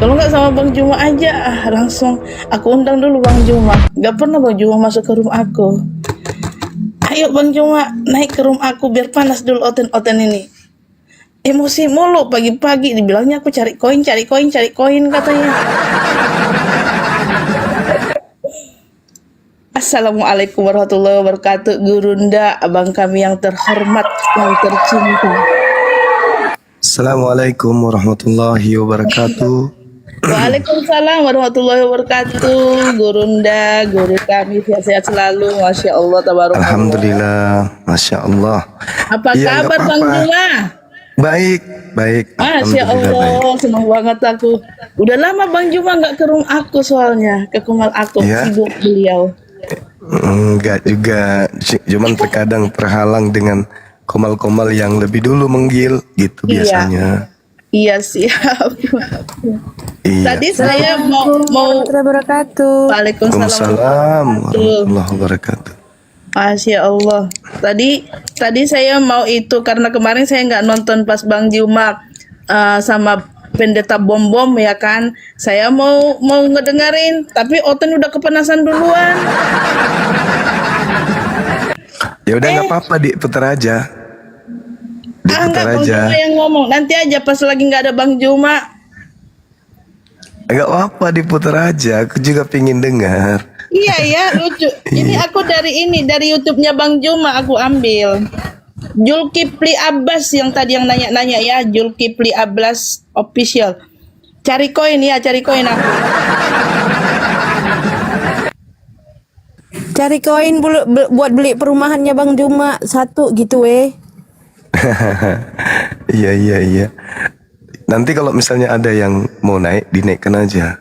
Kalau nggak sama Bang Juma aja, langsung aku undang dulu Bang Juma. Gak pernah Bang Juma masuk ke rumah aku. Ayo Bang Juma naik ke rumah aku biar panas dulu oten-oten ini. Emosi mulu pagi-pagi dibilangnya aku cari koin katanya. Assalamualaikum warahmatullahi wabarakatuh. Gurunda, abang kami yang terhormat, yang tercinta. Assalamualaikum warahmatullahi wabarakatuh. Waalaikumsalam warahmatullahi wabarakatuh. Gurunda, guru kami sehat-sehat selalu. Masya Allah, tabarakallah. Alhamdulillah, Masya Allah. Apa Iya, kabar nggak Bang apa-apa. Juma? Baik, baik. Masya Alhamdulillah baik. Allah, senang banget aku. Udah lama Bang Juma nggak ke rumah aku soalnya, ke Kumal aku, Iya. sibuk beliau. Enggak juga, cuman terkadang terhalang dengan komal-komal yang lebih dulu manggil gitu Iya. biasanya. Iya siap. Iya. Tadi saya mau warahmatullahi wabarakatuh. Waalaikumsalam. Waalaikumsalam warahmatullahi wabarakatuh. Masya Allah. Tadi saya mau itu karena kemarin saya nggak nonton pas Bang Juma sama Pendeta Bom Bom ya kan. Saya mau ngedengerin, tapi Oten udah kepanasan duluan. Ya udah nggak apa-apa, diputar aja. Enggak, Diputar Bang aja. Juma yang ngomong. Nanti aja pas lagi nggak ada Bang Juma. Enggak apa-apa, diputar aja. Aku juga pingin dengar. Iya ya, lucu. Ini aku dari YouTube-nya Bang Juma aku ambil. Julkifli Abbas yang tadi yang nanya-nanya ya, Julkifli Abbas official. Cari koin aku. Cari koin buat beli perumahannya Bang Juma satu gitu Iya. Nanti kalau misalnya ada yang mau naik, dinaikkan aja.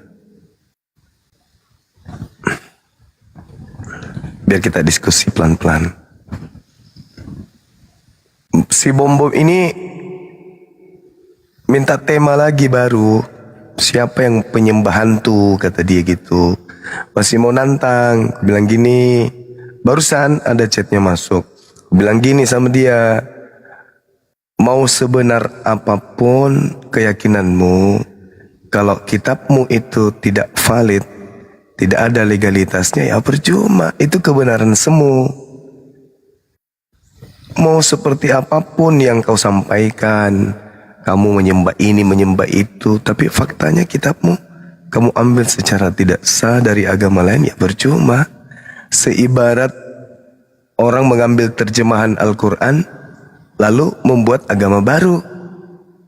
Biar kita diskusi pelan-pelan. Si Bom Bom ini minta tema lagi baru. Siapa yang penyembah hantu, kata dia gitu. Masih mau nantang. Aku bilang gini, barusan ada chatnya masuk. Aku bilang gini sama dia, mau sebenar apapun keyakinanmu, kalau kitabmu itu tidak valid, tidak ada legalitasnya, ya percuma. Itu kebenaran semu. Mau seperti apapun yang kau sampaikan, kamu menyembah ini, menyembah itu, tapi faktanya kitabmu kamu ambil secara tidak sah dari agama lain, ya percuma. Seibarat orang mengambil terjemahan Al-Quran lalu membuat agama baru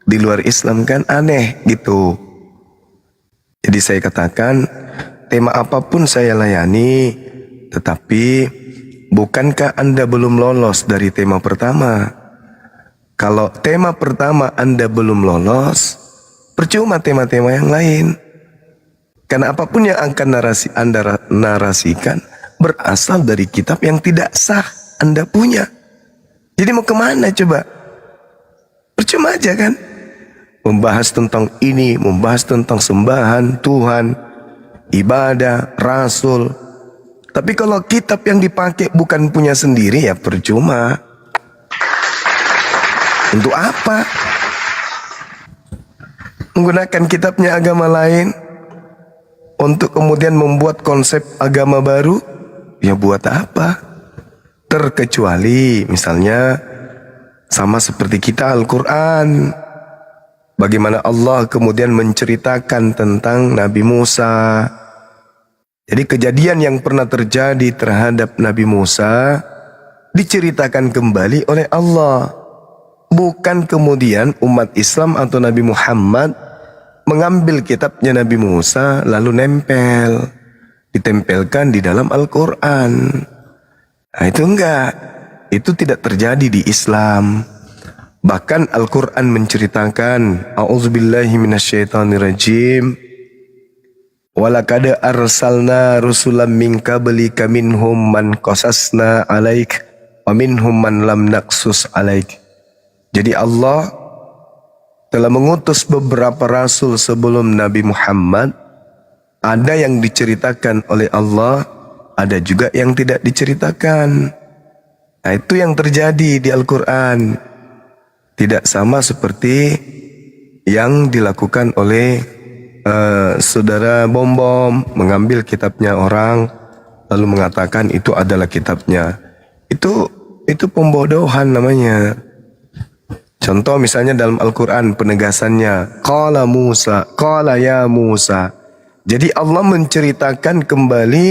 di luar Islam, kan aneh gitu. Jadi saya katakan, tema apapun saya layani, tetapi bukankah Anda belum lolos dari tema pertama? Kalau tema pertama Anda belum lolos, percuma tema-tema yang lain. Karena apapun yang akan Anda narasikan berasal dari kitab yang tidak sah Anda punya. Jadi mau kemana coba? Percuma aja kan? Membahas tentang ini, membahas tentang sembahan Tuhan, ibadah, Rasul. Tapi kalau kitab yang dipakai bukan punya sendiri, ya percuma. Untuk apa? Menggunakan kitabnya agama lain untuk kemudian membuat konsep agama baru, ya buat apa? Terkecuali misalnya sama seperti kita Al-Quran. Bagaimana Allah kemudian menceritakan tentang Nabi Musa. Jadi kejadian yang pernah terjadi terhadap Nabi Musa diceritakan kembali oleh Allah. Bukan kemudian umat Islam atau Nabi Muhammad mengambil kitabnya Nabi Musa lalu ditempelkan di dalam Al-Quran. Nah, itu enggak. Itu tidak terjadi di Islam. Bahkan Al-Quran menceritakan, A'udzubillahi minasyaitonirrajim, walaqad arsalna rusulam min qablika minhum man qasasna alaik wa minhum man lam naqsus alaik. Jadi Allah telah mengutus beberapa rasul sebelum Nabi Muhammad. Ada yang diceritakan oleh Allah, ada juga yang tidak diceritakan. Nah, itu yang terjadi di Al-Quran. Tidak sama seperti yang dilakukan oleh saudara Bom Bom mengambil kitabnya orang lalu mengatakan itu adalah kitabnya. Itu pembodohan namanya. Contoh misalnya dalam Al-Quran penegasannya, qala Musa, qala ya Musa. Jadi Allah menceritakan kembali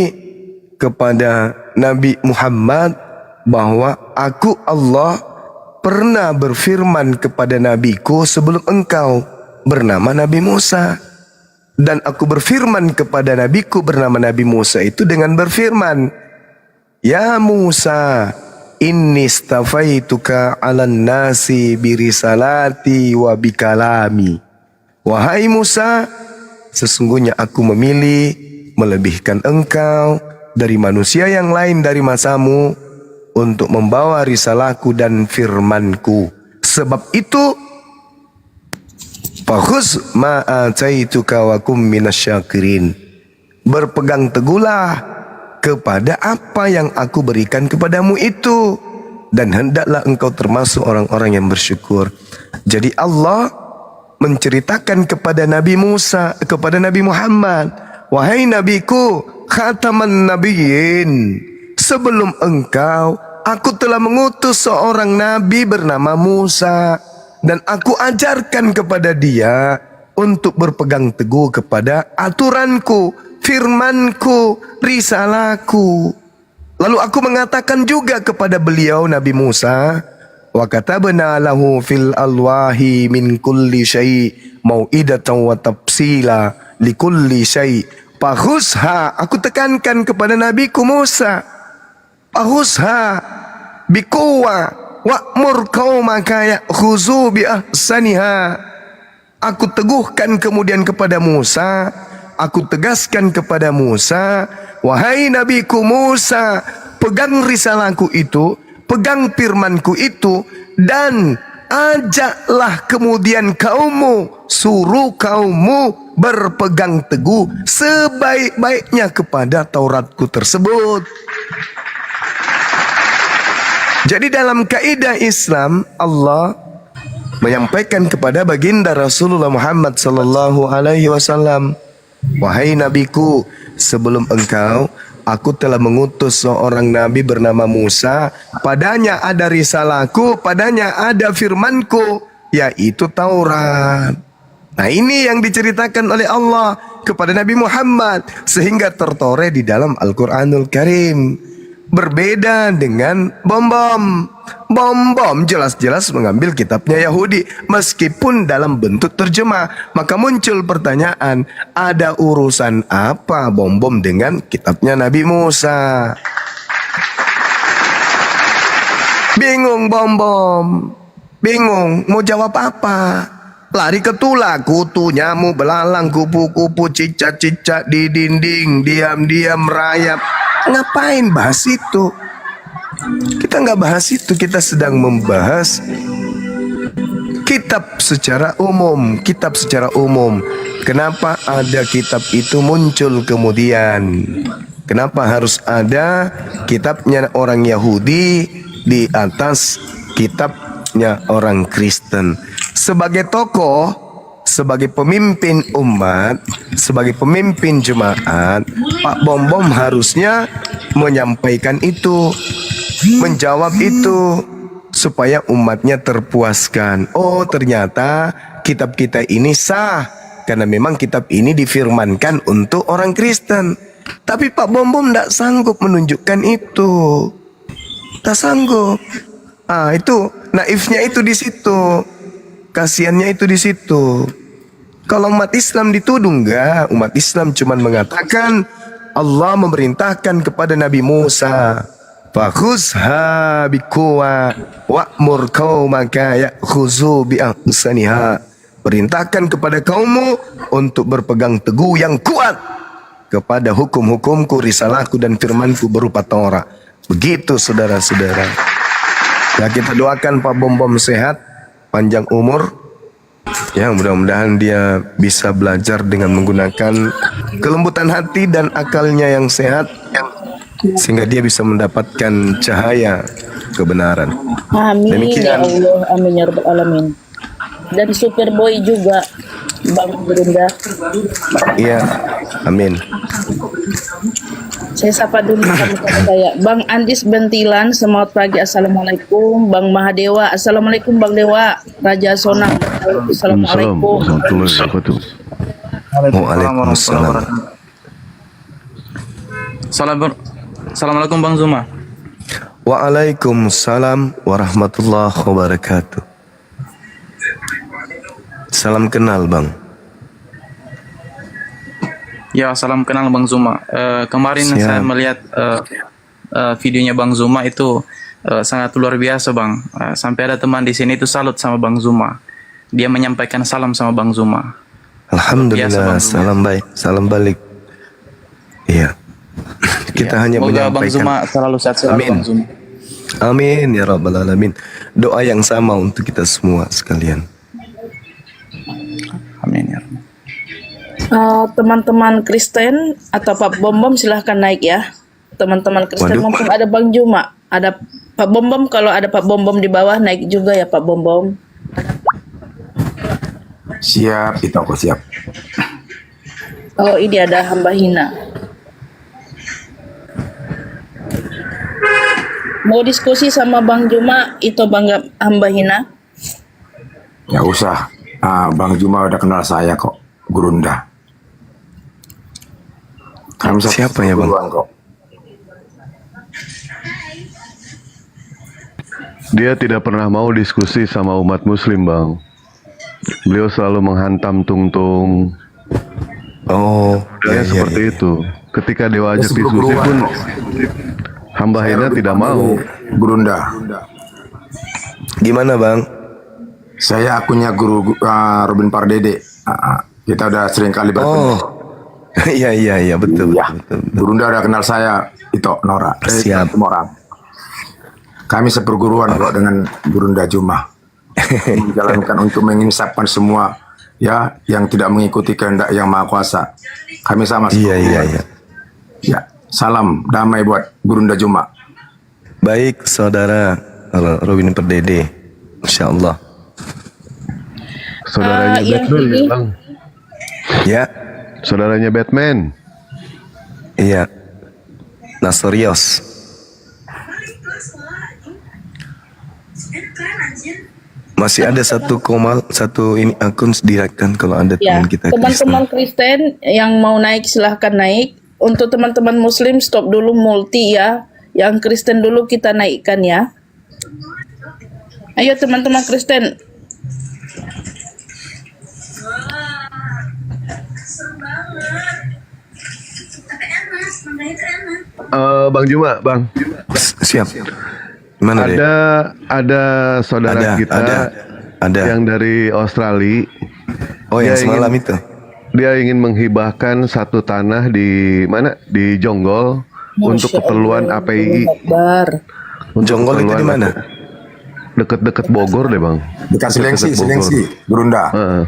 kepada Nabi Muhammad bahwa aku Allah pernah berfirman kepada nabiku sebelum engkau bernama Nabi Musa. Dan aku berfirman kepada nabiku bernama Nabi Musa itu dengan berfirman, ya Musa, inni stafaituka 'alan nasi birisalati wa bikalami. Wahai Musa, sesungguhnya aku memilih melebihkan engkau dari manusia yang lain dari masamu untuk membawa risalahku dan firmanku. Sebab itu fakhuz ma ataituka wa kum minasyakirin. Berpegang teguhlah kepada apa yang aku berikan kepadamu itu dan hendaklah engkau termasuk orang-orang yang bersyukur. Jadi Allah menceritakan kepada Nabi Musa, kepada Nabi Muhammad, wahai nabiku, khataman nabiyyin, sebelum engkau aku telah mengutus seorang nabi bernama Musa dan aku ajarkan kepada dia untuk berpegang teguh kepada aturanku, firmanku, risalahku. Lalu aku mengatakan juga kepada beliau Nabi Musa, wa katabna lahu fil alwahi min kulli syai mau'idatan wa tafsila likulli syai. Fakhuzha, aku tekankan kepada nabiku Musa, fakhuzha biquwa wa'mur qaumaka ya'khuzu bi ahsaniha. Aku teguhkan kemudian kepada Musa, aku tegaskan kepada Musa, wahai nabiku Musa, pegang risalahku itu, pegang firmanku itu, dan ajaklah kemudian kaummu, suruh kaummu berpegang teguh sebaik-baiknya kepada Tauratku tersebut. Jadi dalam kaidah Islam, Allah menyampaikan kepada baginda Rasulullah Muhammad sallallahu alaihi wasallam, wahai nabiku, sebelum engkau aku telah mengutus seorang nabi bernama Musa, padanya ada risalahku, padanya ada firmanku, yaitu Taurat. Nah, ini yang diceritakan oleh Allah kepada Nabi Muhammad sehingga tertoreh di dalam Al-Quranul Karim. Berbeda dengan Bom Bom. Bom Bom jelas-jelas mengambil kitabnya Yahudi meskipun dalam bentuk terjemah. Maka muncul pertanyaan, ada urusan apa Bom Bom dengan kitabnya Nabi Musa? Bingung Bom Bom, bingung mau jawab apa. Lari ke tula, kutu, nyamuk, belalang, kupu-kupu, cicak-cicak di dinding, diam-diam merayap. Ngapain bahas itu? Kita nggak bahas itu, kita sedang membahas kitab secara umum. Kitab secara umum. Kenapa ada kitab itu muncul kemudian? Kenapa harus ada kitabnya orang Yahudi di atas kitabnya orang Kristen? Sebagai tokoh, sebagai pemimpin umat, sebagai pemimpin jemaat, Pak Bom Bom harusnya menyampaikan itu, menjawab itu, supaya umatnya terpuaskan. Oh, ternyata kitab kita ini sah, karena memang kitab ini difirmankan untuk orang Kristen. Tapi Pak Bom Bom tidak sanggup menunjukkan itu. Tak sanggup. Ah, itu naifnya itu di situ. Kasiannya itu di situ. Kalau umat Islam dituduh, enggak. Umat Islam cuma mengatakan Allah memerintahkan kepada Nabi Musa, fakhuzha biquwa wa'mur qaumaka ya'khuzu bi ahsaniha. Perintahkan kepada kaummu untuk berpegang teguh yang kuat kepada hukum-hukumku, risalahku dan firmanku berupa Taurat. Begitu saudara-saudara. Ya, kita doakan Pak Bom Bom sehat, panjang umur. Ya, mudah-mudahan dia bisa belajar dengan menggunakan kelembutan hati dan akalnya yang sehat, sehingga dia bisa mendapatkan cahaya kebenaran. Amin ya Demikian. Allah, amin ya rabbal alamin. Dan Superboy juga Bang Gurunda. Iya, amin. Saya sapa dulu sama saya. Bang Andis Bentilan, selamat pagi. Assalamualaikum. Bang Mahadewa, assalamualaikum Bang Dewa. Raja Sonang, assalamualaikum. Waalaikumsalam. Assalamualaikum Bang Zuma. Waalaikumsalam warahmatullahi wabarakatuh. Salam kenal Bang. Ya, salam kenal Bang Zuma. Kemarin Siap. saya melihat videonya Bang Zuma itu sangat luar biasa Bang. Sampai ada teman di sini itu salut sama Bang Zuma. Dia menyampaikan salam sama Bang Zuma. Alhamdulillah, Biasa, Bang Zuma. salam baik, salam balik. Iya. Kita hanya Semoga Bang menyampaikan. Zuma selalu sehat selalu Amin. Bang Zuma. Amin ya rabbal alamin. Doa yang sama untuk kita semua sekalian. Amin ya Rabbi. Teman-teman Kristen atau Pak Bom silahkan naik ya. Teman-teman Kristen, Waduh. mumpung ada Bang Juma, ada Pak Bom. Kalau ada Pak Bom di bawah naik juga ya Pak Bom. Siap, kita kok siap. Oh ini ada hamba hina. Mau diskusi sama Bang Juma itu Bang hamba hina? Ya usah. Bang Juma udah kenal saya kok, Gurunda. Kami Siapa ya, Bang? Kok. Dia tidak pernah mau diskusi sama umat muslim, Bang. Beliau selalu menghantam tungtung. Oh, Dia seperti itu. Ketika Dewa ajak diskusi pun hamba hina tidak mau. Gurunda. Gimana Bang? Saya akunnya Guru Robin Pardede. Kita udah sering kali bertemu. Oh, iya betul, Iya. betul. Gurunda udah kenal saya, itu Nora. Siap. Semua orang. Kami seperguruan kok dengan Gurunda Juma. Menjalankan untuk menginsapkan semua ya yang tidak mengikuti kehendak yang Maha Kuasa. Kami sama Iya. Ya, salam damai buat Gurunda Juma. Baik saudara Robin Pardede, Insya Allah. Saudaranya yang Batman, ini- ya, Bang. Ya, Saudaranya Batman. iya. Nasorios. Masih ada satu ini akun direktan kalau ada Ya, teman kita teman-teman Kristen yang mau naik silahkan naik. Untuk teman-teman Muslim stop dulu multi ya. Yang Kristen dulu kita naikkan ya. Ayo teman-teman Kristen. Bang Juma, Bang. Siap. Mana deh? Ada saudara kita ada. yang dari Australia. Oh, yang Dia semalam ingin- itu. Dia ingin menghibahkan satu tanah di mana? Di Jonggol untuk Masya keperluan Allah, API. Allahu Akbar. Untuk Jonggol itu di keperluan mana? Deket-deket Bogor deh, Bang. Dekat Silengsi, Bogor. Silengsi, Gurunda. Heeh.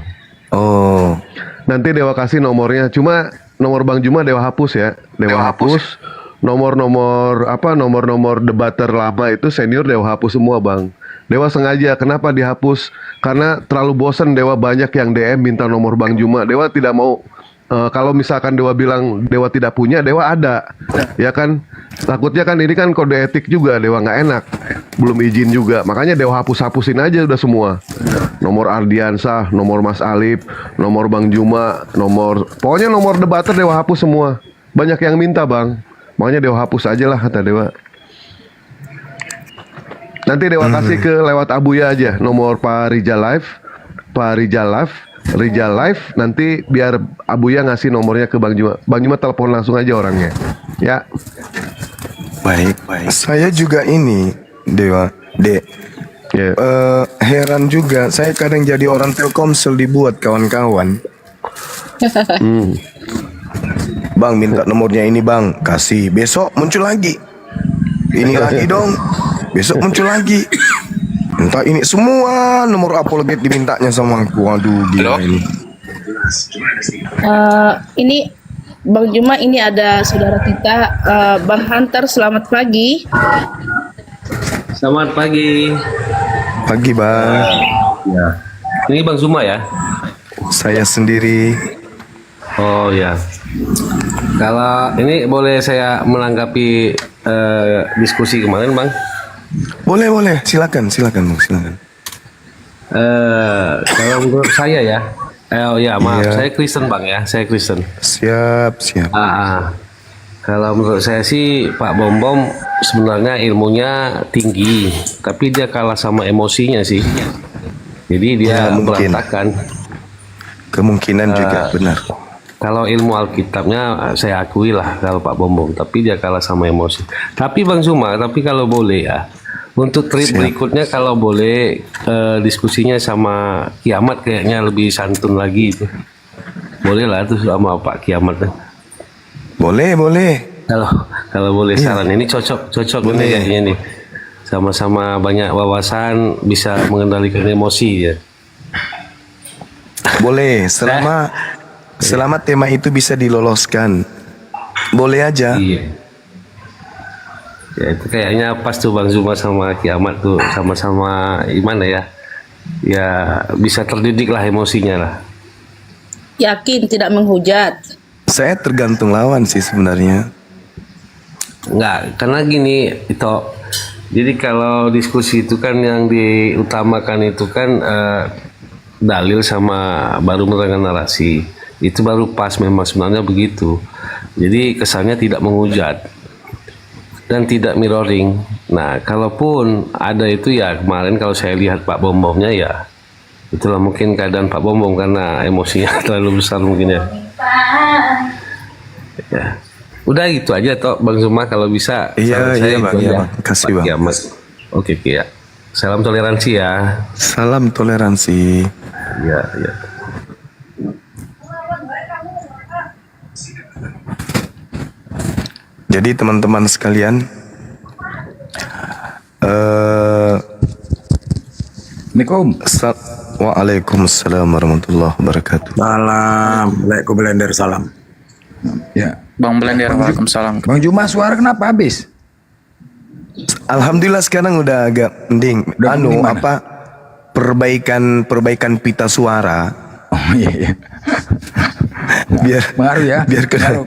Oh, Nanti Dewa kasih nomornya. Cuma nomor Bang Juma Dewa hapus ya. Dewa hapus. Nomor-nomor debater lama itu senior Dewa hapus semua, Bang. Dewa sengaja. Kenapa dihapus? Karena terlalu bosen Dewa banyak yang DM minta nomor Bang Juma. Dewa tidak mau. Kalau misalkan Dewa bilang Dewa tidak punya, Dewa ada, ya kan? Takutnya kan ini kan kode etik juga, Dewa nggak enak, belum izin juga, makanya Dewa hapus-hapusin aja udah semua. Nomor Ardiansah, nomor Mas Alip, nomor Bang Juma, pokoknya nomor debater Dewa hapus semua. Banyak yang minta Bang, makanya Dewa hapus aja lah kata Dewa. Nanti Dewa kasih ke lewat Abuya aja nomor Pak Rijal Live, nanti biar Abuya ngasih nomornya ke Bang Juma. Bang Juma telepon langsung aja orangnya. Ya. baik. Saya juga ini, Dek. Ya. Heran juga, saya kadang jadi orang Telkomsel dibuat kawan-kawan. Bang minta nomornya ini bang, kasih. Besok muncul lagi. Ini lagi dong. Besok muncul lagi. Entah ini semua nomor apologet dimintanya sama aku. Waduh gila ini. Ini Bang Juma, ini ada saudara kita Bang Hunter, selamat pagi. Selamat pagi. Pagi bang. Ya. Ini Bang Zuma ya. Saya sendiri. Oh ya. Kalau ini boleh saya menanggapi diskusi kemarin, Bang? Boleh. Silakan, Bang. Silakan. Kalau menurut saya ya, maaf, Iya. saya Kristen, Bang ya, saya Kristen. Siap. Kalau menurut saya sih Pak Bom sebenarnya ilmunya tinggi, tapi dia kalah sama emosinya sih. Jadi dia Ya, mungkin. berantakan. Kemungkinan juga benar. Kalau ilmu Alkitabnya saya akui lah kalau Pak Bom, tapi dia kalah sama emosi. Tapi Bang Zuma, tapi kalau boleh ya, untuk trip Siap. berikutnya kalau boleh diskusinya sama Kiamat kayaknya lebih santun lagi itu. Boleh lah tuh sama Pak Kiamat. Boleh. Kalau boleh saran ini cocok Boleh. ini kayaknya nih. Sama-sama banyak wawasan, bisa mengendalikan emosi ya. Boleh, selama tema itu bisa diloloskan. Boleh aja. Iya. Ya itu kayaknya pas tuh Bang Zuma sama Kiamat tuh sama-sama gimana ya? Ya bisa terdidik lah emosinya lah. Yakin tidak menghujat. Saya tergantung lawan sih sebenarnya. Enggak, karena gini itu. Jadi kalau diskusi itu kan yang diutamakan itu kan dalil sama baru menerangkan narasi. Itu baru pas memang sebenarnya begitu. Jadi kesannya tidak menghujat dan tidak mirroring. Nah, kalaupun ada itu ya kemarin kalau saya lihat Pak Bom-bomnya ya itulah mungkin keadaan Pak Bom-bom karena emosinya terlalu besar mungkin ya. Ya. Udah gitu aja toh Bang Zuma kalau bisa. Iya, saran saya Bang. itu Iya, aja. Bang. Kasih, Pak Bang. Kiamat. Oke, ya. Salam toleransi ya. Salam toleransi. Ya. Jadi teman-teman sekalian, Assalamualaikum. Waalaikumsalam warahmatullahi wabarakatuh. Salam. Waalaikumsalam. Salam. Ya. Bang Blender, waalaikumsalam. Bang Juma suara kenapa habis? Alhamdulillah sekarang udah agak mending. Udah mending mana? Perbaikan pita suara Oh iya. biar Pengaruh ya. biar kena. Pengaruh.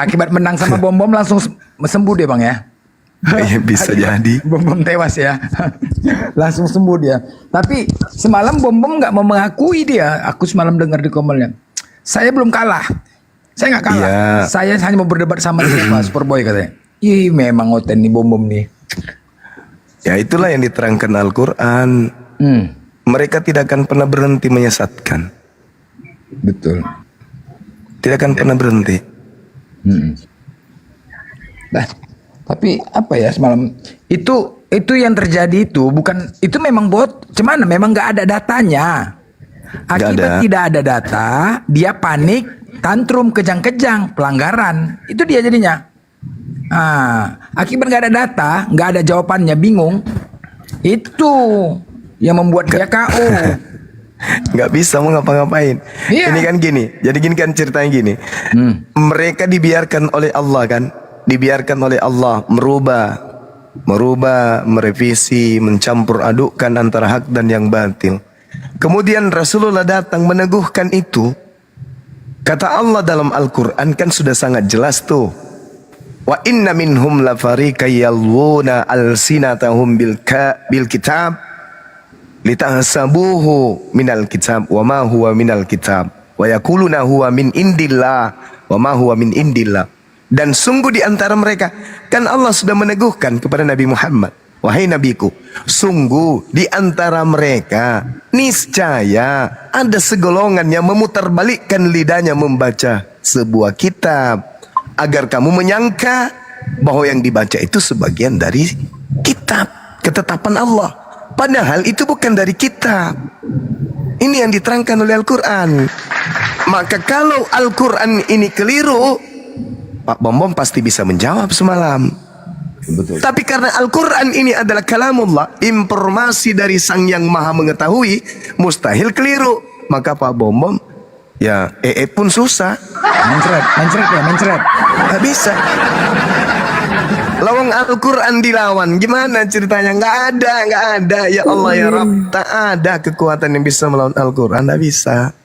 Akibat menang sama bom-bom langsung sembuh dia Bang ya. Iya, bisa jadi. Bom-bom tewas ya. Langsung sembuh dia. Tapi semalam bom-bom nggak mau mengakui dia. Aku semalam dengar di komelnya. Saya belum kalah. Saya nggak kalah. Iya. Saya hanya mau berdebat sama siapa Superboy katanya. Ih memang oten nih bom-bom nih. Ya itulah yang diterangkan Al-Quran. Mereka tidak akan pernah berhenti menyesatkan. Betul. Tidak akan pernah berhenti. Nah, tapi apa ya semalam itu yang terjadi itu bukan itu memang cuman memang nggak ada datanya. Akibat ada. tidak ada data, dia panik, tantrum, kejang-kejang, pelanggaran. Itu dia jadinya. Akibat nggak ada data, nggak ada jawabannya, bingung. Itu yang membuat dia KO. Nggak bisa mau ngapa-ngapain. Iya. Ini kan gini. Jadi gini kan ceritanya gini. Mereka dibiarkan oleh Allah kan. Dibiarkan oleh Allah merubah, merevisi, mencampur adukkan antara hak dan yang batil. Kemudian Rasulullah datang meneguhkan itu. Kata Allah dalam Al-Quran kan sudah sangat jelas tuh. Wa inna minhum la fariqan yalwuna alsinatahum bil kitab litahsabuhu minal kitab wa ma huwa minal kitab wa yaquluna huwa min indillah wa ma huwa min indillah. Dan sungguh di antara mereka kan Allah sudah meneguhkan kepada Nabi Muhammad, wahai nabiku, sungguh di antara mereka niscaya ada segolongan yang memutarbalikkan lidahnya membaca sebuah kitab agar kamu menyangka bahwa yang dibaca itu sebagian dari kitab ketetapan Allah, padahal itu bukan dari kitab. Ini yang diterangkan oleh Al-Quran. Maka kalau Al-Quran ini keliru, Pak Bom pasti bisa menjawab semalam. Betul. Tapi karena Al-Quran ini adalah kalamullah, informasi dari Sang Yang Maha Mengetahui, mustahil keliru. Maka Pak Bom ya pun susah. Mencret. Nggak bisa. Lawang Al-Quran dilawan, gimana ceritanya? Nggak ada. Ya Allah ya Rabb, tak ada kekuatan yang bisa melawan Al-Quran, nggak bisa.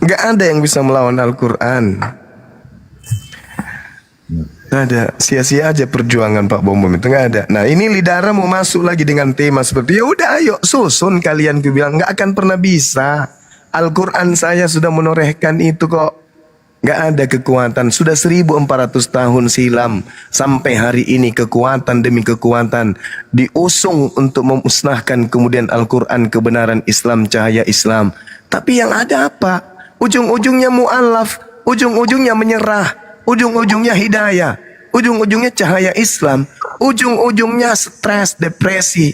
Nggak ada yang bisa melawan Al-Quran. Nggak ada, sia-sia aja perjuangan Pak Bom Bom itu, nggak ada. Nah ini Lidara mau masuk lagi dengan tema seperti, ya udah ayo susun kalian, gue bilang nggak akan pernah bisa. Al-Quran saya sudah menorehkan itu kok. Nggak ada kekuatan, sudah 1400 tahun silam sampai hari ini kekuatan demi kekuatan diusung untuk memusnahkan kemudian Al-Quran, kebenaran Islam, cahaya Islam. Tapi yang ada apa? Ujung-ujungnya mu'alaf, ujung-ujungnya menyerah, ujung-ujungnya hidayah, ujung-ujungnya cahaya Islam, ujung-ujungnya stres, depresi,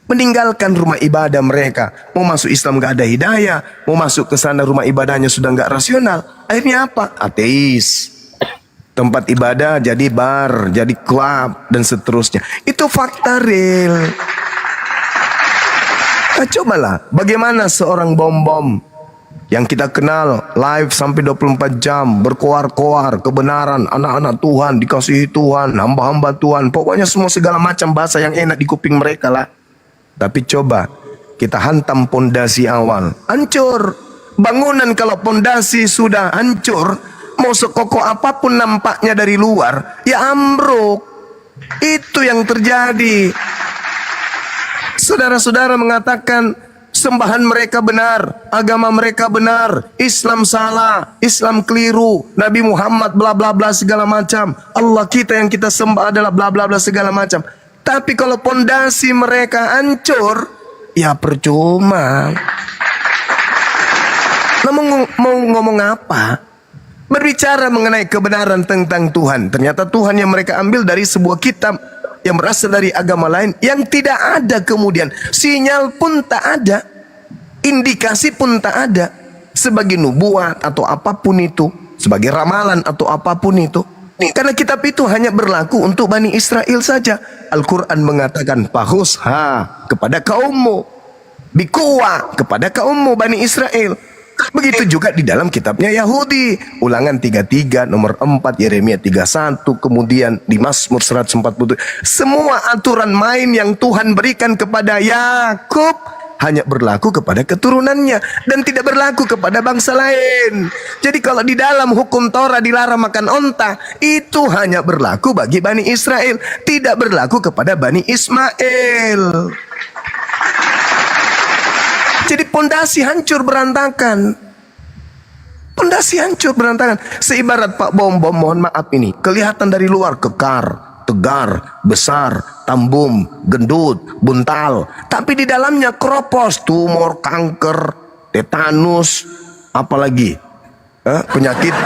meninggalkan rumah ibadah mereka. Mau masuk Islam gak ada hidayah, mau masuk ke sana rumah ibadahnya sudah gak rasional. Akhirnya apa? Ateis. Tempat ibadah jadi bar, jadi klub, dan seterusnya. Itu fakta real. Nah, cobalah bagaimana seorang bom-bom yang kita kenal live sampai 24 jam, berkoar-koar kebenaran, anak-anak Tuhan, dikasihi Tuhan, hamba-hamba Tuhan, pokoknya semua segala macam bahasa yang enak di kuping mereka lah. Tapi coba kita hantam pondasi awal, hancur. Bangunan kalau pondasi sudah hancur, mau sekokoh apapun nampaknya dari luar, ya ambruk. Itu yang terjadi. Saudara-saudara mengatakan sembahan mereka benar, agama mereka benar, Islam salah, Islam keliru, Nabi Muhammad bla bla bla segala macam, Allah kita yang kita sembah adalah bla bla bla segala macam. Tapi kalau pondasi mereka hancur, ya percuma. Nah, mau ngomong apa? Berbicara mengenai kebenaran tentang Tuhan. Ternyata Tuhan yang mereka ambil dari sebuah kitab yang berasal dari agama lain, yang tidak ada kemudian sinyal pun tak ada, indikasi pun tak ada sebagai nubuat atau apapun itu, sebagai ramalan atau apapun itu. Karena kitab itu hanya berlaku untuk Bani Israel saja. Al-Quran mengatakan fahusha kepada kaummu, bikuwa kepada kaummu Bani Israel. Begitu juga di dalam kitabnya Yahudi, Ulangan 33 nomor 4, Yeremia 31, kemudian di Mazmur 147. Semua aturan main yang Tuhan berikan kepada Yakub hanya berlaku kepada keturunannya dan tidak berlaku kepada bangsa lain. Jadi kalau di dalam hukum Torah dilarang makan onta, itu hanya berlaku bagi Bani Israel, tidak berlaku kepada Bani Ismail. Jadi pondasi hancur berantakan. Pondasi hancur berantakan. Seibarat Pak Bom-Bom, mohon maaf ini, kelihatan dari luar kekar, tegar, besar, tambum, gendut, buntal. Tapi di dalamnya kropos, tumor, kanker, tetanus, apalagi penyakit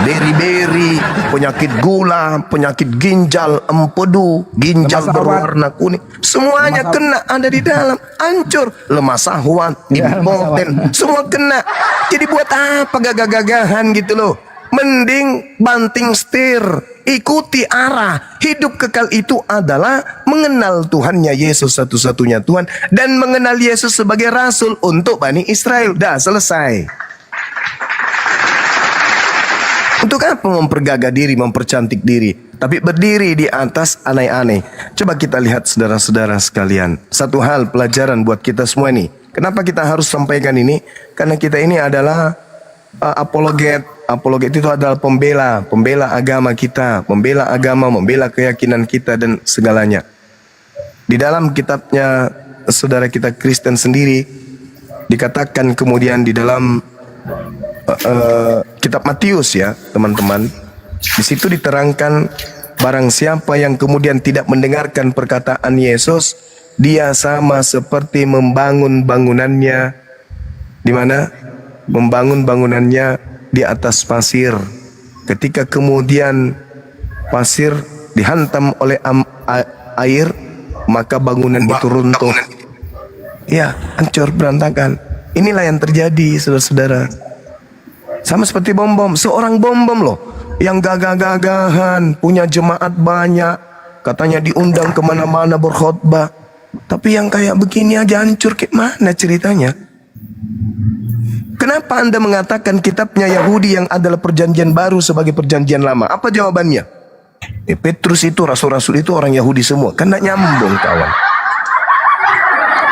beri-beri, penyakit gula, penyakit ginjal empedu, ginjal berwarna kuning, semuanya kena, ada di dalam, hancur, lemah sahwan, impoten, semua kena. Jadi buat apa gagah-gagahan gitu loh? Mending banting setir, ikuti arah. Hidup kekal itu adalah mengenal Tuhannya Yesus satu-satunya Tuhan dan mengenal Yesus sebagai Rasul untuk Bani Israel. Dah selesai. Untuk apa mempergagah diri, mempercantik diri, tapi berdiri di atas aneh-aneh? Coba kita lihat saudara-saudara sekalian. Satu hal pelajaran buat kita semua nih. Kenapa kita harus sampaikan ini? Karena kita ini adalah apologet. Apologet itu adalah pembela agama kita, membela agama, membela keyakinan kita dan segalanya. Di dalam kitabnya saudara kita Kristen sendiri dikatakan kemudian di dalam kitab Matius ya teman-teman, di situ diterangkan barang siapa yang kemudian tidak mendengarkan perkataan Yesus, dia sama seperti membangun bangunannya di mana? Membangun bangunannya di atas pasir. Ketika kemudian pasir dihantam oleh air, maka bangunan itu runtuh. Ya, hancur berantakan. Inilah yang terjadi saudara-saudara. Sama seperti bom-bom, seorang bom-bom loh, yang gagah-gagahan, punya jemaat banyak, katanya diundang kemana-mana berkhotbah, tapi yang kayak begini aja hancur, kayak mana ceritanya? Kenapa Anda mengatakan kitabnya Yahudi yang adalah perjanjian baru sebagai perjanjian lama? Apa jawabannya? Petrus itu, rasul-rasul itu orang Yahudi semua, kan tidak nyambung kawan.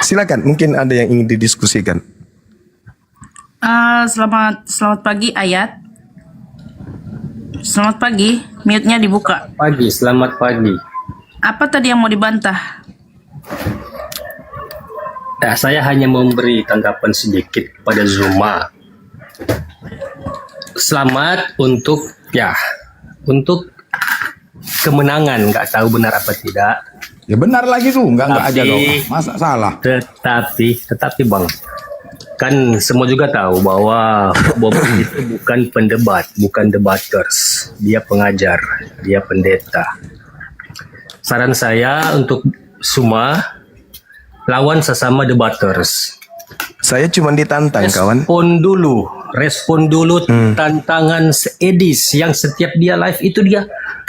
Silakan, mungkin ada yang ingin didiskusikan. Selamat pagi Ayat. Selamat pagi. Mute-nya dibuka. Pagi, selamat pagi. Apa tadi yang mau dibantah? Nah, saya hanya memberi tanggapan sedikit pada Zuma. Selamat untuk kemenangan, nggak tahu benar apa tidak. Ya benar lagi tuh, enggak aja Tapi- dong. Masa salah? Tetapi Bang, kan semua juga tahu bahwa Bob itu bukan pendebat, bukan debaters. Dia pengajar, dia pendeta. Saran saya untuk Zuma, lawan sesama debaters. Saya cuma ditantang kawan. Respon dulu tantangan Edis yang setiap dia live itu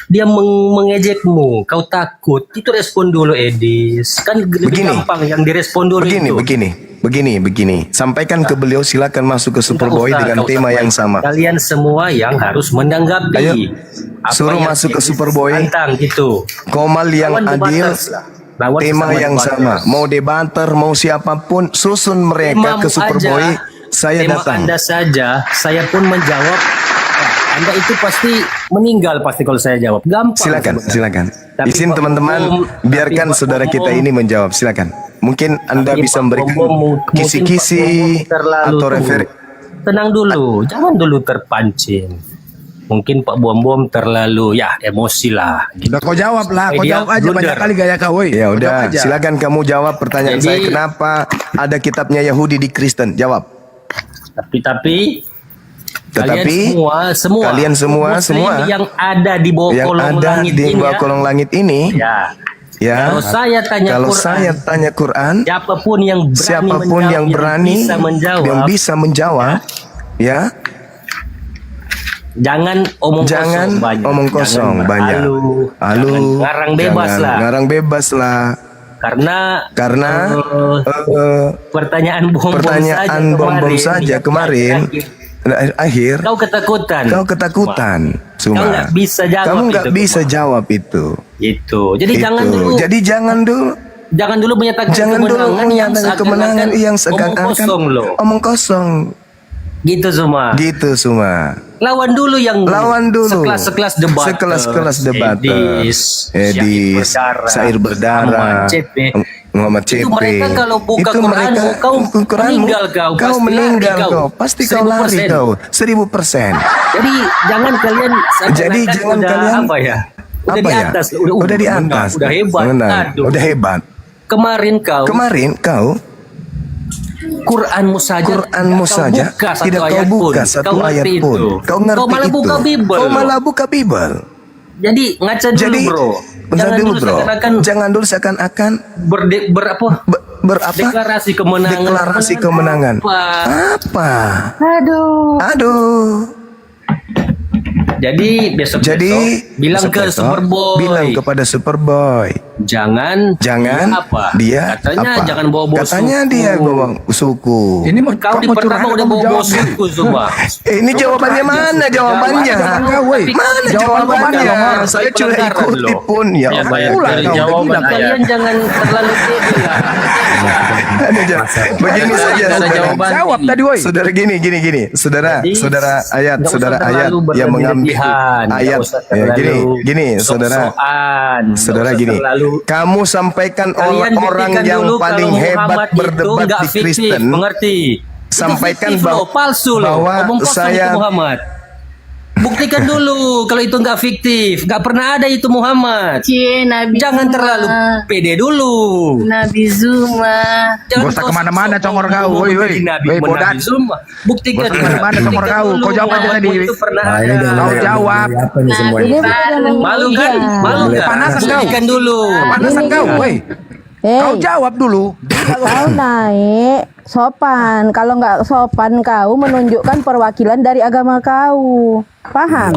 dia mengejekmu, kau takut. Itu respon dulu Edis. Kan lebih Begini. gampang yang direspon dulu itu. Begini. Sampaikan ke beliau, silakan masuk ke Superboy dengan tema yang sama. Kalian semua yang harus menanggapi. Ayo, apa suruh yang masuk ke Edis Superboy. tantang gitu. Komal yang Lawan adil, debaters lah. Lawan tema sesama yang debaters. sama. Mau debater, mau siapapun, susun mereka Temamu ke Superboy. aja, Saya tema datang. Anda saja, saya pun menjawab. Anda itu pasti meninggal pasti kalau saya jawab. Gampang. sebenarnya. Silakan. Tapi Izin Pak teman-teman, Bom, biarkan tapi Pak saudara kita Bom- ini menjawab. Silakan. Mungkin Anda Tapi bisa Pak memberikan Bom mungkin kisi-kisi Pak Bom terlalu atau tuh. referi. Tenang dulu, jangan dulu terpancing. Mungkin Pak Bom terlalu emosi lah. Udah kau jawab lah, kau Dia jawab aja blunder. banyak kali gaya kau. Woi. Ya Kau jawab udah, aja. silakan kamu jawab pertanyaan Jadi- saya. Kenapa ada kitabnya Yahudi di Kristen? Jawab. Tetapi Tetapi kalian semua Muslim yang ada di bawah yang kolong ada langit di ini bawah kolong langit ini, ya. Kalau saya tanya Kalau Quran, saya tanya Quran, siapapun yang berani menjawab, yang bisa menjawab, ya. jangan omong kosong banyak. Jangan ngarang bebas jangan lah. Ngarang bebas lah. Karena Pertanyaan bom saja kemarin akhir kau ketakutan. Cuma Kau nggak bisa jawab kamu nggak itu, bisa Kumar. jawab itu. Itu. Jadi Itu. Jadi jangan dulu menyatakan menyatakan kemenangan yang seakan-akan omong kosong. Gitu semua. Lawan dulu sekelas debat. Sekelas debat. Edis, Syair berdarah. Muhammad CP. Itu mereka kalau buka Itu Quran, mereka, kau meninggal kau. Kau meninggal kau. Pasti kau lari 1000%. kau. 1000%. Jadi jangan kalian apa ya? Udah Apa di ya? atas, Udah di atas. Udah hebat. Menang. Aduh. Udah hebat. Kemarin kau Quranmu saja tidak kau buka satu ayat pun. Kau ngerti Kau malah itu. buka Bible. Kau malah buka Bible. Jadi ngaca dulu, bro. Jangan dulu seakan-akan deklarasi kemenangan. Apa? Aduh. Jadi besok bilang ke Superboy. Bilang kepada Superboy. Jangan dia katanya apa? jangan bawa Katanya suku. dia bawa suku. Ini Kau di pertama udah bawa suku semua. Ini jawabannya mana jawabannya? Mana jawabannya? Saya cuma ikuti pun ya. Kalian jangan terlalu pede lah. Begini saja. Jawab tadi woi. Saudara gini. Saudara ayat yang mengambil ayat. Gini, saudara gini. Kamu sampaikan orang yang paling hebat berdebat di Kristen. Sampaikan bahwa saya Buktikan dulu kalau itu nggak fiktif, nggak pernah ada itu Muhammad. Nabi Jangan Zuma. terlalu pede dulu. Nabi Zuma. Gak usah kemana-mana congor kau. Woi. Bodat. Buktikan. Gak usah kemana congor kau. Kau jawab aja tadi. Itu pernah Nah, ini ada. udah Kau jawab. apa nih semuanya? Malu kan? Panasan kau. Buktikan dulu. Panasan kau. Woi. Kau jawab dulu. Kau naik sopan. Kalau nggak sopan kau menunjukkan perwakilan dari agama kau. Paham?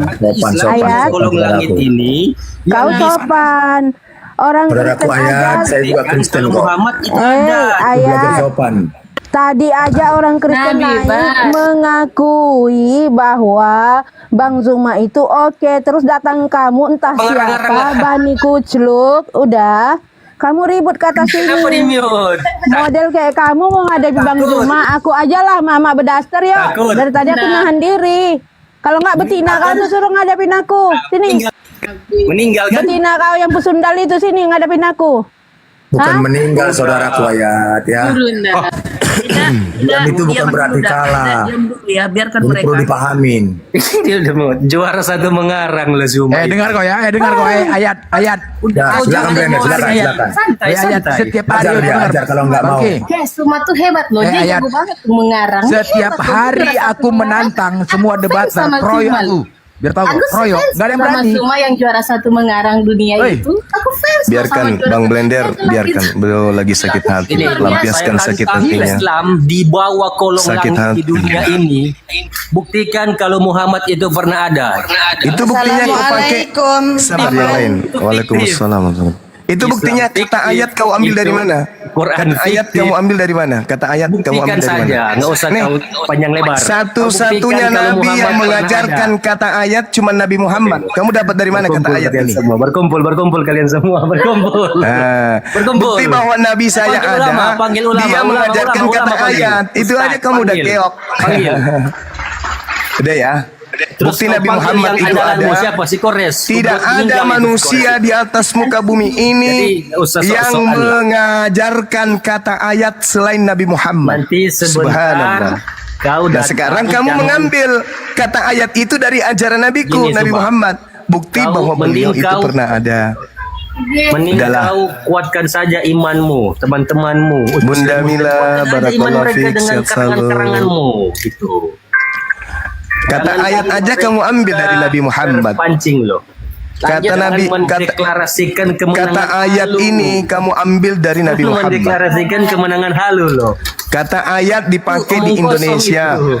Ayat. Kolong langit ini. Kau sopan. Orang Saudaraku Kristen ayat, aja. saya juga Kristen kok. Muhammad itu ada. Belajar Ayat. sopan. Tadi aja orang Kristen Nabi, naik Bang. mengakui bahwa Bang Zuma itu oke. Terus datang kamu entah Pengarang-arang siapa lah. Bani Kucluk. Udah. Kamu ribut kata Kenapa di sini. mute? Model kayak kamu mau ngadapi Bang Takut. Juma, aku aja lah mama berdaster ya. Takut. Dari tadi aku nahan diri. Kalau nggak betina kau tuh suruh ngadapin aku. Sini. Meninggal kan? Betina kau yang pesundal itu sini ngadapin aku. Bukan Hah? meninggal saudaraku Ayat ya. Diam itu bukan berarti kalah. Ya, biarkan Ini mereka. perlu dipahamin. Dia udah mau juara satu mengarang lah Zuma. dengar kau ya, dengar kau ayat. Ya, silakan Brenda, silakan. Santai, Ayat santai. setiap hari Ajar dia, dengar. ajar kalau nggak mau. Oke. Suma tuh hebat loh, dia Ayat. jago banget tuh mengarang. Setiap Hebat loh, hari juara aku satu menantang mengarang. semua Aku debat fans sama kroyok Suma. aku. Biar tahu, Aku kroyok. fans Gak ada yang sama berani. Suma yang juara satu mengarang dunia Oi. itu. Aku fans loh sama Biarkan juara Bang satu. Blender, Dia bilang biarkan. gitu. Beliau lagi sakit hati. Ini, Lampiaskan Saya sakit tantang hatinya. Islam di bawah kolong Sakit langit di hati. dunia ini. Buktikan kalau Muhammad itu pernah ada. Itu buktinya kau pakai sabar yang lain. Waalaikumsalam. Itu buktinya kata ayat kau ambil dari mana? Quran Kata ayat fiktif. kamu ambil dari mana? Kata ayat kamu Buktikan ambil dari saja, mana? nggak usah Nih, kau panjang lebar. satu-satunya Buktikan kalau nabi Muhammad yang pernah mengajarkan ada. kata ayat cuma Nabi Muhammad. Kamu dapat dari mana kata Berkumpul ayat kalian ini? semua. Berkumpul kalian semua. Berkumpul. Bukti bahwa Nabi saya Panggil ada, ulama, panggil ulama, dia ulama, mengajarkan ulama, kata ulama, panggil. ayat. Itu Ustaz, aja kamu udah panggil. keok. Panggil. Udah ya. Terus Bukti kau Nabi panggil Muhammad yang itu andalanmu ada. siapa? Si Kores. Tidak Meninggal ada itu manusia si Kores. di atas muka bumi ini Jadi, nggak usah yang sok-sokan lah. mengajarkan kata ayat selain Nabi Muhammad. Nanti sebentar Subhanallah. kau Nah datang, sekarang kamu jangan- mengambil kata ayat itu dari ajaran Nabiku, Gini, Nabi Subhan. Muhammad. Bukti Kau bahwa beliau mending itu kau- pernah ada. Mending Udahlah. kau kuatkan saja imanmu, teman-temanmu. Bunda Mila, Kuatkan saja iman barakallahu mereka fiik, dengan sehat selalu. karangan-karanganmu. Gitu. Kata Jangan ayat kau aja kamu ambil dari Nabi Muhammad. Pancing loh. Kata Nabi, mendeklarasikan kemenangan kata ayat halu. ini kamu ambil dari Nabi Lu Muhammad. mendeklarasikan kemenangan halu loh. Kata ayat dipakai di Omong kosong Indonesia. itu.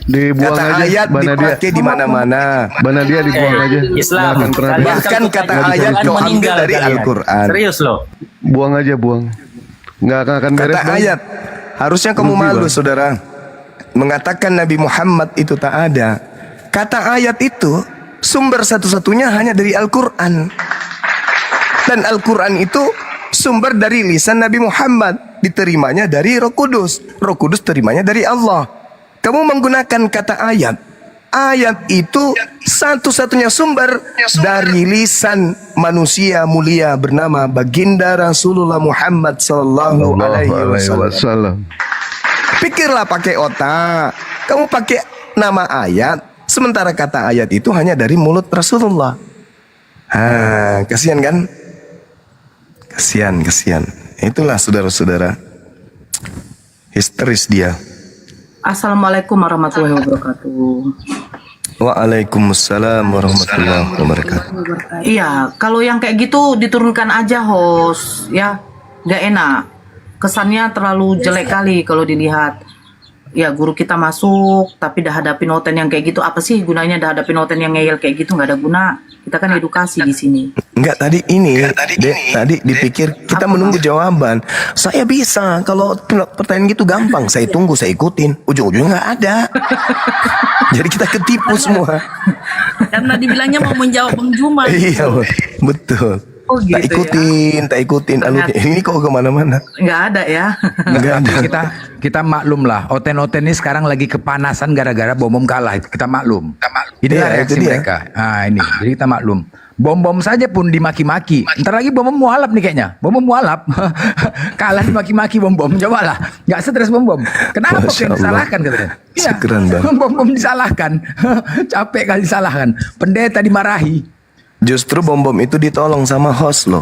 Dibuang Kata aja, ayat Banadia. dipakai di mana-mana. Banadia dibuang aja. Islam. Nggak akan pernah Kalian Bahkan kalau kata Al-Quran ayat kau ambil meninggal dari kalian. Al-Quran. Serius loh. buang aja, buang. Nggak akan beres. Kata Bang. ayat. Harusnya kamu Rugi, malu Bang. saudara. Mengatakan Nabi Muhammad itu tak ada. Kata ayat itu sumber satu-satunya hanya dari Al-Quran. Dan Al-Quran itu sumber dari lisan Nabi Muhammad. Diterimanya dari Roh Kudus. Roh Kudus terimanya dari Allah. Kamu menggunakan kata ayat. Ayat itu satu-satunya sumber dari lisan manusia mulia bernama Baginda Rasulullah Muhammad sallallahu alaihi wasallam. Wasallam. Pikirlah pakai otak. Kamu pakai nama ayat. Sementara kata ayat itu hanya dari mulut Rasulullah. Kasihan kan? Kasihan. Itulah saudara-saudara. Histeris dia. Assalamualaikum warahmatullahi wabarakatuh. Waalaikumsalam warahmatullahi wabarakatuh. Iya, kalau yang kayak gitu diturunkan aja host, ya, nggak enak. Kesannya terlalu jelek kali kalau dilihat. Ya guru kita masuk, tapi dah hadapin noten yang kayak gitu. Apa sih gunanya dah hadapin noten yang ngeyel kayak gitu? Nggak ada guna. Kita kan edukasi di sini. Enggak tadi ini, Dek, tadi dipikir kita menunggu jawaban. Saya bisa kalau pertanyaan gitu gampang. Saya tunggu, saya ikutin. Ujung-ujungnya nggak ada. Jadi kita ketipu semua. Karena dibilangnya mau menjawab Bang Juma. Iya, betul. Oh gitu tak ikutin alurnya. Ini kok kemana-mana? Nggak ada ya. Nggak ada. Kita maklum lah. Oten-oten ini sekarang lagi kepanasan gara-gara bom kalah. Kita maklum. Inilah Iya, reaksi itu dia. mereka. Ini. Jadi kita maklum. Bom-bom saja pun dimaki-maki. Ntar lagi bom mualaf nih kayaknya. Bom mualaf. Kalah dimaki-maki bom-bom. Cobalah. Nggak stres bom-bom. Kenapa kok Masya yang Allah. disalahkan katanya? Iya. Keren banget. Bom-bom disalahkan. Capek kali disalahkan. Pendeta dimarahi. Justru bom-bom itu ditolong sama host loh.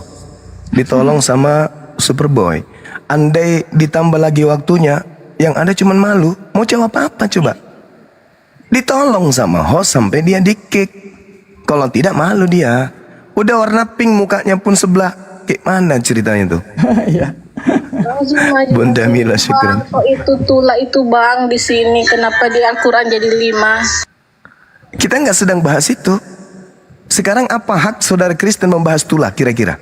Ditolong sama Superboy. Andai ditambah lagi waktunya, yang ada cuman malu. Mau jawab apa coba? Ditolong sama host sampai dia di-kick. Kalau tidak malu dia. Udah warna pink mukanya pun sebelah. Kayak mana ceritanya tuh? Bunda Mila, syukran. Kok itu tula itu bang di sini? Kenapa di Al-Quran jadi 5? Kita nggak sedang bahas itu. Sekarang apa hak saudara Kristen membahas tulah kira-kira?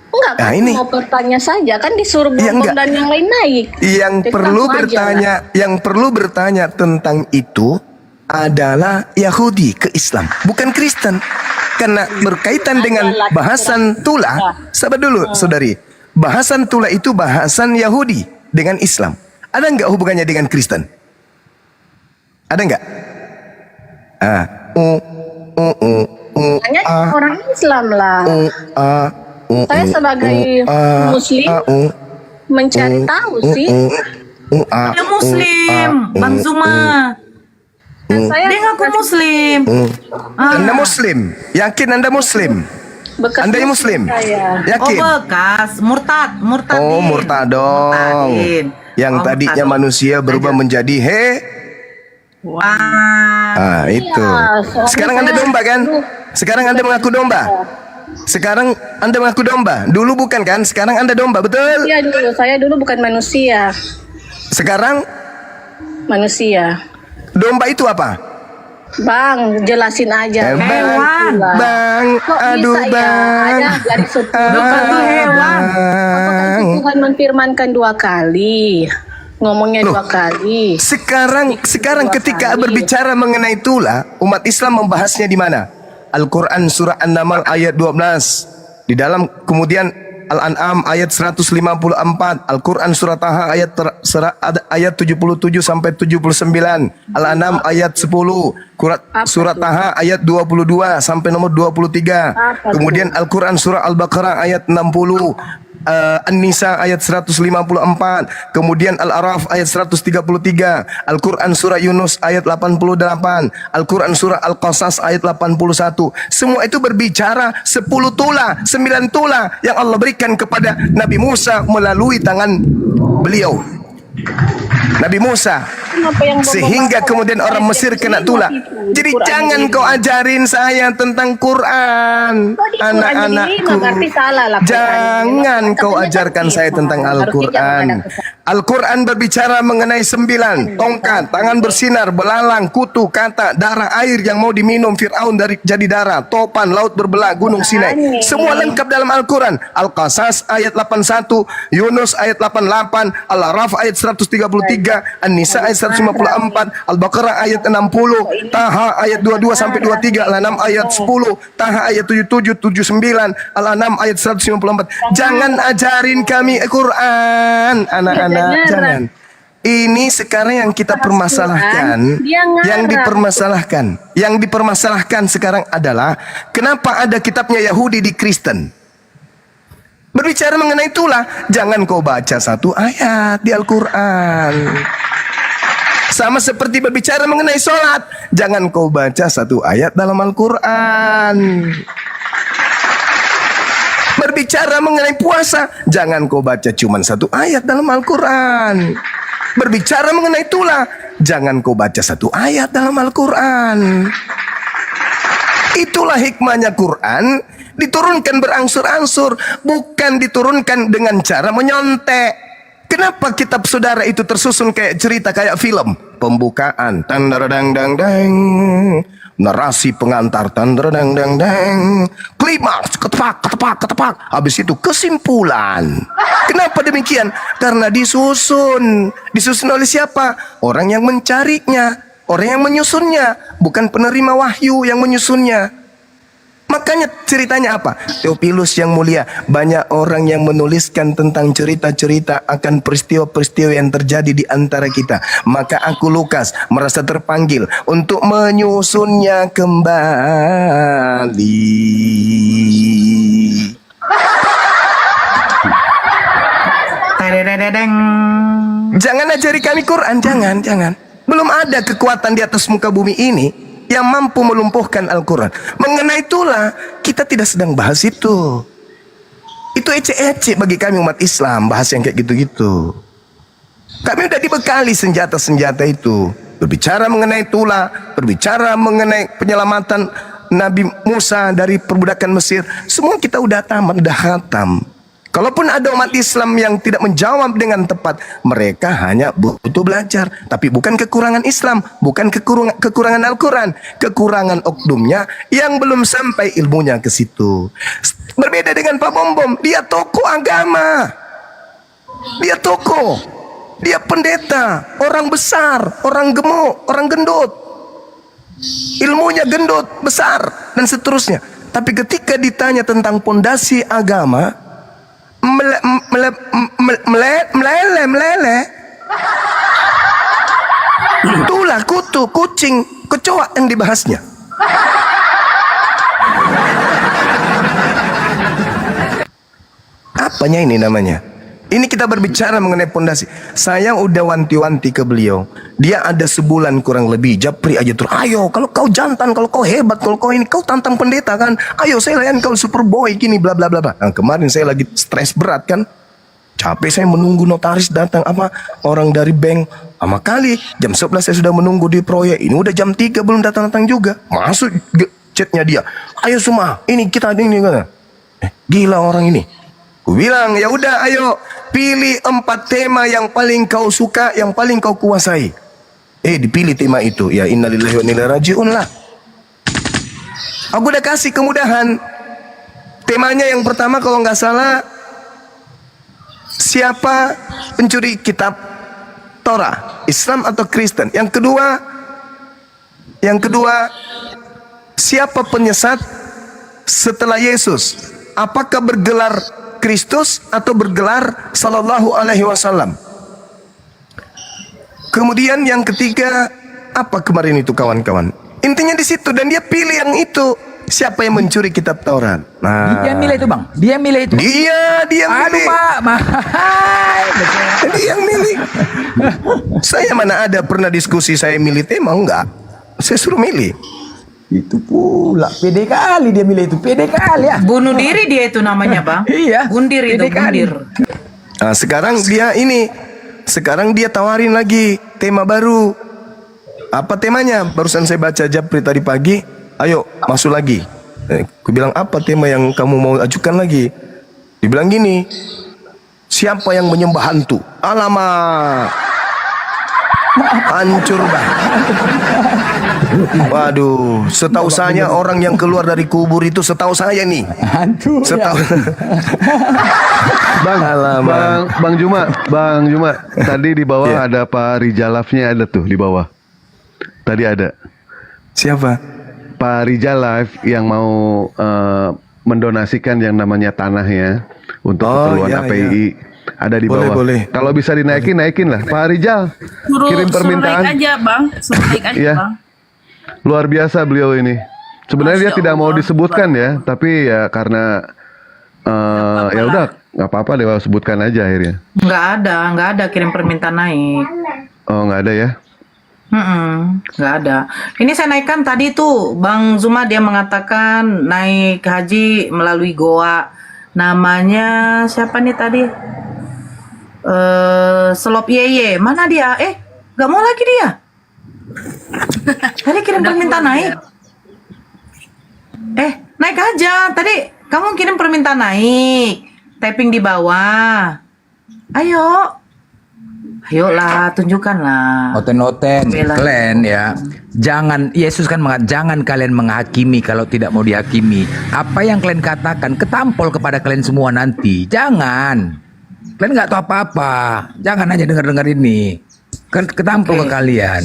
Enggak kan? Nah, ini. Mau bertanya saja kan disuruh Ya, bom enggak. dan yang lain naik. Yang Jadi perlu langsung aja bertanya, yang perlu bertanya tentang itu adalah Yahudi ke Islam, bukan Kristen. Karena berkaitan dengan bahasan tulah. Sabar dulu, saudari. Bahasan tula itu bahasan Yahudi dengan Islam. Ada nggak hubungannya dengan Kristen? Ada nggak? Hanya orang Islam lah. Saya sebagai Muslim mencari tahu sih. Dia Muslim, Bang Zuma. Saya Dia ngaku Muslim. Anda Muslim? Yakin Anda Muslim? bekas Anda yang Muslim? saya. Oh Yakin? bekas, murtadin. Oh, murtadong. Murtadin. Yang Oh, tadinya murtadong. manusia berubah menjadi Wah. itu. soalnya Sekarang Anda saya domba kan? dulu Sekarang Anda mengaku domba. Sekarang Anda mengaku domba. Dulu bukan kan? Sekarang Anda domba, betul? Iya dulu, saya dulu bukan manusia. Sekarang Manusia. domba itu apa? Bang, jelasin aja. Bang, bang, Kok aduh bisa ya? bang. Ada garis 10. Bang. Apakah itu Tuhan menfirmankan 2 kali? Ngomongnya Loh, 2 kali. Sekarang ketika berbicara mengenai itulah, umat Islam membahasnya di mana? Al-Quran surah An-Naml ayat 12. Di dalam kemudian Al-An'am ayat 154, Al-Quran surah Taha ayat 77 sampai 79, Al-An'am ayat 10, surah Taha ayat 22 sampai nomor 23. Kemudian Al-Quran surah Al-Baqarah ayat 60, An-Nisa ayat 154, kemudian Al-Araf ayat 133, Al-Quran surah Yunus ayat 88, Al-Quran surah Al-Qasas ayat 81. Semua itu berbicara 10 tula, 9 tula yang Allah berikan kepada Nabi Musa melalui tangan beliau, Nabi Musa, sehingga kemudian orang Mesir kena tula. Jadi jangan kau ajarin saya tentang Quran, anak-anakku. Jangan kau ajarkan saya tentang Al-Quran. Al-Quran berbicara mengenai 9 tongkat, tangan bersinar, belalang, kutu, kata, darah air yang mau diminum Fir'aun dari jadi darah, topan, laut berbelah, gunung Sinai. Semua lengkap dalam Al-Quran. Al-Qasas ayat 81, Yunus ayat 88, Al-Araf ayat 133, An-Nisa ayat 154, Al-Baqarah ayat 60, Taha ayat 22 sampai 23, Al-An'am ayat 10, Taha ayat 77, 79, Al-An'am ayat 154. Jangan ajarin kami Quran, anak-anak. Jangan. Ini sekarang yang kita permasalahkan, yang dipermasalahkan sekarang adalah kenapa ada kitabnya Yahudi di Kristen. Berbicara mengenai itulah, jangan kau baca 1 ayat di Al-Quran. Sama seperti berbicara mengenai sholat, jangan kau baca 1 ayat dalam Al-Quran. Berbicara mengenai puasa, jangan kau baca cuma 1 ayat dalam Al-Quran. Berbicara mengenai itulah, jangan kau baca 1 ayat dalam Al-Quran. Itulah hikmahnya Quran, diturunkan berangsur-angsur, bukan diturunkan dengan cara menyontek. Kenapa kitab saudara itu tersusun kayak cerita, kayak film? Pembukaan, tandardang-dang-dang, narasi pengantar, tandardang-dang-dang, klimaks, ketepak, habis itu kesimpulan. Kenapa demikian? Karena disusun oleh siapa? Orang yang mencarinya, orang yang menyusunnya, bukan penerima wahyu yang menyusunnya. Makanya ceritanya apa? Theophilus yang mulia, banyak orang yang menuliskan tentang cerita-cerita akan peristiwa-peristiwa yang terjadi di antara kita. Maka aku Lukas merasa terpanggil untuk menyusunnya kembali. Jangan ajari kami Quran, jangan. Belum ada kekuatan di atas muka bumi ini yang mampu melumpuhkan Al-Quran. Mengenai itulah kita tidak sedang bahas itu. Itu ecek-ecek bagi kami umat Islam, bahas yang kayak gitu-gitu. Kami udah dibekali senjata-senjata itu. Berbicara mengenai itulah, berbicara mengenai penyelamatan Nabi Musa dari perbudakan Mesir, semua kita udah tamat, udah khatam. Kalaupun ada umat Islam yang tidak menjawab dengan tepat, mereka hanya butuh belajar. Tapi bukan kekurangan Islam, bukan kekurangan Al-Quran, kekurangan oknumnya yang belum sampai ilmunya ke situ. Berbeda dengan Pak Bom, dia tokoh agama, dia tokoh, dia pendeta, orang besar, orang gemuk, orang gendut, ilmunya gendut, besar, dan seterusnya. Tapi ketika ditanya tentang pondasi agama, meleleh. Itulah kutu, kucing, kecoa yang dibahasnya. Apanya ini namanya? Ini kita berbicara mengenai pondasi. Saya udah wanti-wanti ke beliau. Dia ada sebulan kurang lebih. Japri aja terus. Ayo, kalau kau jantan, kalau kau hebat, kalau kau ini, kau tantang pendeta kan. Ayo, saya layan kau superboy gini, bla bla bla bla. Nah, kemarin saya lagi stres berat kan. Capek saya menunggu notaris datang apa orang dari bank. Sama kali jam 11 saya sudah menunggu di proyek. Ini udah jam 3 belum datang-datang juga. Masuk chatnya dia. Ayo semua, ini kita ini kan. Gila orang ini. Ku bilang, ya udah ayo pilih 4 tema yang paling kau suka, yang paling kau kuasai. Dipilih tema itu. Ya innalillahi wa inna ilaihi raji'un lah. Aku udah kasih kemudahan. Temanya yang pertama kalau nggak salah, siapa pencuri kitab Torah, Islam atau Kristen? Yang kedua, siapa penyesat setelah Yesus? Apakah bergelar Kristus atau bergelar Sallallahu Alaihi Wasallam? Kemudian yang ketiga, apa kemarin itu kawan-kawan? Intinya di situ, dan dia pilih yang itu. Siapa yang mencuri kitab Taurat? Nah, Dia milih itu bang. Dia milih itu. Dia Aduh milih. pak, Dia yang milih. Saya mana ada pernah diskusi saya milih tema, enggak. Saya suruh milih. Itu pula pede kali dia milih itu. Pede kali ya. Bunuh diri dia itu namanya, Bang. Iya. Bundir itu, Pede kali. bundir. Nah, sekarang dia tawarin lagi tema baru. Apa temanya? Barusan saya baca Japri tadi pagi. Ayo masuk lagi. Aku bilang, apa tema yang kamu mau ajukan lagi? Dibilang gini, siapa yang menyembah hantu? Alamak, hancur banget. Waduh, setahu saya orang yang keluar dari kubur itu, setahu saya nih, Hantu. setahu Bang Juma, tadi di bawah ada Pak Rijalafnya ada tuh di bawah. Tadi ada. Siapa? Pak Rijalaf yang mau mendonasikan yang namanya tanahnya untuk keperluan iya, API. Ada di bawah. Boleh. Kalau bisa dinaikin, naikin lah. Pak Rijal, kirim permintaan. Suruh naik aja, Bang. Suruh naik aja, Iya. Bang. Luar biasa beliau ini. Sebenarnya dia Masya tidak mau Allah. disebutkan ya, tapi ya karena ya udah nggak apa-apa Dewa sebutkan aja akhirnya. Nggak ada kirim permintaan naik. Oh nggak ada ya? Nggak ada. Ini saya naikkan tadi tuh, Bang Zuma dia mengatakan naik haji melalui Goa. Namanya siapa nih tadi? Selop Yeye. Mana dia? Nggak mau lagi dia. Tadi kirim permintaan naik. Naik aja. Tadi kamu kirim permintaan naik. Typing di bawah. Ayolah, tunjukkanlah. Oten-oten Bela. kalian ya. Jangan, Yesus kan jangan kalian menghakimi kalau tidak mau dihakimi. Apa yang kalian katakan ketampol kepada kalian semua nanti. Jangan. Kalian nggak tahu apa-apa. Jangan aja dengar-dengar ini. Ketampol ke kalian.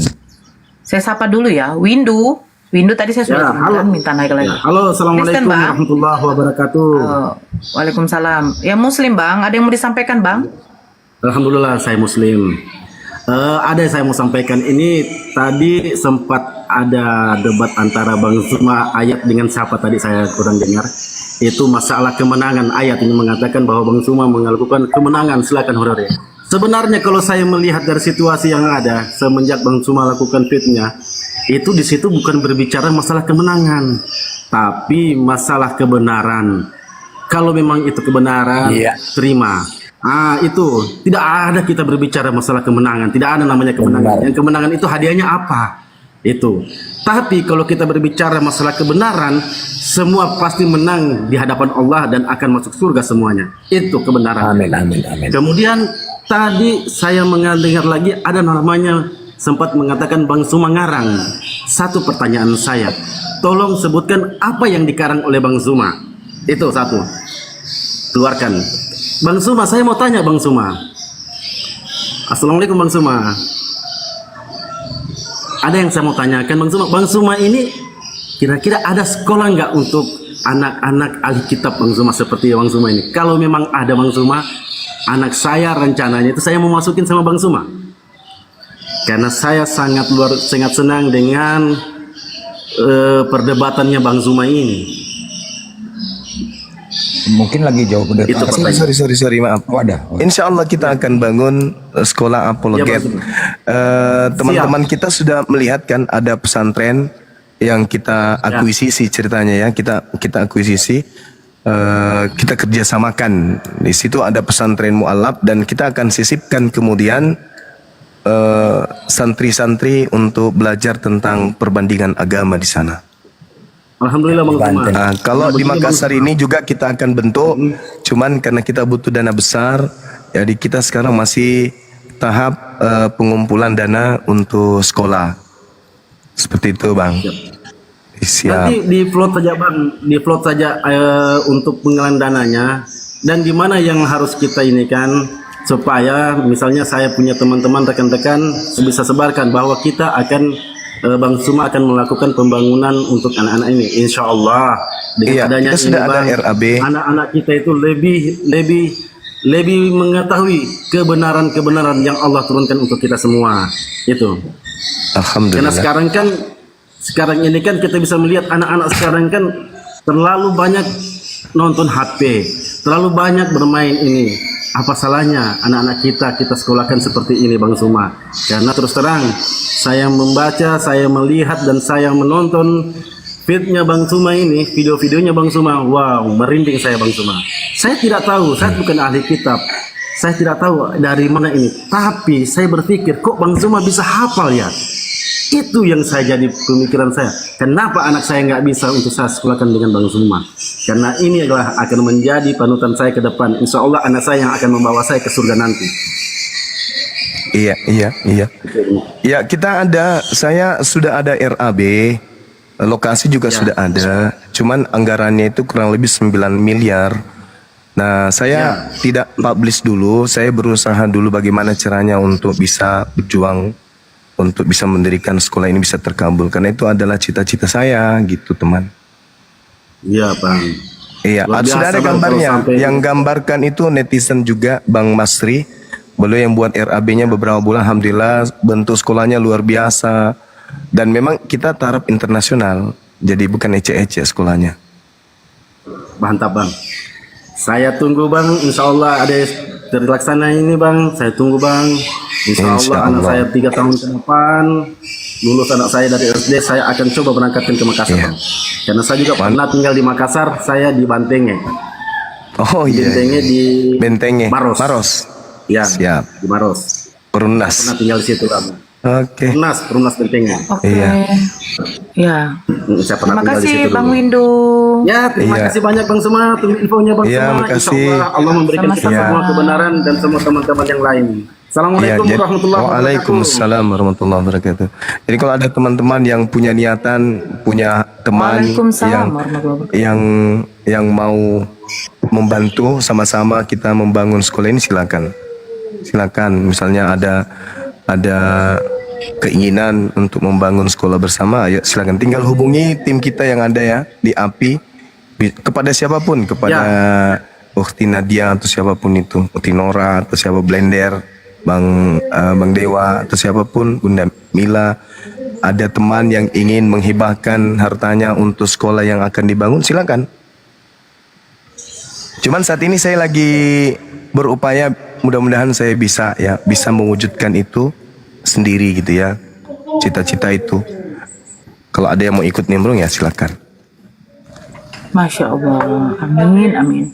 Saya sapa dulu ya, Windu tadi saya sudah bilang minta naik lagi. Halo, assalamualaikum Kristen, Bang. warahmatullahi wabarakatuh. Waalaikumsalam. Ya Muslim Bang, ada yang mau disampaikan Bang? Alhamdulillah saya Muslim. Ada yang saya mau sampaikan, ini tadi sempat ada debat antara Bang Zuma ayat dengan siapa tadi saya kurang dengar. Itu masalah kemenangan, ayat ini mengatakan bahwa Bang Zuma melakukan kemenangan. Silakan Horor ya. Sebenarnya kalau saya melihat dari situasi yang ada semenjak Bang Zuma lakukan tweetnya, itu di situ bukan berbicara masalah kemenangan, tapi masalah kebenaran. Kalau memang itu kebenaran, terima. Itu tidak ada kita berbicara masalah kemenangan, tidak ada namanya kemenangan. Yang kemenangan itu hadiahnya apa? Itu. Tapi kalau kita berbicara masalah kebenaran, semua pasti menang di hadapan Allah dan akan masuk surga semuanya. Itu kebenaran. Amin. Kemudian tadi saya mendengar lagi ada namanya sempat mengatakan Bang Zuma ngarang. Satu pertanyaan saya, tolong sebutkan apa yang dikarang oleh Bang Zuma. Itu satu. Keluarkan. Bang Zuma, saya mau tanya Bang Zuma. Assalamualaikum Bang Zuma. Ada yang saya mau tanyakan Bang Zuma. Bang Zuma ini kira-kira ada sekolah nggak untuk anak-anak ahli kitab Bang Zuma seperti Bang Zuma ini. Kalau memang ada Bang Zuma, anak saya rencananya itu saya mau masukin sama Bang Zuma. Karena saya sangat senang dengan perdebatannya Bang Zuma ini. Mungkin lagi jauh udah. Itu Sorry, maaf. Oh, ada. Oh. Insya Allah kita akan bangun sekolah apologet. Teman-teman kita sudah melihat kan ada pesantren yang kita akuisisi ceritanya ya. Kita akuisisi, kita kerjasamakan. Di situ ada pesantren mualaf dan kita akan sisipkan kemudian santri-santri untuk belajar tentang perbandingan agama di sana. Alhamdulillah Bang Zuma. Nah, kalau di Makassar ini juga kita akan bentuk, cuman karena kita butuh dana besar, jadi kita sekarang masih tahap pengumpulan dana untuk sekolah. Seperti itu, Bang. Siap. Nanti di plot saja Bang, di plot saja untuk penggalan dananya dan di mana yang harus kita ini kan supaya misalnya saya punya teman-teman rekan-rekan bisa sebarkan bahwa kita akan Bang Zuma akan melakukan pembangunan untuk anak-anak ini, insya Allah. Dengan adanya kita sudah ini, ada Bang, RAB. anak-anak kita itu lebih mengetahui kebenaran yang Allah turunkan untuk kita semua. Itu. Alhamdulillah. Karena sekarang ini kan kita bisa melihat anak-anak sekarang kan terlalu banyak nonton HP, terlalu banyak bermain ini. Apa salahnya anak-anak kita sekolahkan seperti ini Bang Zuma? Karena terus terang saya membaca, saya melihat dan saya menonton feednya Bang Zuma ini, video-videonya Bang Zuma, wow, merinding saya Bang Zuma. Saya tidak tahu, saya bukan ahli kitab, saya tidak tahu dari mana ini, tapi saya berpikir kok Bang Zuma bisa hafal ya? Itu yang saya jadi pemikiran saya. Kenapa anak saya nggak bisa untuk saya sekolahkan dengan Bang Zuma? Karena ini adalah akan menjadi panutan saya ke depan. Insya Allah anak saya yang akan membawa saya ke surga nanti. Iya. Ya, saya sudah ada RAB, lokasi juga sudah ada. Cuman anggarannya itu kurang lebih 9 miliar. Nah, saya tidak publish dulu, saya berusaha dulu bagaimana caranya untuk bisa berjuang untuk bisa mendirikan sekolah ini bisa terkabul, karena itu adalah cita-cita saya gitu teman. Iya Bang. Iya, sudah ada gambarnya. Yang gambarkan itu netizen juga Bang Masri. Beliau yang buat RAB-nya beberapa bulan, alhamdulillah bentuk sekolahnya luar biasa. Dan memang kita taraf internasional, jadi bukan ece-ece sekolahnya. Mantap Bang. Saya tunggu Bang, insya Allah ada terlaksana ini Bang. Saya tunggu Bang. Insya Allah anak saya 3 tahun ke depan lulus anak saya dari SD, saya akan coba berangkatkan ke Makassar Bang. Karena saya juga pernah tinggal di Makassar, saya di Bantenge. Oh iya. Bentenge di Maros. Ya, siap. di Maros. Perumnas. Pernah tinggal di situ Bang. Oke. Perumnas Bentenge. Iya. Ya. Saya pernah Terima tinggal di kasih situ Bang dulu. Windu. Ya, terima kasih banyak Bang Zuma untuk infonya Bang Iya, Zuma. makasih. Insya Allah Allah memberikan kita Sama-sama. semua kebenaran dan semua teman-teman yang lain. Assalamualaikum warahmatullahi wabarakatuh. Waalaikumsalam warahmatullahi wabarakatuh. Jadi kalau ada teman-teman yang punya niatan, punya teman Waalaikumsalam warahmatullahi wabarakatuh. yang mau membantu sama-sama kita membangun sekolah ini, silakan. Misalnya ada keinginan untuk membangun sekolah bersama, ayo silakan tinggal hubungi tim kita yang ada ya di API, kepada siapapun, kepada Ukti Nadia atau siapapun itu, Ukti Nora atau siapa, Blender, Bang Dewa atau siapapun, Bunda Mila. Ada teman yang ingin menghibahkan hartanya untuk sekolah yang akan dibangun, silakan. Cuman saat ini saya lagi berupaya, mudah-mudahan saya bisa mewujudkan itu sendiri gitu ya, cita-cita itu. Kalau ada yang mau ikut nimbrung ya silakan. Masya Allah. Amin, amin.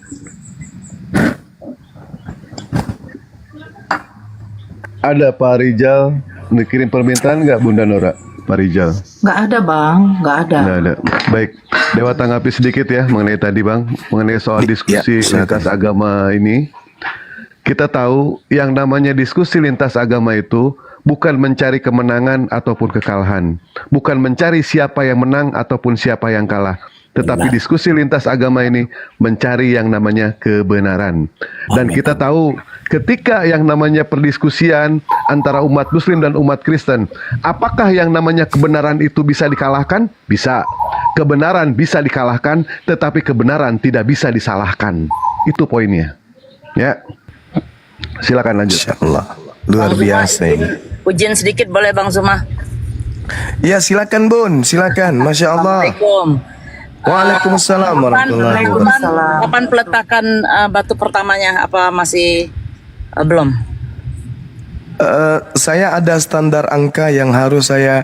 Ada Pak Rijal dikirim permintaan nggak Bunda Nora? Pak Rijal. Nggak ada Bang, nggak ada. Nggak ada. Baik, Dewa tanggapi sedikit ya mengenai tadi Bang, mengenai soal diskusi lintas agama ini. Kita tahu yang namanya diskusi lintas agama itu bukan mencari kemenangan ataupun kekalahan, bukan mencari siapa yang menang ataupun siapa yang kalah. Tetapi diskusi lintas agama ini mencari yang namanya kebenaran. Dan kita tahu ketika yang namanya perdiskusian antara umat Muslim dan umat Kristen, apakah yang namanya kebenaran itu bisa dikalahkan? Bisa. kebenaran bisa dikalahkan, tetapi kebenaran tidak bisa disalahkan. Itu poinnya. Ya, silakan lanjut. Insya Allah. Luar biasa ini. Ujian sedikit boleh Bang Zuma? Ya silakan Bun, silakan. Masya Allah. Assalamualaikum. Waalaikumsalam warahmatullahi wabarakatuh. Kapan peletakan batu pertamanya? Apa masih belum? Saya ada standar angka yang harus saya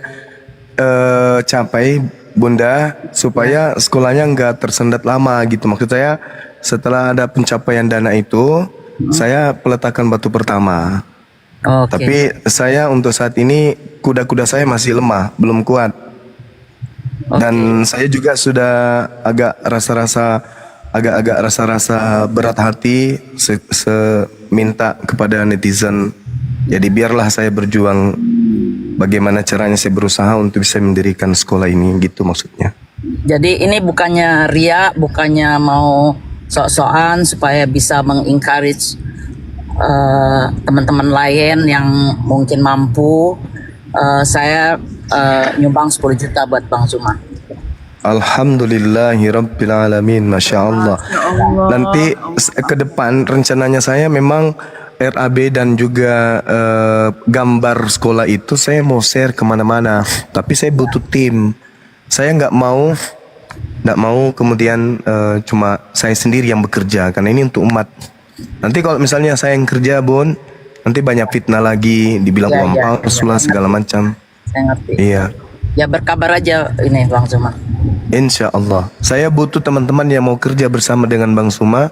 capai, Bunda, supaya sekolahnya nggak tersendat lama gitu. Maksud saya setelah ada pencapaian dana itu, saya peletakan batu pertama. Tapi saya untuk saat ini kuda-kuda saya masih lemah, belum kuat. Dan saya juga sudah agak rasa-rasa berat hati minta kepada netizen. Jadi biarlah saya berjuang bagaimana caranya saya berusaha untuk bisa mendirikan sekolah ini, gitu maksudnya. Jadi ini bukannya ria, bukannya mau sok-sokan supaya bisa mengencourage teman-teman lain yang mungkin mampu. Saya nyumbang 10 juta buat Bang Zuma. Alhamdulillahirrabbilalamin, Masya Allah. Nanti ke depan rencananya saya memang RAB dan juga gambar sekolah itu saya mau share kemana-mana. Tapi saya butuh tim. Saya nggak mau kemudian cuma saya sendiri yang bekerja, karena ini untuk umat. Nanti kalau misalnya saya yang kerja, Bun, nanti banyak fitnah lagi, dibilang uang palsu lah segala macam. Saya ngerti. Iya. Ya berkabar aja ini Bang Zuma. Insya Allah. Saya butuh teman-teman yang mau kerja bersama dengan Bang Zuma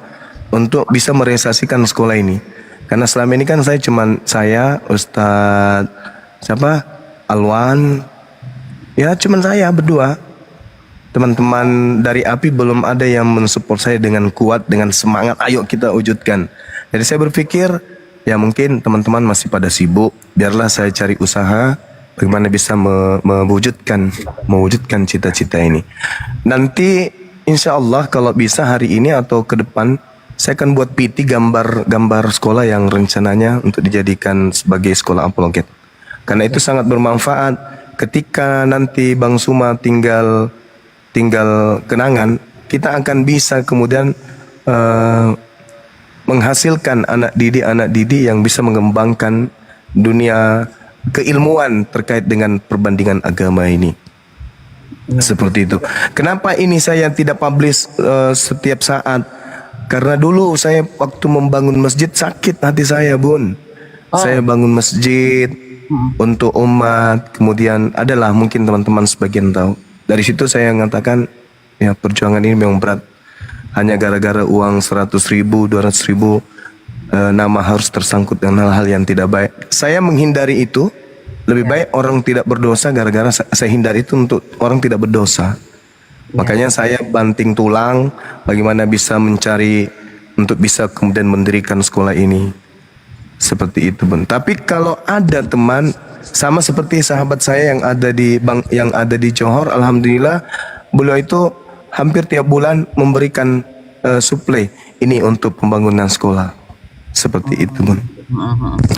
untuk bisa merealisasikan sekolah ini. Karena selama ini kan saya, Ustadz Alwan, ya cuman saya berdua. Teman-teman dari API belum ada yang mensupport saya dengan kuat, dengan semangat, ayo kita wujudkan. Jadi saya berpikir, ya mungkin teman-teman masih pada sibuk, biarlah saya cari usaha bagaimana bisa mewujudkan cita-cita ini. Nanti insya Allah kalau bisa hari ini atau ke depan, saya akan buat PT gambar sekolah yang rencananya untuk dijadikan sebagai sekolah apologet. Karena itu sangat bermanfaat ketika nanti Bang Zuma tinggal kenangan, kita akan bisa kemudian menghasilkan anak didik yang bisa mengembangkan dunia keilmuan terkait dengan perbandingan agama ini. Seperti itu. Kenapa ini saya tidak publish setiap saat? Karena dulu saya waktu membangun masjid sakit hati saya, Bun. Saya bangun masjid untuk umat, kemudian adalah mungkin teman-teman sebagian tahu. Dari situ saya mengatakan, ya perjuangan ini memang berat. Hanya gara-gara uang 100.000, 200.000, nama harus tersangkut dengan hal-hal yang tidak baik. Saya menghindari itu. Lebih baik orang tidak berdosa gara-gara saya hindari itu untuk orang tidak berdosa. Makanya saya banting tulang bagaimana bisa mencari untuk bisa kemudian mendirikan sekolah ini. Seperti itu, Bun. Tapi kalau ada teman sama seperti sahabat saya yang ada di Johor, alhamdulillah beliau itu hampir tiap bulan memberikan suplai ini untuk pembangunan sekolah. Seperti itu, Bun.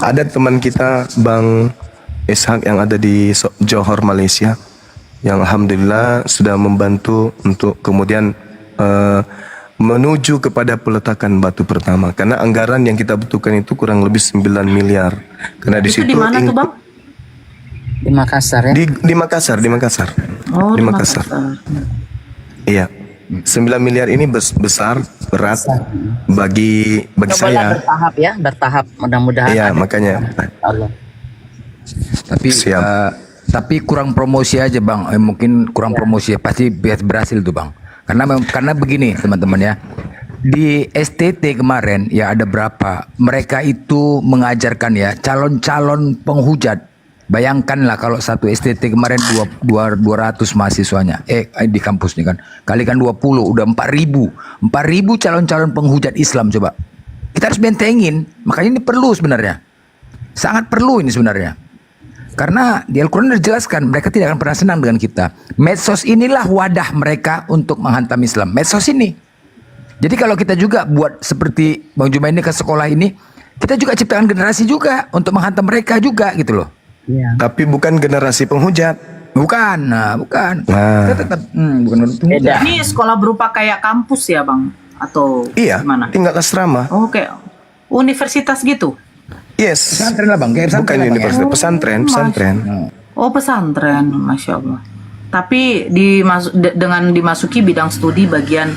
Ada teman kita Bang Ishak yang ada di Johor, Malaysia, yang alhamdulillah sudah membantu untuk kemudian menuju kepada peletakan batu pertama. Karena anggaran yang kita butuhkan itu kurang lebih 9 miliar. Karena di situ di mana tuh, Bang? Di Makassar ya? Di Makassar. Oh, di Makassar. Iya. 9 miliar ini besar, berat bagi saya. Bertahap ya, bertahap mudah-mudahan. Iya, makanya. Allah. Tapi kurang promosi aja, Bang. Mungkin kurang promosi, pasti berhasil tuh, Bang. Karena begini teman-teman ya, di STT kemarin ya ada berapa, mereka itu mengajarkan ya calon-calon penghujat. Bayangkanlah kalau satu STT kemarin 200 mahasiswanya di kampus nih kan, kalikan 20 udah 4.000 calon-calon penghujat Islam. Coba kita harus bentengin, makanya ini perlu sebenarnya, sangat perlu ini sebenarnya. Karena di Al-Quran dijelaskan mereka tidak akan pernah senang dengan kita. Medsos inilah wadah mereka untuk menghantam Islam. Medsos ini. Jadi kalau kita juga buat seperti Bang Zuma ini ke sekolah ini, kita juga ciptakan generasi juga untuk menghantam mereka juga gitu loh. Tapi bukan generasi penghujat. Bukan, bukan. Nah. Kita tetap bukan Nurul Pemuda. Ini sekolah berupa kayak kampus ya bang? Atau Iya, gimana? tinggal asrama. Oh kayak universitas gitu? Yes. Pesantren lah bang, kayak Bukan pesantren lah, Bang, ya? universitas, pesantren, pesantren. Oh pesantren, masya Allah. Tapi dengan dimasuki bidang studi bagian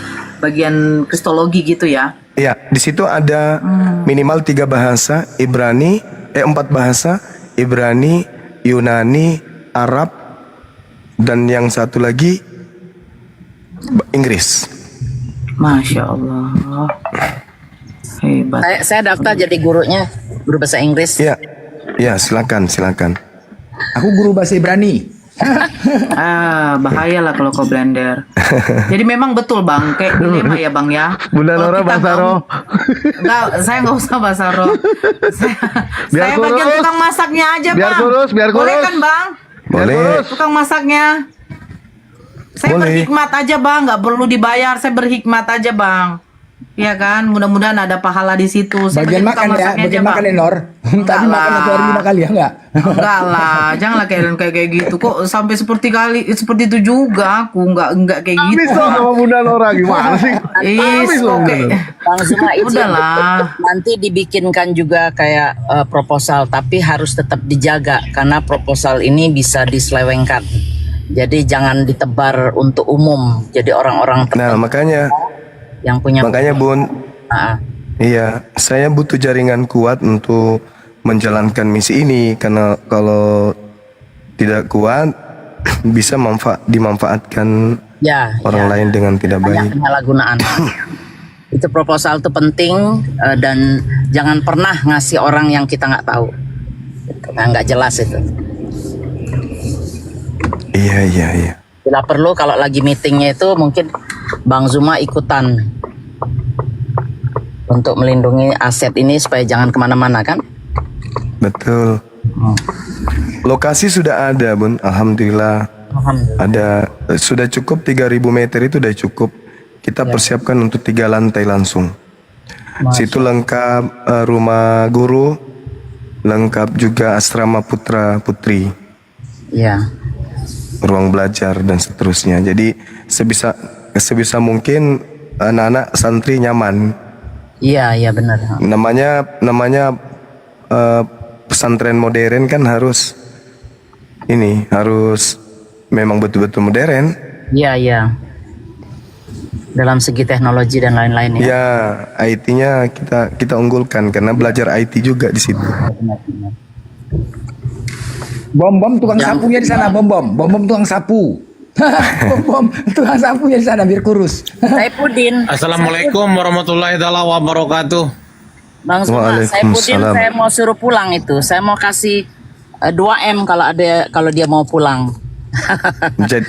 kristologi gitu ya? Iya, di situ ada minimal 3 bahasa, 4 bahasa, Ibrani, Yunani, Arab, dan yang satu lagi Inggris. Masya Allah. Hebat. Saya daftar jadi gurunya, guru bahasa Inggris. Iya, ya silakan. Aku guru bahasa Ibrani. Bahaya lah kalau kau blender. Jadi memang betul bang, kayak dilema ya bang ya. Bunda Nora bahasa roh. Enggak, saya nggak usah bahasa roh. Saya kurus. bagian tukang masaknya aja Biar bang. kurus, biar Boleh kurus. kan bang? Boleh. Tukang masaknya. Saya Boleh. berhikmat aja bang, nggak perlu dibayar. Saya berhikmat aja bang. Iya kan, mudah-mudahan ada pahala di situ. Saya Bagian bagi makan tukang ya, masaknya bagian aja, makan Bang. Nor. Tadi Enggak makan lah. 1 hari 5 kali ya enggak? Enggak lah, janganlah kayak gitu. Kok sampai seperti itu juga aku enggak kayak gitu. Habis dong sama Bunda Nora gimana sih? Is, oke. Bang Zuma itu Udahlah. nanti dibikinkan juga kayak proposal, tapi harus tetap dijaga karena proposal ini bisa diselewengkan. Jadi jangan ditebar untuk umum. Jadi orang-orang Nah, makanya yang punya Bun, iya, saya butuh jaringan kuat untuk menjalankan misi ini karena kalau tidak kuat bisa dimanfaatkan orang lain dengan tidak banyak baik. penyalahgunaan. Itu proposal itu penting dan jangan pernah ngasih orang yang kita nggak tahu, nggak jelas itu. Iya. Bila perlu kalau lagi meetingnya itu mungkin Bang Zuma ikutan untuk melindungi aset ini supaya jangan kemana-mana kan? Betul. Lokasi sudah ada, Bun. Alhamdulillah. Ada sudah cukup 3.000 meter itu sudah cukup. Kita persiapkan untuk 3 lantai langsung. Situ lengkap rumah guru, lengkap juga asrama putra putri. Iya. Ruang belajar dan seterusnya. Jadi sebisa mungkin anak-anak santri nyaman. Iya benar. Namanya pesantren modern kan harus memang betul-betul modern. Iya. Dalam segi teknologi dan lain-lain ya. Ya, IT-nya kita unggulkan karena belajar IT juga di situ. Bom tukang sapunya di sana, bom tukang sapu. Bom tukang sapunya di sana biar kurus. Saipudin. Assalamualaikum warahmatullahi wabarakatuh. Bang Zuma, Saipudin saya mau suruh pulang itu. Saya mau kasih 2M kalau dia mau pulang.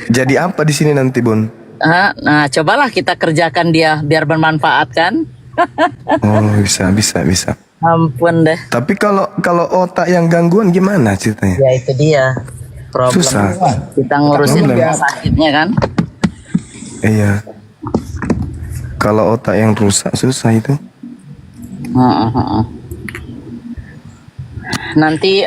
Jadi apa di sini nanti, Bun? Nah, cobalah kita kerjakan dia biar bermanfaat kan? Oh, bisa. Ampun deh. Tapi kalau otak yang gangguan gimana ceritanya? Ya itu dia. Problem. Susah. Kita ngurusin rumah sakitnya kan? Iya. Kalau otak yang rusak susah itu. Nanti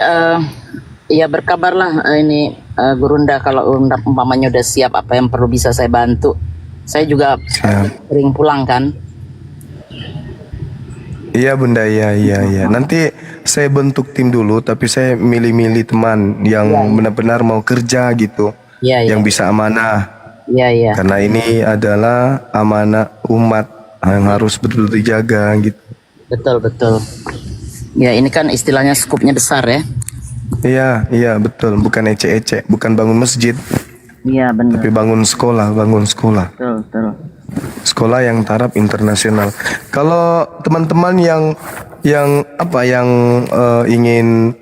ya berkabarlah ini Gurunda kalau umpamanya udah siap apa yang perlu bisa saya bantu. Saya juga sering pulang kan. Iya Bunda, iya. Nanti saya bentuk tim dulu, tapi saya milih-milih teman yang benar-benar mau kerja gitu, yang bisa amanah. Iya. Karena ini adalah amanah umat yang harus betul-betul dijaga gitu. Betul. Ya ini kan istilahnya skupnya besar ya. Iya betul, bukan ecek-ecek, bukan bangun masjid. Iya benar. Tapi bangun sekolah. Betul. Sekolah yang taraf internasional. Kalau teman-teman yang ingin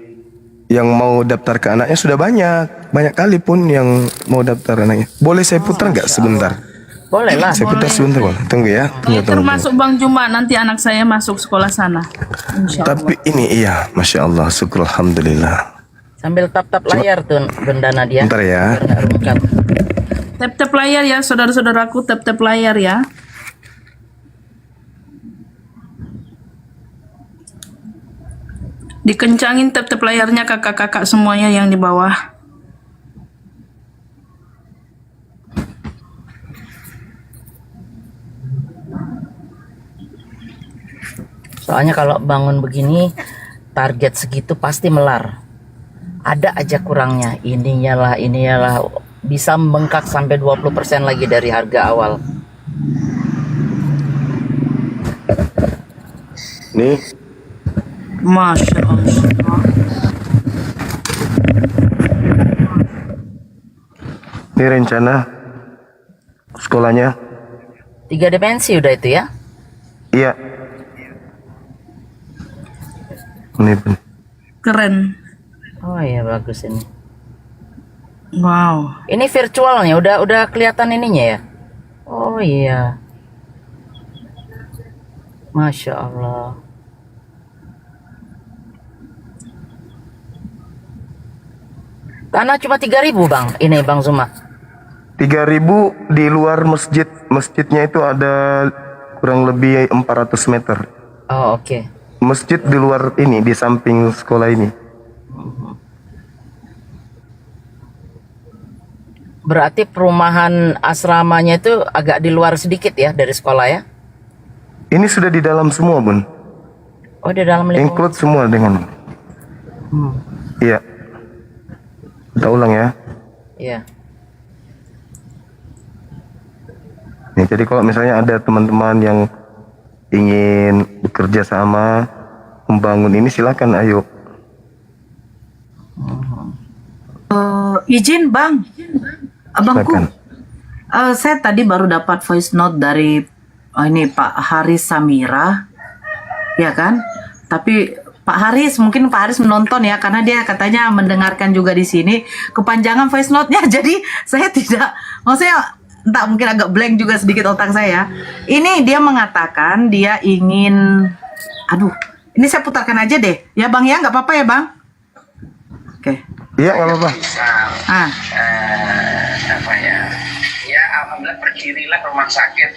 yang mau daftar ke anaknya sudah banyak kali pun yang mau daftar anaknya. Boleh saya putar nggak sebentar? Boleh lah. Saya putar sebentar, Bang. Tunggu ya. Tunggu. Termasuk Bang Juma, nanti anak saya masuk sekolah sana. Tapi ini Masya Allah, syukur alhamdulillah. Sambil tap-tap layar tuh Bunda Nadia. Bentar ya. Tap-tap layar ya, saudara-saudaraku, tap-tap layar ya. Dikencangin tap-tap layarnya kakak-kakak semuanya yang di bawah. Soalnya kalau bangun begini, target segitu pasti melar. Ada aja kurangnya, ininya lah, bisa membengkak sampai 20% lagi dari harga awal. Nih, Masya Allah. ini rencana sekolahnya. 3 dimensi udah itu ya? Iya. Ini pun. Keren. Oh iya bagus ini. Wow. Ini virtualnya udah kelihatan ininya ya? Oh iya. Masya Allah. Tanah cuma 3.000 bang, ini Bang Zuma. 3.000 di luar masjid. Masjidnya itu ada kurang lebih 400 meter. Oh oke. Masjid di luar ini, di samping sekolah ini. Berarti perumahan asramanya itu agak di luar sedikit ya dari sekolah ya? Ini sudah di dalam semua, Bun. Oh di dalam lingkungan. Include semua dengan. Iya. Kita ulang ya. Iya. Nih, jadi kalau misalnya ada teman-teman yang ingin bekerja sama membangun ini, silakan, ayo. Izin bang, abangku. Silakan. Saya tadi baru dapat voice note dari ini Pak Haris Samira, ya kan? Tapi Pak Haris, mungkin Pak Haris menonton ya, karena dia katanya mendengarkan juga di sini. Kepanjangan voice note-nya, jadi saya tidak, maksudnya entah mungkin agak blank juga sedikit otak saya. Ini dia mengatakan dia ingin, aduh, ini saya putarkan aja deh, ya bang ya, nggak apa-apa ya bang? Oke. Iya, nggak apa-apa. Apa ya? Ya alhamdulillah berdirilah rumah sakit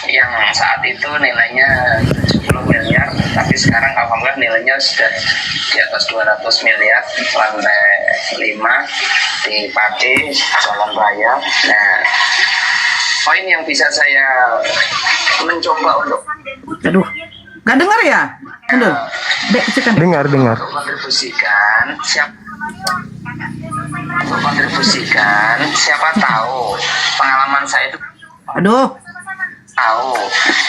yang saat itu nilainya 70 miliar, tapi sekarang alhamdulillah nilainya sudah di atas 200 miliar, lantai 5 di Pati, Jalan Raya. Nah, poin yang bisa saya mencoba untuk Nggak dengar ya? Aduh, dengar. Kontribusikan siapa tahu pengalaman saya itu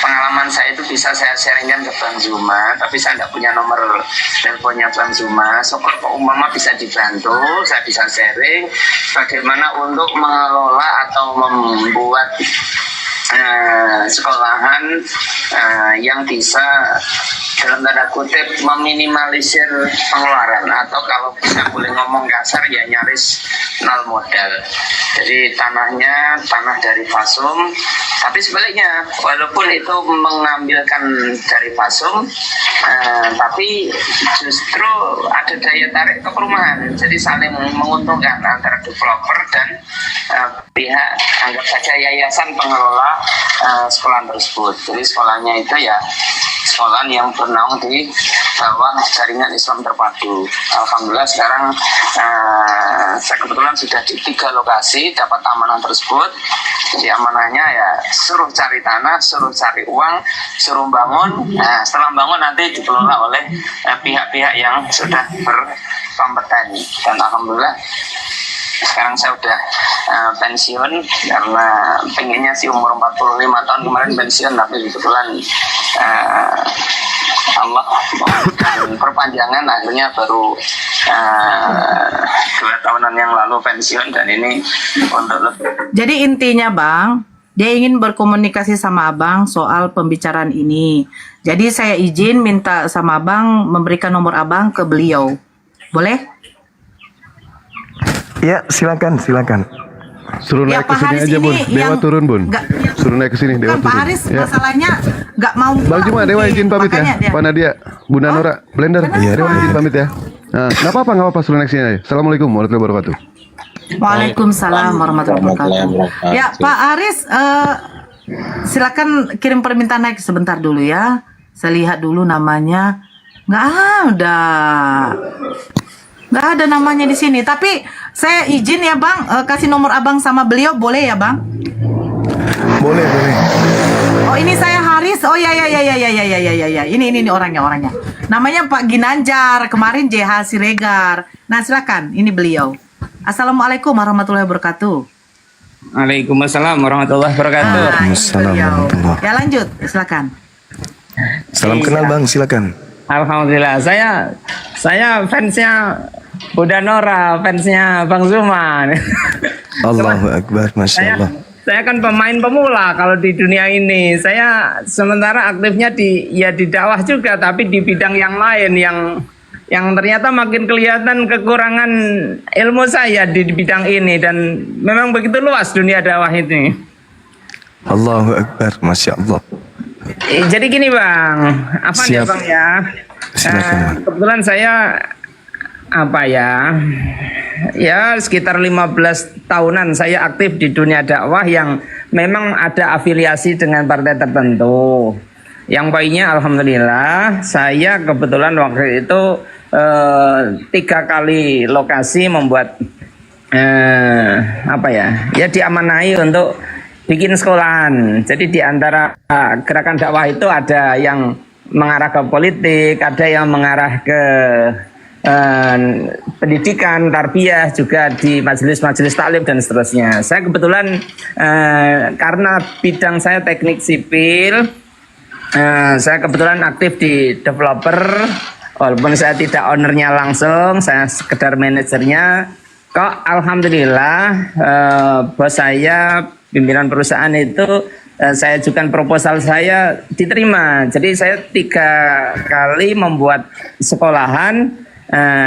pengalaman saya itu bisa saya sharingkan ke Bang Zuma, tapi saya nggak punya nomor teleponnya Bang Zuma. So kalau umpama bisa dibantu, saya bisa sharing bagaimana untuk mengelola atau membuat sekolahan yang bisa dalam tanda kutip meminimalisir pengeluaran, atau kalau bisa boleh ngomong kasar ya nyaris nol modal. Jadi tanahnya tanah dari Fasum, tapi sebaliknya walaupun itu mengambilkan dari Fasum, tapi justru ada daya tarik ke perumahan, jadi saling menguntungkan antara developer dan pihak anggap saja yayasan pengelola sekolah tersebut. Jadi sekolahnya itu ya sekolah yang bernaung di bawah jaringan Islam terpadu. Alhamdulillah sekarang saya kebetulan sudah di 3 lokasi dapat amanah tersebut. Jadi amanahnya ya suruh cari tanah, suruh cari uang, suruh bangun. Nah, setelah bangun nanti dikelola oleh pihak-pihak yang sudah berkompeten. Dan alhamdulillah sekarang saya udah pensiun karena pengennya sih umur 45 tahun kemarin pensiun, tapi kebetulan Allah memberikan perpanjangan, akhirnya baru 2 tahunan yang lalu pensiun, dan ini untuk lebih. Jadi intinya bang, dia ingin berkomunikasi sama abang soal pembicaraan ini. Jadi saya izin minta sama abang memberikan nomor abang ke beliau. Boleh? Ya, silakan. Suruh Ya, naik ke Pak sini Haris aja, Bun. ini Dewa yang- turun, Bun. Nggak- Suruh naik ke sini, Dewa Kan Pak turun. Haris Ya. masalahnya nggak mau. Bang Juma, Dewa izin pamit ya. Makanya dia- Pak Nadia, Bunda Nora, Blender. Iya, Dewa izin pamit ya. Nah, nggak apa-apa, suruh naik sini aja. Assalamualaikum warahmatullahi wabarakatuh. Waalaikumsalam warahmatullahi wabarakatuh. Ya Pak Haris, silakan kirim permintaan naik sebentar dulu ya. Saya lihat dulu namanya. Nggak ada namanya di sini. Tapi saya izin ya bang, kasih nomor abang sama beliau, boleh ya bang? Boleh. Oh ini saya Haris Yes, oh ya. Ini orangnya. Namanya Pak Ginanjar, kemarin JH Siregar. Nah, silakan. Ini beliau. Assalamualaikum warahmatullahi wabarakatuh. Waalaikumsalam warahmatullahi wabarakatuh. Waalaikumsalam warahmatullahi. Ya lanjut, silakan. Salam kenal Bang, silakan. Alhamdulillah, saya fansnya Bunda Nora, fansnya Bang Zuma. Allahu Akbar, Masya Allah. Saya kan pemain pemula kalau di dunia ini. Saya sementara aktifnya di dakwah juga, tapi di bidang yang lain yang ternyata makin kelihatan kekurangan ilmu saya di bidang ini, dan memang begitu luas dunia dakwah ini. Allahu Akbar, Masya Allah. Jadi gini Bang, apa ya Bang ya? Kebetulan saya sekitar 15 tahunan saya aktif di dunia dakwah yang memang ada afiliasi dengan partai tertentu. Yang poinnya alhamdulillah saya kebetulan waktu itu 3 kali lokasi membuat diamanahi untuk bikin sekolahan. Jadi di antara gerakan dakwah itu ada yang mengarah ke politik, ada yang mengarah ke pendidikan, tarbiyah, juga di majelis-majelis taklim dan seterusnya. Saya kebetulan karena bidang saya teknik sipil, saya kebetulan aktif di developer, walaupun saya tidak ownernya langsung, saya sekedar manajernya. Kok alhamdulillah bos saya, pimpinan perusahaan itu saya ajukan proposal saya diterima. Jadi saya 3 kali membuat sekolahan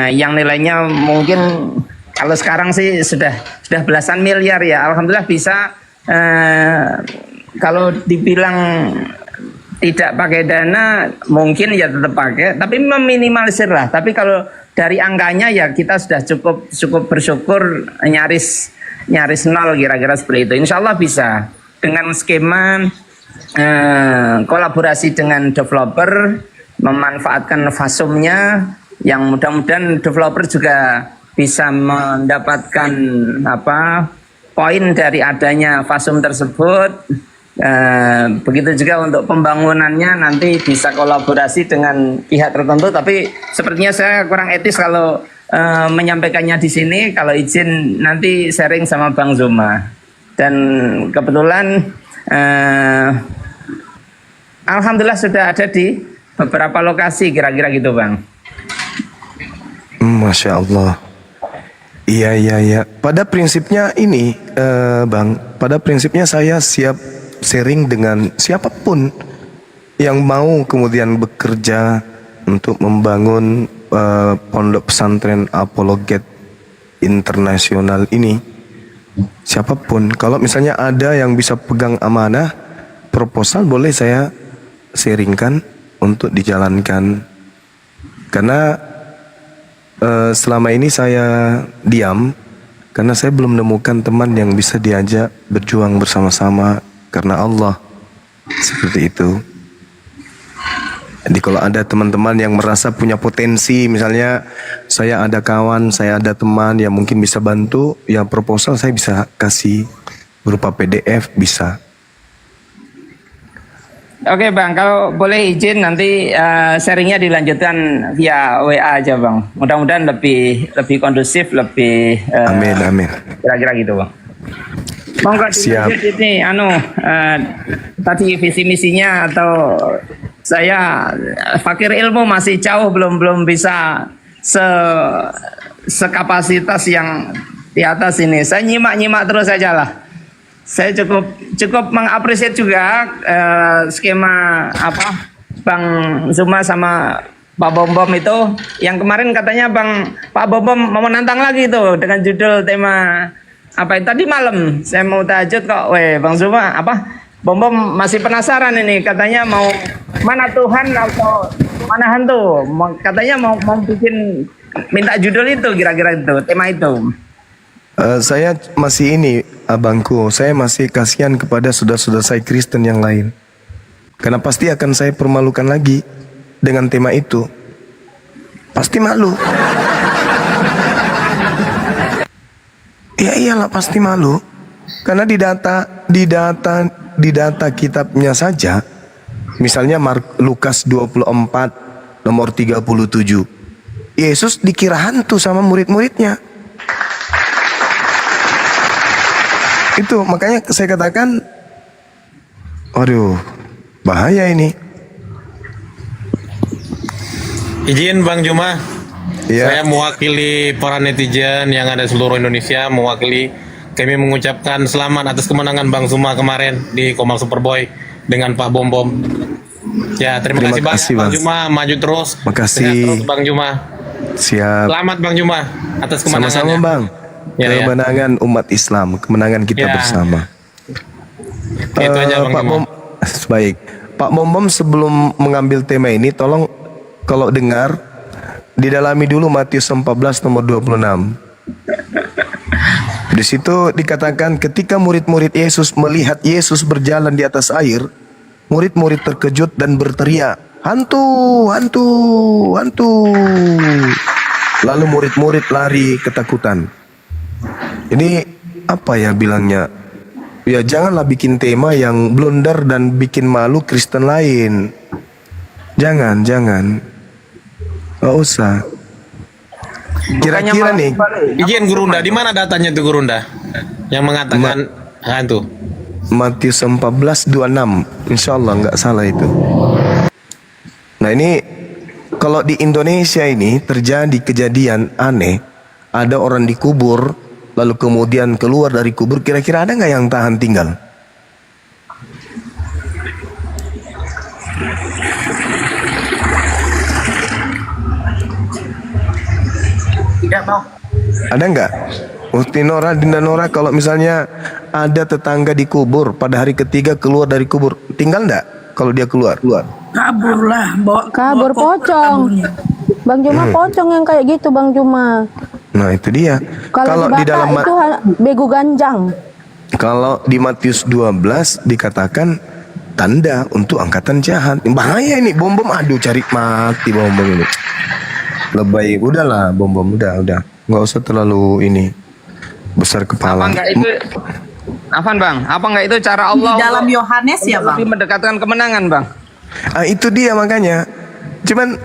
yang nilainya mungkin kalau sekarang sih sudah belasan miliar ya. Alhamdulillah bisa, kalau dibilang tidak pakai dana mungkin ya tetap pakai, tapi meminimalisir lah. Tapi kalau dari angkanya ya kita sudah cukup bersyukur, nyaris nol kira-kira seperti itu. Insya Allah bisa dengan skema kolaborasi dengan developer, memanfaatkan fasumnya, yang mudah-mudahan developer juga bisa mendapatkan poin dari adanya fasum tersebut. Begitu juga untuk pembangunannya nanti bisa kolaborasi dengan pihak tertentu, tapi sepertinya saya kurang etis kalau menyampaikannya di sini. Kalau izin nanti sharing sama Bang Zuma. Dan kebetulan alhamdulillah sudah ada di beberapa lokasi kira-kira gitu Bang. Masya Allah. Iya. Pada prinsipnya ini Bang, pada prinsipnya saya siap sharing dengan siapapun yang mau kemudian bekerja untuk membangun pondok pesantren apologet internasional ini. Siapapun, kalau misalnya ada yang bisa pegang amanah, proposal boleh saya sharingkan untuk dijalankan. Karena selama ini saya diam karena saya belum menemukan teman yang bisa diajak berjuang bersama-sama karena Allah, seperti itu. Jadi kalau ada teman-teman yang merasa punya potensi, misalnya saya ada kawan, saya ada teman yang mungkin bisa bantu, ya proposal saya bisa kasih berupa PDF, bisa. Oke Bang, kalau boleh izin nanti sharingnya dilanjutkan via WA aja Bang. Mudah-mudahan lebih kondusif, lebih amin. Kira-kira gitu Bang. Monggo dilanjut ini tadi visi misinya, atau saya fakir ilmu masih jauh, belum bisa sekapasitas yang di atas ini. Saya nyimak terus saja lah. Saya cukup mengapresiasi juga skema Bang Zuma sama Pak Bom itu, yang kemarin katanya Pak Bom mau menantang lagi itu dengan judul tema tadi malam saya mau tahajud kok, Bang Zuma Bom masih penasaran ini, katanya mau mana Tuhan atau mana hantu, katanya mau bikin minta judul itu, kira-kira itu tema itu. Saya masih ini abangku, saya masih kasihan kepada saudara-saudara saya Kristen yang lain, karena pasti akan saya permalukan lagi dengan tema itu. Pasti malu. Ya iyalah, pasti malu. Karena di data kitabnya saja Misalnya Lukas 24 nomor 37. Yesus dikira hantu sama murid-muridnya. Itu makanya saya katakan, aduh, bahaya ini. Izin Bang Juma, Ya. saya mewakili para netizen yang ada seluruh Indonesia, kami mengucapkan selamat atas kemenangan Bang Zuma kemarin di Komal Superboy dengan Pak Bom Bom. Ya, terima kasih banyak Bang Juma, maju terus. Makasih. Sehat terus Bang Juma. Siap. Selamat Bang Juma atas kemenangannya. Sama-sama Bang. Ya. Kemenangan umat Islam, kemenangan kita Ya. bersama. Itu aja Bang Pak Juma. Bom, baik. Pak Bom Bom sebelum mengambil tema ini, tolong kalau dengar didalami dulu Matius 14 nomor 26. Di situ dikatakan ketika murid-murid Yesus melihat Yesus berjalan di atas air, murid-murid terkejut dan berteriak, "Hantu, hantu, hantu." Lalu murid-murid lari ketakutan. Ini apa ya bilangnya? Ya janganlah bikin tema yang blunder dan bikin malu Kristen lain. Jangan. Gak usah. Kira-kira nih, Izin Gurunda, di mana datanya tuh Gurunda? Yang mengatakan hantu. Matius 14:26, insya Allah nggak salah itu. Nah ini kalau di Indonesia ini terjadi kejadian aneh, ada orang dikubur lalu kemudian keluar dari kubur, kira-kira ada nggak yang tahan tinggal? Tidak mau. Ada nggak? Ukti Nora, Dinda Nora, kalau misalnya ada tetangga dikubur pada hari ketiga keluar dari kubur, tinggal nggak? Kalau dia keluar? Kabur lah, Kabur pocong. Bang Juma pocong yang kayak gitu Bang Juma. Nah itu dia. Kalau di dalam itu begu ganjang. Kalau di Matius 12 dikatakan tanda untuk angkatan jahat. Bahaya ini, bom-bom, aduh cari mati bom-bom ini. Lebay, udahlah bom-bom, udah. Nggak usah terlalu ini besar kepala. Apa enggak itu Afan Bang, apa enggak itu cara Allah Di dalam Yohanes ya, Bang? lebih mendekatkan kemenangan Bang? Itu dia makanya. Cuman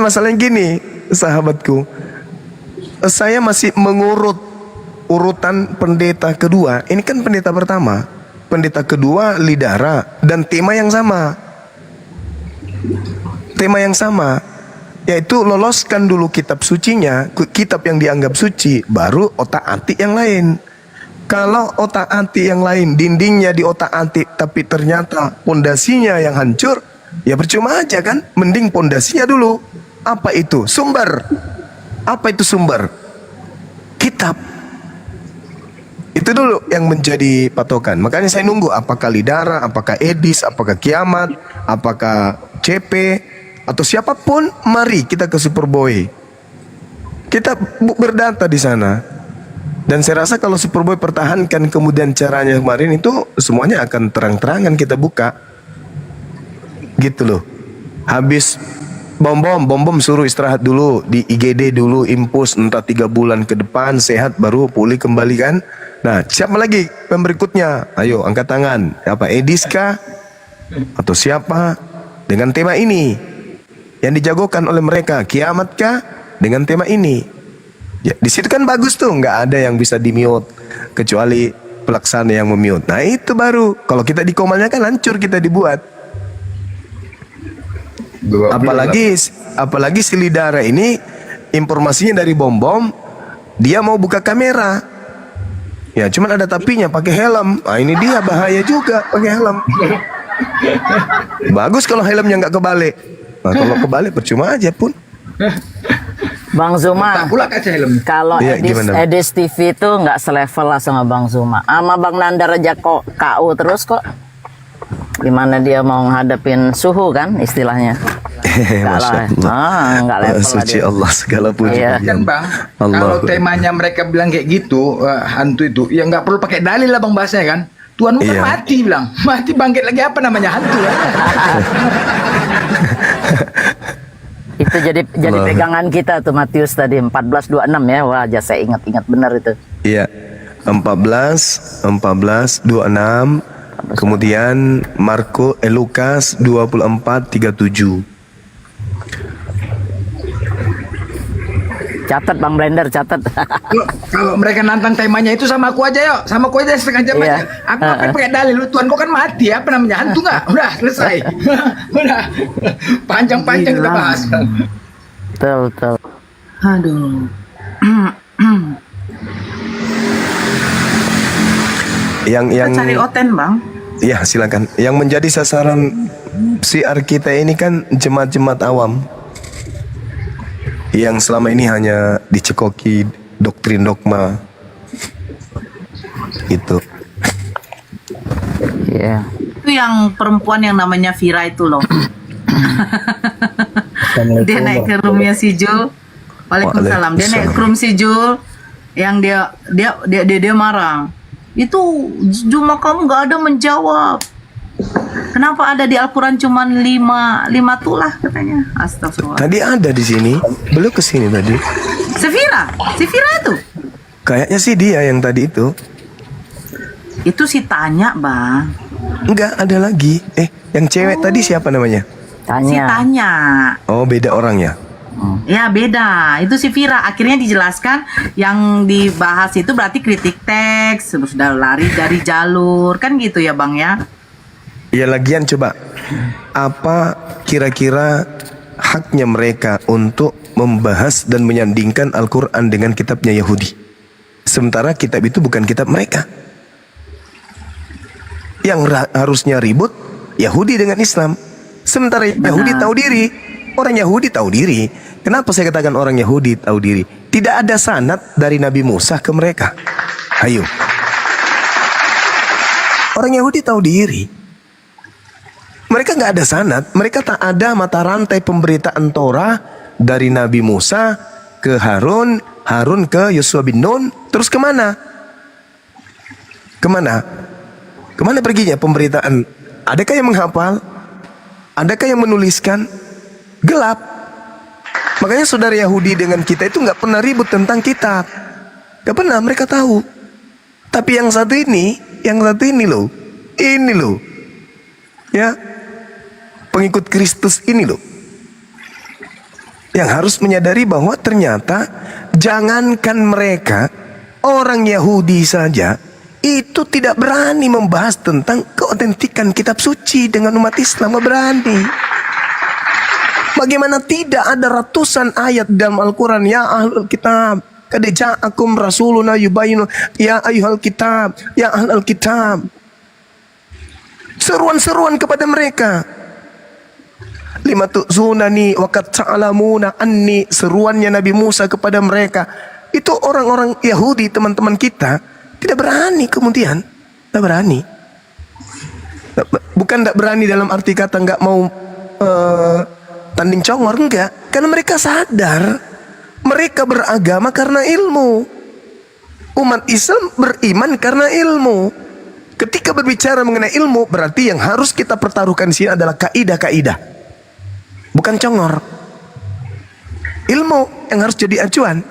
masalahnya gini, sahabatku. Saya masih mengurut urutan pendeta kedua. Ini kan pendeta pertama, pendeta kedua Lidara, dan tema yang sama. Tema yang sama, yaitu loloskan dulu kitab sucinya, kitab yang dianggap suci, baru otak-atik yang lain. Kalau otak-atik yang lain, dindingnya di otak-atik, tapi ternyata pondasinya yang hancur, ya percuma aja kan. Mending pondasinya dulu. Apa itu? Sumber. Apa itu sumber? Kitab. Itu dulu yang menjadi patokan. Makanya saya nunggu apakah Lidara, apakah Edis, apakah Kiamat, apakah CP, atau siapapun, mari kita ke Superboy. Kita berdata di sana. Dan saya rasa kalau Superboy pertahankan kemudian caranya kemarin itu, semuanya akan terang-terangan kita buka. Gitu loh. Habis bom-bom suruh istirahat dulu di IGD dulu, impus entah 3 bulan ke depan sehat baru pulih kembali kan. Nah siapa lagi yang berikutnya? Ayo angkat tangan. Apa, Edis kah? Atau siapa? Dengan tema ini yang dijagokan oleh mereka, Kiamat kah? Dengan tema ini. Ya, di situ kan bagus tuh, nggak ada yang bisa di-mute kecuali pelaksana yang mem-mute. Nah itu baru. Kalau kita di Komalnya kan hancur kita dibuat. Apalagi si Lidara ini informasinya dari bom-bom, dia mau buka kamera. Ya cuman ada tapinya, pakai helm. Nah ini dia bahaya juga pakai helm. Bagus kalau helmnya nggak kebalik. Nah kalau kebalik percuma aja pun. Bang Zuma, kalau Edis TV itu nggak selevel lah sama Bang Zuma. Sama Bang Nandar aja kok KU terus kok. Gimana dia mau ngadepin suhu kan istilahnya. Masya Allah. Nggak level Suci Allah, segala puji. Kan Bang, kalau temanya mereka bilang kayak gitu, hantu itu, ya nggak perlu pakai dalil lah Bang bahasanya kan. Tuhan kan mati bilang, mati bangkit lagi apa namanya hantu ya. Itu jadi pegangan kita tuh Matius tadi 14:26 ya. Wah, aja saya ingat benar itu. Iya. 14:26 Kemudian Lukas 24:37. Catat Bang Blender, catat. Kalau mereka nantang temanya itu sama aku aja yuk, sama aku aja setengah jam Iya. aja. Aku apa pakai dalil, lu Tuhan kau kan mati, apa namanya, hantu nggak? Udah selesai. Udah panjang-panjang kita bahas. Betul. Aduh. Yang Kita cari Oten, Bang. Ya, silakan. Yang menjadi sasaran siar kita ini kan jemaat-jemaat awam yang selama ini hanya dicekoki doktrin dogma itu. Iya. Itu yang perempuan yang namanya Vira itu loh. Dia naik ke roomnya si Jul. Waalaikumsalam. Dia naik ke room si Jul, yang dia marah. Itu Juma kamu nggak ada menjawab. Kenapa ada di Al-Quran cuman 5 tulah katanya. Astagfirullah. Tadi ada di sini, belum ke sini tadi. Si Vira itu. Kayaknya sih dia yang tadi itu. Itu si Tanya, Bang. Enggak, ada lagi. Yang cewek tadi siapa namanya? Si Tanya. Oh, beda orang ya? Ya beda, itu si Vira. Akhirnya dijelaskan yang dibahas itu berarti kritik teks, sudah lari dari jalur, kan gitu ya Bang ya? Ya lagian coba, apa kira-kira haknya mereka untuk membahas dan menyandingkan Al-Quran dengan kitabnya Yahudi? Sementara kitab itu bukan kitab mereka. Yang harusnya ribut Yahudi dengan Islam. Sementara Yahudi tahu diri. Orang Yahudi tahu diri. Kenapa saya katakan orang Yahudi tahu diri? Tidak ada sanad dari Nabi Musa ke mereka. Ayo. Orang Yahudi tahu diri. Mereka nggak ada sanad. Mereka tak ada mata rantai pemberitaan Torah dari Nabi Musa ke Harun, Harun ke Yosua bin Nun, terus kemana? Kemana? Kemana perginya pemberitaan? Adakah yang menghafal? Adakah yang menuliskan? Gelap. Makanya saudara Yahudi dengan kita itu nggak pernah ribut tentang kitab. Gak pernah, mereka tahu. Tapi yang satu ini loh, ini loh, ya, pengikut Kristus ini loh, yang harus menyadari bahwa ternyata jangankan mereka, orang Yahudi saja itu tidak berani membahas tentang keotentikan kitab suci dengan umat Islam, nggak berani. Bagaimana tidak ada ratusan ayat dalam Al-Quran, ya ahlul kitab, qad ja'akum rasuluna yubayinu, ya ayyuhal kitab, ya ahlul kitab. Seruan-seruan kepada mereka. Lima tu'zunani wa qad ta'lamuna anni, seruannya Nabi Musa kepada mereka. Itu orang-orang Yahudi, teman-teman kita, tidak berani kemudian. Tidak berani. Bukan tidak berani dalam arti kata nggak mau tanding congor, enggak. Karena mereka sadar mereka beragama karena ilmu. Umat Islam beriman karena ilmu. Ketika berbicara mengenai ilmu, berarti yang harus kita pertaruhkan di sini adalah kaidah-kaidah, bukan congor. Ilmu yang harus jadi acuan.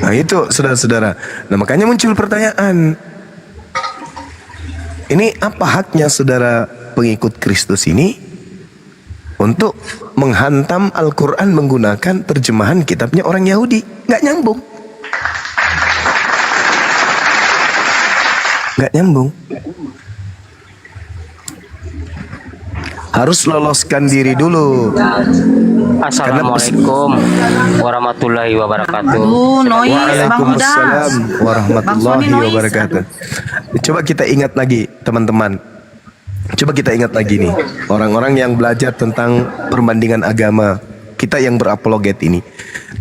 Nah itu saudara-saudara. Nah makanya muncul pertanyaan, ini apa haknya saudara pengikut Kristus ini untuk menghantam Al-Quran menggunakan terjemahan kitabnya orang Yahudi? Nggak nyambung. Nggak nyambung. Harus loloskan diri dulu. Assalamualaikum warahmatullahi wabarakatuh. Waalaikumsalam warahmatullahi wabarakatuh. Coba kita ingat lagi teman-teman. Coba kita ingat lagi nih, orang-orang yang belajar tentang perbandingan agama, kita yang berapologet ini.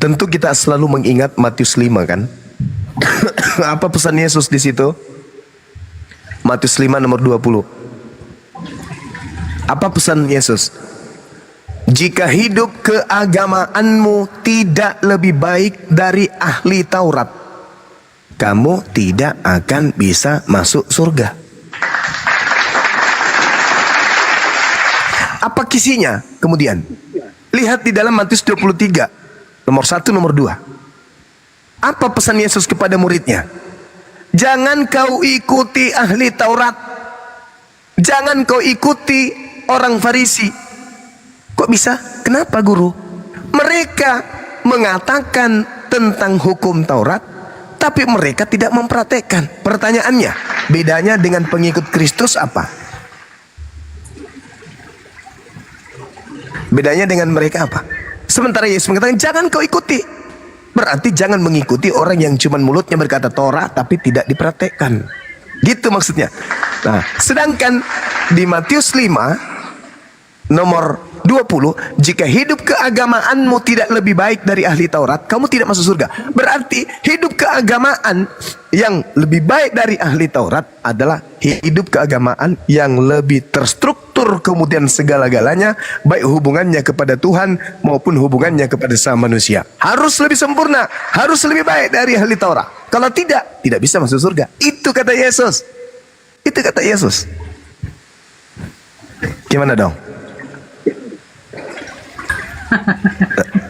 Tentu kita selalu mengingat Matius 5 kan? Apa pesan Yesus di situ? Matius 5 nomor 20. Apa pesan Yesus? Jika hidup keagamaanmu tidak lebih baik dari ahli Taurat, kamu tidak akan bisa masuk surga. Apa kisinya? Kemudian lihat di dalam Matius 23 nomor 1 nomor 2. Apa pesan Yesus kepada muridnya? Jangan kau ikuti ahli Taurat. Jangan kau ikuti orang Farisi. Kok bisa? Kenapa guru? Mereka mengatakan tentang hukum Taurat, tapi mereka tidak mempraktekkan. Pertanyaannya, bedanya dengan pengikut Kristus apa? Bedanya dengan mereka apa? Sementara Yesus mengatakan jangan kau ikuti. Berarti jangan mengikuti orang yang cuma mulutnya berkata Torah tapi tidak dipraktekkan. Gitu maksudnya. Nah, sedangkan di Matius 5 nomor 20, jika hidup keagamaanmu tidak lebih baik dari ahli Taurat, kamu tidak masuk surga. Berarti hidup keagamaan yang lebih baik dari ahli Taurat adalah hidup keagamaan yang lebih terstruktur kemudian segala-galanya, baik hubungannya kepada Tuhan maupun hubungannya kepada sama manusia. Harus lebih sempurna, harus lebih baik dari ahli Taurat. Kalau tidak, tidak bisa masuk surga. Itu kata Yesus. Itu kata Yesus. Gimana dong?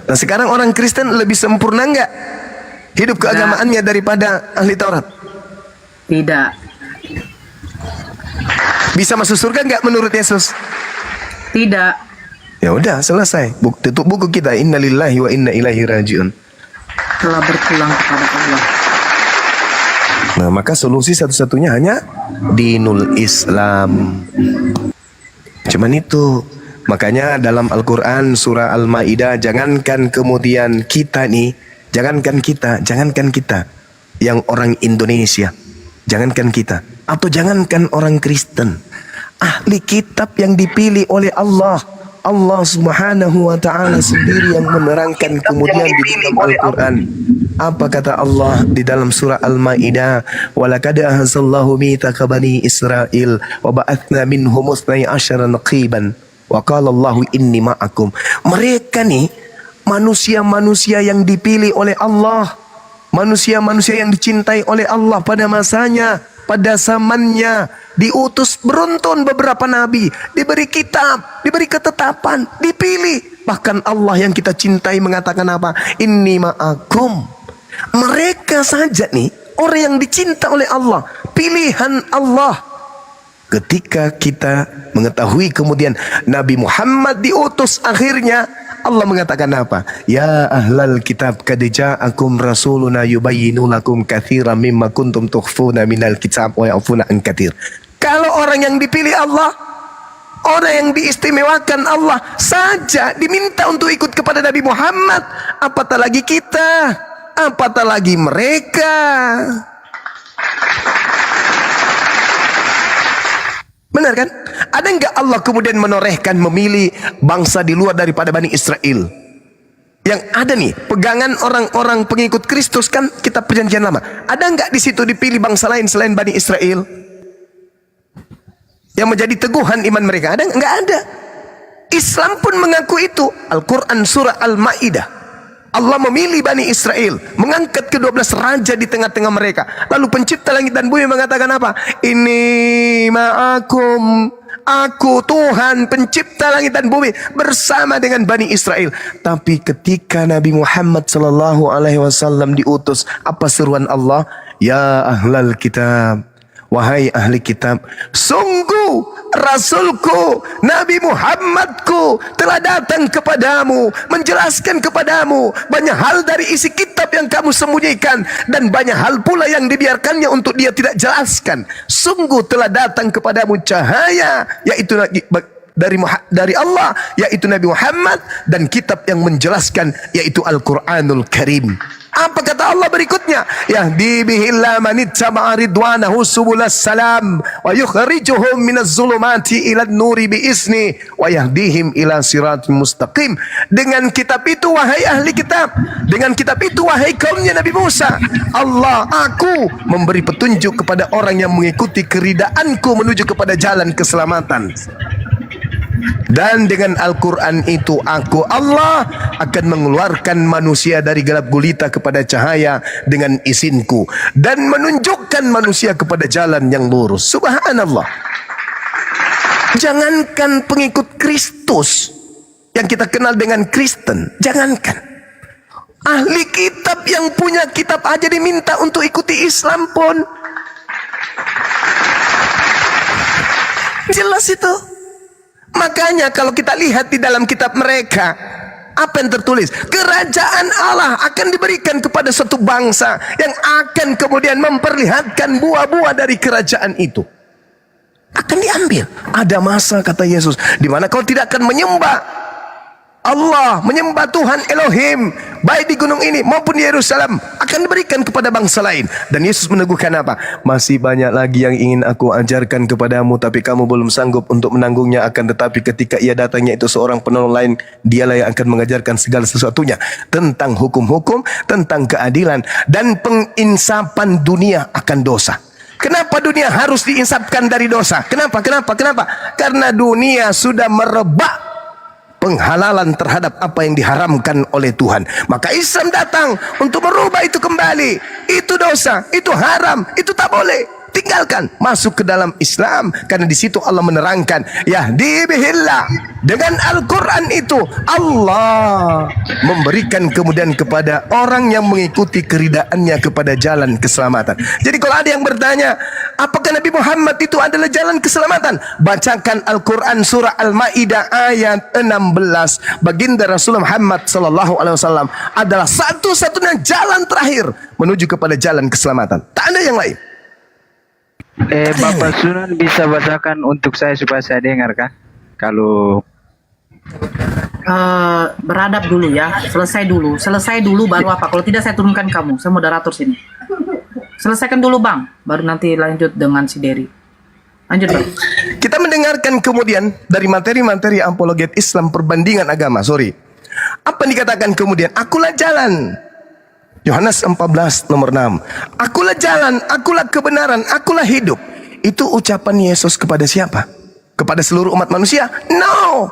Nah, sekarang orang Kristen lebih sempurna enggak hidup keagamaannya daripada ahli Taurat? Tidak. Bisa masuk surga enggak menurut Yesus? Tidak. Ya udah, selesai. Tutup buku kita, innalillahi wa inna ilaihi rajiun. Telah berpulang kepada Allah. Nah, maka solusi satu-satunya hanya dinul Islam. Cuman itu. Makanya dalam Al-Quran surah Al-Ma'idah, jangankan kemudian kita nih, jangankan kita yang orang Indonesia, jangankan kita, atau jangankan orang Kristen, ahli kitab yang dipilih oleh Allah Subhanahu wa ta'ala sendiri yang menerangkan kemudian di dalam Al-Quran. Apa kata Allah di dalam surah Al-Ma'idah? Walaqad ahzallahu mitsaqa bani Israil wa ba'atsna minhum 12 naqiban wa qala Allahu inni ma'akum. Mereka nih manusia-manusia yang dipilih oleh Allah, manusia-manusia yang dicintai oleh Allah pada masanya, pada zamannya, diutus beruntun beberapa nabi, diberi kitab, diberi ketetapan, dipilih. Bahkan Allah yang kita cintai mengatakan apa? Inni ma'akum. Mereka saja nih orang yang dicinta oleh Allah, pilihan Allah. Ketika kita mengetahui kemudian Nabi Muhammad diutus, akhirnya Allah mengatakan apa? Ya ahlal kitab qad ja'akum rasuluna yubayyinu lakum katsiran mimma kuntum tukhfuna minal kitab wa ya'funa an katsir. Kalau orang yang dipilih Allah, orang yang diistimewakan Allah saja diminta untuk ikut kepada Nabi Muhammad, apatah lagi kita, apatah lagi mereka. Benar kan? Ada enggak Allah kemudian menorehkan memilih bangsa di luar daripada Bani Israel? Yang ada nih, pegangan orang-orang pengikut Kristus kan kitab perjanjian lama. Ada enggak di situ dipilih bangsa lain selain Bani Israel? Yang menjadi teguhan iman mereka, ada enggak? Ada. Islam pun mengaku itu. Al-Quran surah Al-Ma'idah. Allah memilih Bani Israel, mengangkat ke-12 raja di tengah-tengah mereka. Lalu pencipta langit dan bumi mengatakan apa? Ini ma'akum, aku Tuhan pencipta langit dan bumi bersama dengan Bani Israel. Tapi ketika Nabi Muhammad SAW diutus, apa seruan Allah? Ya ahlal kitab, wahai ahli kitab, sungguh Rasulku, Nabi Muhammadku telah datang kepadamu, menjelaskan kepadamu banyak hal dari isi kitab yang kamu sembunyikan, dan banyak hal pula yang dibiarkannya untuk dia tidak jelaskan. Sungguh telah datang kepadamu cahaya, yaitu dari Allah, yaitu Nabi Muhammad, dan kitab yang menjelaskan, yaitu Al-Quranul Karim. Apa kata Allah berikutnya? Yahdi bihillah manittaba ridwanahu subulas salam wa yukhrijuhum minaz zulumati ilad nuri biizni wa yahdihim ila siratal mustaqim. Dengan kitab itu wahai ahli kitab, dengan kitab itu wahai kaumnya Nabi Musa, aku memberi petunjuk kepada orang yang mengikuti keridaanku menuju kepada jalan keselamatan. Dan dengan Al-Quran itu aku Allah akan mengeluarkan manusia dari gelap gulita kepada cahaya dengan izinku, dan menunjukkan manusia kepada jalan yang lurus. Subhanallah. Jangankan pengikut Kristus yang kita kenal dengan Kristen, jangankan Ahli kitab yang punya kitab aja diminta untuk ikuti Islam pun. Jelas itu. Makanya kalau kita lihat di dalam kitab mereka, apa yang tertulis? Kerajaan Allah akan diberikan kepada satu bangsa yang akan kemudian memperlihatkan buah-buah dari kerajaan itu. Akan diambil. Ada masa, kata Yesus, di mana kau tidak akan menyembah Allah, menyembah Tuhan Elohim, baik di gunung ini maupun di Yerusalem, akan diberikan kepada bangsa lain. Dan Yesus meneguhkan apa? Masih banyak lagi yang ingin aku ajarkan kepadamu, tapi kamu belum sanggup untuk menanggungnya. Akan tetapi ketika ia datangnya itu seorang penolong lain, dialah yang akan mengajarkan segala sesuatunya tentang hukum-hukum, tentang keadilan, dan penginsapan dunia akan dosa. Kenapa dunia harus diinsapkan dari dosa? Kenapa? Karena dunia sudah merebak penghalalan terhadap apa yang diharamkan oleh Tuhan. Maka Islam datang untuk merubah itu kembali. Itu dosa, itu haram, itu tak boleh. Tinggalkan, masuk ke dalam Islam, karena di situ Allah menerangkan, yahdi bihillah. Dengan Al-Quran itu Allah memberikan kemudian kepada orang yang mengikuti keridaannya kepada jalan keselamatan. Jadi kalau ada yang bertanya, apakah Nabi Muhammad itu adalah jalan keselamatan? Bacakan Al-Quran surah Al-Ma'idah ayat 16. Baginda Rasulullah Muhammad SAW adalah satu-satunya jalan terakhir menuju kepada jalan keselamatan. Tak ada yang lain. Bapak Sunan bisa bacakan untuk saya supaya saya dengar kah? Kalau beradab dulu ya, selesai dulu baru apa? Kalau tidak saya turunkan kamu, saya moderator sini. Selesaikan dulu Bang, baru nanti lanjut dengan si Dery. Lanjut Bang. Kita mendengarkan kemudian dari materi-materi apologet Islam perbandingan agama. Apa yang dikatakan kemudian? Akulah jalan. Yohanes 14 nomor 6. Akulah jalan, akulah kebenaran, akulah hidup. Itu ucapan Yesus kepada siapa? Kepada seluruh umat manusia? No.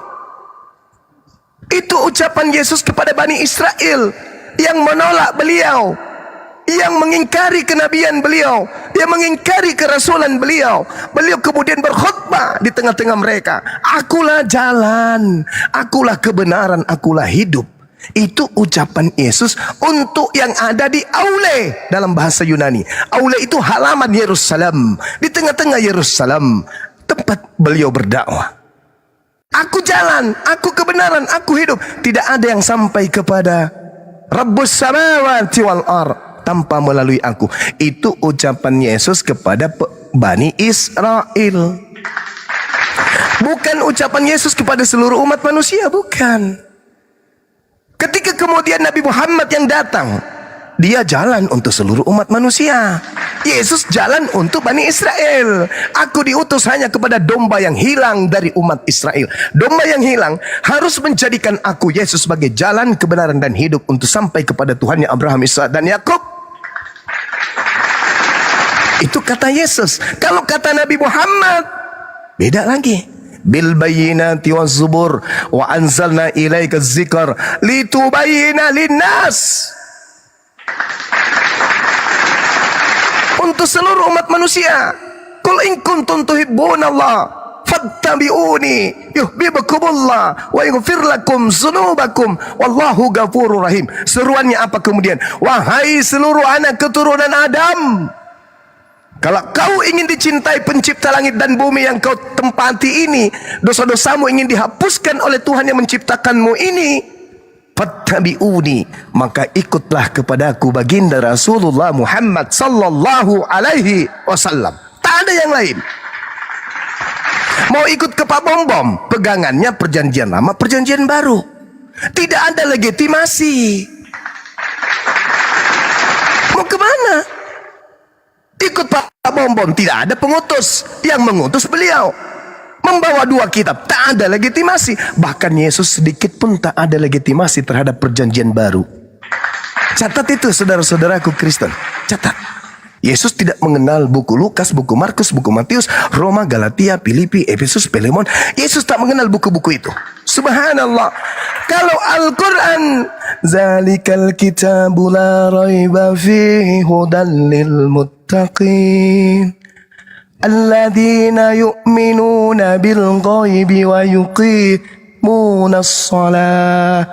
Itu ucapan Yesus kepada Bani Israel yang menolak beliau, yang mengingkari kenabian beliau, yang mengingkari kerasulan beliau. Beliau kemudian berkhutbah di tengah-tengah mereka. Akulah jalan, akulah kebenaran, akulah hidup. Itu ucapan Yesus untuk yang ada di Aule dalam bahasa Yunani. Aule itu halaman Yerusalem, di tengah-tengah Yerusalem, tempat beliau berdakwah. Aku jalan, aku kebenaran, aku hidup. Tidak ada yang sampai kepada Rabbus samawati wal ard tanpa melalui aku. Itu ucapan Yesus kepada Bani Israel. Bukan ucapan Yesus kepada seluruh umat manusia, bukan. Ketika kemudian Nabi Muhammad yang datang, dia jalan untuk seluruh umat manusia. Yesus jalan untuk Bani Israel. Aku diutus hanya kepada domba yang hilang dari umat Israel. Domba yang hilang harus menjadikan aku, Yesus, sebagai jalan, kebenaran, dan hidup untuk sampai kepada Tuhannya Abraham, Ishak, dan Yakub. Itu kata Yesus. Kalau kata Nabi Muhammad, beda lagi. Bil bayyinati waz zubur wa anzalna ilaika dzikr litubayyana linnas. Untuk seluruh umat manusia. Qul in kuntum tuhibbunallah fattabi'uni yuhibbukumullah wa yaghfir lakum dzunubakum wallahu ghafurur rahim. Seruannya apa kemudian? Wahai seluruh anak keturunan Adam, kalau kau ingin dicintai pencipta langit dan bumi yang kau tempati ini, dosa-dosamu ingin dihapuskan oleh Tuhan yang menciptakanmu ini, fattabi'uni, maka ikutlah kepadaku, baginda Rasulullah Muhammad sallallahu alaihi wasallam. Tak ada yang lain. Mau ikut ke Pak Bom-Bom, pegangannya perjanjian lama, perjanjian baru. Tidak ada legitimasi. Mau kemana? Ikut Pak Bom-Bom, tidak ada pengutus. Yang mengutus beliau membawa 2 kitab, tak ada legitimasi. Bahkan Yesus sedikit pun tak ada legitimasi terhadap perjanjian baru. Catat itu saudara-saudaraku Kristen, catat. Yesus tidak mengenal buku Lukas, buku Markus, buku Matius, Roma, Galatia, Filipi, Efesus, Filemon. Yesus tak mengenal buku-buku itu. Subhanallah. Kalau Al-Quran, zalikal kitabu la raiba fihi hudan lil muttaqin alladzina yu'minuna bil ghaibi wa yuqimuna as-salah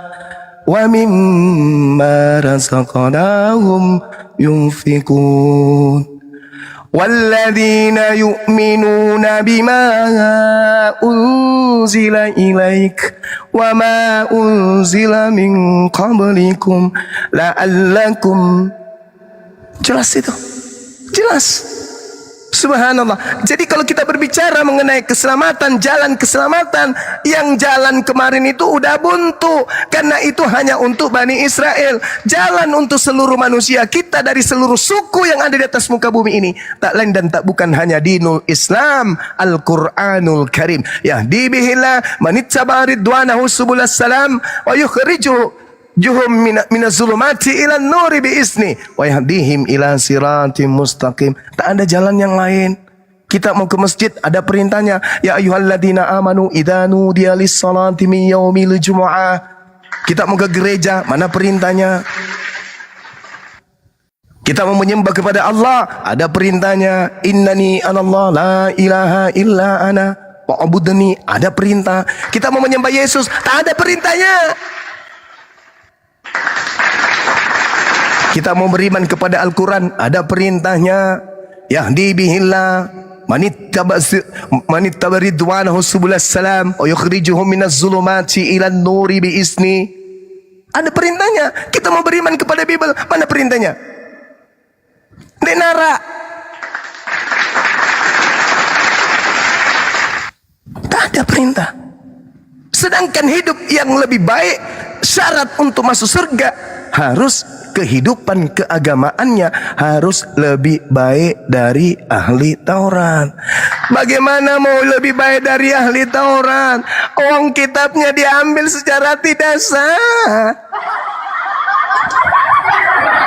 wa mimma razaqnahum yunfikun. والذين يؤمنون بما أنزل إليك وما أنزل من قبلكم لعلكم. Jelas itu, jelas. Subhanallah. Jadi kalau kita berbicara mengenai keselamatan, jalan keselamatan, yang jalan kemarin itu udah buntu, karena itu hanya untuk Bani Israel. Jalan untuk seluruh manusia, kita dari seluruh suku yang ada di atas muka bumi ini, tak lain dan tak bukan hanya dinul Islam, Al-Quranul Karim. Yahdi bihillah manittaba ridwanahu subulas salam wa yukhrijuhum minaz zulumati ila nuri biizni wa yahdihim ila siratim mustaqim. Tak ada jalan yang lain. Kita mau ke masjid, ada perintahnya, ya ayyuhalladzina amanu idza nudiya lis-salati min yaumil jumu'ah. Kita mau ke gereja, mana perintahnya? Kita mau menyembah kepada Allah, ada perintahnya, innani anallah la ilaha illa ana fa'budni, ada perintah. Kita mau menyembah Yesus, tak ada perintahnya. Kita mau beriman kepada Al-Quran, ada perintahnya, yahdi bihillah manittaba ridwanahu subulas salam wa yukhrijuhum minaz zulumati ilan nuri biizni. Ada perintahnya. Kita mau beriman kepada Bible, mana perintahnya? Denara. Tak ada perintah. Sedangkan hidup yang lebih baik, syarat untuk masuk surga harus kehidupan keagamaannya harus lebih baik dari ahli Taurat. Bagaimana mau lebih baik dari ahli Taurat? Uang kitabnya diambil secara tidak sah.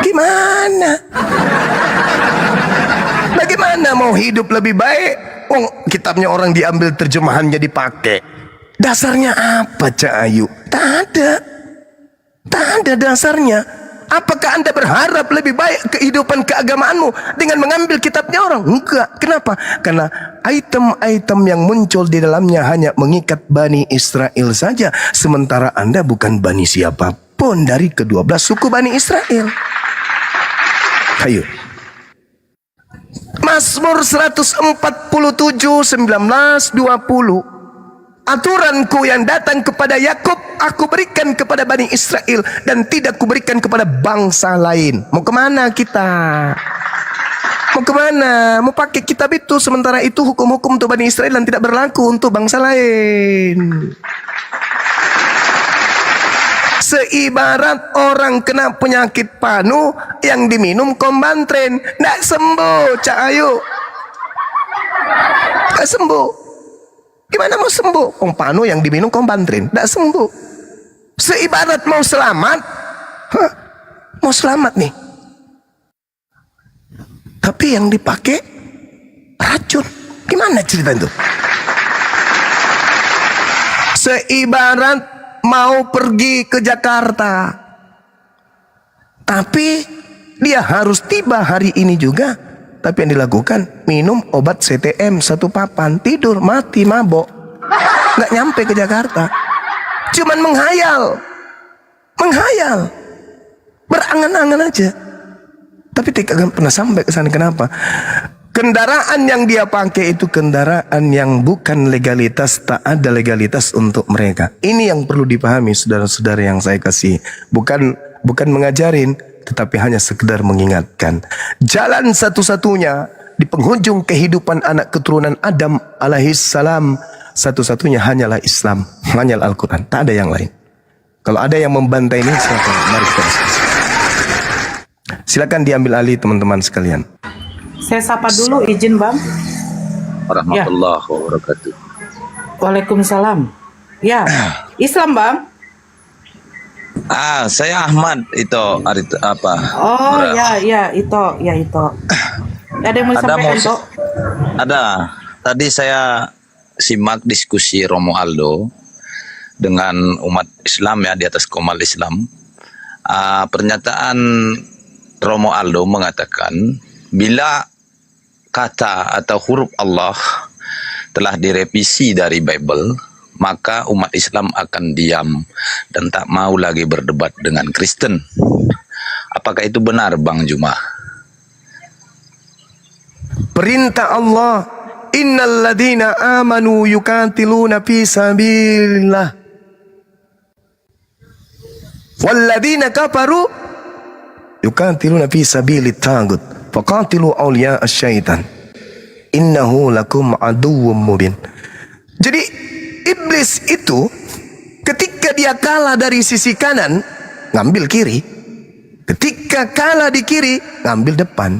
Gimana? Bagaimana mau hidup lebih baik? Uang kitabnya orang diambil, terjemahannya dipakai. Dasarnya apa, Cak Ayu? Tak ada. Tak ada dasarnya. Apakah Anda berharap lebih baik kehidupan keagamaanmu dengan mengambil kitabnya orang? Enggak. Kenapa? Karena item-item yang muncul di dalamnya hanya mengikat Bani Israel saja, sementara Anda bukan Bani siapapun dari ke-12 suku Bani Israel. Ayo. Mazmur 147 19-20. Aturanku yang datang kepada Yakub, aku berikan kepada Bani Israel, dan tidak kuberikan kepada bangsa lain. Mau kemana kita? Mau kemana? Mau pakai kitab itu, sementara itu hukum-hukum untuk Bani Israel dan tidak berlaku untuk bangsa lain. Seibarat orang kena penyakit panu yang diminum kombantren, tidak sembuh, Cak Ayu. Tidak sembuh. Gimana mau sembuh? Panu yang diminum kombantrin, tidak sembuh. Seibarat mau selamat, mau selamat nih, tapi yang dipakai racun. Gimana cerita itu? Seibarat mau pergi ke Jakarta, tapi dia harus tiba hari ini juga. Tapi yang dilakukan, minum obat CTM 1 papan, tidur, mati, mabok. Nggak nyampe ke Jakarta. Cuman menghayal. Menghayal. Berangan-angan aja. Tapi tidak pernah sampai ke sana. Kenapa? Kendaraan yang dia pakai itu kendaraan yang bukan legalitas, tak ada legalitas untuk mereka. Ini yang perlu dipahami, saudara-saudara yang saya kasih. Bukan mengajarin, tetapi hanya sekedar mengingatkan. Jalan satu-satunya di penghujung kehidupan anak keturunan Adam alaihissalam, satu-satunya hanyalah Islam, hanyalah Al-Quran, tak ada yang lain. Kalau ada yang membantah ini, silakan, mari kita diskusi. Silakan diambil alih teman-teman sekalian. Saya sapa dulu, izin Bang. Warahmatullahi wabarakatuh. Waalaikumsalam. Ya, Islam Bang. Saya Ahmad itu apa? Oh ya itu. Ada yang mau disampaikan Tok? Ada. Tadi saya simak diskusi Romo Aldo dengan umat Islam ya, di atas komal Islam. Pernyataan Romo Aldo mengatakan bila kata atau huruf Allah telah direvisi dari Bible, maka umat Islam akan diam dan tak mau lagi berdebat dengan Kristen. Apakah itu benar, Bang Juma? Perintah Allah, innal ladina amanu yukatiluna fi sabilillah wal ladina kafaru yukatiluna fi sabilit tagut faqatilu awliya asyaitan innahu lakum aduwwum mubin. Jadi iblis itu ketika dia kalah dari sisi kanan, ngambil kiri. Ketika kalah di kiri, ngambil depan.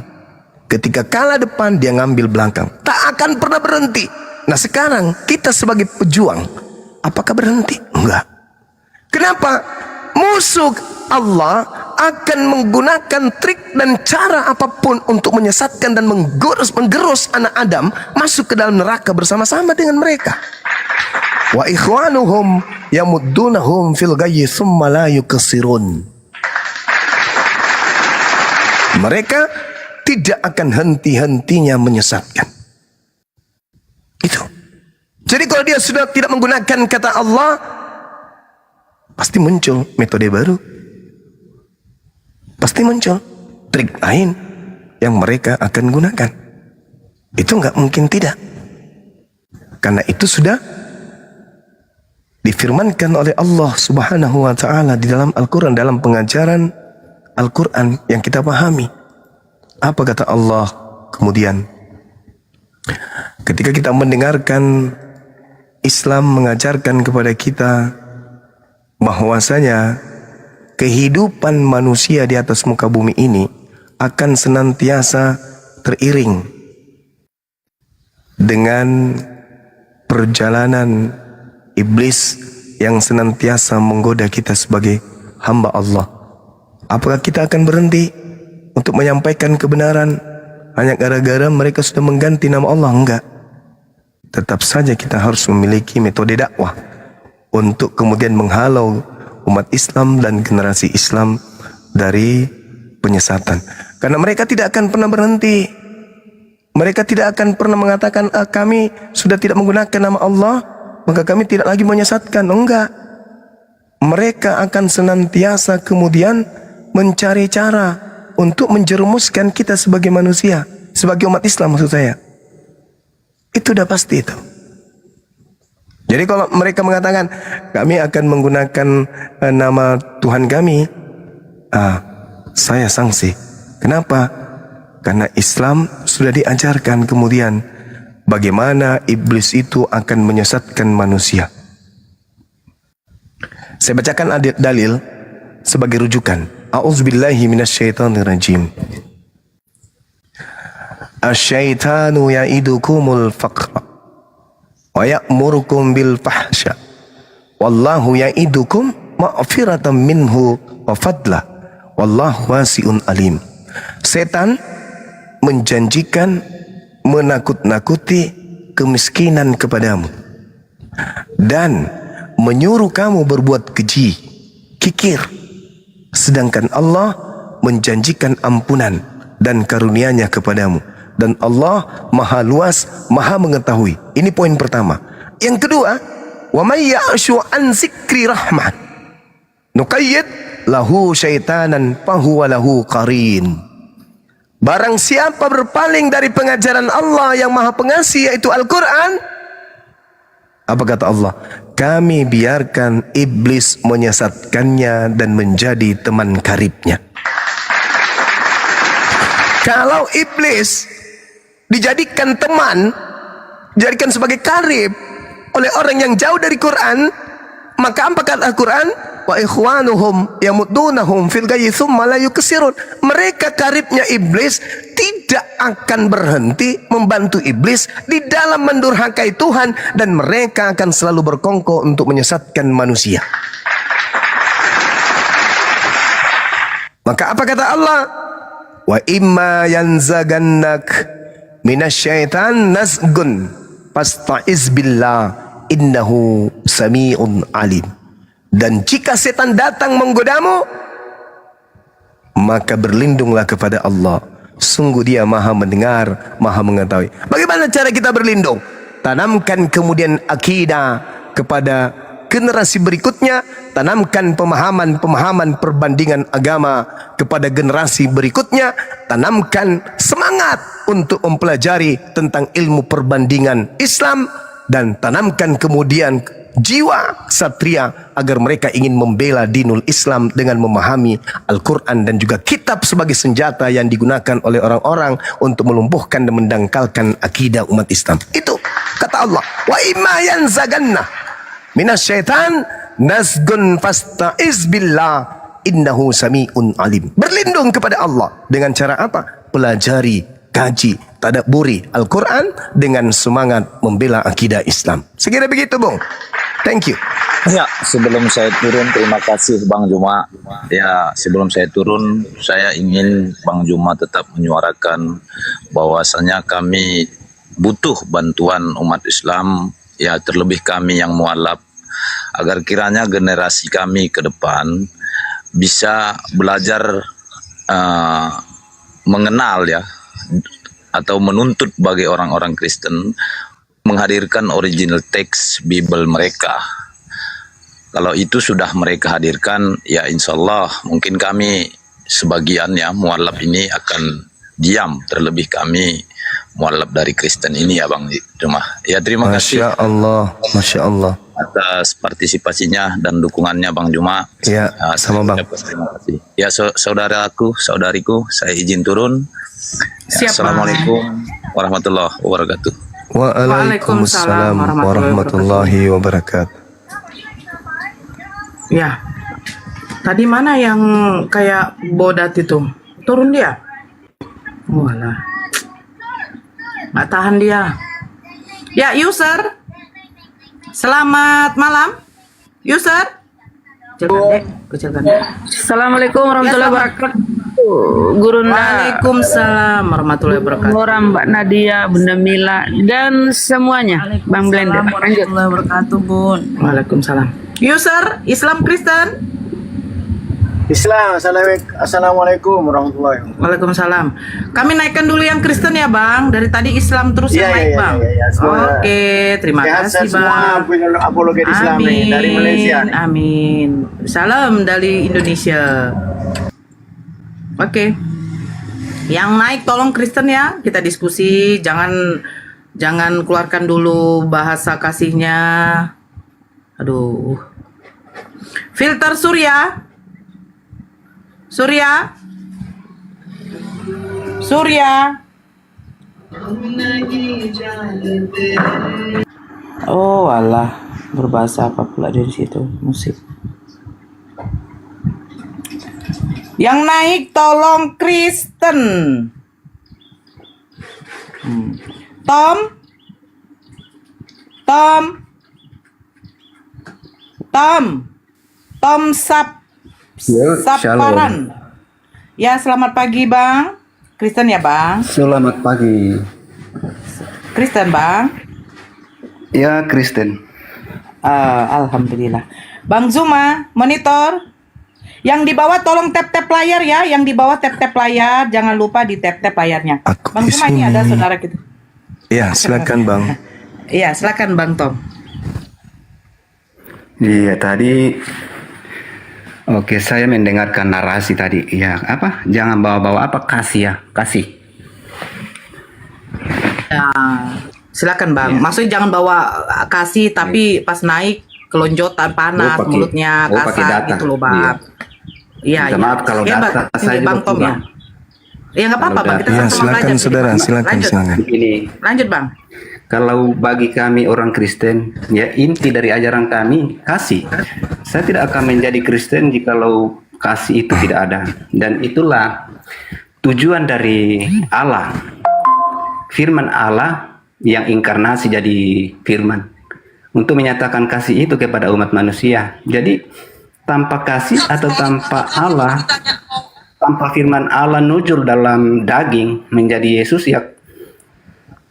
Ketika kalah depan, dia ngambil belakang. Tak akan pernah berhenti. Nah sekarang kita sebagai pejuang, apakah berhenti? Enggak. Kenapa? Musuh Allah akan menggunakan trik dan cara apapun untuk menyesatkan dan menggerus anak Adam masuk ke dalam neraka bersama-sama dengan mereka. Wa ikhwanuhum yamuddunahum fil ghayyi thumma la yuqsirun. Mereka tidak akan henti-hentinya menyesatkan. Itu. Jadi kalau dia sudah tidak menggunakan kata Allah, pasti muncul metode baru. Pasti muncul trik lain yang mereka akan gunakan. Itu nggak mungkin tidak. Karena itu sudah difirmankan oleh Allah Subhanahu wa taala di dalam Al-Qur'an, dalam pengajaran Al-Qur'an yang kita pahami. Apa kata Allah kemudian? Ketika kita mendengarkan Islam mengajarkan kepada kita bahwasanya kehidupan manusia di atas muka bumi ini akan senantiasa teriring dengan perjalanan iblis yang senantiasa menggoda kita sebagai hamba Allah. Apakah kita akan berhenti untuk menyampaikan kebenaran hanya gara-gara mereka sudah mengganti nama Allah? Enggak. Tetap saja kita harus memiliki metode dakwah untuk kemudian menghalau umat Islam dan generasi Islam dari penyesatan. Karena mereka tidak akan pernah berhenti. Mereka tidak akan pernah mengatakan, kami sudah tidak menggunakan nama Allah, maka kami tidak lagi menyesatkan. Enggak. Mereka akan senantiasa kemudian mencari cara untuk menjerumuskan kita sebagai manusia, sebagai umat Islam maksud saya. Itu udah pasti itu. Jadi kalau mereka mengatakan kami akan menggunakan nama Tuhan kami, saya sanksi. Kenapa? Karena Islam sudah diajarkan kemudian bagaimana iblis itu akan menyesatkan manusia. Saya bacakan dalil sebagai rujukan. A'udzubillahi minasyaitonirrajim. Asyaitanu ya'idukumul faqra wa ya'murukum bil fahsya wallahu ya'idukum ma'firatan minhu wa fadla wallahu wasi'un alim. Setan menjanjikan menakut-nakuti kemiskinan kepadamu dan menyuruh kamu berbuat keji, kikir, sedangkan Allah menjanjikan ampunan dan karunia-Nya kepadamu. Dan Allah maha luas, maha mengetahui. Ini poin pertama. Yang kedua, wa may ya'shu an zikri rahman nuqayyid lahu syaitanan fahuwa lahu qarin. Barang siapa berpaling dari pengajaran Allah yang maha pengasih, yaitu Al-Quran, apa kata Allah? Kami biarkan iblis menyesatkannya dan menjadi teman karibnya. Kalau iblis dijadikan teman, dijadikan sebagai karib oleh orang yang jauh dari Quran, maka apa kata Al-Quran? Wa ikhwanuhum yamuddunahum fil ghayyi thumma la yuqsirun. Mereka karibnya iblis tidak akan berhenti membantu iblis di dalam mendurhakai Tuhan, dan mereka akan selalu berkongkol untuk menyesatkan manusia. Maka apa kata Allah? Wa imma yanzagannak minasyaitan nazgun fasta'iz billah innahu sami'un alim. Dan jika setan datang menggodamu, maka berlindunglah kepada Allah. Sungguh Dia maha mendengar, maha mengetahui. Bagaimana cara kita berlindung? Tanamkan kemudian akidah kepada generasi berikutnya, tanamkan pemahaman-pemahaman perbandingan agama kepada generasi berikutnya, tanamkan semangat untuk mempelajari tentang ilmu perbandingan Islam, dan tanamkan kemudian jiwa satria agar mereka ingin membela dinul Islam dengan memahami Al-Quran dan juga kitab sebagai senjata yang digunakan oleh orang-orang untuk melumpuhkan dan mendangkalkan akidah umat Islam. Itu kata Allah, wa imma yanzaganna minasyaitan nazgun fasta'iz billah innahu sami'un alim. Berlindung kepada Allah dengan cara apa? Pelajari, kaji, tadabburi Al-Quran dengan semangat membela akidah Islam. Sekira begitu, Bung. Thank you. Ya, sebelum saya turun, terima kasih Bang Juma. Ya, sebelum saya turun, saya ingin Bang Juma tetap menyuarakan bahwasanya kami butuh bantuan umat Islam, ya terlebih kami yang mualaf, agar kiranya generasi kami ke depan bisa belajar mengenal ya, atau menuntut bagi orang-orang Kristen menghadirkan original text Bible mereka. Kalau itu sudah mereka hadirkan, ya insya Allah mungkin kami sebagian ya mualaf ini akan diam, terlebih kami mualaf dari Kristen ini ya Bang Juma. Ya terima kasih. Masya Allah, Masya Allah. Atas partisipasinya dan dukungannya Bang Juma. Ya, sama Bang. Terima kasih. Ya saudariku, saya izin turun. Ya, Assalamualaikum warahmatullahi wabarakatuh. Waalaikumsalam warahmatullahi wabarakatuh. Ya, tadi mana yang kayak bodat itu? Turun dia? Walah, nggak tahan dia. Ya, user, selamat malam, user. Kecilkan deh. Assalamualaikum warahmatullahi wabarakatuh. Guru Waalaikumsalam warahmatullahi wabarakatuh. Mbak Nadia, Bunda Mila, dan semuanya. Bang Blender. Warahmatullahi wabarakatuh, Bun. Waalaikumsalam. User, Islam Kristen? Islam. Assalamualaikum warahmatullahi wabarakatuh. Waalaikumsalam. Kami naikkan dulu yang Kristen ya, Bang. Dari tadi Islam terus yang naik, Bang. Oke, terima kasih, Bang. Apologet Islam nih, dari Malaysia. Amin. Salam dari Indonesia. Oke. Yang naik tolong Kristen ya. Kita diskusi, jangan keluarkan dulu bahasa kasihnya. Aduh. Filter Surya. Oh alah, berbahasa apa pula dari situ musik. Yang naik tolong Kristen. Tom Saparan. Ya, selamat pagi, Bang. Kristen ya, Bang? Selamat pagi. Kristen, Bang? Ya, Kristen. Alhamdulillah. Bang Zuma, monitor. Yang di bawah tolong tap-tap layar ya. Yang di bawah tap-tap layar. Jangan lupa di tap-tap layarnya. Bang Zuma, ini ada saudara kita. Ya, silakan, Bang. Iya, silakan, Bang Tom. Iya, tadi oke, saya mendengarkan narasi tadi. Ya, apa? Jangan bawa-bawa apa? Kasih ya, kasih. Ya, silakan, Bang. Maksudnya jangan bawa kasih tapi pas naik kelonjotan panas, mulutnya kasar gitu loh, Bang. Iya, maaf kalau data saya Bang Tom ya. Ya nggak apa-apa, Bang. Kita ya, silakan saudara, silakan. Ini. Lanjut, Bang. Kalau bagi kami orang Kristen, ya inti dari ajaran kami kasih. Saya tidak akan menjadi Kristen jikalau kasih itu tidak ada. Dan itulah tujuan dari Allah. Firman Allah yang inkarnasi jadi firman. Untuk menyatakan kasih itu kepada umat manusia. Jadi tanpa kasih atau tanpa Allah, tanpa firman Allah nujul dalam daging menjadi Yesus, ya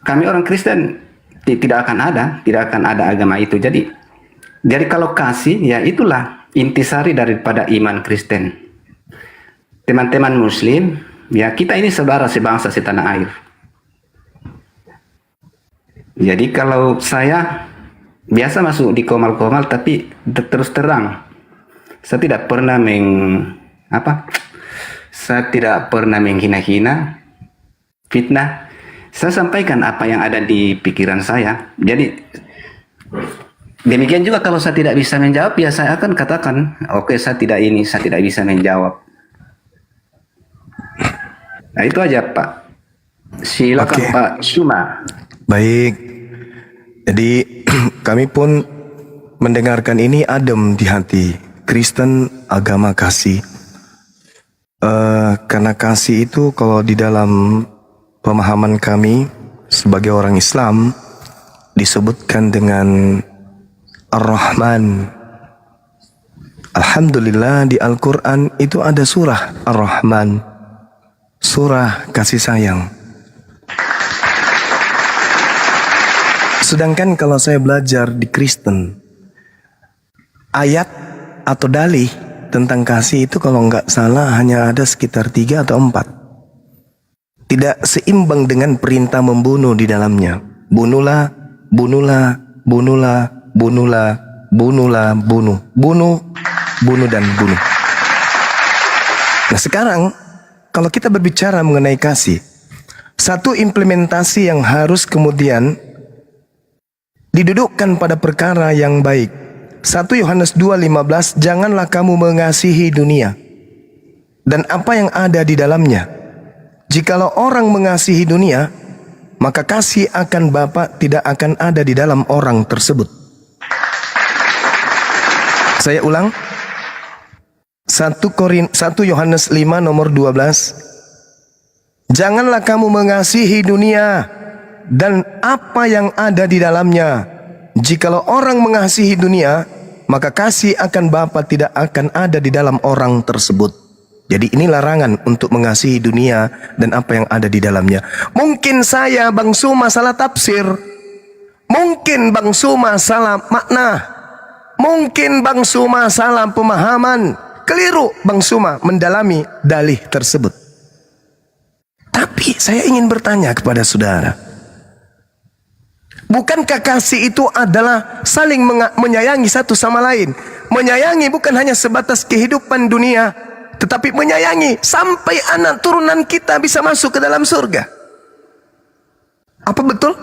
kami orang Kristen tidak akan ada agama itu. Jadi kalau kasih, ya itulah intisari daripada iman Kristen. Teman-teman Muslim, ya kita ini saudara sebangsa setanah air. Jadi kalau saya biasa masuk di komal-komal, tapi terus terang saya tidak pernah saya tidak pernah menghina-hina, fitnah. Saya sampaikan apa yang ada di pikiran saya. Jadi demikian juga kalau saya tidak bisa menjawab, ya saya akan katakan, oke, saya tidak bisa menjawab. Nah itu aja Pak. Silakan Pak Suma. Baik. Jadi kami pun mendengarkan ini adem di hati. Kristen agama kasih. Karena kasih itu kalau di dalam pemahaman kami sebagai orang Islam disebutkan dengan Ar-Rahman. Alhamdulillah di Al-Quran itu ada surah Ar-Rahman, surah kasih sayang. Sedangkan kalau saya belajar di Kristen, ayat atau dalih tentang kasih itu kalau nggak salah hanya ada sekitar 3 atau 4. Tidak seimbang dengan perintah membunuh di dalamnya. Bunuhlah, bunuhlah, bunuhlah, bunuhlah, bunuhlah, bunuh. Bunuh, bunuh dan bunuh. Nah sekarang kalau kita berbicara mengenai kasih, satu implementasi yang harus kemudian didudukkan pada perkara yang baik. 1 Yohanes 2:15, janganlah kamu mengasihi dunia dan apa yang ada di dalamnya. Jikalau orang mengasihi dunia, maka kasih akan Bapa tidak akan ada di dalam orang tersebut. Saya ulang. 1 Yohanes 5 nomor 12. Janganlah kamu mengasihi dunia dan apa yang ada di dalamnya. Jikalau orang mengasihi dunia, maka kasih akan Bapa tidak akan ada di dalam orang tersebut. Jadi ini larangan untuk mengasihi dunia dan apa yang ada di dalamnya. Mungkin saya Bang Suma salah tafsir. Mungkin Bang Suma salah makna. Mungkin Bang Suma salah pemahaman. Keliru Bang Suma mendalami dalih tersebut. Tapi saya ingin bertanya kepada saudara, bukankah kasih itu adalah saling menyayangi satu sama lain? Menyayangi bukan hanya sebatas kehidupan dunia, tetapi menyayangi sampai anak turunan kita bisa masuk ke dalam surga. Apa betul,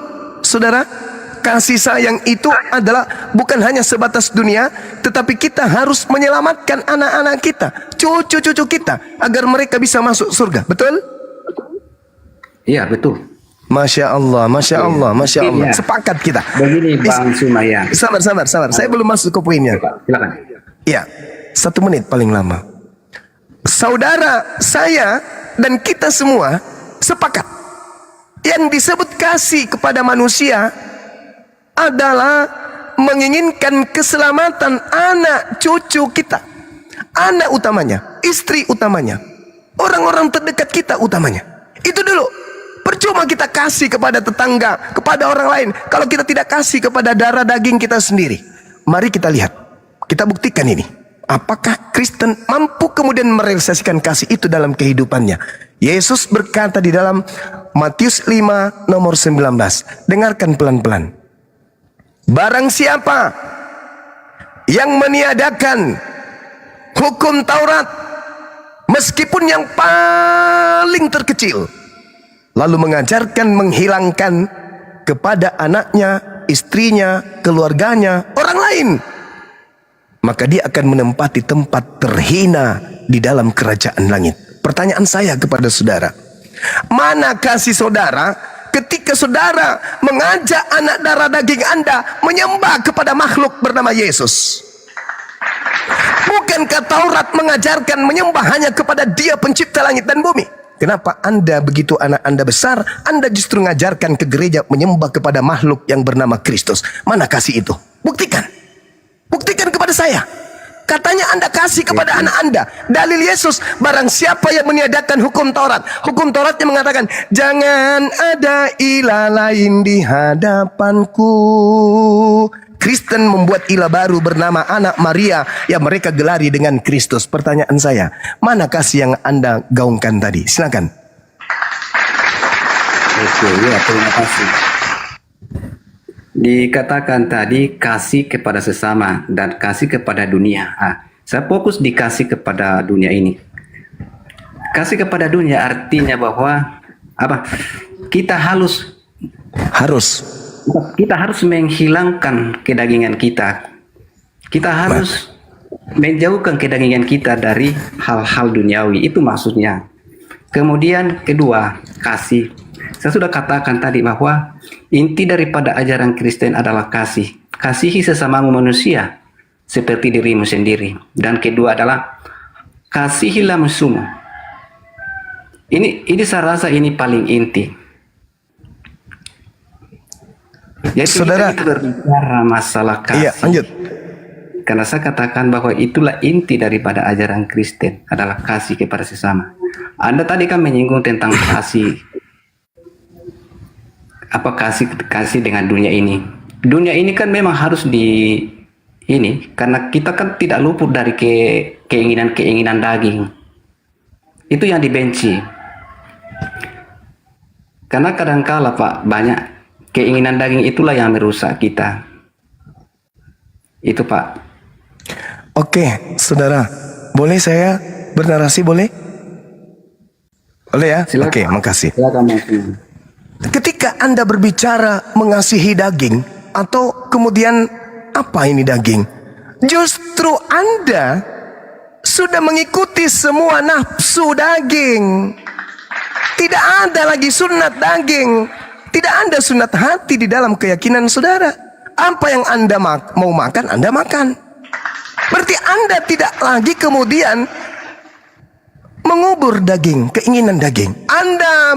saudara? Kasih sayang itu adalah bukan hanya sebatas dunia, tetapi kita harus menyelamatkan anak-anak kita, cucu-cucu kita, agar mereka bisa masuk surga. Betul? Iya, betul. Masya Allah, Masya Allah, Masya Allah. Sepakat kita. Begini Bang Sumaya. Sabar. Saya belum masuk ke poinnya. Silakan. Ya, 1 menit paling lama. Saudara, saya dan kita semua sepakat. Yang disebut kasih kepada manusia adalah menginginkan keselamatan anak cucu kita. Anak utamanya, istri utamanya, orang-orang terdekat kita utamanya. Itu dulu. Percuma kita kasih kepada tetangga, kepada orang lain, kalau kita tidak kasih kepada darah daging kita sendiri. Mari kita lihat, kita buktikan ini. Apakah Kristen mampu kemudian merealisasikan kasih itu dalam kehidupannya? Yesus berkata di dalam Matius 5 nomor 19. Dengarkan pelan-pelan. Barang siapa yang meniadakan hukum Taurat, meskipun yang paling terkecil, lalu mengajarkan menghilangkan kepada anaknya, istrinya, keluarganya, orang lain, maka dia akan menempati tempat terhina di dalam kerajaan langit. Pertanyaan saya kepada saudara, mana kasih saudara ketika saudara mengajak anak darah daging Anda menyembah kepada makhluk bernama Yesus? Bukankah Taurat mengajarkan menyembah hanya kepada Dia pencipta langit dan bumi? Kenapa Anda begitu anak Anda besar, Anda justru mengajarkan ke gereja menyembah kepada makhluk yang bernama Kristus? Mana kasih itu? Buktikan. Buktikan kepada saya. Katanya Anda kasih kepada anak Anda. Dalil Yesus, barang siapa yang meniadakan hukum Taurat. Hukum Tauratnya mengatakan, jangan ada ilah lain di hadapanku. Kristen membuat ilah baru bernama anak Maria yang mereka gelari dengan Kristus. Pertanyaan saya, mana kasih yang Anda gaungkan tadi? Silakan. Oke, ya terima kasih. Dikatakan tadi kasih kepada sesama dan kasih kepada dunia. Saya fokus di kasih kepada dunia ini. Kasih kepada dunia artinya bahwa apa? Kita harus menghilangkan kedagingan kita. Kita harus menjauhkan kedagingan kita dari hal-hal duniawi. Itu maksudnya. Kemudian kedua, kasih. Saya sudah katakan tadi bahwa inti daripada ajaran Kristen adalah kasih. Kasihi sesamamu manusia seperti dirimu sendiri. Dan kedua adalah kasihilah musuhmu. Ini saya rasa ini paling inti. Jadi Saudara, kita berbicara masalah kasih. Iya, lanjut. Karena saya katakan bahwa itulah inti daripada ajaran Kristen adalah kasih kepada sesama. Anda tadi kan menyinggung tentang kasih. Apa kasih dengan dunia ini? Dunia ini kan memang harus karena kita kan tidak luput dari keinginan daging. Itu yang dibenci. Karena kadangkala Pak, banyak keinginan daging itulah yang merusak kita. Itu Pak. Oke, saudara, boleh saya bernarasi, boleh? Boleh ya? Silakan. Oke, makasih. Silakan. Ketika Anda berbicara mengasihi daging, atau kemudian apa ini daging? Justru Anda sudah mengikuti semua nafsu daging. Tidak ada lagi sunat daging. Tidak ada sunat hati di dalam keyakinan saudara. Apa yang Anda mau makan, Anda makan. Berarti Anda tidak lagi kemudian mengubur daging, keinginan daging. Anda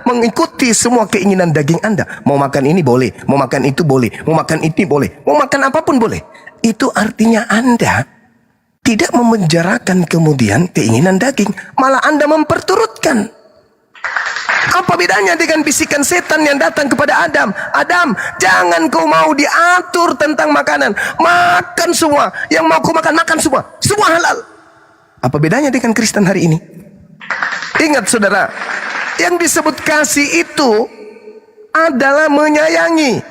mengikuti semua keinginan daging Anda. Mau makan ini boleh, mau makan itu boleh, mau makan itu boleh, mau makan apapun boleh. Itu artinya Anda tidak memenjarakan kemudian keinginan daging. Malah Anda memperturutkan. Apa bedanya dengan bisikan setan yang datang kepada Adam? Adam, jangan kau mau diatur tentang makanan. Makan semua. Yang mau kau makan, makan semua. Semua halal. Apa bedanya dengan Kristen hari ini? Ingat saudara, yang disebut kasih itu adalah menyayangi.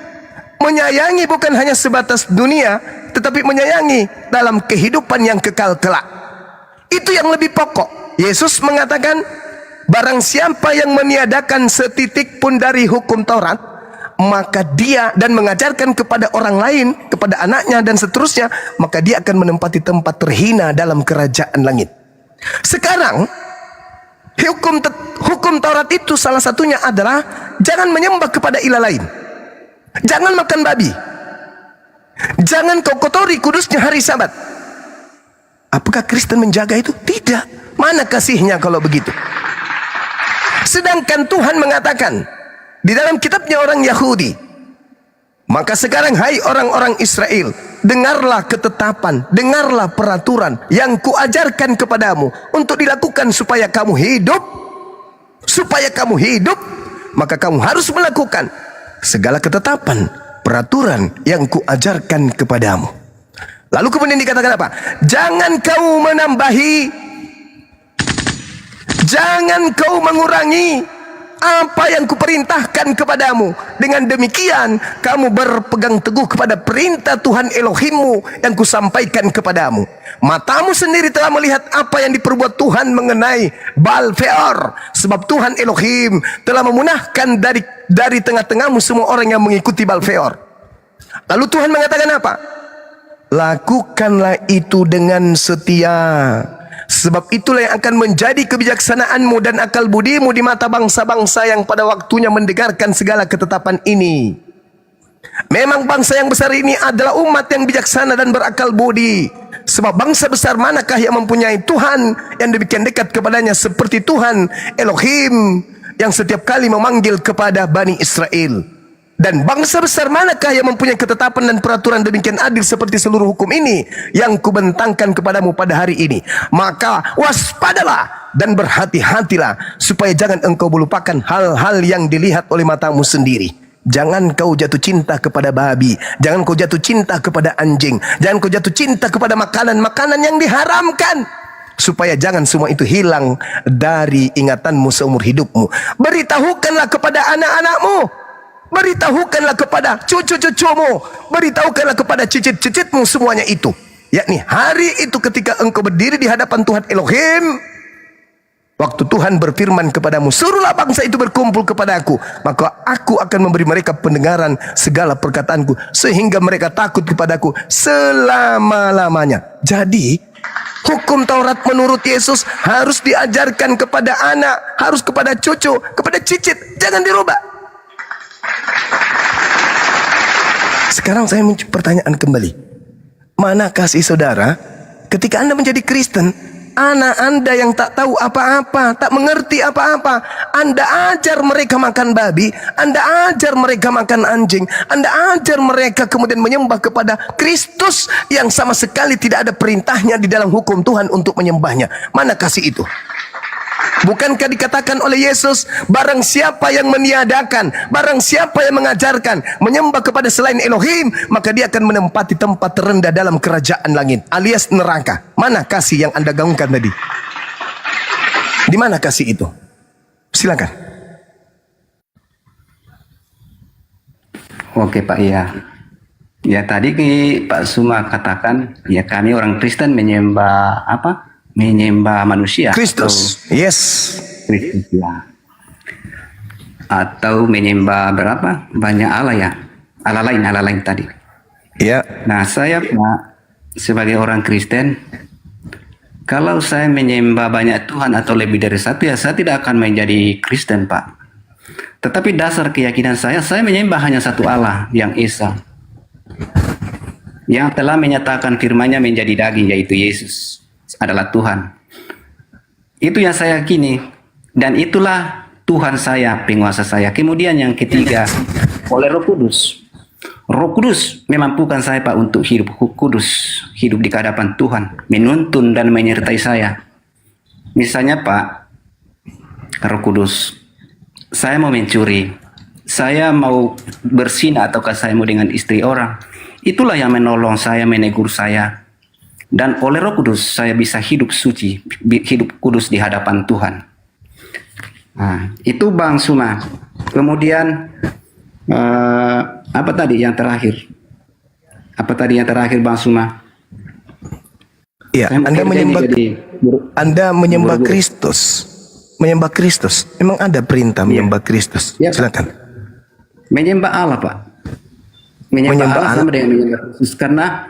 Menyayangi bukan hanya sebatas dunia, tetapi menyayangi dalam kehidupan yang kekal kelak. Itu yang lebih pokok. Yesus mengatakan, barang siapa yang meniadakan setitik pun dari hukum Taurat, maka dia dan mengajarkan kepada orang lain, kepada anaknya dan seterusnya, maka dia akan menempati tempat terhina dalam kerajaan langit. Sekarang hukum Taurat itu salah satunya adalah jangan menyembah kepada ilah lain, jangan makan babi, jangan kau kotori kudusnya hari Sabat. Apakah Kristen menjaga itu? Tidak. Mana kasihnya kalau begitu? Sedangkan Tuhan mengatakan di dalam kitabnya orang Yahudi, maka sekarang hai orang-orang Israel, dengarlah ketetapan, dengarlah peraturan yang kuajarkan kepadamu untuk dilakukan supaya kamu hidup. Supaya kamu hidup, maka kamu harus melakukan segala ketetapan, peraturan yang kuajarkan kepadamu. Lalu kemudian dikatakan apa? Jangan kau menambahi, jangan kau mengurangi apa yang kuperintahkan kepadamu. Dengan demikian kamu berpegang teguh kepada perintah Tuhan Elohimmu yang kusampaikan kepadamu. Matamu sendiri telah melihat apa yang diperbuat Tuhan mengenai Baal Peor, sebab Tuhan Elohim telah memunahkan dari tengah-tengahmu semua orang yang mengikuti Baal Peor. Lalu Tuhan mengatakan apa? Lakukanlah itu dengan setia, sebab itulah yang akan menjadi kebijaksanaanmu dan akal budimu di mata bangsa-bangsa yang pada waktunya mendengarkan segala ketetapan ini. Memang bangsa yang besar ini adalah umat yang bijaksana dan berakal budi. Sebab bangsa besar manakah yang mempunyai Tuhan yang demikian dekat kepadanya seperti Tuhan Elohim yang setiap kali memanggil kepada Bani Israel. Dan bangsa besar manakah yang mempunyai ketetapan dan peraturan demikian adil seperti seluruh hukum ini yang kubentangkan kepadamu pada hari ini. Maka waspadalah dan berhati-hatilah supaya jangan engkau melupakan hal-hal yang dilihat oleh matamu sendiri. Jangan kau jatuh cinta kepada babi, jangan kau jatuh cinta kepada anjing, jangan kau jatuh cinta kepada makanan-makanan yang diharamkan, supaya jangan semua itu hilang dari ingatanmu seumur hidupmu. Beritahukanlah kepada anak-anakmu Beritahukanlah kepada cucu-cucumu, beritahukanlah kepada cicit-cicitmu semuanya itu. Yakni hari itu ketika engkau berdiri di hadapan Tuhan Elohim, waktu Tuhan berfirman kepadamu, suruhlah bangsa itu berkumpul kepadaku, maka aku akan memberi mereka pendengaran segala perkataanku, sehingga mereka takut kepadaku selama-lamanya. Jadi, hukum Taurat menurut Yesus harus diajarkan kepada anak, harus kepada cucu, kepada cicit, jangan dirubah. Sekarang saya pertanyaan kembali, mana kasih saudara ketika Anda menjadi Kristen? Anak Anda yang tak tahu apa-apa, tak mengerti apa-apa, Anda ajar mereka makan babi, Anda ajar mereka makan anjing, Anda ajar mereka kemudian menyembah kepada Kristus yang sama sekali tidak ada perintahnya di dalam hukum Tuhan untuk menyembahnya. Mana kasih itu? Bukankah dikatakan oleh Yesus, barang siapa yang meniadakan, barang siapa yang mengajarkan menyembah kepada selain Elohim, maka dia akan menempati tempat terendah dalam kerajaan langit, alias neraka. Mana kasih yang Anda gaungkan tadi? Di mana kasih itu? Silakan. Oke Pak, ya. Ya tadi Pak Suma katakan, ya kami orang Kristen menyembah apa? Menyembah manusia. Kristus. Yes. Kristus ya. Atau menyembah berapa? Banyak Allah ya. Allah lain tadi. Ya. Nah saya Pak, sebagai orang Kristen, kalau saya menyembah banyak Tuhan atau lebih dari satu, ya saya tidak akan menjadi Kristen Pak. Tetapi dasar keyakinan saya menyembah hanya satu Allah, yang Esa, yang telah menyatakan firman-Nya menjadi daging, yaitu Yesus adalah Tuhan. Itu yang saya yakini, dan itulah Tuhan saya, penguasa saya. Kemudian yang ketiga, oleh Roh Kudus. Roh Kudus memampukan saya Pak untuk hidup kudus, hidup di hadapan Tuhan, menuntun dan menyertai saya. Misalnya Pak, Roh Kudus, saya mau mencuri, saya mau berzina, ataukah saya mau dengan istri orang, itulah yang menolong saya, menegur saya. Dan oleh Roh Kudus saya bisa hidup suci, hidup kudus di hadapan Tuhan. Nah, itu Bang Suma. Kemudian apa tadi yang terakhir? Apa tadi yang terakhir Bang Suma? Ya, Anda menyembah Kristus. Menyembah Kristus. Memang ada perintah menyembah Kristus. Ya, silakan. Menyembah Allah, Pak. Menyembah Allah sama dengan menyembah Kristus, karena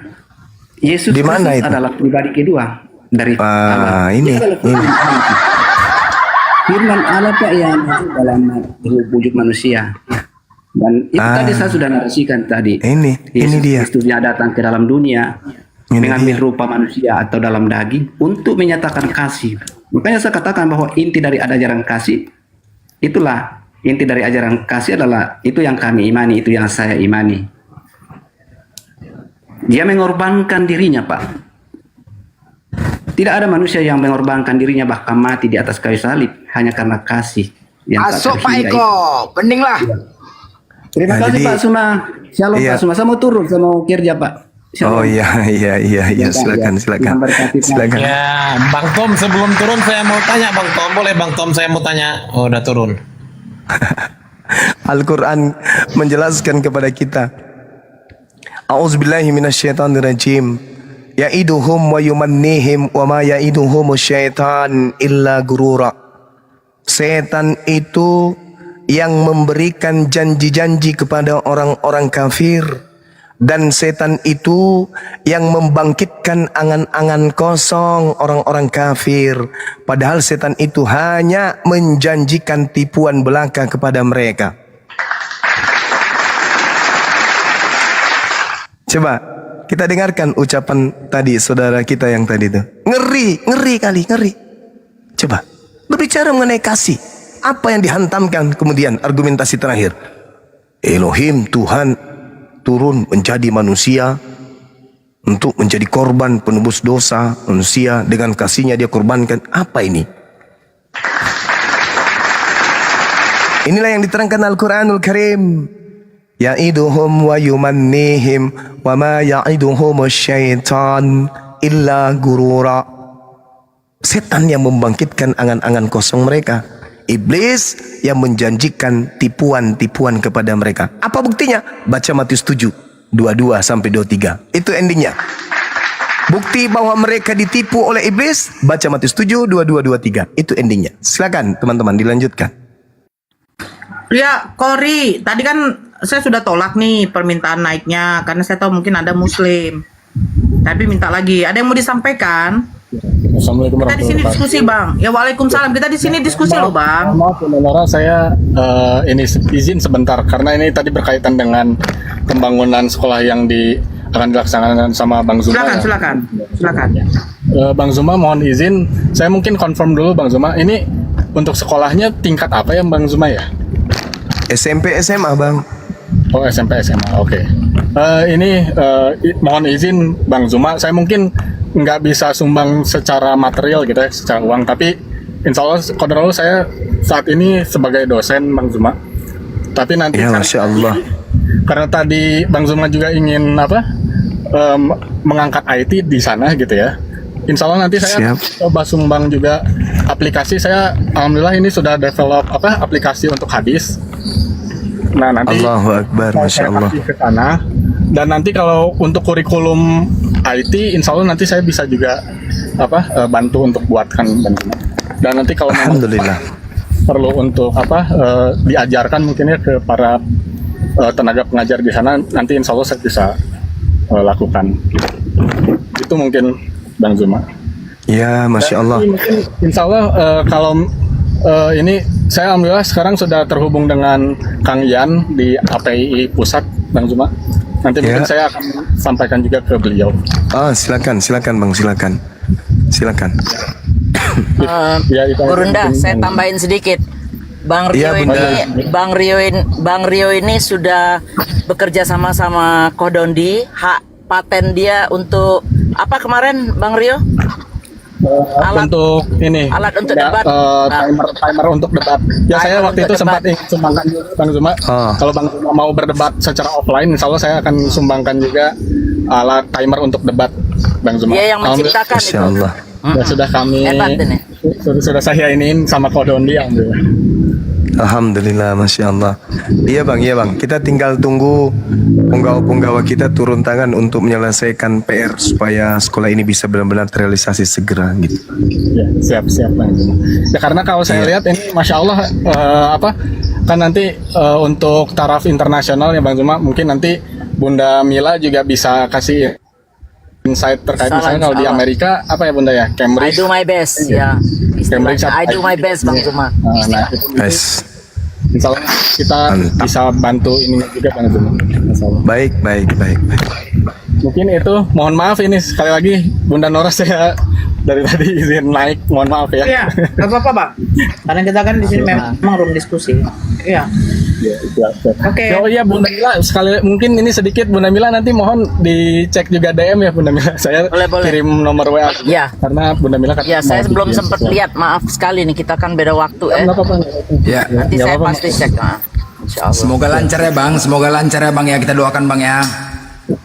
Yesus Kristus adalah pribadi kedua dari Allah. Ini. Firman Allah Pak yang dalam wujud manusia. Dan itu tadi saya sudah narasikan tadi. Yesus Kristus yang datang ke dalam dunia, mengambil rupa manusia atau dalam daging untuk menyatakan kasih. Makanya saya katakan bahwa inti dari ajaran kasih, itulah inti dari ajaran kasih adalah itu yang kami imani, itu yang saya imani. Dia mengorbankan dirinya, Pak. Tidak ada manusia yang mengorbankan dirinya bahkan mati di atas kayu salib hanya karena kasih. Masuk Pak Eko, pening lah. Terima kasih Pak Suma. Shalom Pak Suma. Saya mau turun, saya mau kerja Pak. Shalom. Oh iya, silakan. Ya, Bang Tom sebelum turun saya mau tanya Bang Tom, boleh Bang Tom saya mau tanya? Oh, udah turun. Al-Quran menjelaskan kepada kita. A'udzubillahi minasyaitonirrajim. Ya'iduhum wa yumannihim wa ma ya'iduhum syaitan illa gurura. Setan itu yang memberikan janji-janji kepada orang-orang kafir, dan setan itu yang membangkitkan angan-angan kosong orang-orang kafir, padahal setan itu hanya menjanjikan tipuan belaka kepada mereka. Coba kita dengarkan ucapan tadi saudara kita yang tadi itu. Ngeri kali. Coba berbicara mengenai kasih. Apa yang dihantamkan kemudian argumentasi terakhir? Elohim, Tuhan turun menjadi manusia untuk menjadi korban penebus dosa manusia, dengan kasihnya dia korbankan. Apa ini? Inilah yang diterangkan Al-Quranul Karim. Ya'iduhum wa yumannihim wa ma ya'iduhum syaitan illa gurura. Setan yang membangkitkan angan-angan kosong mereka. iblis yang menjanjikan tipuan-tipuan kepada mereka. Apa buktinya? Baca Matius 7, 22 sampai 23. Itu endingnya. Bukti bahwa mereka ditipu oleh iblis, baca Matius 7, 22, 23. Itu endingnya. Silakan teman-teman dilanjutkan. Ya, Kori, tadi kan saya sudah tolak nih permintaan naiknya karena saya tahu mungkin ada Muslim. Tapi minta lagi. Ada yang mau disampaikan? Assalamualaikum Kita di sini diskusi, Bang. Ya, waalaikumsalam. Kita di sini diskusi loh, Bang. Maaf, Nora, saya ini izin sebentar karena ini tadi berkaitan dengan pembangunan sekolah yang akan dilaksanakan sama Bang Zuma. Silakan. Bang Zuma, mohon izin, saya mungkin confirm dulu Bang Zuma. Ini untuk sekolahnya tingkat apa ya Bang Zuma ya? SMP SMA Bang. Oh SMP SMA, oke. Mohon izin Bang Zuma, saya mungkin nggak bisa sumbang secara material gitu ya, secara uang, tapi insya Allah kodrat saya saat ini sebagai dosen Bang Zuma. Tapi nanti ya, Masya Allah. Karena tadi Bang Zuma juga ingin mengangkat IT di sana gitu ya. Insya Allah nanti saya coba sumbang juga aplikasi. Saya alhamdulillah ini sudah develop aplikasi untuk hadis. Nah nanti Allahu Akbar, Masya Allah. Ke sana. Dan nanti kalau untuk kurikulum IT, insya Allah nanti saya bisa juga bantu untuk buatkan dan nanti kalau alhamdulillah perlu untuk diajarkan mungkin ya ke para tenaga pengajar di sana, nanti insya Allah saya bisa lakukan. Itu mungkin Bang Zuma. Ya, Masya Allah. Mungkin insya Allah kalau ini saya alhamdulillah sekarang sudah terhubung dengan Kang Yan di API Pusat Bang Zuma. Nanti mungkin saya akan sampaikan juga ke beliau. Silakan Bang, silakan. Burunda, saya tambahin sedikit. Bang Rio ini sudah bekerja sama Kodondi. Hak paten dia untuk apa kemarin Bang Rio? Alat untuk debat. Timer untuk debat. Ya saya waktu itu sempat sumbangkan juga Bang Zuma. Kalau Bang Zuma mau berdebat secara offline, insya Allah saya akan sumbangkan juga alat timer untuk debat Bang Zuma. Dia yang menciptakan itu. Allah. Ya, sudah kami sudah saya iniin sama Kodondi alhamdulillah. Alhamdulillah, Masya Allah. Iya bang, kita tinggal tunggu penggawa-penggawa kita turun tangan untuk menyelesaikan PR supaya sekolah ini bisa benar-benar terrealisasi segera gitu. Ya, siap Bang. Ya karena kalau saya lihat ini Masya Allah kan nanti untuk taraf internasional ya Bang Zuma, mungkin nanti Bunda Mila juga bisa kasih insight terkait misalnya kalau di Amerika apa ya Bunda ya, Cambridge. I do my best ya. Cambridge, I do my best Bang Zuma. Nah itu insya Allah kita bisa bantu ini juga Bang Zuma. Baik. Mungkin itu, mohon maaf ini sekali lagi Bunda Nora saya dari tadi izin naik, mohon maaf ya. Iya, nggak apa-apa Bang. Karena kita kan di sini memang room diskusi. Iya. Oke. Oh iya Bunda Mila, sekali mungkin ini sedikit Bunda Mila, nanti mohon dicek juga DM ya Bunda Mila. Saya kirim nomor WA. Ya. Karena Bunda Mila kan. Ya, saya belum sempat lihat, maaf sekali nih, kita kan beda waktu Ya. Nanti saya pasti cek. Semoga lancar ya Bang, ya, kita doakan Bang ya.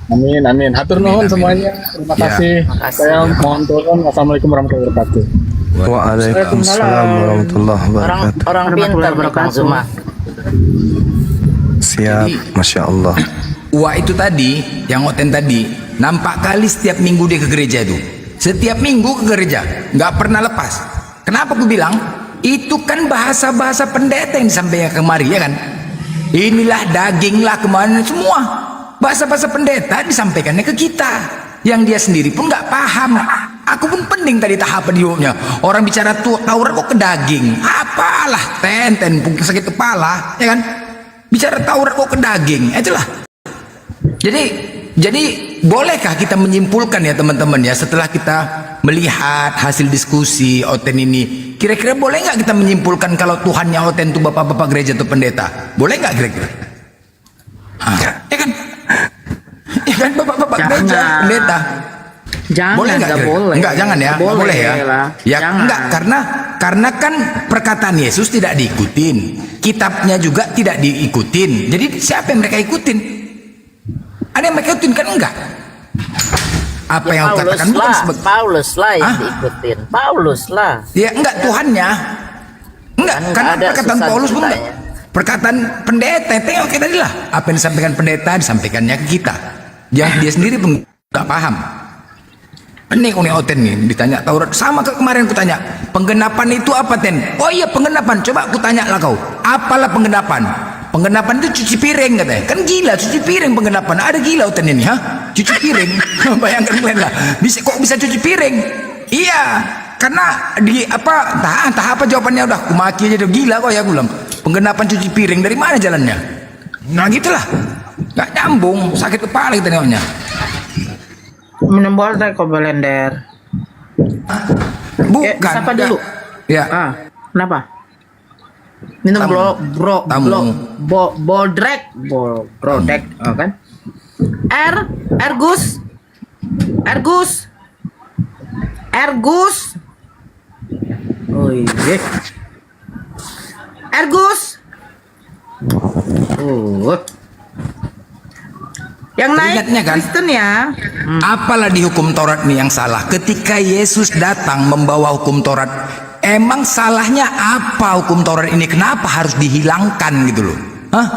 Amin. Hatur nuhun semuanya. Terima kasih. Saya mohon turun. Wassalamualaikum warahmatullahi wabarakatuh. Waalaikumsalam warahmatullahi wabarakatuh. Orang pintar Bang Zuma. Siap, Masya Allah. Wah itu tadi, yang Oten tadi, nampak kali setiap minggu dia ke gereja itu. Setiap minggu ke gereja, nggak pernah lepas. Kenapa aku bilang? Itu kan bahasa-bahasa pendeta yang disampaikan kemari, ya kan? Inilah daging lah kemana semua. Bahasa-bahasa pendeta disampaikannya ke kita. Yang dia sendiri pun nggak paham. Aku pun pening tadi tahap videonya. Orang bicara Taurat kok ke daging. Apalah, ten sakit kepala, ya kan? Bicara Taurat kok ke daging, itulah. Jadi bolehkah kita menyimpulkan ya teman-teman ya, setelah kita melihat hasil diskusi Oten ini, kira-kira boleh nggak kita menyimpulkan kalau Tuhannya Oten itu bapak-bapak gereja atau pendeta? Boleh nggak kira-kira? Ya kan? Ya kan bapak-bapak gereja, pendeta? Jangan, boleh nggak? Enggak, jangan ya, nggak boleh ya. Ya enggak, karena kan perkataan Yesus tidak diikutin, kitabnya juga tidak diikutin. Jadi siapa yang mereka ikutin? Ada yang mereka ikutin kan enggak? Apa yang Paulus katakan bukan sebagai Paulus lah yang diikutin. Paulus lah. Ya enggak, Tuhannya. Enggak, karena perkataan Paulus pun enggak. Perkataan pendeta, tengok kita tadi lah. Apa yang disampaikan pendeta disampaikannya ke kita. Dia sendiri pun enggak paham. Ini uni Oten nih ditanya Taurat, sama ke kemarin aku tanya, penggenapan itu apa Ten? Oh iya penggenapan, coba aku tanya lah kau, apalah penggenapan? Penggenapan itu cuci piring katanya. Kan gila cuci piring penggenapan. Ada gila Oten ini, ha? Cuci piring. Bayangkan kalian lah. Kok bisa cuci piring? Iya, karena di apa? Entah apa jawabannya, udah kumaki aja, udah gila kok ya, aku bilang. Penggenapan cuci piring dari mana jalannya? Nah gitulah. Gak nyambung, sakit kepala kita nengoknya. Minum boleh kok blender. Bukan. Siapa dulu? Ya. Kenapa? Minum boldrek, kan? Ergus. Oh iya. Ergus. Yang naik kan? Kristen ya. Apalah di hukum Taurat nih yang salah? Ketika Yesus datang membawa hukum Taurat, emang salahnya apa hukum Taurat ini? Kenapa harus dihilangkan gitu loh? Hah?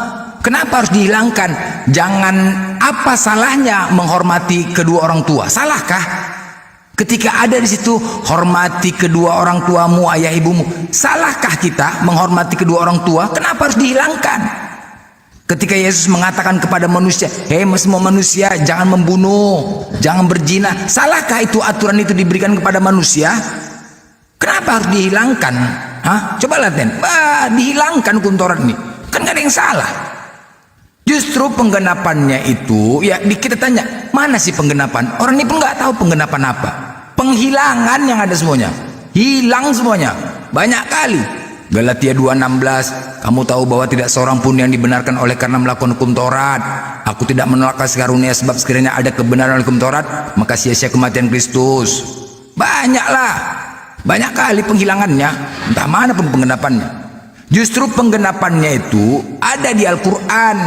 Kenapa harus dihilangkan? Jangan, apa salahnya menghormati kedua orang tua? Salahkah? Ketika ada di situ hormati kedua orang tuamu, ayah ibumu. Salahkah kita menghormati kedua orang tua? Kenapa harus dihilangkan? Ketika Yesus mengatakan kepada manusia, hei semua manusia jangan membunuh, jangan berzina. Salahkah itu aturan itu diberikan kepada manusia? Kenapa harus dihilangkan? Hah? Coba lihat, dihilangkan hukum Taurat ini. Kan gak ada yang salah. Justru penggenapannya itu, ya kita tanya, mana sih penggenapan? Orang ini pun nggak tahu penggenapan apa. Penghilangan yang ada semuanya. Hilang semuanya. Banyak kali. Galatia 2:16, kamu tahu bahwa tidak seorang pun yang dibenarkan oleh karena melakukan hukum Taurat. Aku tidak menolak kasih karunia sebab sekiranya ada kebenaran oleh hukum Taurat, maka sia-sia kematian Kristus. Banyaklah. Banyak kali penghilangannya. Entah mana pun penggenapannya. Justru penggenapannya itu ada di Al-Quran.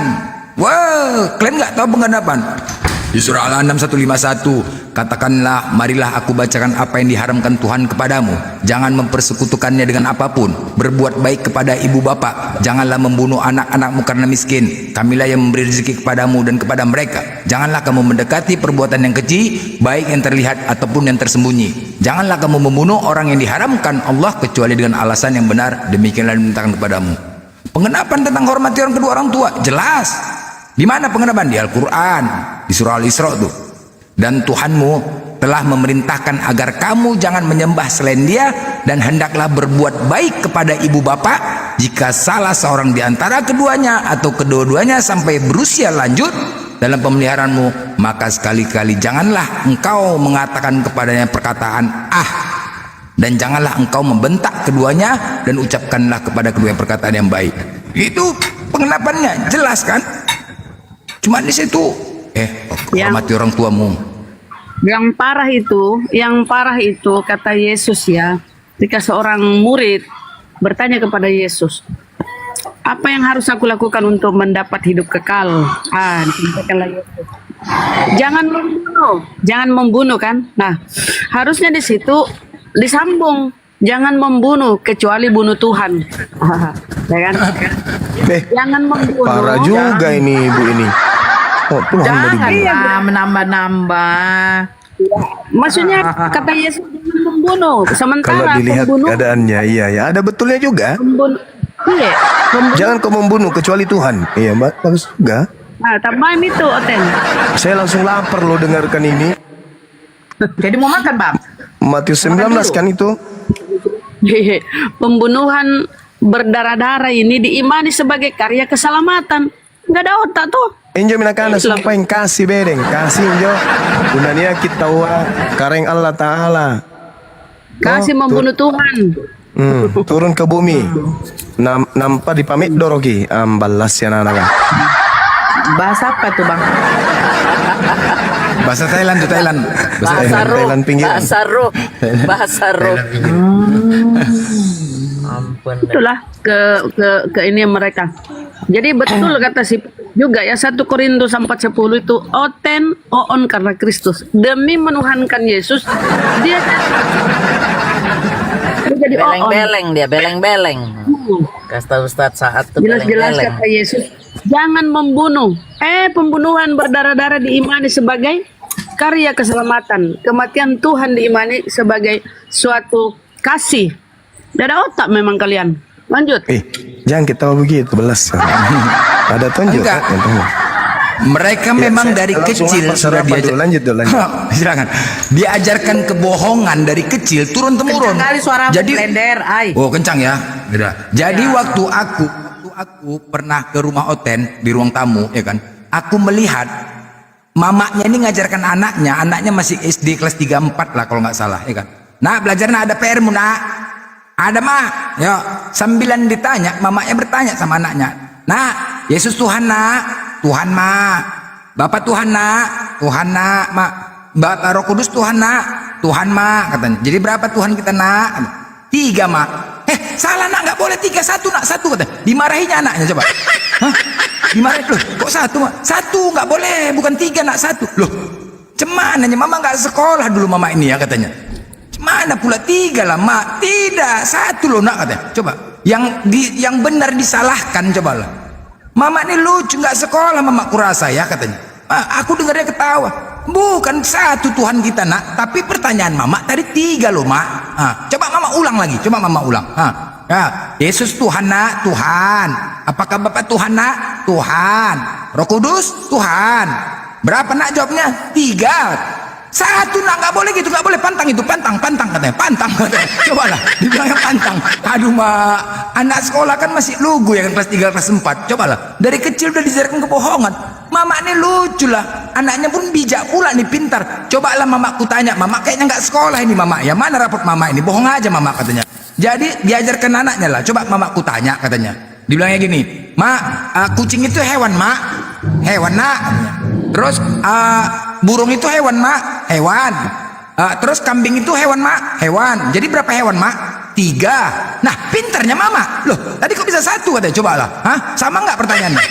Wah, kalian nggak tahu penggenapan? Di surah Al-An'am 151, katakanlah, marilah aku bacakan apa yang diharamkan Tuhan kepadamu. Jangan mempersekutukannya dengan apapun. Berbuat baik kepada ibu bapak. Janganlah membunuh anak-anakmu karena miskin. Kamilah yang memberi rezeki kepadamu dan kepada mereka. Janganlah kamu mendekati perbuatan yang keji, baik yang terlihat ataupun yang tersembunyi. Janganlah kamu membunuh orang yang diharamkan Allah kecuali dengan alasan yang benar. Demikianlah dimintakan kepadamu. Pengenapan tentang hormati orang kedua orang tua jelas. Di mana pengenapan? Di Al-Quran, di surah Al-Isra tuh. Dan Tuhanmu telah memerintahkan agar kamu jangan menyembah selain Dia dan hendaklah berbuat baik kepada ibu bapak jika salah seorang di antara keduanya atau kedua-duanya sampai berusia lanjut dalam pemeliharaanmu, maka sekali-kali janganlah engkau mengatakan kepadanya perkataan dan janganlah engkau membentak keduanya dan ucapkanlah kepada keduanya perkataan yang baik. Itu pengenapannya jelas kan? Cuma di situ hormati orang tuamu. Yang parah itu kata Yesus ya, ketika seorang murid bertanya kepada Yesus, apa yang harus aku lakukan untuk mendapat hidup kekal? Disampaikanlah Yesus, jangan membunuh kan? Nah, harusnya di situ disambung, jangan membunuh kecuali bunuh Tuhan. Ya kan? Jangan membunuh. Parah juga ini ibu ini. Oh, Tuhan mau Jangan menambah-nambah. Maksudnya kata Yesus jangan membunuh. Kalau Sementara dilihat pembunuh, keadaannya, iya, ada betulnya juga. iya, Jangan kau membunuh kecuali Tuhan. Iya, Mbak, bagus juga. Nah, tambahin itu, Oten. Saya langsung lapar loh dengarkan ini. Jadi mau makan, Bang? Matius 19 kan itu. Pembunuhan berdarah-darah ini diimani sebagai karya keselamatan. Nggak ada otak tuh. Injo minakana sumpah yang kasih bedeng. Kasih injo. Gunanya kita kareng Allah Ta'ala. Kasih membunuh Tuhan. Turun ke bumi. Nampak di pamit dorogi. Balas ya nanaga. Bahasa apa tuh, Bang? Bahasa Thailand tuh, Thailand. Thailand pinggir. Bahasa roh. Itulah ke ini mereka. Jadi betul kata si juga ya 1 Korintus 4:10 itu Oten oon karena Kristus, demi menuhankan Yesus dia Dia jadi on. Beleng-beleng dia, beleng-beleng. Kata Ustadz Saat tuh Jelas-jelas beleng-beleng. kata Yesus, jangan membunuh. Pembunuhan berdarah-darah diimani sebagai karya keselamatan. Kematian Tuhan diimani sebagai suatu kasih. Tidak ada otak memang kalian. Lanjut. Jangan ketawa begitu, belas. Ada tunjuk. Enggak. Kan? Mereka memang dari kecil sudah diajar. Lanjut. Silakan. Diajarkan kebohongan dari kecil turun temurun. Kencang kali suara blender, ay. Oh kencang ya. Beda. Jadi waktu aku pernah ke rumah Oten di ruang tamu, ya kan? Aku melihat mamanya ini ngajarkan anaknya masih SD kelas 3-4 lah kalau nggak salah, ya kan? Nah belajarnya ada PR-mu nak. Ada mak, ya sambilan ditanya, mamanya bertanya sama anaknya. Nak, Yesus Tuhan nak, Tuhan mak, Bapak Tuhan nak, Tuhan nak, mak, Bapak Roh Kudus Tuhan nak, Tuhan mak, katanya. Jadi berapa Tuhan kita nak? 3 mak. Salah nak, nggak boleh 3, 1 nak, 1 katanya. Dimarahinya anaknya coba. Hah? Dimarahin loh, kok 1 mak? 1 nggak boleh, bukan 3 nak, 1 loh. Cemananya mama nggak sekolah dulu mama ini ya katanya. Mana pula 3 lah mak? Tidak, 1 loh nak katanya. Coba yang benar disalahkan cobalah. Mama ini lucu nggak sekolah mama kurasa ya katanya. Aku dengarnya ketawa. Bukan 1 Tuhan kita nak, tapi pertanyaan mama tadi 3 loh mak. Coba mama ulang lagi, coba mama ulang. Ya, Yesus Tuhan nak, Tuhan. Apakah Bapak Tuhan nak? Tuhan. Roh Kudus Tuhan. Berapa nak jawabnya? 3. 1 nak, nggak boleh gitu, nggak boleh. Pantang itu, pantang katanya, pantang katanya. Cobalah, dibilangnya pantang. Aduh mak, anak sekolah kan masih lugu ya kan, kelas 3, kelas 4. Cobalah, dari kecil udah diajarkan kebohongan. Mama ini lucu lah, anaknya pun bijak pula nih, pintar. Cobalah mamaku tanya, mama kayaknya nggak sekolah ini mama. Ya mana raport mama ini, bohong aja mama katanya. Jadi diajarkan anaknya lah, coba mamaku tanya katanya. Dibilangnya gini, mak, kucing itu hewan mak, hewan nak katanya. Terus burung itu hewan mak, hewan. Terus kambing itu hewan mak, hewan. Jadi berapa hewan mak? 3. Nah pintarnya mama. Loh tadi kok bisa 1 katanya, coba lah. Hah? Sama nggak pertanyaannya?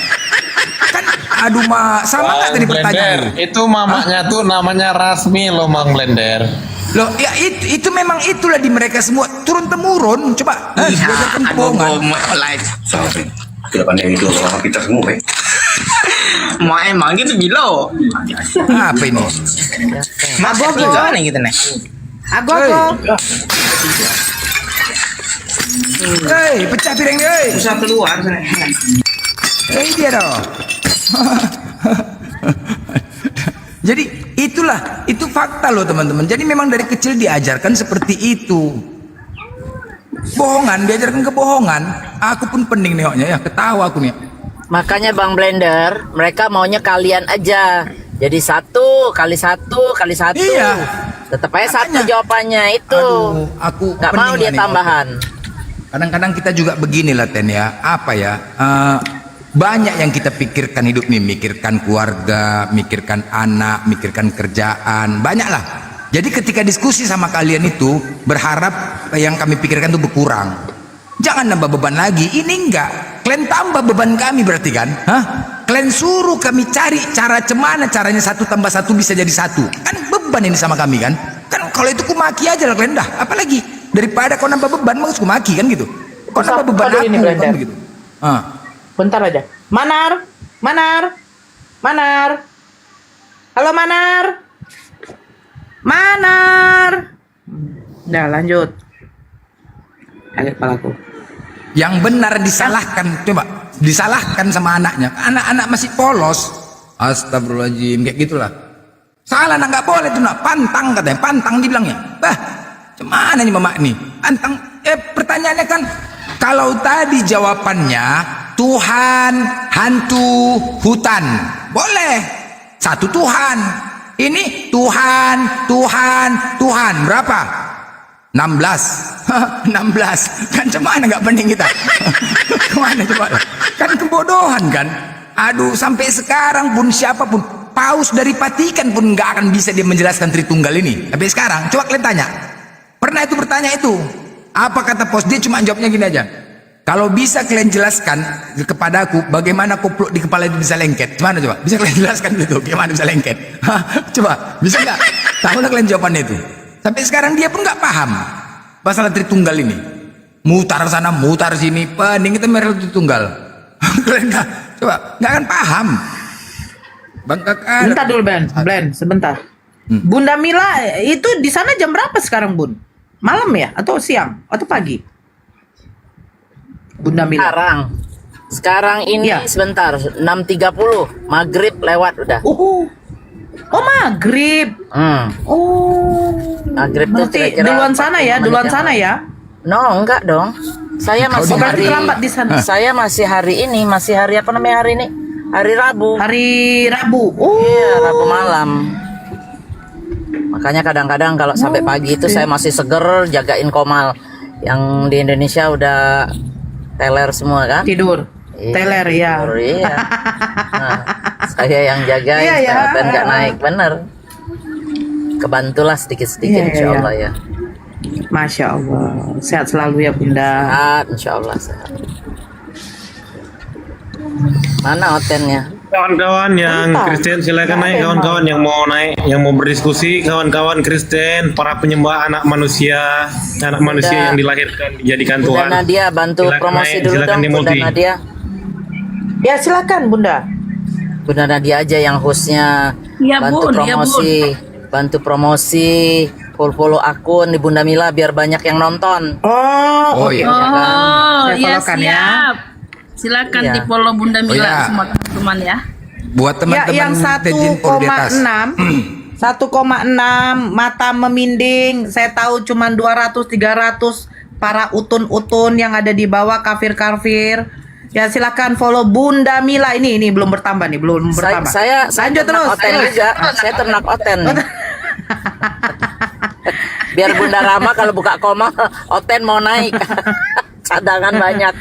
Kan aduh mak, sama nggak tadi pertanyaannya? Itu mamanya tuh namanya Rasmi loh Mang Blender. Loh ya itu memang itulah di mereka semua turun temurun. Coba diajarkan kebohongan. Tidak pandai itu sama kita semua. Mau emang gitu bilo. Apa ini? Agogo nih gitu nih. Agogo. Hei, pecah piring dia. Bisa keluar sana. Hei dia dong. Jadi itu fakta loh teman-teman. Jadi memang dari kecil diajarkan seperti itu. Bohongan, diajarkan kebohongan. Aku pun pening nengoknya ya, ketawa aku nih. Makanya Bang Blender, mereka maunya kalian aja. Jadi 1 kali 1 kali 1. Iya. Tetap aja 1 jawabannya itu. Aduh, aku nggak mau dia tambahan. Kadang-kadang kita juga beginilah Ten ya. Apa ya? Banyak yang kita pikirkan hidup nih, mikirkan keluarga, mikirkan anak, mikirkan kerjaan, banyak lah. Jadi ketika diskusi sama kalian itu, berharap yang kami pikirkan itu berkurang. Jangan nambah beban lagi, ini enggak. Kalian tambah beban kami berarti kan? Hah? Kalian suruh kami cari cara cemana caranya 1 tambah 1 bisa jadi 1. Kan beban ini sama kami kan? Kan kalau itu ku maki aja lah kalian dah. Apalagi daripada kau nambah beban, mau ku maki kan gitu. Kau nambah beban aku ini kan begitu. Bentar aja. Manar. Halo Manar. Udah lanjut. Agak kepalaku. Yang benar disalahkan, coba disalahkan sama anaknya. Anak-anak masih polos. Astagfirullahaladzim, kayak gitulah. Salah nak, nggak boleh tuh nak, pantang katanya, pantang dibilangnya. Bah, cuman nih mama nih, pantang. Pertanyaannya kan, kalau tadi jawabannya Tuhan, hantu, hutan, boleh. 1 Tuhan. Ini Tuhan, berapa? 16. 16. Kan cemana nggak pening kita? Kemana coba? Kan kebodohan kan? Aduh, sampai sekarang pun siapapun, Paus dari Vatikan pun nggak akan bisa dia menjelaskan Tritunggal ini. Sampai sekarang, coba kalian tanya. Pernah itu bertanya itu? Apa kata Paus? Dia cuma jawabnya gini aja. Kalau bisa kalian jelaskan kepada aku bagaimana koplok di kepala itu bisa lengket. Gimana coba? Bisa kalian jelaskan itu? Gimana bisa lengket? Coba, bisa nggak? Tahu lah kalian jawabannya itu. Sampai sekarang dia pun nggak paham. Masalah Tritunggal ini. Mutar sana, mutar sini, pening kita merah Tritunggal. Kalian coba nggak akan paham. Bang Kakak. Bentar dulu Ben, sebentar. Bunda Mila itu di sana jam berapa sekarang Bun? Malam ya atau siang atau pagi? Bunda Mila. Sekarang ini sebentar 6.30 maghrib lewat udah. Oh maghrib. Maghrib tuh Berarti kira-kira duluan sana ya, duluan sana ya. No, enggak dong. Saya masih berarti hari terlambat di sana. Saya masih hari ini, masih hari apa namanya hari ini? Hari Rabu. Hari Rabu. Iya, Rabu malam. Makanya kadang-kadang kalau sampai pagi itu saya masih seger jagain Komal. Yang di Indonesia udah teler semua kan? Tidur. Teler ya. Tidur, iya. Nah, saya yang jagain supaya nggak naik, bener. Kebantulah sedikit-sedikit insya Allah ya. Masya Allah. Sehat selalu ya Bunda. Sehat, insya Allah sehat. Mana hotelnya? Kawan-kawan yang Kristen silakan naik, kawan-kawan yang mau naik, yang mau berdiskusi, kawan-kawan Kristen, para penyembah anak manusia yang dilahirkan dijadikan Tuhan. Bunda Nadia bantu Silakan promosi naik, dulu silakan dong dimulti. Bunda Nadia. Ya silakan Bunda. Bunda Nadia aja yang hostnya. Iya, Bantu Bun, iya, promosi, bantu promosi, follow akun di Bunda Mila biar banyak yang nonton. Oh iya. Oh, Saya ya follow-kan ya. siap. Silakan Iya. di follow Bunda Mila iya. semua teman-teman ya. Buat Ya teman-teman yang Tejin Pol di atas. 1,6 mata meminding. Saya tahu cuma 200-300 para utun-utun yang ada di bawah kafir-kafir. Ya silakan follow Bunda Mila ini belum bertambah nih, belum bertambah. Saya lanjut ternak terus. oten juga. Saya ternak oten nih. Biar Bunda Rama kalau buka koma oten mau naik. Cadangan banyak.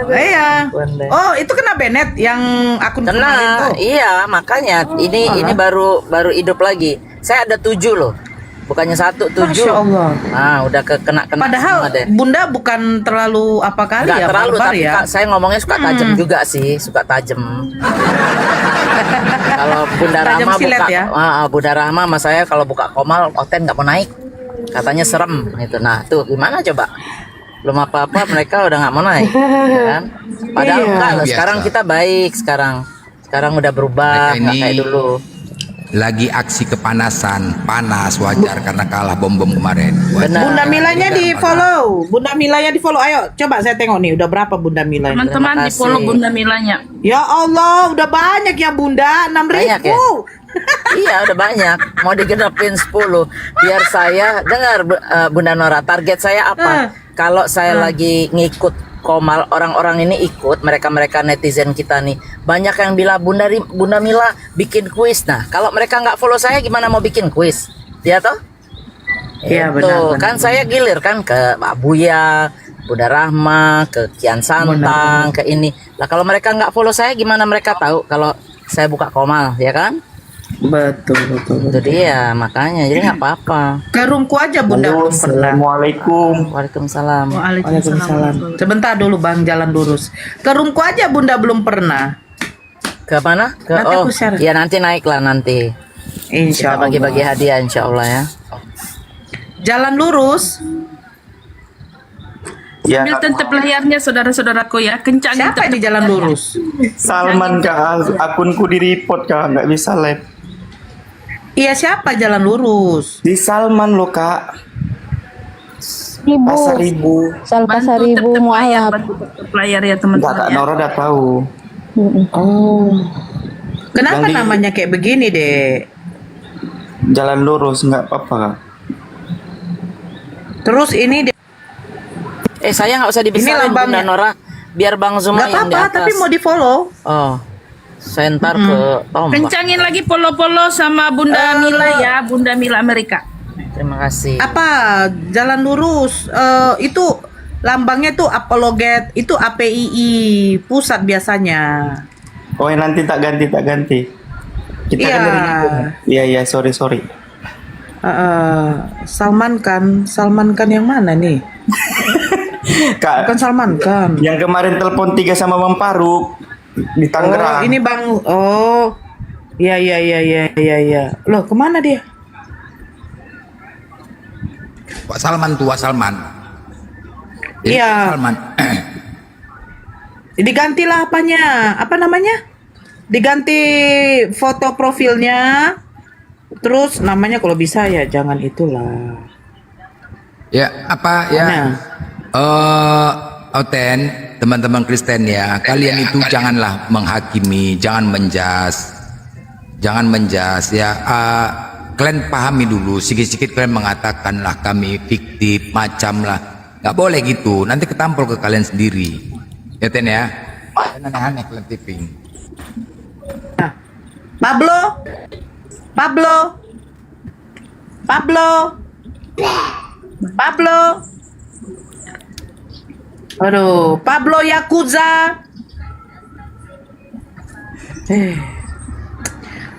Iya. Oh, itu kena Bennett yang akun kemarin Kena, tuh. iya makanya ini baru hidup lagi. Saya ada 7 loh, bukannya 1, 7. Masya Allah. Nah, udah kena Padahal semua deh. Bunda bukan terlalu apa kali Nggak ya, terlalu, barbar tapi ya. Kak, saya ngomongnya suka tajam juga sih, suka tajam. Kalau Bunda Tajam Rahma silet buka, ya? Bunda Rahma sama saya kalau buka komal, oten nggak mau naik, katanya serem gitu. Nah, tuh gimana coba? Belum apa-apa mereka udah nggak mau naik, ya kan? Padahal Iya. enggak loh, Biasa. sekarang kita baik sekarang udah berubah, Mereka nggak ini kayak dulu. Lagi aksi kepanasan, panas wajar karena kalah bom-bom kemarin. Benar. Bunda Milanya di follow. Bunda Milanya di follow. Ayo coba saya tengok nih udah berapa Bunda Mila. Teman-teman di follow Bunda Milanya. Ya Allah, udah banyak ya Bunda, 6.000. Banyak ya? Iya udah banyak, mau digenepin 10 biar saya dengar Bunda Nora, target saya apa? Kalau saya lagi ngikut Komal, orang-orang ini ikut, mereka netizen kita nih banyak yang bilang Bunda Mila bikin kuis. Nah kalau mereka nggak follow saya gimana mau bikin kuis, ya toh? Iya, Itu benar. kan saya gilir kan ke Pak Buya, Bunda Rahma, ke Kian Santang, ke ini. Lah kalau mereka nggak follow saya gimana mereka tahu kalau saya buka Komal, ya kan? Betul. Itu dia, makanya jadi nggak apa-apa. Ke roomku aja Bunda belum pernah. Assalamualaikum. Waalaikumsalam. Waalaikumsalam. Sebentar dulu Bang, jalan lurus. Ke roomku aja Bunda belum pernah. Ke mana? Ke Nanti aku share. ya nanti naik lah nanti. Insya Kita bagi-bagi Allah. hadiah insya Allah ya. Jalan lurus. Sambil tetap layarnya saudara-saudaraku ya, kencangin. Siapa tetep di jalan layarnya. lurus? Salman kak, akunku di report kak, nggak bisa live. Iya siapa jalan lurus? Di Salman lo kak. Pasar Ribu. Pasar Ribu Mualaf. Layar ya Enggak teman-teman kak, ya. Nora udah tahu. Oh. Kenapa Yang di- namanya kayak begini deh? Jalan lurus nggak apa-apa kak. Terus ini Saya nggak usah dibesarin Bunda Nora, biar Bang Zuma nggak yang di apa-apa, atas. tapi mau di follow. Oh, saya ntar ke tombak. Kencangin lagi follow-follow sama Bunda Mila ya, Bunda Mila Amerika. Terima kasih. Apa jalan lurus? Itu lambangnya tuh apologet, itu APII pusat biasanya. Oh nanti tak ganti. Kita Iya. kan dari Report. Iya sorry. Salman kan yang mana nih? Kak, Bukan Salman kan. yang kemarin telepon 3 sama Bang Faruk di Tangerang. Oh, ini Bang. Oh. Iya. Loh, kemana dia? Pak Salman tuh, Pak Salman. Jadi Iya. Pak Salman. Digantilah apanya? Apa namanya? Diganti foto profilnya. Terus namanya kalau bisa ya jangan itulah. Ya, apa ya? Oten, teman-teman Kristen ya, kalian itu janganlah menghakimi, jangan menjas ya. Kalian pahami dulu, sedikit-sedikit kalian mengatakan lah kami fiktif, macam lah, nggak boleh gitu. Nanti ketampol ke kalian sendiri, ya Ten ya. Aneh-aneh kalian tipping. Pablo. Aduh, Pablo Yakuza.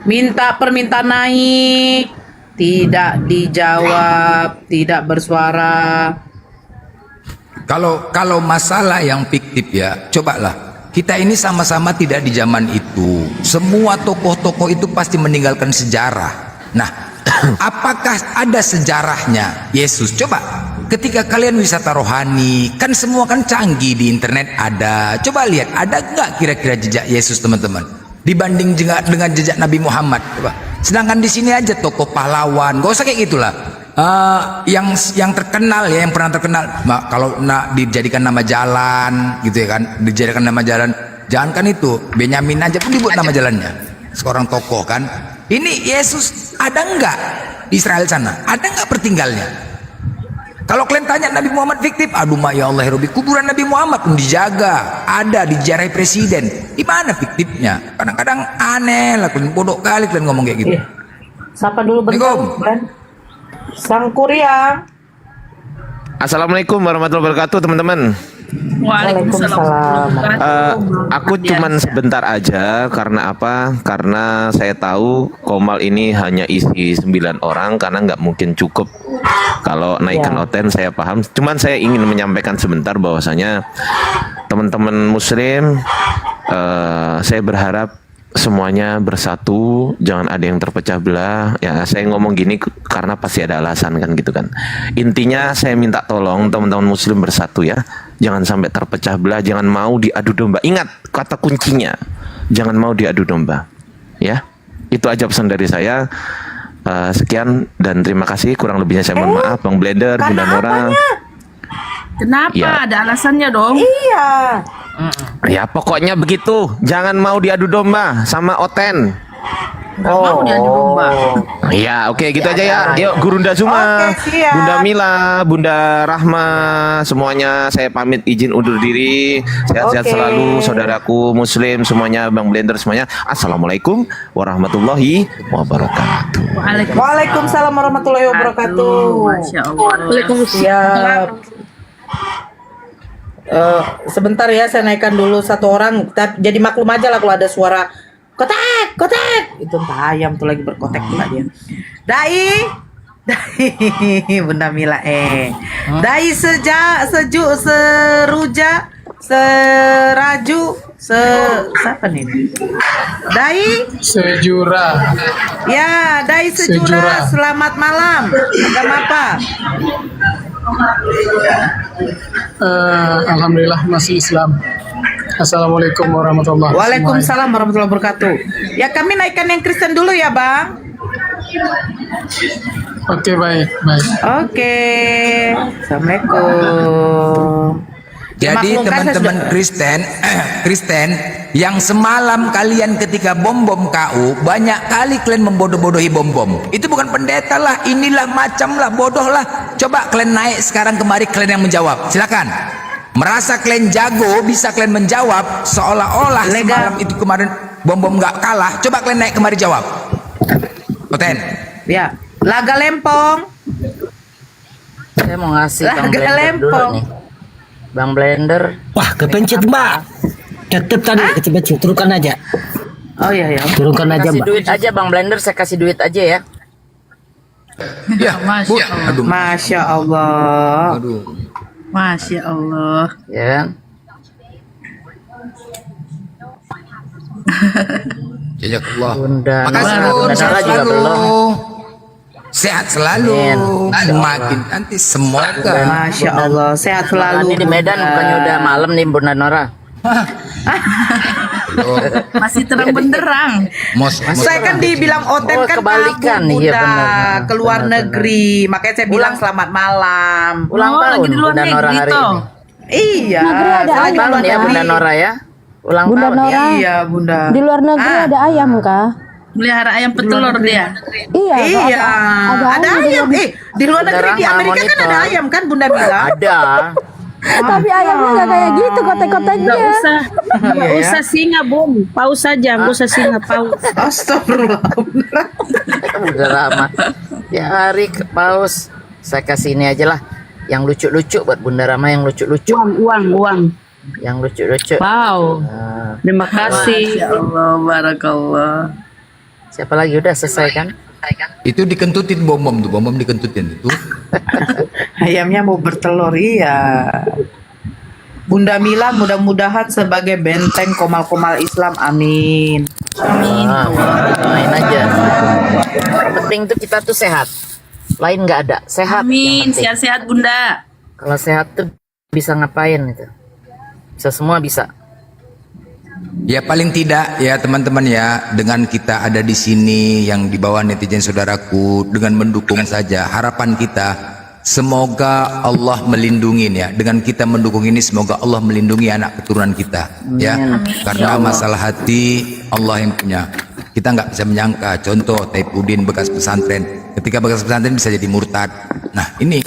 Minta permintaan naik, tidak dijawab, tidak bersuara. Kalau masalah yang fiktif ya, cobalah. Kita ini sama-sama tidak di zaman itu. Semua tokoh-tokoh itu pasti meninggalkan sejarah. Nah, apakah ada sejarahnya Yesus? Coba, ketika kalian wisata rohani, kan semua kan canggih di internet ada. Coba lihat, ada nggak kira-kira jejak Yesus teman-teman? Dibanding dengan jejak Nabi Muhammad, coba. Sedangkan di sini aja tokoh pahlawan, gak usah kayak gitulah. Yang terkenal ya, yang pernah terkenal. Kalau dijadikan nama jalan, gitu ya kan? Dijadikan nama jalan, jangankan itu, Benyamin aja pun dibuat nama jalannya. Seorang tokoh kan. Ini Yesus ada nggak di Israel sana? Ada nggak pertinggalnya? Kalau kalian tanya Nabi Muhammad fiktif, aduh ya Allah Robi, kuburan Nabi Muhammad pun dijaga, ada diziarahi presiden. Di mana fiktifnya? Kadang-kadang aneh lah, bodoh kali kalian ngomong kayak gitu. Sapa dulu bentar, Ben. Sang Kuria. Assalamualaikum warahmatullahi wabarakatuh, teman-teman. Waalaikumsalam. Aku cuman sebentar aja, karena apa? Karena saya tahu Komal ini hanya isi 9 orang, karena nggak mungkin cukup kalau naikkan Oten, saya paham. Cuman saya ingin menyampaikan sebentar bahwasanya teman-teman Muslim, saya berharap semuanya bersatu, jangan ada yang terpecah belah. Ya, saya ngomong gini karena pasti ada alasan kan gitu kan. Intinya saya minta tolong teman-teman Muslim bersatu ya. Jangan sampai terpecah belah, jangan mau diadu domba. Ingat kata kuncinya, jangan mau diadu domba. Ya, itu aja pesan dari saya. Sekian dan terima kasih. Kurang lebihnya saya mohon maaf, Bang Blender, Bunda Nora. Kenapa? Ya. Ada alasannya dong. Iya. Ya pokoknya begitu. Jangan mau diadu domba sama Oten. Mau diadu domba. Iya, oke gitu aja ya. Yuk, Gurunda Zuma, Bunda Mila, Bunda Rahma, semuanya saya pamit izin undur diri. Sehat-sehat selalu saudaraku Muslim semuanya, Bang Blender semuanya. Assalamualaikum warahmatullahi wabarakatuh. Waalaikumsalam warahmatullahi wabarakatuh. Masya Allah. Waalaikumsalam. Sebentar ya, saya naikkan dulu satu orang. Jadi maklum aja lah kalau ada suara kotek, kotek. Itu entah ayam tuh lagi berkotek pula dia. Dai, Bunda Mila Dai sejuk, seruja, seraju, siapa nih? Dai Sejura. Ya, Dai Sejura. Selamat malam. Agama apa? Alhamdulillah masih Islam. Assalamualaikum warahmatullahi wabarakatuh. Waalaikumsalam warahmatullahi wabarakatuh. Ya, kami naikkan yang Kristen dulu ya, Bang. Oke, baik. Oke. Assalamualaikum. Jadi teman-teman Kristen yang semalam kalian ketika bom-bom KU banyak kali kalian membodoh-bodohi bom-bom. Itu bukan pendeta lah, inilah macam lah, bodoh lah. Coba kalian naik sekarang kemari, kalian yang menjawab. Silakan. Merasa kalian jago, bisa kalian menjawab seolah-olah semalam itu kemarin bom-bom nggak kalah. Coba kalian naik kemari jawab. Oten. Ya, Laga Lempong. Saya mau ngasih Bang Laga Blender Lempong. dulu nih. Bang Blender. Wah, kepencet Mbak. Tetep tadi kepencet, turunkan aja. Oh iya ya. Turunkan aja Kasih Mbak. duit aja Bang Blender, saya kasih duit aja ya. Ya, Masya Allah. aduh. Masya Allah. Aduh. Masya Allah. Ya. Jazakallah. Bunda Makasih Nora, Bun, Bunda Nora sehat juga selalu. belum. sehat selalu. Makin nanti semoga. Masya Allah, sehat selalu. Ini di Medan bukannya udah malam nih Bunda Nora. Masih terang benderang. Saya kan dibilang Oten kan kebalikan kabur, nih, Bunda, iya benar. ke luar negeri. Makanya saya bilang selamat malam. Ulang tahun lagi di luar Bunda Nora negeri hari toh. ini. Iya. Negeri ada saya lagi ayam di luar Tahun ya negeri. Bunda Nora ya. Ulang Bunda tahun. Nora. Iya, Bunda. Di luar negeri ada ayam kah? Melihara ayam petelur dia. Iya. Iya, ada ayam. Di luar negeri di Amerika kan ada ayam kan Bunda bilang. Ada. Tapi ayamnya nggak kayak gitu kotek-koteknya. Nggak usah, nggak Iya, ya. usah singa bom, paus saja, nggak usah singa paus. Astagfirullah. Udah lama. Ya hari ke paus. Saya kasih ini aja lah. Yang lucu-lucu buat Bunda Rama, yang lucu-lucu. Uang. Yang lucu-lucu. Wow. Terima kasih. Ya Allah, barakallah. Siapa lagi udah selesai kan? Itu dikentutin bom-bom tuh, bom-bom dikentutin itu. Ayamnya mau bertelur, iya. Bunda Mila mudah-mudahan sebagai benteng komal-komal Islam, amin. Amin. Main aja. Yang penting tuh kita tuh sehat. Lain nggak ada. Sehat. Amin, yang penting. sehat-sehat Bunda. Kalau sehat tuh bisa ngapain itu? Bisa semua bisa. Ya paling tidak ya teman-teman ya, dengan kita ada di sini yang di bawah netizen saudaraku, dengan mendukung saja. Harapan kita semoga Allah melindungi ya. Dengan kita mendukung ini semoga Allah melindungi anak keturunan kita ya. Karena masalah hati Allah yang punya. Kita nggak bisa menyangka. Contoh Taipudin bekas pesantren, ketika bekas pesantren bisa jadi murtad. Nah ini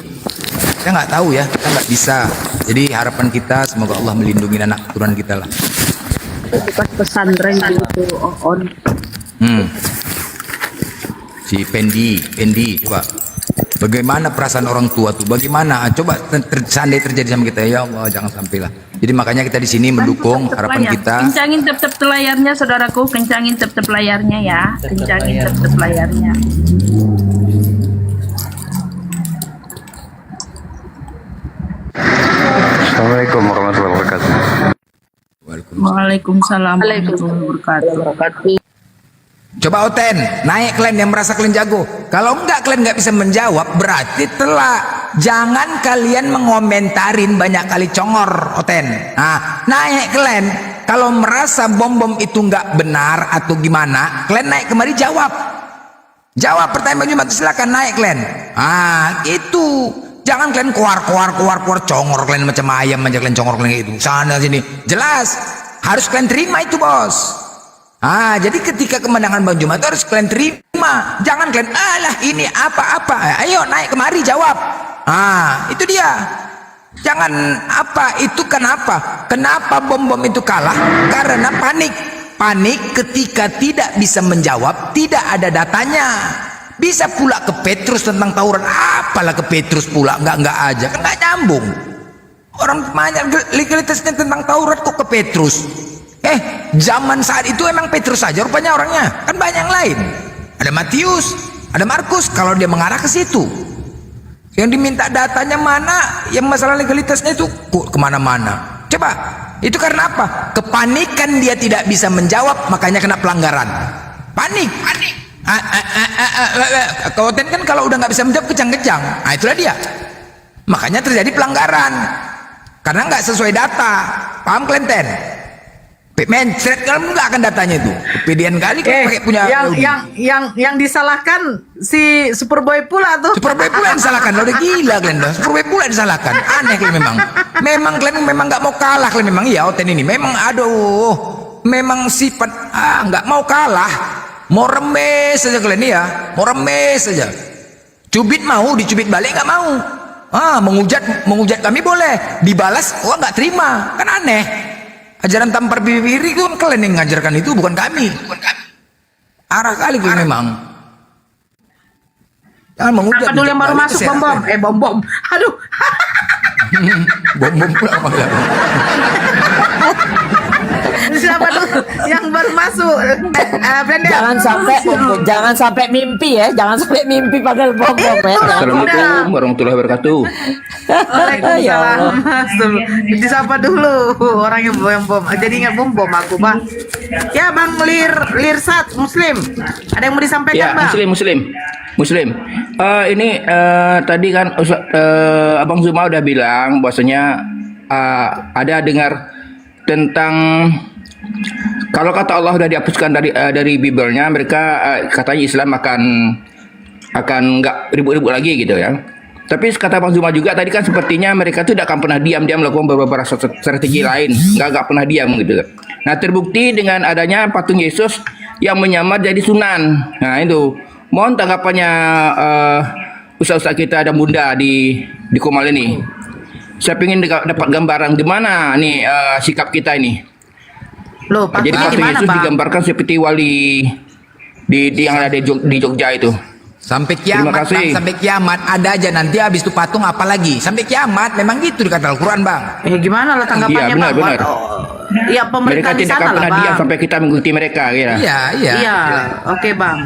kita nggak tahu ya, kita nggak bisa. Jadi harapan kita semoga Allah melindungi anak keturunan kita lah. Bekas pesantren gitu, on. Si Pendi coba. Bagaimana perasaan orang tua tuh? Bagaimana? Coba seandainya terjadi sama kita, ya Allah jangan sampai lah. Jadi makanya kita di sini mendukung harapan kita. Kencangin tep-tep layarnya saudaraku, kencangin tep-tep layarnya ya. Kencangin tep-tep layarnya. Assalamualaikum warahmatullahi wabarakatuh. Waalaikumsalam warahmatullahi wabarakatuh. Coba Oten, naik kalian yang merasa kalian jago. Kalau enggak kalian nggak bisa menjawab, berarti telah. Jangan kalian mengomentarin banyak kali congor, Oten. Nah, naik kalian. Kalau merasa bom-bom itu nggak benar atau gimana, kalian naik kemari jawab. Jawab pertanyaan Jumat, silakan naik kalian. Ah, itu. Jangan kalian keluar congor kalian macam ayam aja kalian congor kalian itu. Sana sini. Jelas. Harus kalian terima itu, Bos. Ah, jadi ketika kemenangan Bang Jumat harus kalian terima. Jangan kalian, alah ini apa-apa. Ayo naik kemari jawab. Ah, itu dia. Jangan apa itu kenapa? Kenapa bom-bom itu kalah? Karena panik. Panik ketika tidak bisa menjawab, tidak ada datanya. Bisa pula ke Petrus tentang Taurat. Apalah ke Petrus pula, enggak aja. Kan enggak nyambung. Orang banyak legalitasnya tentang Taurat kok ke Petrus. Zaman saat itu emang Petrus saja rupanya orangnya, kan banyak yang lain. Ada Matius, ada Markus. Kalau dia mengarah ke situ, yang diminta datanya mana, yang masalah legalitasnya itu kemana-mana. Coba, itu karena apa? Kepanikan dia tidak bisa menjawab, makanya kena pelanggaran. Panik. Kauten kan kalau udah nggak bisa menjawab kejang-kejang. Nah itulah dia. Makanya terjadi pelanggaran karena nggak sesuai data. Paham Klenten? Mencret kalau nggak akan datanya itu. Kepedean kali kan pakai punya yang disalahkan si Superboy pula tuh. Superboy pula yang disalahkan. Lo udah gila kalian dah. Superboy pula yang disalahkan. Aneh kalian memang. Memang kalian memang nggak mau kalah kalian memang. Iya Oten ini memang aduh. Memang sifat nggak mau kalah. Mau remes saja kalian ya. Mau remes saja. Cubit mau, dicubit balik nggak mau. Menghujat kami boleh. Dibalas, nggak terima. Kan aneh. Ajaran tampar bibir itu kan kalian yang ngajarkan itu, bukan kami. Arah kali gue memang. Jangan menghujat. Apa dulu yang baru masuk bom-bom? Bom-bom. Aduh. Bom-bom pula. Siapa dulu yang baru masuk? Blender. Jangan sampai mimpi ya, jangan sampai mimpi padahal bom ya. Assalamualaikum warahmatullahi wabarakatuh. Waalaikumsalam. Disapa dulu orang yang bom. Jadi ingat bom aku, Bang. Ya, Bang Lirsat Muslim. Ada yang mau disampaikan, Ya, Bang? Muslim. Ini tadi kan Abang Zuma udah bilang bahwasanya ada dengar tentang kalau kata Allah udah dihapuskan dari Biblenya, mereka katanya Islam akan nggak ribut-ribut lagi gitu ya. Tapi kata Bang Zuma juga tadi kan sepertinya mereka tuh tidak akan pernah diam, dia melakukan beberapa strategi lain, nggak pernah diam gitu. Nah, terbukti dengan adanya patung Yesus yang menyamar jadi Sunan. Nah, itu mohon tanggapannya usaha-usaha kita dan Bunda di Komal ini. Saya ingin dapat gambaran gimana nih sikap kita ini. Loh, Jadi patung Yesus digambarkan seperti wali yang ada di Jogja itu. Sampai Terima kiamat, kasih. Bang, sampai kiamat ada aja nanti habis itu patung apa lagi? Sampai kiamat memang gitu dikata Al-Quran, Bang. Gimana lah tanggapannya, Iya, benar, Bang? benar. Iya, Mereka pemerintah di tidak sana akan lah, pernah Bang. diam sampai kita mengikuti mereka. Kira. Iya. Oke, Bang.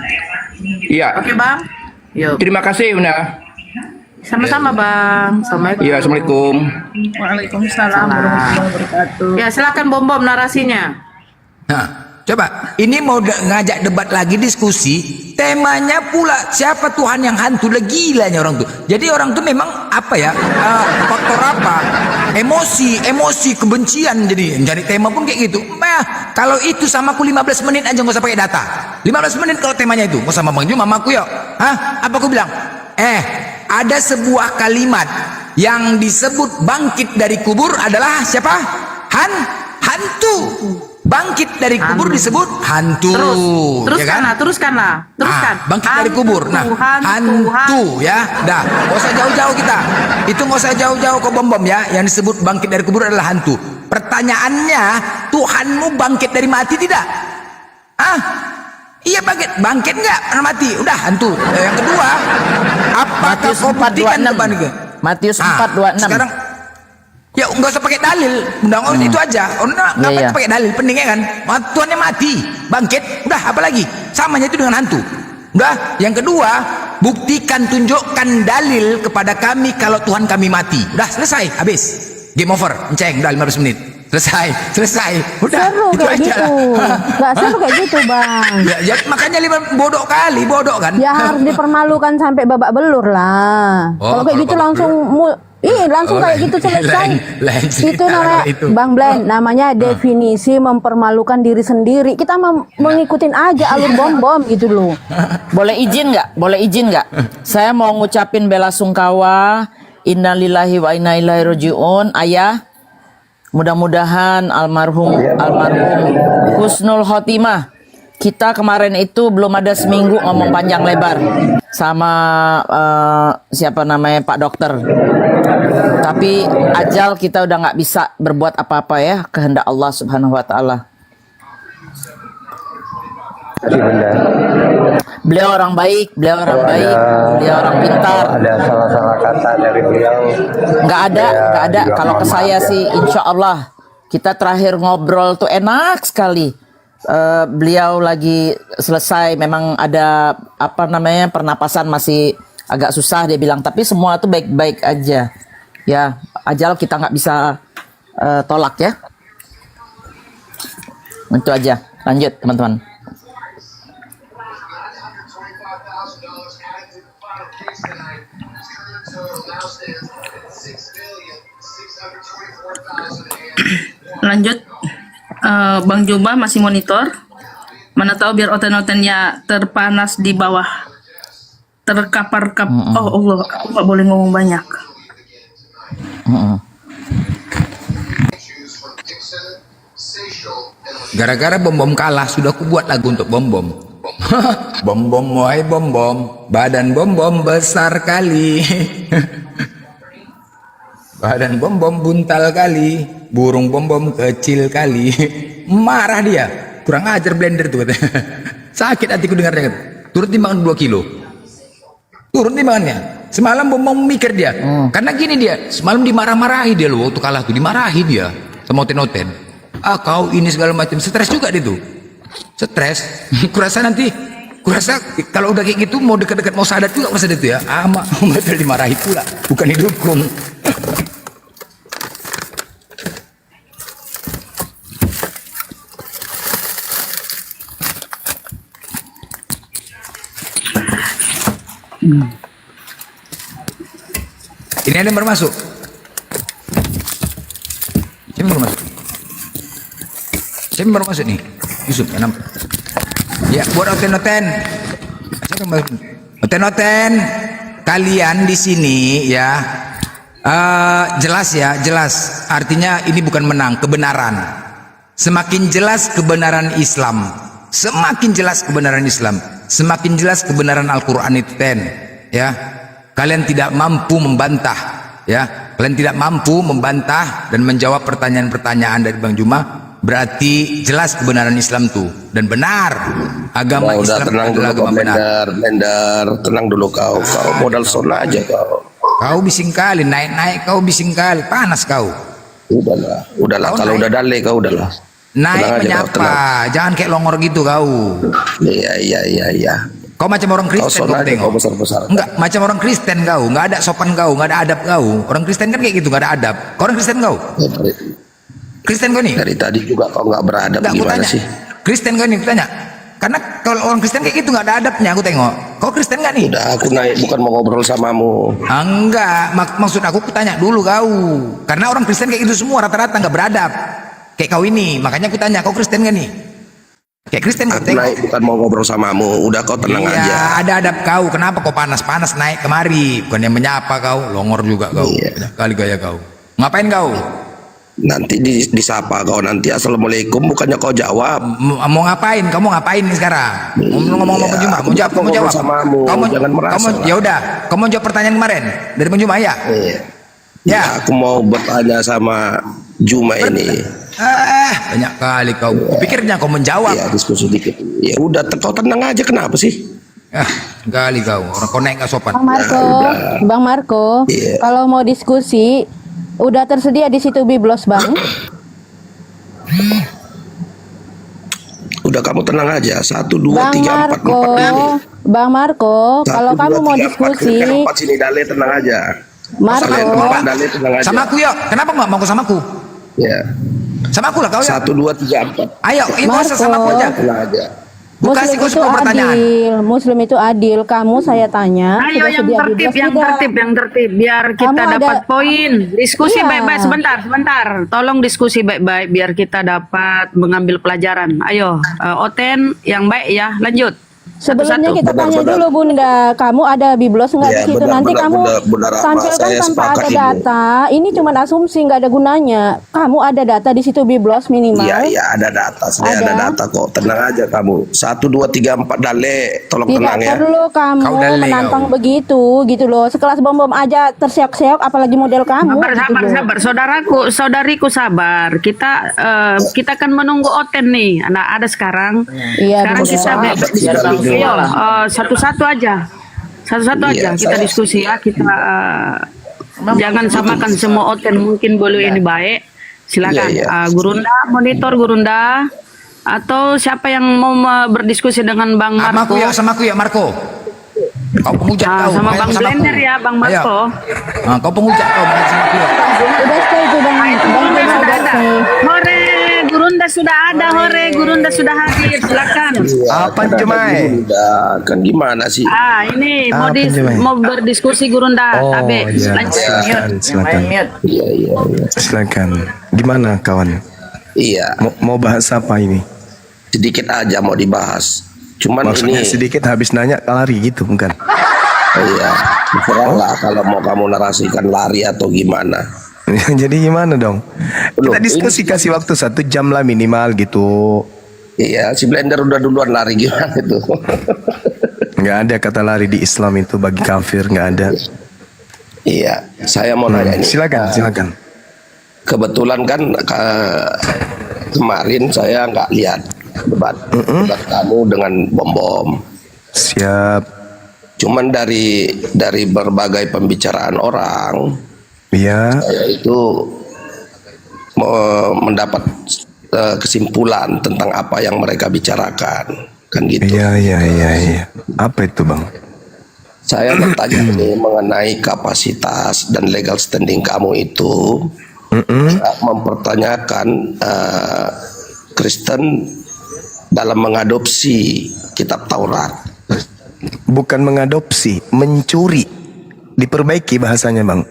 Iya. Oke, Bang. Yuk. Terima kasih, Bunda. Sama-sama, Bang. Assalamualaikum. Iya, assalamualaikum. Waalaikumsalam warahmatullahi wabarakatuh. Ya, silakan bom narasinya. Nah, coba ini mau ngajak debat lagi diskusi, temanya pula siapa Tuhan yang hantu, gilanya orang tuh. Jadi orang tuh memang apa ya, faktor apa, emosi kebencian, jadi tema pun kayak gitu. Nah, kalau itu sama aku 15 menit aja nggak usah pakai data. 15 menit kalau temanya itu, mau sama Bang Juma, mamaku yuk. Apa aku bilang? Ada sebuah kalimat yang disebut bangkit dari kubur adalah siapa? Hantu. Bangkit dari kubur disebut hantu. Teruskanlah. Bangkit dari kubur. Nah, hantu ya. Dah, nggak usah jauh-jauh kita. Itu nggak usah jauh-jauh ke bom ya. Yang disebut bangkit dari kubur adalah hantu. Pertanyaannya, Tuhanmu bangkit dari mati tidak? Iya bangkit nggak? Pernah mati. Udah hantu. Yang kedua, apakah kau buktikan depan itu? Matius 4:26. Sekarang ya nggak usah pakai dalil, undang itu aja. Ngapain pakai dalil? Pentingnya kan Tuhannya mati, bangkit, udah apa lagi? Samanya itu dengan hantu. Udah. Yang kedua, buktikan, tunjukkan dalil kepada kami kalau Tuhan kami mati. Udah selesai, habis. Game over, enceng, udah 15 menit. Selesai. Udah, Seru itu kayak aja gitu. lah. Nggak seru kayak gitu, Bang. Ya, makanya bodoh kan? Ya harus dipermalukan sampai babak belur lah. Oh, kalau kayak kalau gitu babak langsung langsung kayak gitu selesai. lain cerita Itu namanya kalau itu. Bang Blen, namanya definisi mempermalukan diri sendiri. Kita mengikutin aja alur bom gitu loh. Boleh izin nggak? Saya mau ngucapin bela sungkawa, innalillahi wa inna ilaihi rajiun, ayah. Mudah-mudahan almarhum husnul khotimah. Kita kemarin itu belum ada seminggu ngomong panjang lebar sama siapa namanya Pak Dokter. Tapi ajal kita udah nggak bisa berbuat apa-apa ya, kehendak Allah Subhanahu Wa Taala. Beliau orang baik, beliau orang pintar. Ada salah-salah kata dari beliau? Nggak ada. Kalau ke saya sih, insya Allah kita terakhir ngobrol tuh enak sekali. Beliau lagi selesai, memang ada pernapasan masih agak susah dia bilang, tapi semua tuh baik-baik aja. Ya, ajal kita nggak bisa tolak ya. Itu aja. Lanjut teman-teman. Lanjut, Bang Juma masih monitor. Mana tahu biar oten-otennya terpanas di bawah, terkapar-kap. Oh Allah, aku nggak boleh ngomong banyak. Gara-gara bom-bom kalah, sudah aku buat lagu untuk bom-bom. Bom-bom, wahai bom-bom, badan bom-bom besar kali. Badan bom-bom buntal kali, burung bom-bom kecil kali. Marah dia, kurang ajar Blender tuh katanya. Sakit hatiku dengarnya. Turun timbangan 2 kilo. Turun timbangannya. Semalam bom-bom mikir dia. Karena gini dia, semalam dimarah-marahi dia loh waktu kalah tuh, dimarahi dia sama oten-oten. kau ini segala macam, stres juga dia tuh, stres. kurasa kalau udah kayak gitu mau dekat-dekat mau sadat juga masa itu ya, betul dimarahi pula, bukan didukung. Ini ada yang baru masuk. Siapa baru masuk nih? Yusuf, enam. Ya, buat oten-oten. Siapa yang baru? Oten-oten. Kalian di sini ya, jelas ya, jelas. Artinya ini bukan menang, kebenaran. Semakin jelas kebenaran Islam, semakin jelas kebenaran Islam, semakin jelas kebenaran Al-Quran itu ya. Kalian tidak mampu membantah, ya. Kalian tidak mampu membantah dan menjawab pertanyaan-pertanyaan dari Bang Juma. Berarti jelas kebenaran Islam tuh dan benar. Agama Islam adalah agama benar. Blender, tenang dulu kau modal zona aja kau. Kau bising kali, naik kau bising kali, panas kau. Udahlah kalau udah dale kau udahlah. Naik menyapa, jangan kayak longor gitu kau. Iya. Kau macam orang Kristen kau tengok. Enggak, macam orang Kristen kau, enggak ada sopan kau, enggak ada adab kau. Orang Kristen kan kayak gitu, enggak ada adab. Kau orang Kristen kau? Kristen kau nih? Dari tadi juga kau enggak beradab, gimana sih? Kristen kau nih, tanya. Karena kalau orang Kristen kayak gitu enggak ada adabnya, aku tengok. Kau Kristen enggak nih? Udah, aku naik bukan mau ngobrol samamu. Enggak, maksud aku tanya dulu kau. Karena orang Kristen kayak gitu semua rata-rata enggak beradab. Kayak kau ini, makanya aku tanya, kau Kristen enggak nih? Kayak Kristen kau tengok. Naik bukan mau ngobrol samamu, udah kau tenang aja. Ada adab kau, kenapa kau panas-panas naik kemari? Bukan yang menyapa kau, longor juga kau. Banyak kali gaya kau. Ngapain kau? Nanti disapa kau nanti assalamualaikum, bukannya kau jawab. Mau ngapain? Kamu ngapain nih sekarang? Ngomong-ngomong Juma, mau jawab. Kamu jangan merasa. Ya udah, kamu mau jawab pertanyaan kemarin dari Bang Juma ya? Ya, aku mau bertanya sama Juma ini. Banyak kali kau. Kupikirnya kau menjawab. Ya, diskusi dikit. Ya udah, kau tenang aja, kenapa sih? Kali kau, orang kau naik gak sopan. Bang Marco, kalau mau diskusi, udah tersedia di situ Biblos Bang. Udah kamu tenang aja. 1, 2, 3, 4, 4. Bang Marco, kalau kamu mau diskusi. 4 sini Dale, tenang aja. Marco, Dale, tenang aja. Sama aku yuk. Kenapa nggak mau sama aku? Ya. Sama aku lah kau ya. 1, 2, 3, 4. Ayo, ibu sama aku aja. Tenang aja. Muslim itu adil. Muslim itu adil. Kamu saya tanya. Ayo yang tertib, biar kita dapat poin. Diskusi baik-baik sebentar. Tolong diskusi baik-baik biar kita dapat mengambil pelajaran. Ayo, Oten yang baik ya. Lanjut. Sebelumnya kita tanya dulu Bunda, kamu ada Biblos nggak di situ? Nanti kamu tampilkan tanpa ada data. Ini cuma asumsi, nggak ada gunanya. Kamu ada data di situ Biblos minimal? Iya ada data. Saya ada data kok. Tenang aja kamu. 1, 2, 3, 4 Dale. Tolong tenang ya. Tidak perlu kamu menantang begitu, gitu loh. Sekelas bom aja terseok-seok, apalagi model kamu. Sabar. Saudariku sabar. Kita akan menunggu Oten nih. Nah, ada sekarang. Iya. Sekarang kita satu-satu aja kita diskusi ya, kita jangan samakan semua Oten, mungkin boleh ini baik, silakan. Gurunda, monitor Gurunda, atau siapa yang mau berdiskusi dengan Bang Marco? Sama aku ya Marco. Kau pengujat kau. Sama Bang Blender ya Bang Marco. Kau pengujat kau sama aku. Udah setuju Bang. Hore, Gurunda sudah ada. Gurunda sudah hadir. Silakan. Apa Jumai? Kan gimana sih? Ini mau berdiskusi Gurunda. Tabe. Silakan. Iya. Silakan. Gimana kawan? Iya. Mau bahas apa ini? Sedikit aja mau dibahas. Cuman maksudnya ini sedikit habis nanya lari gitu bukan? Iya. Lah kalau mau kamu narasikan lari atau gimana? Jadi gimana dong? Kita diskusi kasih waktu 1 jam lah minimal gitu. Iya, si Blender udah duluan lari gimana itu? Nggak ada kata lari di Islam itu, bagi kafir nggak ada. Iya, saya mau nanya ini. Silakan. Kebetulan kan kemarin saya nggak lihat debat kamu dengan Bom. Siap. Cuman dari berbagai pembicaraan orang, iya, saya itu mendapat kesimpulan tentang apa yang mereka bicarakan, kan gitu. Iya. Apa itu, Bang? Saya bertanya ini mengenai kapasitas dan legal standing kamu itu. Mempertanyakan Kristen dalam mengadopsi kitab Taurat. Bukan mengadopsi, mencuri. Diperbaiki bahasanya, Bang.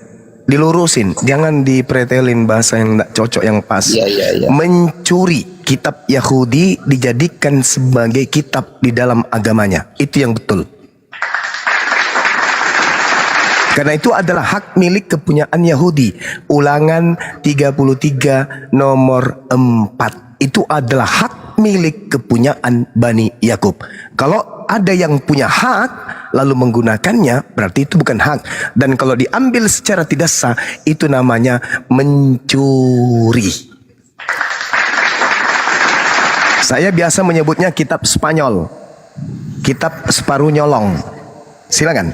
Dilurusin, jangan dipretelin bahasa yang tidak cocok, yang pas. Iya. Mencuri kitab Yahudi dijadikan sebagai kitab di dalam agamanya. Itu yang betul. Karena itu adalah hak milik kepunyaan Yahudi. Ulangan 33 nomor 4. Itu adalah hak milik kepunyaan Bani Yakub. Kalau ada yang punya hak lalu menggunakannya, berarti itu bukan hak. Dan kalau diambil secara tidak sah, itu namanya mencuri. Saya biasa menyebutnya kitab Spanyol, kitab separuh nyolong. Silakan.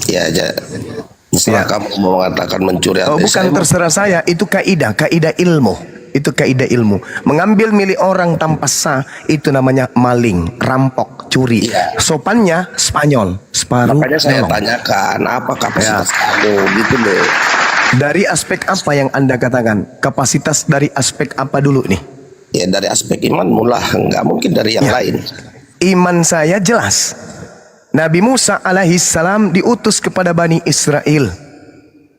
Ya, misalnya kamu mau mengatakan mencuri atau bukan terserah saya, itu kaidah ilmu. Itu kaidah ilmu. Mengambil milik orang tanpa sah itu namanya maling, rampok, curi. Sopannya Spanyol, separuh. Makanya saya nyolong. tanyakan apa kapasitas kamu gitu loh. Dari aspek apa yang Anda katakan? Kapasitas dari aspek apa dulu nih? Ya dari aspek iman mula, nggak mungkin dari yang lain. Iman saya jelas. Nabi Musa alaihissalam diutus kepada Bani Israel.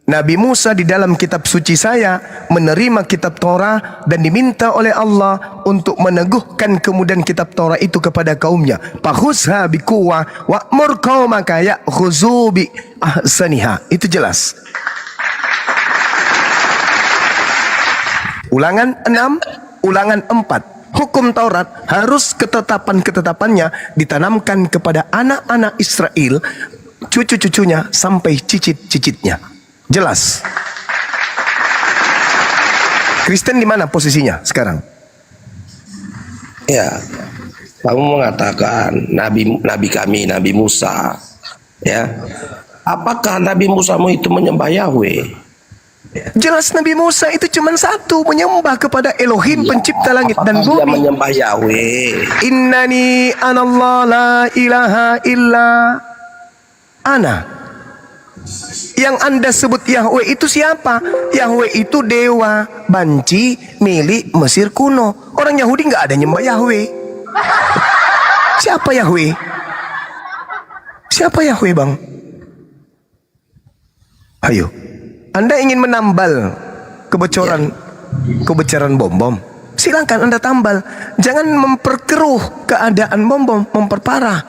Nabi Musa di dalam kitab suci saya menerima kitab Torah dan diminta oleh Allah untuk meneguhkan kemudian kitab Torah itu kepada kaumnya. Fakhuzha biquwwah wa'mur qaumaka ya'khuzu bi ahsaniha. Itu jelas. Ulangan 6, ulangan 4. Hukum Taurat harus ketetapan-ketetapannya ditanamkan kepada anak-anak Israel, cucu-cucunya sampai cicit-cicitnya. Jelas. Kristen di mana posisinya sekarang? Ya, kamu mengatakan nabi kami Nabi Musa, ya. Apakah Nabi Musamu itu menyembah Yahweh? Jelas Nabi Musa itu cuma satu, menyembah kepada Elohim pencipta langit dan bumi. Dia menyembah Yahweh. Innani anallah la ilaha illa ana. Yang Anda sebut Yahweh itu siapa? Yahweh itu dewa banci milik Mesir kuno. Orang Yahudi nggak ada nyembah Yahweh. Siapa Yahweh? Siapa Yahweh, Bang? Ayo. Anda ingin menambal kebocoran bom-bom, silakan Anda tambal. Jangan memperkeruh keadaan bom-bom, memperparah.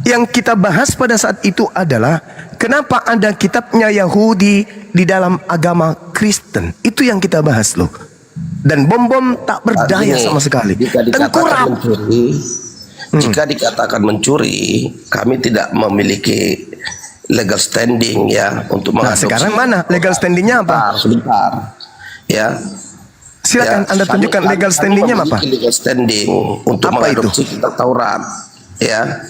Yang kita bahas pada saat itu adalah kenapa ada kitabnya Yahudi di dalam agama Kristen. Itu yang kita bahas loh. Dan bom-bom tak berdaya sama sekali. Tengkurap. Jika dikatakan mencuri, kami tidak memiliki legal standing ya untuk mengadopsi. Sekarang mana legal standingnya apa? Sebentar. Ya. Silakan Anda tunjukkan legal standingnya apa? Legal standing untuk mengadopsi kitab Taurat. Ya.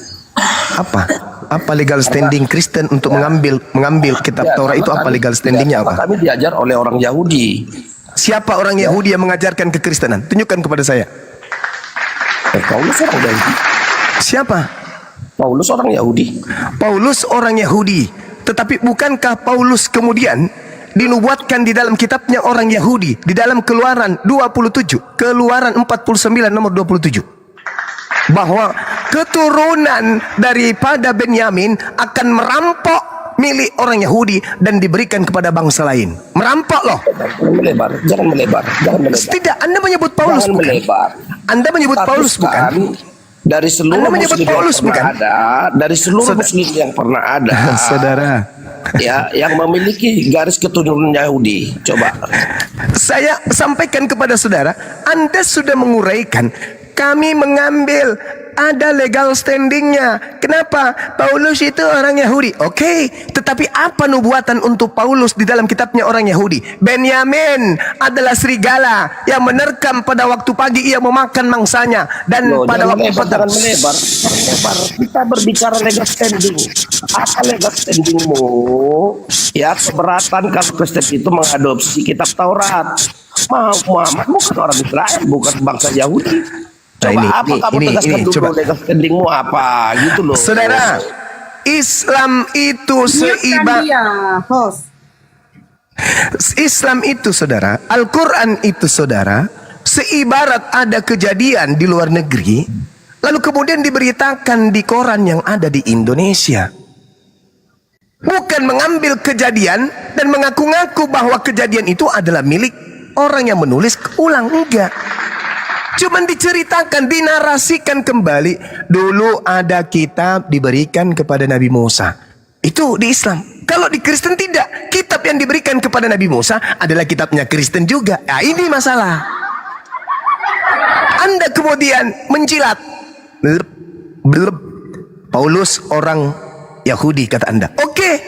Apa legal standing Kristen untuk mengambil kitab Taurat itu apa legal standingnya apa? Kami diajar oleh orang Yahudi. Siapa orang Yahudi yang mengajarkan kekristenan? Tunjukkan kepada saya. Paulus orang Yahudi. Siapa? Paulus orang Yahudi. Paulus orang Yahudi. Tetapi bukankah Paulus kemudian dinubuatkan di dalam kitabnya orang Yahudi di dalam Keluaran 27, Keluaran 49 nomor 27, bahwa keturunan daripada Benyamin akan merampok milik orang Yahudi dan diberikan kepada bangsa lain. Merampok loh. Jangan melebar. Tidak, Anda menyebut Paulus bukan? Anda menyebut Paulus bukan? Dari seluruh muslim yang pernah ada, dari seluruh muslim yang pernah ada, saudara, ya, yang memiliki garis keturunan Yahudi. Coba saya sampaikan kepada saudara, Anda sudah menguraikan kami mengambil ada legal standingnya. Kenapa? Paulus itu orang Yahudi. Oke, tetapi apa nubuatan untuk Paulus di dalam kitabnya orang Yahudi? Benyamin adalah serigala yang menerkam pada waktu pagi ia memakan mangsanya, dan pada waktu petang. Jangan melebar. Kita berbicara legal standing. Apa legal standingmu? Ya, keberatan kalau Kristen itu mengadopsi kitab Taurat. Muhammad bukan orang Israel, bukan bangsa Yahudi. Coba kamu tegaskan dulu legal standingmu apa gitu loh. Saudara, Islam itu Islam itu saudara, Al-Quran itu saudara, seibarat ada kejadian di luar negeri, lalu kemudian diberitakan di koran yang ada di Indonesia. Bukan mengambil kejadian dan mengaku-ngaku bahwa kejadian itu adalah milik orang yang menulis ulang, enggak. Cuman diceritakan, dinarasikan kembali. Dulu ada kitab diberikan kepada Nabi Musa. Itu di Islam. Kalau di Kristen tidak. Kitab yang diberikan kepada Nabi Musa adalah kitabnya Kristen juga. Nah, ini masalah. Anda kemudian menjilat. Paulus orang Yahudi kata Anda. Oke.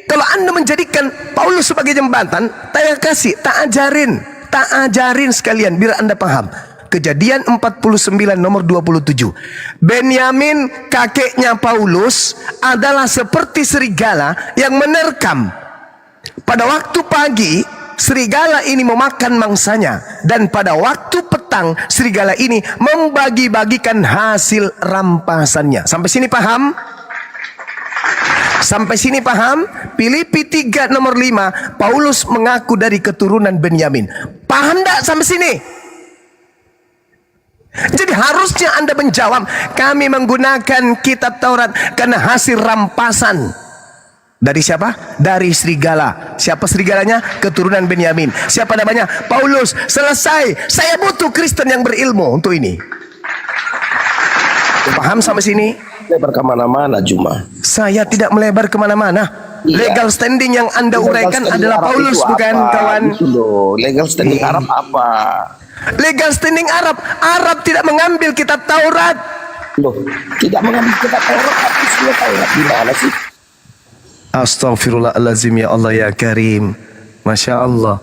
Kalau Anda menjadikan Paulus sebagai jembatan, tak ajarin sekalian biar Anda paham. Kejadian 49 nomor 27. Benyamin kakeknya Paulus adalah seperti serigala yang menerkam. Pada waktu pagi serigala ini memakan mangsanya, dan pada waktu petang serigala ini membagi-bagikan hasil rampasannya. Sampai sini paham? Sampai sini paham? Filipi 3 nomor 5, Paulus mengaku dari keturunan Benyamin. Paham enggak sampai sini? Jadi harusnya Anda menjawab, kami menggunakan kitab Taurat karena hasil rampasan. Dari siapa? Dari serigala. Siapa serigalanya? Keturunan Benyamin. Siapa namanya? Paulus. Selesai. Saya butuh Kristen yang berilmu untuk ini. Paham sampai sini? Lebar kemana-mana Juma. Saya tidak melebar kemana-mana. Legal standing yang Anda uraikan adalah Paulus, bukan kawan? Legal standing Arab apa? Legal standing Arab. Arab tidak mengambil kitab Taurat. Loh, tidak mengambil kitab Taurat, tapi semua Taurat gimana sih? Astaghfirullahalazim, ya Allah ya Karim. Masya Allah.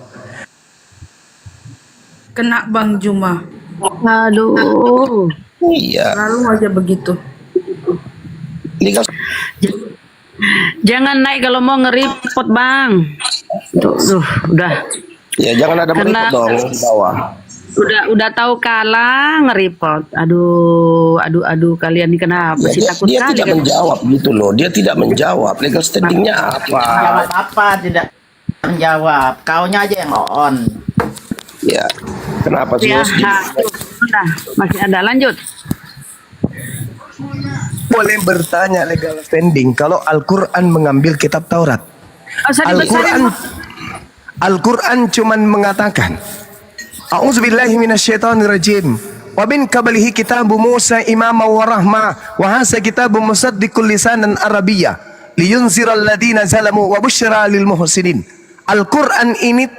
Kena Bang Juma. Aduh. Iya. Lalu aja begitu. Jangan naik kalau mau ngeripot Bang. Tuh, udah. Ya jangan ada meripot dong di bawah. Udah tahu kalah ngeripot. Aduh kalian ini kenapa sih takut dia kali? Dia tidak menjawab gitu loh. Dia tidak menjawab. Legal standingnya apa? Jawab apa? Tidak menjawab. Kaunya aja yang on. Ya. Kenapa sih? Ya, udah. Masih ada lanjut. Boleh bertanya legal standing kalau Al-Quran mengambil kitab Taurat. Al-Quran cuman mengatakan, A'udzubillahi minasyaitonirrajim. Wa min qablihi kitabu Musa imama wa rahmah wa hadza kitabu musaddiqul lisanan arabiyya liyunziral ladina zalamu wa busyra lil muhsinin. Al-Quran ini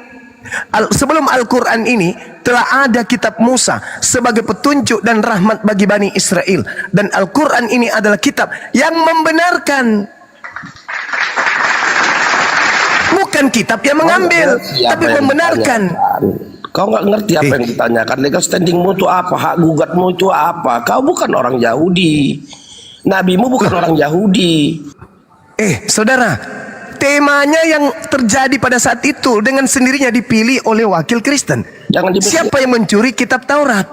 sebelum Al-Quran ini telah ada kitab Musa sebagai petunjuk dan rahmat bagi Bani Israel, dan Al-Quran ini adalah kitab yang membenarkan, bukan kitab yang mengambil, tapi membenarkan. Kau nggak ngerti apa yang ditanyakan. Legal standingmu itu apa? Hak gugatmu itu apa? Kau bukan orang Yahudi. Nabimu bukan orang Yahudi. Saudara, temanya yang terjadi pada saat itu dengan sendirinya dipilih oleh wakil Kristen. Siapa yang mencuri kitab Taurat?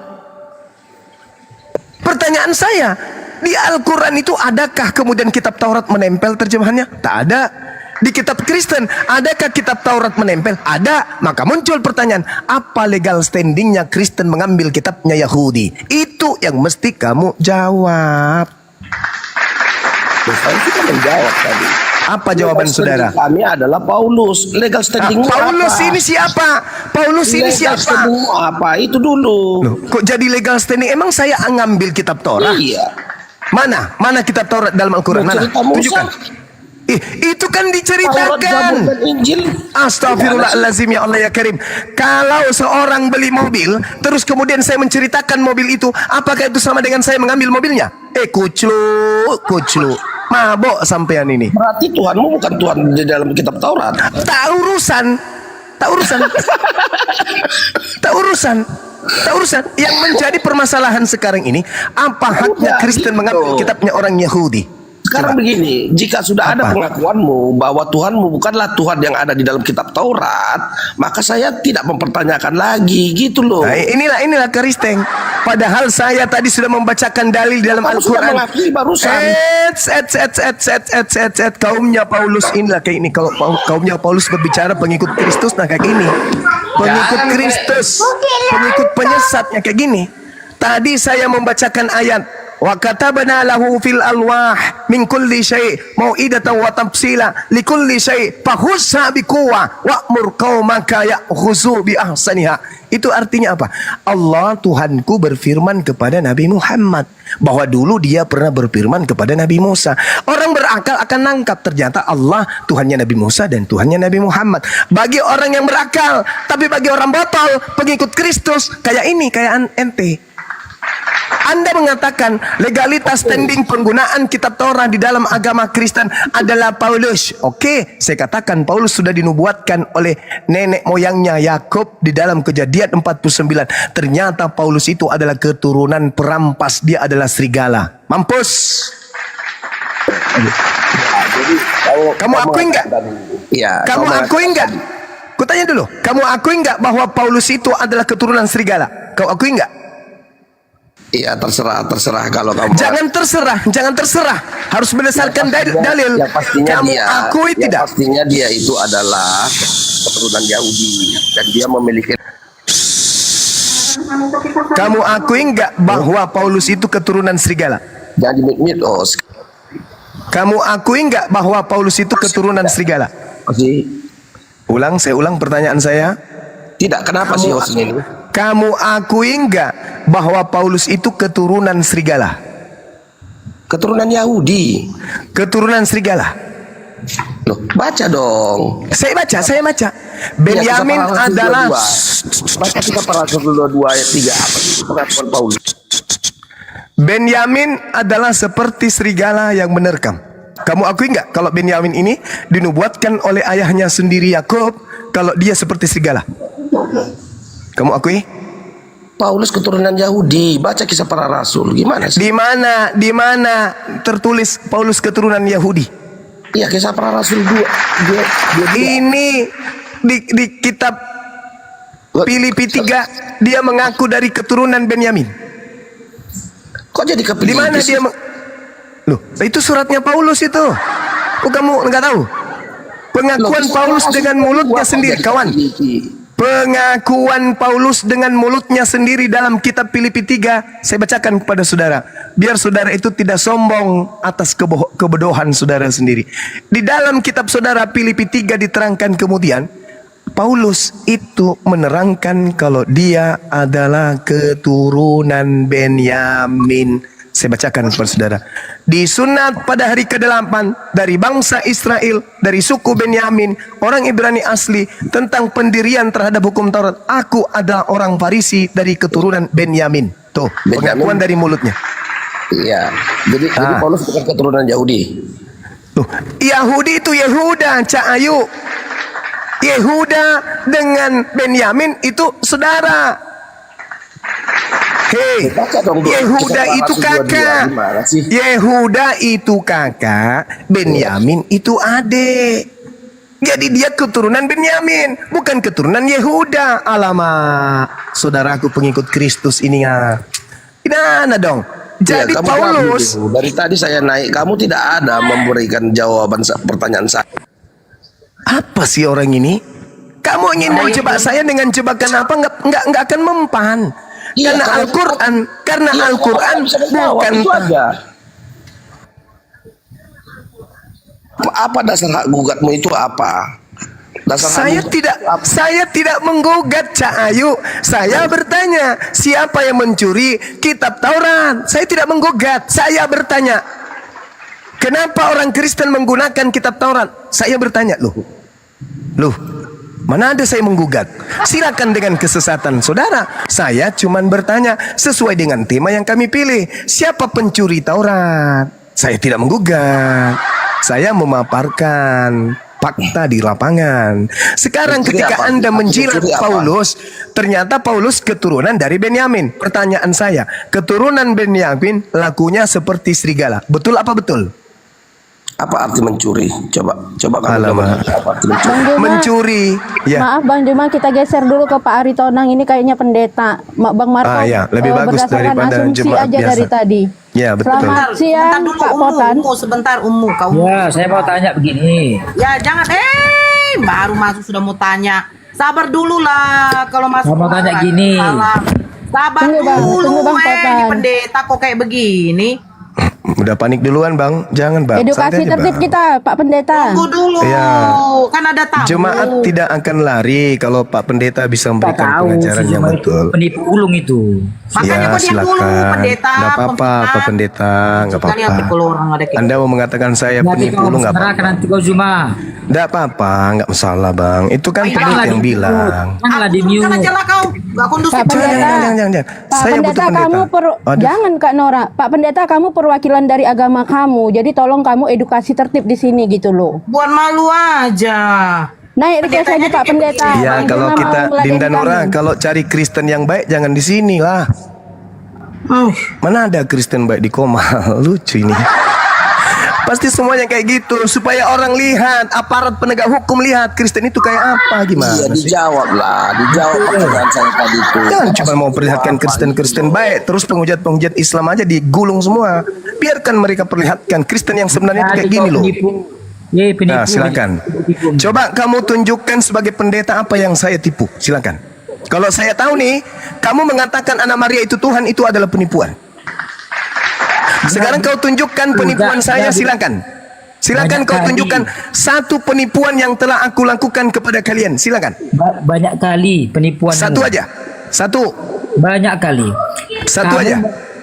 Pertanyaan saya, di Al-Quran itu adakah kemudian kitab Taurat menempel terjemahannya? Tak ada. Di kitab Kristen, adakah kitab Taurat menempel? Ada. Maka muncul pertanyaan, apa legal standingnya Kristen mengambil kitabnya Yahudi? Itu yang mesti kamu jawab. Saya sudah menjawab tadi. Apa jawaban saudara? Kami adalah Paulus. Legal standingmu Paulus apa? Ini siapa? Paulus ini siapa? Legal standingmu apa? Itu dulu. Loh, kok jadi legal standing? Emang saya ngambil kitab Taurat? Iya. Mana kitab Taurat dalam Al-Quran? Mana? Tunjukkan. Itu kan diceritakan. Astagfirullahalazim, ya Allah ya Karim. Kalau seorang beli mobil, terus kemudian saya menceritakan mobil itu, apakah itu sama dengan saya mengambil mobilnya? Kuclu. Mabok sampean ini. Berarti Tuhanmu bukan Tuhan di dalam kitab Taurat. Tak urusan. Yang menjadi permasalahan sekarang ini, apa haknya Kristen mengambil kitabnya orang Yahudi? Sekarang begini, jika sudah ada pengakuanmu bahwa Tuhanmu bukanlah Tuhan yang ada di dalam kitab Taurat, maka saya tidak mempertanyakan lagi, gitu loh. Nah, inilah Kristen. Padahal saya tadi sudah membacakan dalil dalam Al-Quran. Kaumnya Paulus inilah kayak ini. Kalau kaumnya Paulus berbicara pengikut Kristus, nah kayak gini. Pengikut Kristus, pengikut penyesatnya kayak gini. Tadi saya membacakan ayat, wa katabna lahu fil alwah min kulli syai' mau'idatan wa tafsila likulli syai' fahussa biquwwa wa'mur qaumaka ya'khuzu bi ahsaniha. Itu artinya apa? Allah Tuhanku berfirman kepada Nabi Muhammad bahwa dulu dia pernah berfirman kepada Nabi Musa. Orang berakal akan nangkap ternyata Allah Tuhannya Nabi Musa dan Tuhannya Nabi Muhammad. Bagi orang yang berakal, tapi bagi orang botol, pengikut Kristus kayak ini, kayak ente. Anda mengatakan legalitas standing penggunaan kitab Taurat di dalam agama Kristen adalah Paulus. Oke, saya katakan Paulus sudah dinubuatkan oleh nenek moyangnya Yakub di dalam Kejadian 49. Ternyata Paulus itu adalah keturunan perampas, dia adalah serigala. Mampus. Kamu akui enggak? Iya. Kamu akui enggak? Kutanya dulu, kamu akui enggak bahwa Paulus itu adalah keturunan serigala? Kau akui enggak? Iya, terserah kalau kamu. Jangan terserah. Harus berdasarkan dalil. Ya, pastinya kamu dia, akui tidak? Pastinya dia itu adalah keturunan Yahudi dan dia memiliki. Kamu akui enggak bahwa Paulus itu keturunan serigala? Jadi mitos. Kamu akui enggak bahwa Paulus itu keturunan serigala? Saya ulang pertanyaan saya. Tidak, kenapa sih hostnya ini? Kamu akui enggak bahwa Paulus itu keturunan serigala? Keturunan Yahudi. Keturunan serigala. Loh, baca dong. Saya baca. Benyamin adalah baca kita para Rasul 22 ayat 3 apa itu pengakuan Paulus. Benyamin adalah seperti serigala yang menerkam. Kamu akui enggak kalau Benyamin ini dinubuatkan oleh ayahnya sendiri Yakub kalau dia seperti serigala? Kamu akui? Paulus keturunan Yahudi. Baca Kisah Para Rasul. Gimana sih? Di mana tertulis Paulus keturunan Yahudi? Iya, Kisah Para Rasul 2. Ini di kitab Filipi 3 dia mengaku dari keturunan Benyamin. Kok jadi ke Di mana dia Loh, itu suratnya Paulus itu. Oh, kamu enggak tahu? Pengakuan Paulus dengan mulutnya sendiri, kawan. Pengakuan Paulus dengan mulutnya sendiri dalam kitab Filipi 3. Saya bacakan kepada saudara, biar saudara itu tidak sombong atas kebodohan saudara sendiri. Di dalam kitab saudara Filipi 3 diterangkan kemudian Paulus itu menerangkan kalau dia adalah keturunan Benyamin. Saya bacakan kepada saudara. Disunat pada hari ke-8 dari bangsa Israel, dari suku Benyamin, orang Ibrani asli, tentang pendirian terhadap hukum Taurat. Aku adalah orang Farisi dari keturunan Benyamin. Tuh, pengakuan dari mulutnya. Iya. Jadi Paulus bukan keturunan Yahudi. Tuh, Yahudi itu Yehuda, Cak Ayu. Yehuda dengan Benyamin itu saudara. Hei, Yehuda itu kakak. Yehuda itu kakak, Benyamin itu adik. Jadi dia keturunan Benyamin, bukan keturunan Yehuda. Alamak, saudaraku pengikut Kristus ini ya. Gimana dong? Jadi Paulus, dari tadi saya naik, kamu tidak ada memberikan jawaban pertanyaan saya. Apa sih orang ini? Kamu ingin menjebak saya dengan jebakan apa? Nggak akan mempan. Karena Al-Quran, bukan apa dasar hak gugatmu itu apa? Saya tidak menggugat Cak Ayu. Saya bertanya, siapa yang mencuri kitab Taurat? Saya tidak menggugat. Saya bertanya, Kenapa orang Kristen menggunakan kitab Taurat? Saya bertanya, loh, mana ada saya menggugat? Silakan dengan kesesatan saudara. Saya cuman bertanya sesuai dengan tema yang kami pilih. Siapa pencuri Taurat? Saya tidak menggugat. Saya memaparkan fakta di lapangan. Sekarang ketika Anda menjilat Paulus, ternyata Paulus keturunan dari Benyamin. Pertanyaan saya, keturunan Benyamin lakunya seperti serigala. Betul apa betul? Apa arti mencuri? Coba Alamak. apa arti mencuri? Bang Juma, Mencuri. Ya. Maaf Bang Juma, kita geser dulu ke Pak Ari Tonang. Ini kayaknya pendeta. Bang Marco, Ya, lebih bagus berdasarkan daripada asumsi jemaat aja biasa. dari tadi. Ya, betul. Selamat siang Pak Potan. Sebentar kau. Ya, saya mau tanya begini. Ya jangan, baru masuk sudah mau tanya. Sabar dulu lah kalau masuk. Saya mau tanya gini. Sabar Tunggu, Bang. dulu, Tunggu, Bang Potan. ini pendeta kok kayak begini. Udah panik duluan Bang, jangan Bang. Edukasi Santai aja, tertib Bang. kita, Pak Pendeta. Tunggu dulu, Ya. kan ada tamu. Jemaat tidak akan lari kalau Pak Pendeta bisa memberikan pengajaran yang betul. Penipu ulung itu. Makanya Ya, kok diam dulu, silakan. pendeta, Nggak apa-apa, Pak Pendeta, nggak Sekali hati apa-apa. kalau orang ada kayak Anda mau mengatakan saya Nanti penipu kau lu nggak apa-apa. serahkan nanti kau Juma. Nggak apa-apa, nggak masalah Bang. Itu kan Ayo, penyidik janganlah yang bilang. Janganlah di mute. Kan aja lah kau, gak kondusif. Pak Pendeta, Jangan. Pak Saya Pendeta, butuh kamu pendeta. Aduh. jangan Kak Nora. Pak Pendeta, kamu perwakilan dari agama kamu. Jadi tolong kamu edukasi tertib di sini gitu loh. Buat malu aja. Naik request aja Pak Pendeta. Ya, Bang kalau Juma kita mau meladeni Dinda Nora, kamu. kalau cari Kristen yang baik jangan di sini lah. Mana ada Kristen baik di Komal? Lucu ini. Pasti semuanya kayak gitu supaya orang lihat, aparat penegak hukum lihat Kristen itu kayak apa, gimana Iya, sih? dijawab pertanyaan saya tadi itu. Jangan cuma mau perlihatkan Kristen baik, terus penghujat Islam aja digulung semua. Biarkan mereka perlihatkan Kristen yang sebenarnya itu kayak gini loh. Nah, silakan. Coba kamu tunjukkan sebagai pendeta apa yang saya tipu. Silakan. Kalau saya tahu nih, kamu mengatakan anak Maria itu Tuhan, itu adalah penipuan. Sekarang kau tunjukkan penipuan saya, silakan. Silakan kau tunjukkan satu penipuan yang telah aku lakukan kepada kalian. Silakan. Banyak kali penipuan. Satu aja. Satu. Banyak kali. Satu aja.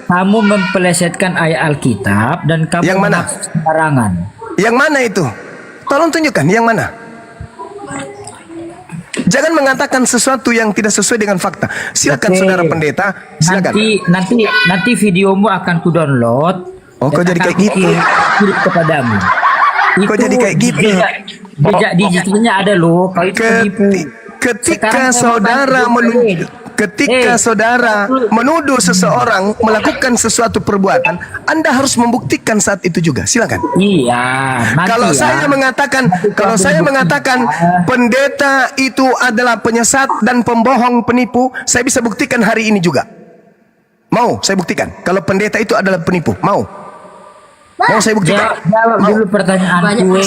Kamu mempelesetkan ayat Alkitab dan kamu yang mana? Sembarangan. Yang mana itu? Tolong tunjukkan yang mana. Jangan mengatakan sesuatu yang tidak sesuai dengan fakta. Silakan saudara pendeta, silakan. Nanti videomu akan ku download. Oh, kok jadi kayak gitu? Kirim kepadamu. Kok jadi kayak gitu? Jejak digitalnya ada loh. Kau itu penipu. Ketika saudara menuduh seseorang melakukan sesuatu perbuatan, Anda harus membuktikan saat itu juga. Silakan. Iya. Kalau saya mengatakan pendeta itu adalah penyesat dan pembohong penipu, saya bisa buktikan hari ini juga. Mau saya buktikan kalau pendeta itu adalah penipu? Mau saya buktikan? Jawab dulu pertanyaanku.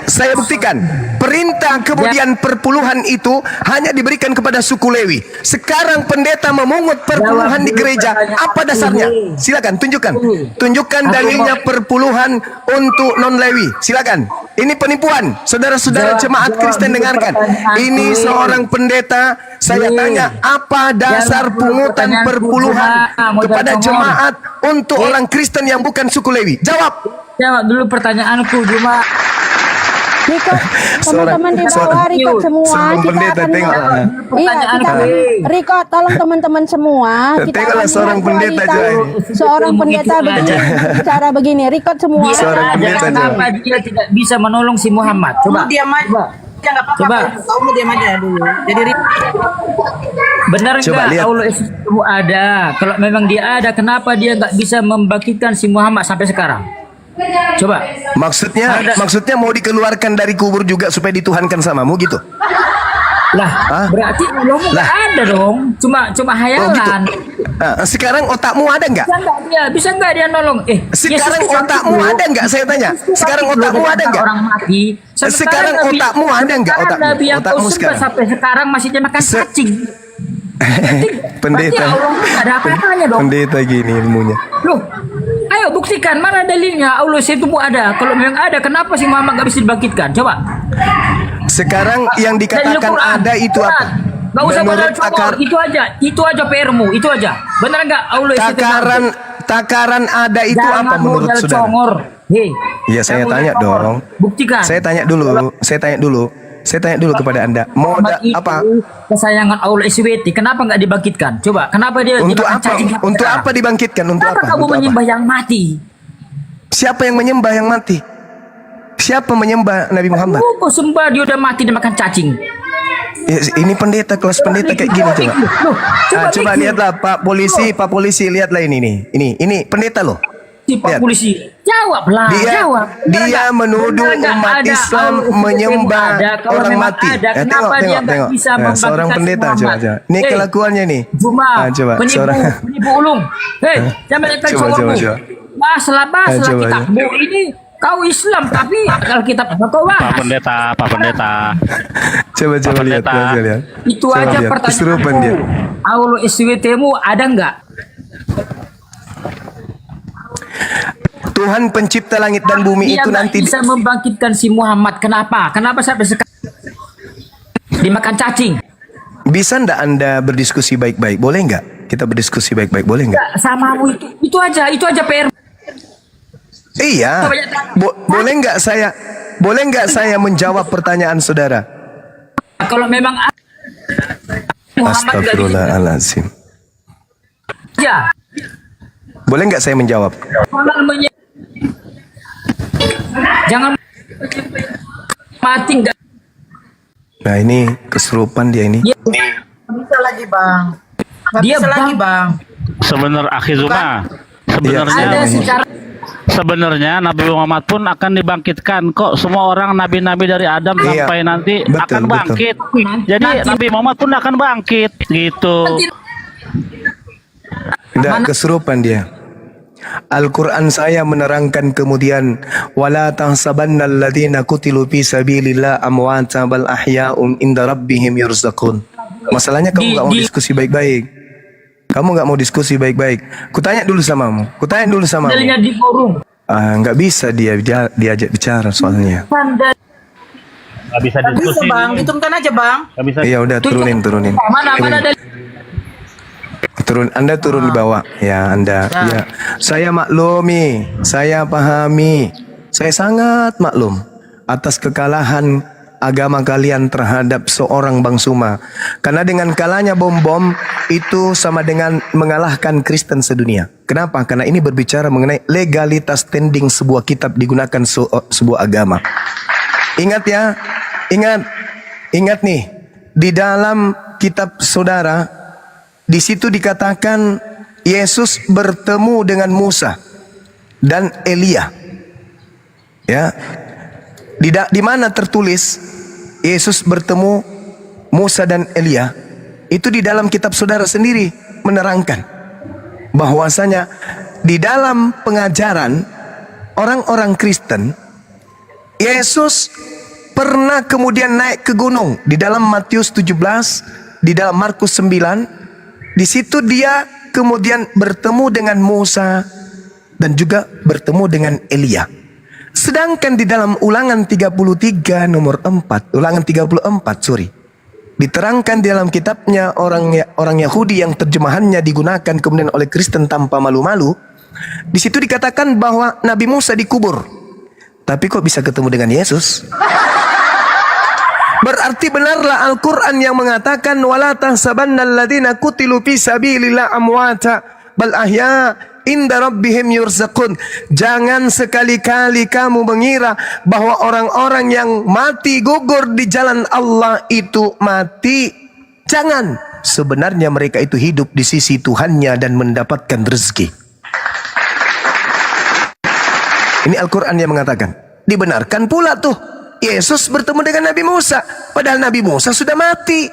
Saya buktikan. Perintah kemudian perpuluhan itu hanya diberikan kepada suku Lewi. Sekarang pendeta memungut perpuluhan di gereja. Apa dasarnya? Silakan tunjukkan. Tunjukkan dalilnya perpuluhan untuk non Lewi. Silakan. Ini penipuan. Saudara-saudara jemaat Kristen dengarkan. Ini seorang pendeta. Saya tanya, apa dasar pungutan perpuluhan kepada jemaat untuk orang Kristen yang bukan suku Lewi? Jawab dulu pertanyaanku, Juma. Rikot, teman-teman di bawah Rikot semua, kita akan Rikot, tolong teman-teman semua, kita akan seorang pendeta begini, cara begini, Rikot semua. Kenapa dia tidak bisa menolong si Muhammad? Coba. Diam aja. Coba. Kamu diam aja dulu. Jadi benar nggak Allah itu ada? Kalau memang dia ada, kenapa dia nggak bisa membangkitkan si Muhammad sampai sekarang? Coba. Maksudnya mau dikeluarkan dari kubur juga supaya dituhankan samamu gitu? Lah, berarti Allah nggak ada dong. Cuma hayalan. Sekarang otakmu ada nggak? Bisa nggak dia nolong? Sekarang otakmu ada nggak? Saya tanya. Sekarang otakmu ada nggak? Orang mati. Sekarang otakmu ada nggak? Otakmu sekarang sampai sekarang masih dia makan cacing. Pendeta. Ada apa-apanya dong. Pendeta gini ilmunya. Loh, ayo buktikan mana dalilnya Allah itu ada. Kalau memang ada, kenapa si Muhammad nggak bisa dibangkitkan? Coba. Sekarang yang dikatakan ada itu apa? Gak usah padahal itu aja PR-mu, itu aja. Benar nggak Allah takaran ada itu Jangan apa menurut modal saudara? congor. Hei, Iya, saya jangan tanya modal congor. dong. Buktikan. Saya tanya dulu kepada Anda. Muhammad itu Apa? kesayangan Allah SWT. Kenapa nggak dibangkitkan? Coba, kenapa dia Untuk dimakan apa? cacing sampai Untuk sekarang? apa dibangkitkan? Untuk Kenapa apa? kamu Untuk apa? menyembah yang mati? Siapa yang menyembah yang mati? Siapa menyembah Nabi Muhammad? Kok sembah dia udah mati dimakan cacing? Ya, ini pendeta, kelas pendeta kayak gini coba. Loh, Coba lihatlah Pak Polisi lihatlah ini nih. Ini pendeta loh. Si Pak Lihat. Polisi, jawablah, jawab. Dia menuduh umat Islam menyembah orang mati. Ya, tengok. Seorang pendeta coba. Ini kelakuannya nih. Juma, coba. penipu ulung. Hei, jangan letak Coba. Masalah kitabmu ini. Kau Islam tapi Alkitab kau Pak Pendeta. Coba lihat. Itu Coba aja lihat. Kesurupan dia. pertanyaanku. Allah SWT-mu ada nggak? Tuhan pencipta langit dan bumi Dia itu nggak nanti bisa membangkitkan si Muhammad. Kenapa sampai sekarang dimakan cacing? Bisa ndak Anda berdiskusi baik-baik? Boleh nggak? Kita berdiskusi baik-baik, boleh nggak? Samamu itu aja PR. Iya. Boleh nggak saya menjawab pertanyaan saudara? Kalau memang Muhammad nggak bisa. Astagfirullahaladzim. Ya. Boleh nggak saya menjawab? Jangan mati nggak. Nah ini kesurupan dia ini. Bisa lagi bang. Dia Bisa lagi bang. Sebenarnya Akhizuma, sebenarnya Nabi Muhammad pun akan dibangkitkan kok. Semua orang nabi-nabi dari Adam sampai nanti akan bangkit. Jadi Nabi Muhammad pun akan bangkit gitu. Tidak kesurupan dia. Al-Quran saya menerangkan kemudian wala tahsabanna alladziina qutilu fi sabilillah amwata bal ahya'un inda rabbihim yurzaqun. Masalahnya kamu nggak mau diskusi baik-baik. Kamu nggak mau diskusi baik-baik. Kutanya dulu samamu. Dalilnya di forum. Nggak bisa dia diajak bicara soalnya. Nggak bisa diskusi. Bisa bang, hitungkan aja bang. Iya udah turunin. Mana dalil? Anda turun di bawah ya Anda. Ya. Saya maklumi, saya pahami, saya sangat maklum atas kekalahan agama kalian terhadap seorang Bang Suma. Karena dengan kalahnya bom-bom itu sama dengan mengalahkan Kristen sedunia. Kenapa? Karena ini berbicara mengenai legalitas standing sebuah kitab digunakan sebuah agama. Ingat ya, ingat nih di dalam kitab saudara. Di situ dikatakan Yesus bertemu dengan Musa dan Elia. Ya. Di mana tertulis Yesus bertemu Musa dan Elia? Itu di dalam kitab saudara sendiri menerangkan bahwasanya di dalam pengajaran orang-orang Kristen Yesus pernah kemudian naik ke gunung di dalam Matius 17, di dalam Markus 9. Di situ dia kemudian bertemu dengan Musa dan juga bertemu dengan Elia. Sedangkan di dalam Ulangan 33 nomor 4, Ulangan 34, diterangkan di dalam kitabnya orang Yahudi yang terjemahannya digunakan kemudian oleh Kristen tanpa malu-malu. Di situ dikatakan bahwa Nabi Musa dikubur. Tapi kok bisa ketemu dengan Yesus? Berarti benarlah Al-Quran yang mengatakan wala tahsabanna alladziina qutilu fi sabilillah amwata bal ahya inda rabbihim yurzaqun. Jangan sekali-kali kamu mengira bahwa orang-orang yang mati gugur di jalan Allah itu mati. Jangan. Sebenarnya mereka itu hidup di sisi Tuhannya dan mendapatkan rezeki. Ini Al-Quran yang mengatakan. Dibenarkan pula tuh Yesus bertemu dengan Nabi Musa. Padahal Nabi Musa sudah mati.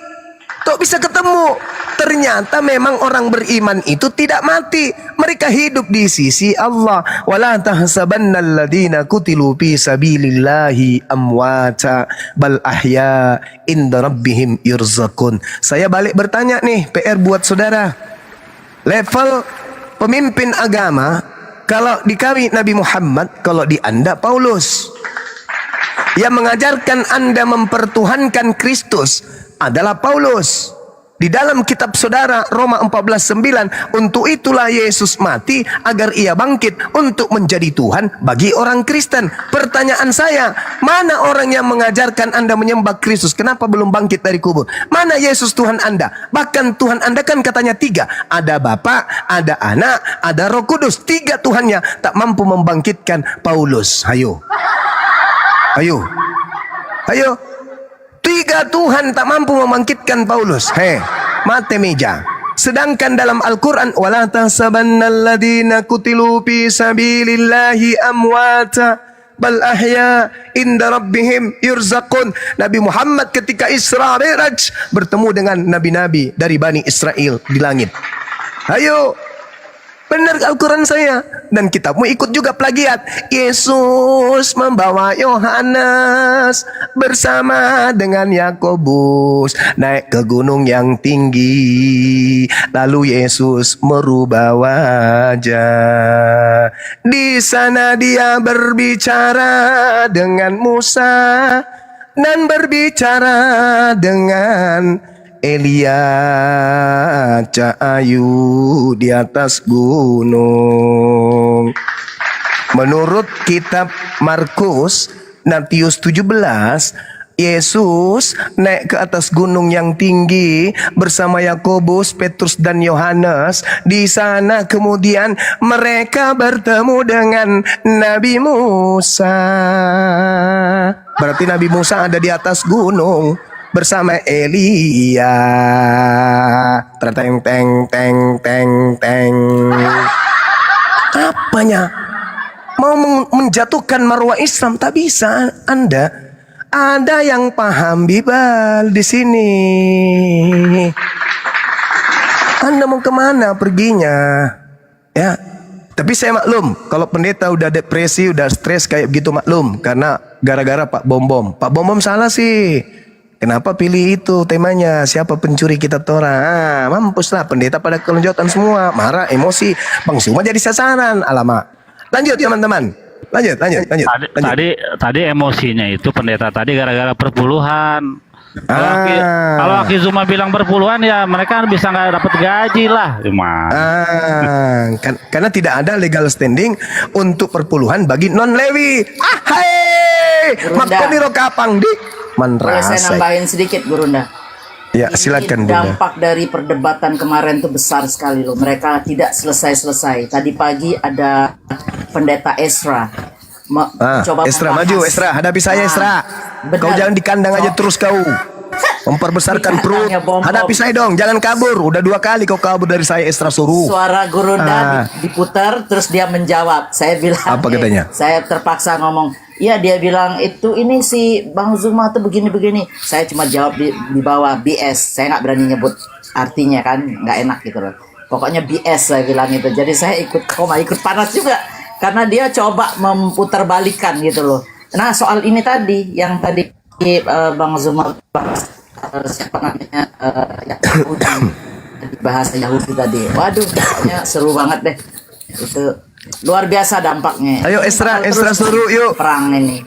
Kok bisa ketemu? Ternyata memang orang beriman itu tidak mati. Mereka hidup di sisi Allah. Wala tahsabanna alladziina qutilu fi sabilillahi amwata bal ahya inda rabbihim yurzaqun. Saya balik bertanya nih, PR buat saudara. Level pemimpin agama, kalau di kami Nabi Muhammad, kalau di Anda Paulus. Yang mengajarkan Anda mempertuhankan Kristus adalah Paulus. Di dalam kitab saudara Roma 14:9, untuk itulah Yesus mati agar ia bangkit untuk menjadi Tuhan bagi orang Kristen. Pertanyaan saya, mana orang yang mengajarkan Anda menyembah Kristus? Kenapa belum bangkit dari kubur? Mana Yesus Tuhan Anda? Bahkan Tuhan Anda kan katanya 3. Ada Bapa, ada Anak, ada Roh Kudus. 3 Tuhannya tak mampu membangkitkan Paulus. Ayo. 3 Tuhan tak mampu membangkitkan Paulus. Mate meja. Sedangkan dalam Al-Quran, wala tahsabannalladzina kutilu fi sabilillahi amwata bal ahya inda rabbihim yurzaqun. Nabi Muhammad ketika Isra Mi'raj bertemu dengan nabi-nabi dari Bani Israel di langit. Ayo, benar Al-Quran saya. Dan kitabmu ikut juga plagiat. Yesus membawa Yohanes bersama dengan Yakobus naik ke gunung yang tinggi. Lalu Yesus merubah wajah. Di sana dia berbicara dengan Musa dan berbicara dengan Elia Cahayu di atas gunung. Menurut kitab Markus Matius 17, Yesus naik ke atas gunung yang tinggi bersama Yakobus, Petrus dan Yohanes. Di sana kemudian mereka bertemu dengan Nabi Musa. Berarti Nabi Musa ada di atas gunung bersama Elia. Teng teng teng teng teng. Apanya? Mau menjatuhkan marwah Islam tak bisa Anda. Ada yang paham Bibal di sini. Anda mau kemana perginya? Ya. Tapi saya maklum kalau pendeta udah depresi, udah stres kayak begitu maklum karena gara-gara Pak Bom Bom. Pak Bom Bom salah sih. Kenapa pilih itu temanya? Siapa pencuri kitab Torah? Mampuslah pendeta pada kelonjotan semua, marah, emosi. Bang Suma jadi sasaran. Alamak. Lanjut teman-teman. Lanjut. Tadi emosinya itu pendeta tadi gara-gara perpuluhan. Kalau Aki Zuma bilang perpuluhan ya mereka bisa nggak dapat gaji lah. Karena tidak ada legal standing untuk perpuluhan bagi non Lewi. Makoniro kapang di. Boleh saya nambahin sedikit, Gurunda? Ya, silakan Bunda. Dampak dari perdebatan kemarin itu besar sekali loh. Mereka tidak selesai-selesai. Tadi pagi ada pendeta Esra. Coba Esra maju, Esra hadapi saya Esra. Kau jangan di kandang aja terus kau. Memperbesarkan perut. Hadapi saya dong, jangan kabur. Udah 2 kali kau kabur dari saya Esra suruh. Suara Gurunda diputar terus dia menjawab. Saya bilang apa katanya? Saya terpaksa ngomong. Iya dia bilang ini si Bang Zuma tuh begini-begini. Saya cuma jawab di bawah BS. Saya nggak berani nyebut artinya kan, nggak enak gitu loh. Pokoknya BS saya bilang itu. Jadi saya ikut panas juga karena dia coba memutarbalikkan gitu loh. Nah soal ini tadi yang tadi Bang Zuma siapa namanya Yahudi bahasa Yahudi tadi. Waduh, pokoknya seru banget deh itu. Luar biasa dampaknya. Ayo Esra suruh yuk. Perang ini.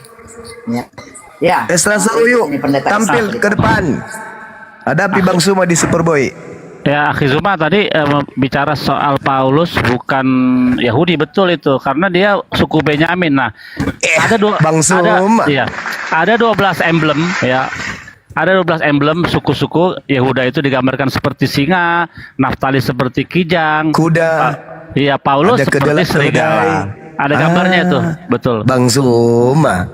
Ya. Esra suruh yuk. Tampil ke depan. Hadapi Bang Suma di Superboy. Ya, Aki Zuma tadi bicara soal Paulus bukan Yahudi, betul itu karena dia suku Benyamin. Nah, ada Bang Suma. Ada 12 emblem ya. Ada 12 emblem suku-suku Yehuda itu digambarkan seperti singa, Naftali seperti kijang, kuda. Iya, Paulus seperti serigala. Ada gambarnya itu, betul. Bang Suma.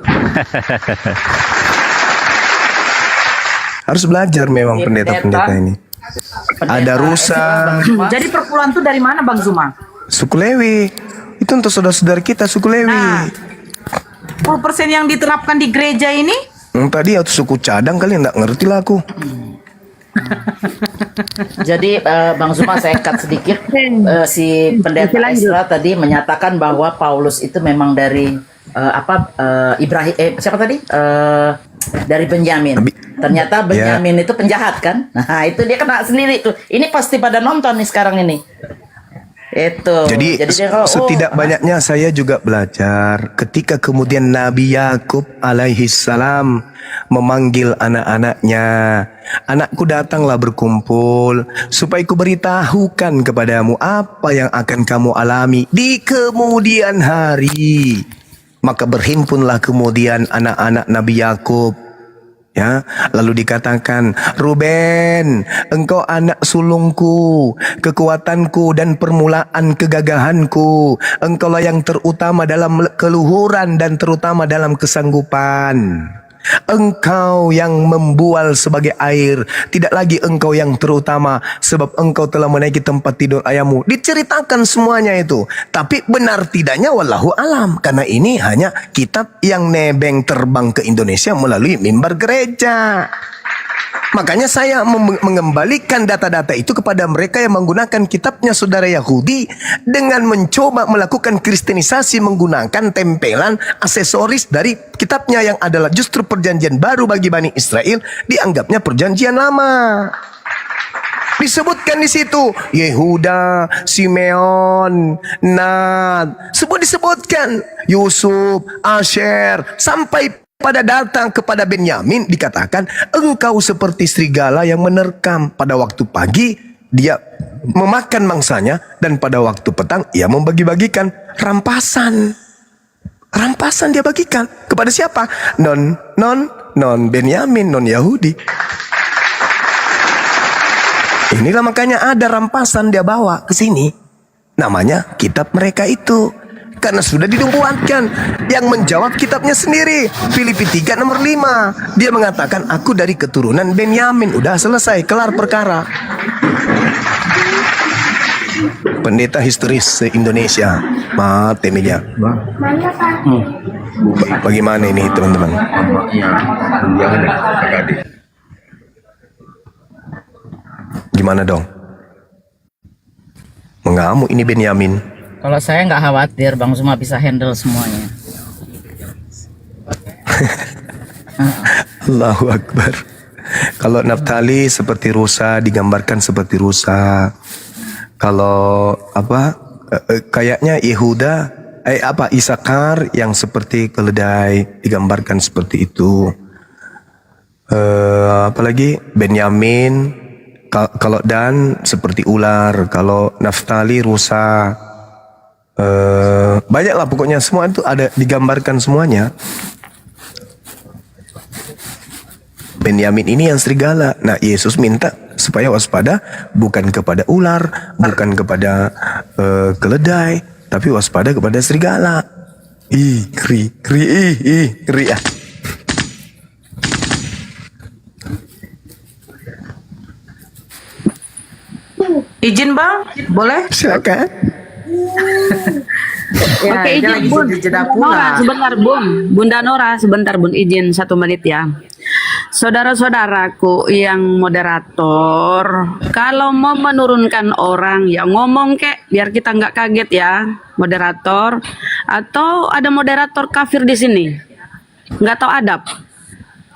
Harus belajar memang pendeta-pendeta ini. Ada rusa. Jadi perpuluhan itu dari mana Bang Zuma? Suku Lewi. Itu untuk saudara-saudara kita suku Lewi. 10% yang diterapkan di gereja ini? Tadi atau suku cadang kali enggak ngerti lah aku. Jadi Bang Zuma saya cut sedikit. Si pendeta Esra tadi menyatakan bahwa Paulus itu memang dari Ibrahim siapa tadi? Dari Benyamin. Ternyata Benyamin itu penjahat kan? Nah, itu dia kena sendiri tuh. Ini pasti pada nonton nih sekarang ini. Itu. Jadi dia kalau, setidak banyaknya saya juga belajar ketika kemudian Nabi Yakub alaihi salam memanggil anak-anaknya. Anakku datanglah berkumpul supaya ku beritahukan kepadamu apa yang akan kamu alami di kemudian hari. Maka berhimpunlah kemudian anak-anak Nabi Yakub. Ya, lalu dikatakan, Ruben, engkau anak sulungku, kekuatanku dan permulaan kegagahanku. Engkaulah yang terutama dalam keluhuran dan terutama dalam kesanggupan. Engkau yang membual sebagai air, tidak lagi engkau yang terutama, sebab engkau telah menaiki tempat tidur ayahmu. Diceritakan semuanya itu. Tapi benar tidaknya wallahu alam, karena ini hanya kitab yang nebeng terbang ke Indonesia melalui mimbar gereja. Makanya saya mengembalikan data-data itu kepada mereka yang menggunakan kitabnya saudara Yahudi dengan mencoba melakukan kristenisasi menggunakan tempelan aksesoris dari kitabnya yang adalah justru perjanjian baru bagi Bani Israel, dianggapnya perjanjian lama. Disebutkan di situ Yehuda, Simeon, Nad, disebutkan Yusuf, Asher, sampai pada datang kepada Benyamin dikatakan engkau seperti serigala yang menerkam. Pada waktu pagi dia memakan mangsanya dan pada waktu petang ia membagi-bagikan rampasan. Rampasan dia bagikan kepada siapa? Non Benyamin, non Yahudi. Inilah makanya ada rampasan dia bawa ke sini. Namanya kitab mereka itu. Karena sudah dinubuatkan. Yang menjawab kitabnya sendiri. Filipi 3 nomor 5. Dia mengatakan aku dari keturunan Benyamin. Udah selesai, kelar perkara. Pendeta historis se-Indonesia. Temenya. Bagaimana ini teman-teman? Gimana dong? Mengamuk ini Benyamin. Kalau saya nggak khawatir, Bang Zuma bisa handle semuanya. Allahu Akbar. Kalau Naftali seperti rusa, digambarkan seperti rusa. Kalau kayaknya Yehuda, Isakar yang seperti keledai, digambarkan seperti itu. Apalagi Benyamin, kalau Dan seperti ular, kalau Naftali rusa. Banyaklah pokoknya semua itu ada digambarkan semuanya. Benyamin ini yang serigala. Nah, Yesus minta supaya waspada bukan kepada ular, bukan kepada keledai, tapi waspada kepada serigala. Ngeri ah. Izin Bang, boleh? Silakan. Ya, oke, izin Bun. Nora, sebentar Bun. Bunda Nora, sebentar Bun, izin 1 menit ya. Saudara-saudaraku yang moderator, kalau mau menurunkan orang ya ngomong kek, biar kita nggak kaget ya, moderator. Atau ada moderator kafir di sini, nggak tahu adab,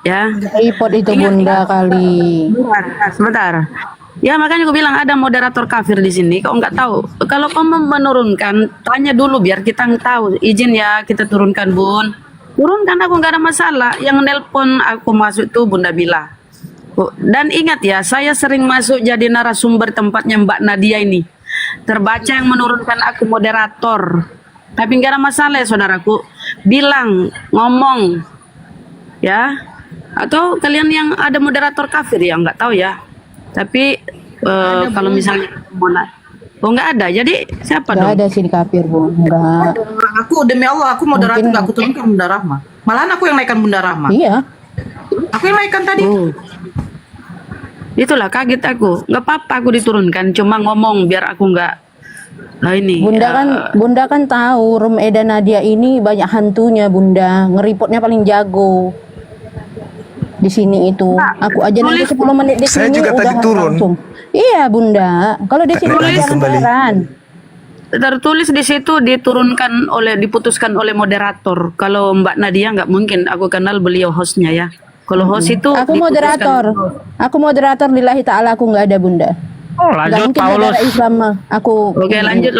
ya. Report itu Bunda kali. Sebentar. Ya makanya aku bilang ada moderator kafir di sini. Kau nggak tahu. Kalau kau mau menurunkan, tanya dulu biar kita tahu. Izin ya kita turunkan Bun. Turunkan, aku nggak ada masalah. Yang nelpon aku masuk tuh Bunda Bila. Dan ingat ya, saya sering masuk jadi narasumber tempatnya Mbak Nadia ini. Terbaca yang menurunkan aku moderator. Tapi nggak ada masalah ya saudaraku. Bilang, ngomong, ya. Atau kalian yang ada moderator kafir ya nggak tahu ya. Tapi kalau misalnya nggak ada, jadi siapa dong? Nggak ada sih di kafir Bu, nggak. Aku demi Allah, aku moderator nggak aku turunkan Bunda Rahma. Malahan aku yang naikkan Bunda Rahma. Iya. Aku yang naikkan tadi. Itulah kaget aku. Nggak apa-apa aku diturunkan, cuma ngomong biar aku nggak. Nah ini. Bunda kan tahu Rum Eda Nadia ini banyak hantunya Bunda, ngeripotnya paling jago. Di sini itu, aku aja nanti 10 menit di sini juga udah tadi turun. langsung. Iya Bunda, kalau di sini jangan heran. Tertulis di situ diputuskan oleh moderator. Kalau Mbak Nadia nggak mungkin, aku kenal beliau hostnya ya. Kalau host itu aku moderator lillahi ta'ala, aku nggak ada Bunda. Oh, lanjut Nggak mungkin Paulus. saudara Islam mah. Aku. Oke, lanjut.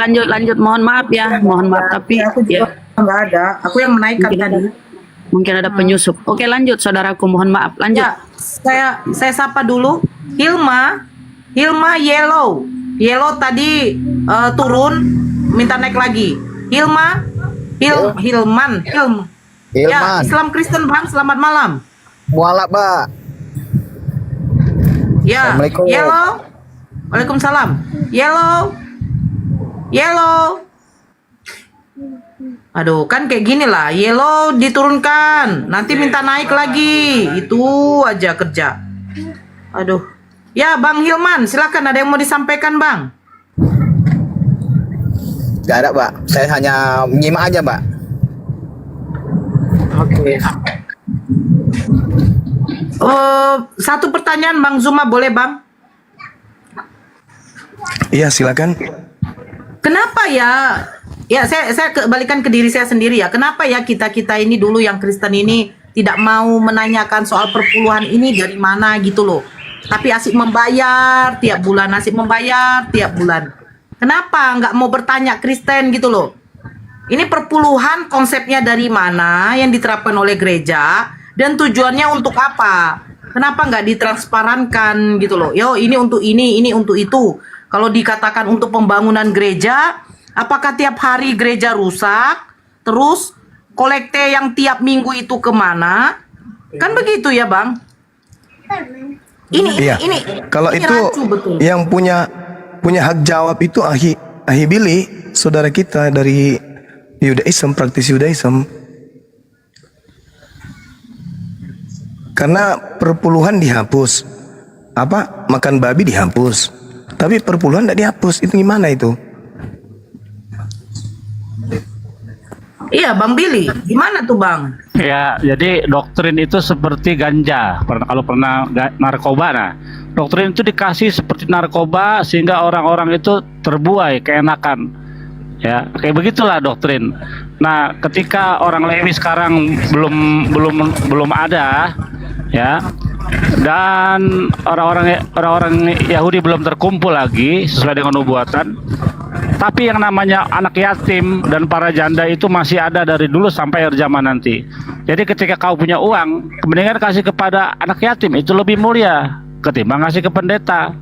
Mohon maaf ya, mohon maaf. Tapi aku juga nggak ada. Aku yang menaikkan tadi. Mungkin ada penyusup. Oke, lanjut saudaraku, mohon maaf. Lanjut. Ya, saya sapa dulu. Hilma Yellow tadi turun, minta naik lagi. Hilman. Ya, Islam Kristen Bang, selamat malam. Mualaf, Pak. Ya, Assalamualaikum. Yellow. Waalaikumsalam. Yellow. Aduh, kan kayak gini lah. Yellow diturunkan, nanti minta naik lagi. Itu aja kerja. Aduh. Ya, Bang Hilman, silakan, ada yang mau disampaikan, Bang? Gak ada, Pak. Saya hanya menyimak aja, Pak. Oke. Satu pertanyaan Bang Zuma, boleh Bang? Iya, silakan. Kenapa ya? Ya, saya kembalikan ke diri saya sendiri ya. Kenapa ya kita ini dulu yang Kristen ini tidak mau menanyakan soal perpuluhan ini dari mana gitu loh. Tapi asik membayar tiap bulan, Kenapa nggak mau bertanya Kristen gitu loh? Ini perpuluhan konsepnya dari mana yang diterapkan oleh gereja dan tujuannya untuk apa? Kenapa nggak ditransparankan gitu loh? Yo, ini untuk ini untuk itu. Kalau dikatakan untuk pembangunan gereja, apakah tiap hari gereja rusak? Terus kolekte yang tiap minggu itu kemana? Kan begitu ya, Bang? Ini. Kalau ini itu rancu, betul. yang punya hak jawab itu Ahi Billy, saudara kita dari Yudaism, praktis Yudaism. Karena perpuluhan dihapus, makan babi dihapus, tapi perpuluhan tidak dihapus. Itu gimana itu? Iya, Bang Billy, gimana tuh Bang? Ya, jadi doktrin itu seperti ganja. Kalau pernah narkoba, nah, doktrin itu dikasih seperti narkoba sehingga orang-orang itu terbuai, keenakan. Ya, kayak begitulah doktrin. Nah, ketika orang Lewi sekarang belum ada, ya, dan orang-orang Yahudi belum terkumpul lagi sesuai dengan nubuatan. Tapi yang namanya anak yatim dan para janda itu masih ada dari dulu sampai akhir zaman nanti. Jadi ketika kau punya uang, mendingan kasih kepada anak yatim, itu lebih mulia ketimbang kasih ke pendeta.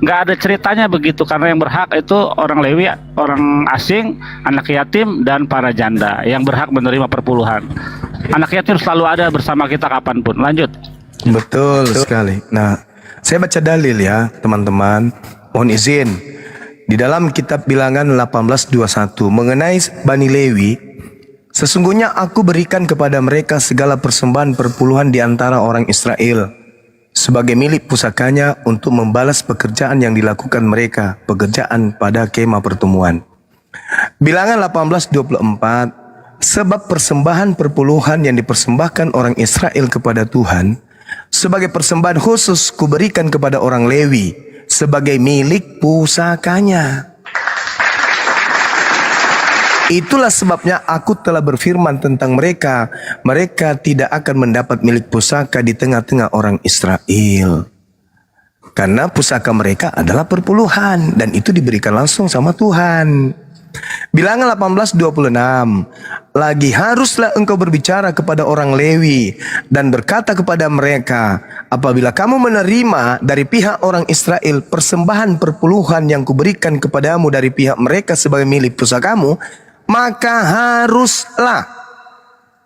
Nggak ada ceritanya begitu, karena yang berhak itu orang Lewi, orang asing, anak yatim dan para janda yang berhak menerima perpuluhan. Anak yatim selalu ada bersama kita kapanpun. Lanjut. Betul sekali. Nah, saya baca dalil ya, teman-teman. Mohon izin. Di dalam kitab Bilangan 18:21 mengenai Bani Lewi, sesungguhnya aku berikan kepada mereka segala persembahan perpuluhan di antara orang Israel sebagai milik pusakanya untuk membalas pekerjaan yang dilakukan mereka, pekerjaan pada kemah pertemuan. Bilangan 18:24, sebab persembahan perpuluhan yang dipersembahkan orang Israel kepada Tuhan sebagai persembahan khusus kuberikan kepada orang Lewi sebagai milik pusakanya. Itulah sebabnya aku telah berfirman tentang mereka. Mereka tidak akan mendapat milik pusaka di tengah-tengah orang Israel. Karena pusaka mereka adalah perpuluhan. Dan itu diberikan langsung sama Tuhan. Bilangan 18:26, lagi haruslah engkau berbicara kepada orang Lewi dan berkata kepada mereka, apabila kamu menerima dari pihak orang Israel persembahan perpuluhan yang kuberikan kepadamu dari pihak mereka sebagai milik pusakamu, maka haruslah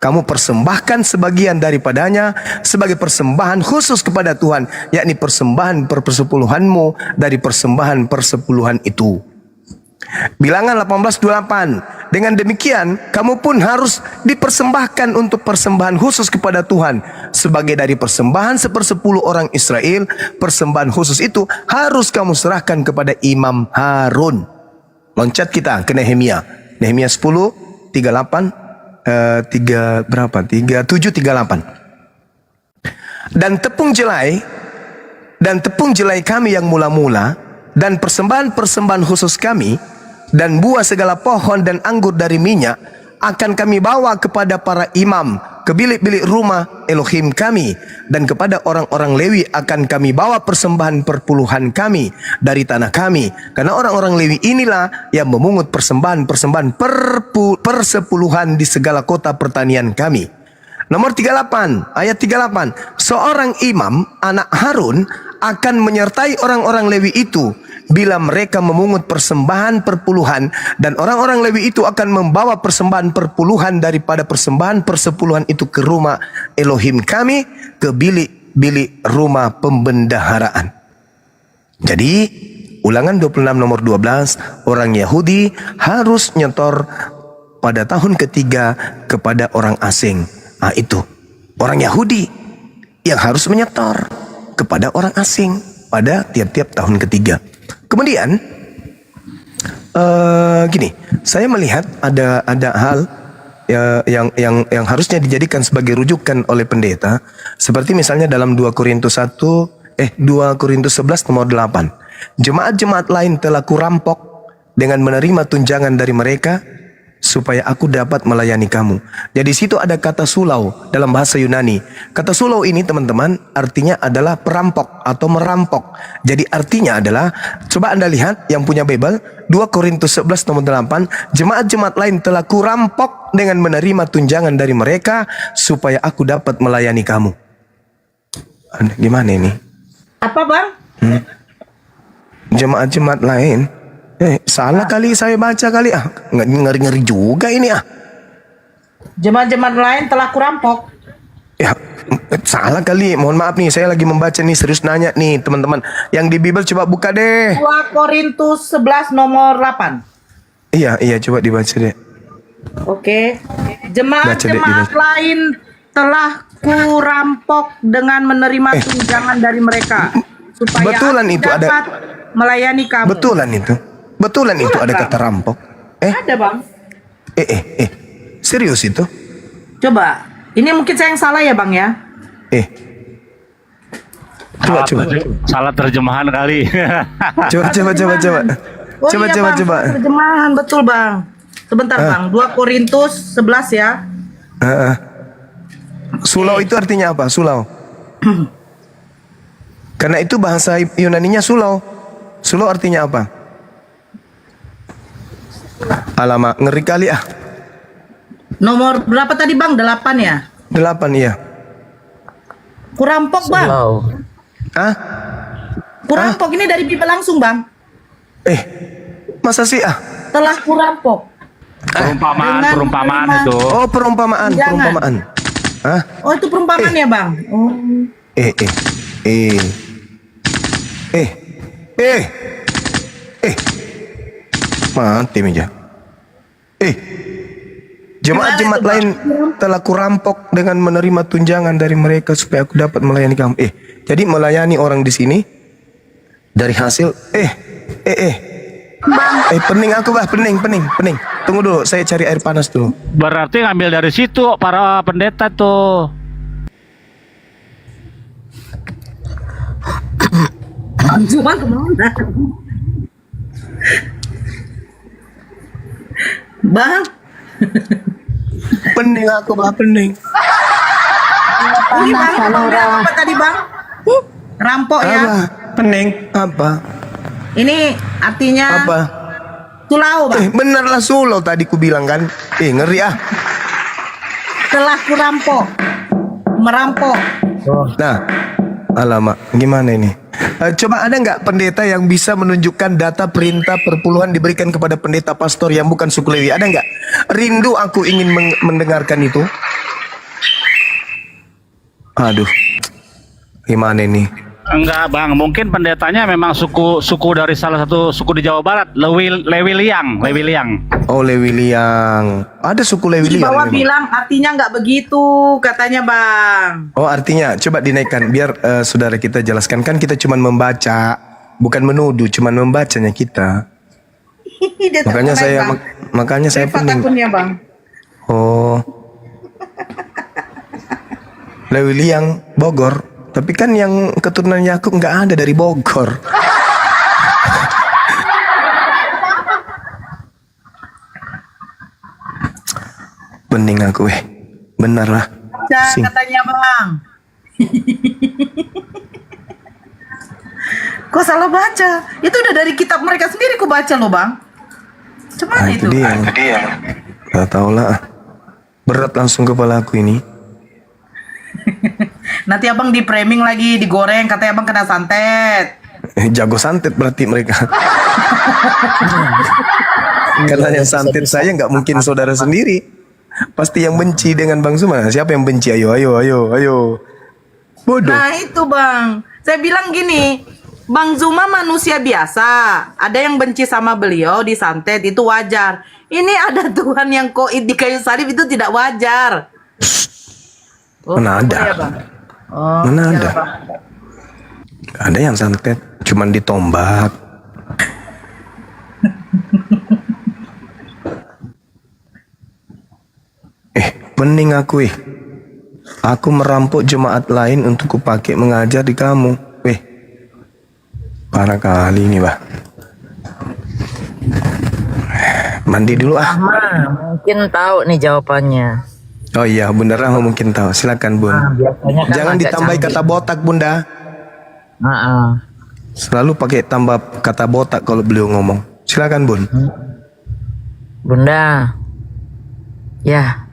kamu persembahkan sebagian daripadanya sebagai persembahan khusus kepada Tuhan, yakni persembahan persepuluhanmu dari persembahan persepuluhan itu. Bilangan 18:28, dengan demikian kamu pun harus dipersembahkan untuk persembahan khusus kepada Tuhan sebagai dari persembahan 1/10 orang Israel. Persembahan khusus itu harus kamu serahkan kepada Imam Harun. Loncat kita ke Nehemia 10:38, 37:38. Dan tepung jelai kami yang mula-mula dan persembahan khusus kami dan buah segala pohon dan anggur dari minyak akan kami bawa kepada para imam ke bilik-bilik rumah Elohim kami, dan kepada orang-orang Lewi akan kami bawa persembahan perpuluhan kami dari tanah kami, karena orang-orang Lewi inilah yang memungut persembahan persepuluhan di segala kota pertanian kami. Nomor 38, ayat 38. Seorang imam, anak Harun, akan menyertai orang-orang Lewi itu bila mereka memungut persembahan perpuluhan, dan orang-orang Lewi itu akan membawa persembahan perpuluhan daripada persembahan persepuluhan itu ke rumah Elohim kami, ke bilik-bilik rumah pembendaharaan. Jadi Ulangan 26 nomor 12, orang Yahudi harus nyetor pada tahun ketiga kepada orang asing. Itu orang Yahudi yang harus menyetor kepada orang asing pada tiap-tiap tahun ketiga. Kemudian gini, saya melihat ada hal yang harusnya dijadikan sebagai rujukan oleh pendeta, seperti misalnya dalam 2 Korintus 11 nomor 8. Jemaat-jemaat lain telah kurampok dengan menerima tunjangan dari mereka supaya aku dapat melayani kamu. Jadi situ ada kata sulau dalam bahasa Yunani. Kata sulau ini teman-teman artinya adalah perampok atau merampok. Jadi artinya adalah, coba Anda lihat yang punya Bible, 2 Korintus 11 nomor 8, jemaat-jemaat lain telah kurampok dengan menerima tunjangan dari mereka supaya aku dapat melayani kamu. Gimana ini? Apa bang? Jemaat-jemaat lain, salah kali saya baca kali ngeri-ngeri juga ini Jemaat-jemaat lain telah kurampok. Ya, salah kali. Mohon maaf nih, saya lagi membaca nih, serius nanya nih teman-teman. Yang di Bible coba buka deh. 2 Korintus 11 nomor 8. Iya, coba dibaca deh. Oke. Jemaat-jemaat lain telah kurampok dengan menerima tunjangan dari mereka supaya betulan aku itu dapat melayani kamu. Betulan itu ada kata rampok. Ada bang. Serius itu? Coba, ini mungkin saya yang salah ya bang ya? Coba. Salah terjemahan kali. Coba. Coba. Terjemahan betul bang. Sebentar bang, 2 Korintus 11 ya. Sulau itu artinya apa? Sulau. Karena itu bahasa Yunaninya sulau. Sulau artinya apa? Alamak, ngeri kali Nomor berapa tadi bang? 8 ya? 8 iya. Kurampok bang. Kurampok ini dari Bible langsung bang. Masa sih Telah kurampok. Perumpamaan itu. Oh, perumpamaan. Oh, itu perumpamaan ya bang. Mati meja. Jemaat-jemaat lain telah kurampok dengan menerima tunjangan dari mereka supaya aku dapat melayani kamu. Jadi melayani orang di sini dari hasil pening aku pening. Tunggu dulu, saya cari air panas dulu. Berarti ngambil dari situ para pendeta tuh. Cuma kemana? Bang. Pening aku pening. Ini bang, apa tadi bang? Rampok ya? Pening. Apa? Ini artinya apa? Sulau bang. Benarlah sulau tadi ku bilang kan. Ngeri Telah kurampok. Merampok. Nah, alamak, gimana ini? Coba ada nggak pendeta yang bisa menunjukkan data perintah perpuluhan diberikan kepada pendeta pastor yang bukan suku Lewi? Ada nggak? Rindu aku ingin mendengarkan itu. Aduh, gimana ini? Enggak bang, mungkin pendetanya memang suku dari salah satu suku di Jawa Barat, Lewi Liang. Oh, Lewi Liang. Ada suku Lewi Di Liang. bawah bilang artinya nggak begitu katanya bang. Oh, artinya coba dinaikkan biar saudara kita jelaskan, kan kita cuma membaca, bukan menuduh, cuma membacanya kita. Makanya saya pening. Akunnya bang. Oh, Lewi Liang Bogor. Tapi kan yang keturunan Yakub nggak ada dari Bogor. Pening aku benar lah. baca katanya bang. Kok salah baca? Itu udah dari kitab mereka sendiri ku baca loh bang. Cuman itu. Dia. Gak tau lah. Berat langsung kepala aku ini. Nanti abang di framing lagi, digoreng, katanya abang kena santet. Jago santet berarti mereka. Karena yang santet saya nggak mungkin saudara sendiri. Pasti yang benci dengan Bang Zuma. Siapa yang benci? Ayo. Bodoh. Nah itu bang, saya bilang gini, Bang Zuma manusia biasa. Ada yang benci sama beliau, disantet, itu wajar. Ini ada Tuhan yang koid di kayu salib, itu tidak wajar. Mana ada? Ya, bang? Mana ada? Ada yang santet, cuman ditombak. Pening aku Aku merampok jemaat lain untuk kupakai mengajar di kamu. Parah kali ini, Bah. Mandi dulu ah. Mungkin tahu nih jawabannya. Oh iya, Bunda Rahma mungkin tahu. Silakan Bun. Kan Jangan ditambah kata botak Bunda. Selalu pakai tambah kata botak kalau beliau ngomong. Silakan Bun. Bunda, ya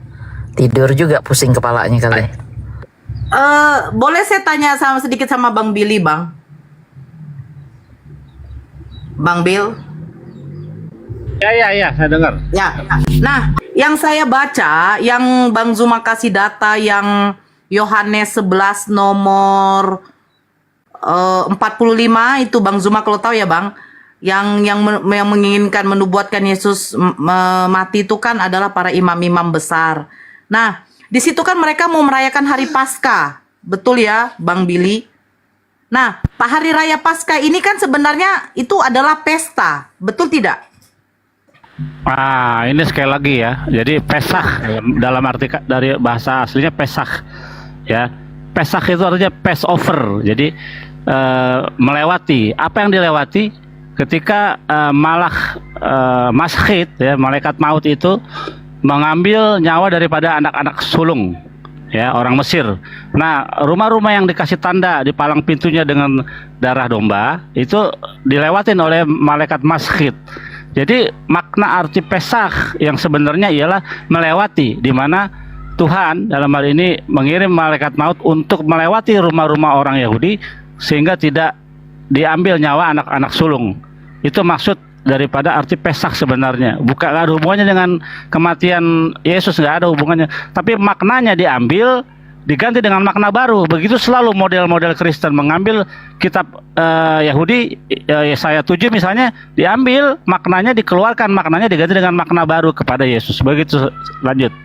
tidur juga pusing kepalanya kali. Boleh saya tanya sedikit sama Bang Billy bang? Bang Bill? Ya, saya dengar. Ya. Nah, yang saya baca, yang Bang Zuma kasih data yang Yohanes 11 nomor 45 itu Bang Zuma kalau tahu ya Bang, yang menginginkan menubuatkan Yesus mati itu kan adalah para imam-imam besar. Nah, di situ kan mereka mau merayakan hari Paskah. Betul ya, Bang Billy? Nah, hari raya Paskah ini kan sebenarnya itu adalah pesta. Betul tidak? Ini sekali lagi ya. Jadi Pesach dalam arti dari bahasa aslinya Pesach ya. Pesach itu artinya Passover. Jadi melewati. Apa yang dilewati ketika Maschid ya, malaikat maut itu mengambil nyawa daripada anak-anak sulung ya, orang Mesir. Nah, rumah-rumah yang dikasih tanda di palang pintunya dengan darah domba itu dilewatin oleh malaikat Maschid. Jadi makna arti Pesach yang sebenarnya ialah melewati, di mana Tuhan dalam hal ini mengirim malaikat maut untuk melewati rumah-rumah orang Yahudi sehingga tidak diambil nyawa anak-anak sulung. Itu maksud daripada arti Pesach sebenarnya. Bukan ada hubungannya dengan kematian Yesus, nggak ada hubungannya. Tapi maknanya diambil, diganti dengan makna baru. Begitu selalu model-model Kristen mengambil kitab Yahudi, Yesaya 7 misalnya, diambil maknanya, dikeluarkan maknanya, diganti dengan makna baru kepada Yesus. Begitu, lanjut.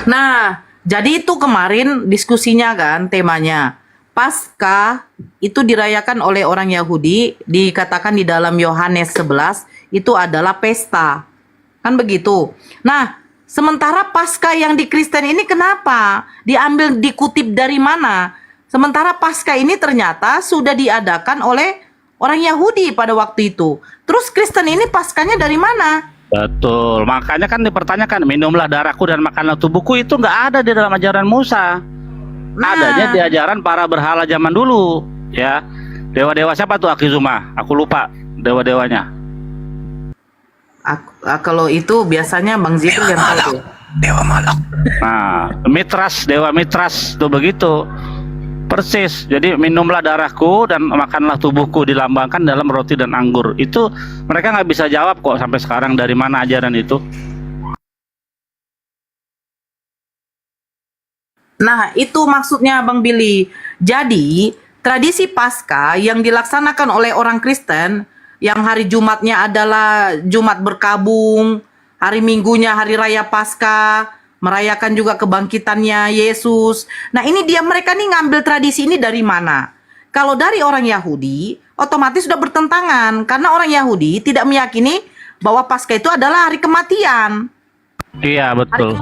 Nah, jadi itu kemarin diskusinya kan temanya. Paskah itu dirayakan oleh orang Yahudi, dikatakan di dalam Yohanes 11 itu adalah pesta. Kan begitu. Nah, sementara Paskah yang di Kristen ini kenapa? Diambil, dikutip dari mana? Sementara Paskah ini ternyata sudah diadakan oleh orang Yahudi pada waktu itu. Terus Kristen ini Paskahnya dari mana? Betul, makanya kan dipertanyakan, minumlah darahku dan makanlah tubuhku, itu nggak ada di dalam ajaran Musa. Adanya di ajaran para berhala zaman dulu ya. Dewa-dewa siapa tuh Aki Zuma? Aku lupa dewa-dewanya. Kalau itu biasanya Bang Zikri yang tahu. Dewa Malak. Nah, Mitras, Dewa Mitras tuh begitu. Persis. Jadi minumlah darahku dan makanlah tubuhku, dilambangkan dalam roti dan anggur. Itu mereka nggak bisa jawab kok sampai sekarang dari mana ajaran itu. Nah, itu maksudnya Bang Billy. Jadi, tradisi Paskah yang dilaksanakan oleh orang Kristen, yang hari Jumatnya adalah Jumat berkabung, hari Minggunya hari raya Paskah, merayakan juga kebangkitannya Yesus. Nah, ini mereka nih ngambil tradisi ini dari mana? Kalau dari orang Yahudi, otomatis sudah bertentangan, karena orang Yahudi tidak meyakini bahwa Paskah itu adalah hari kematian. Iya, betul.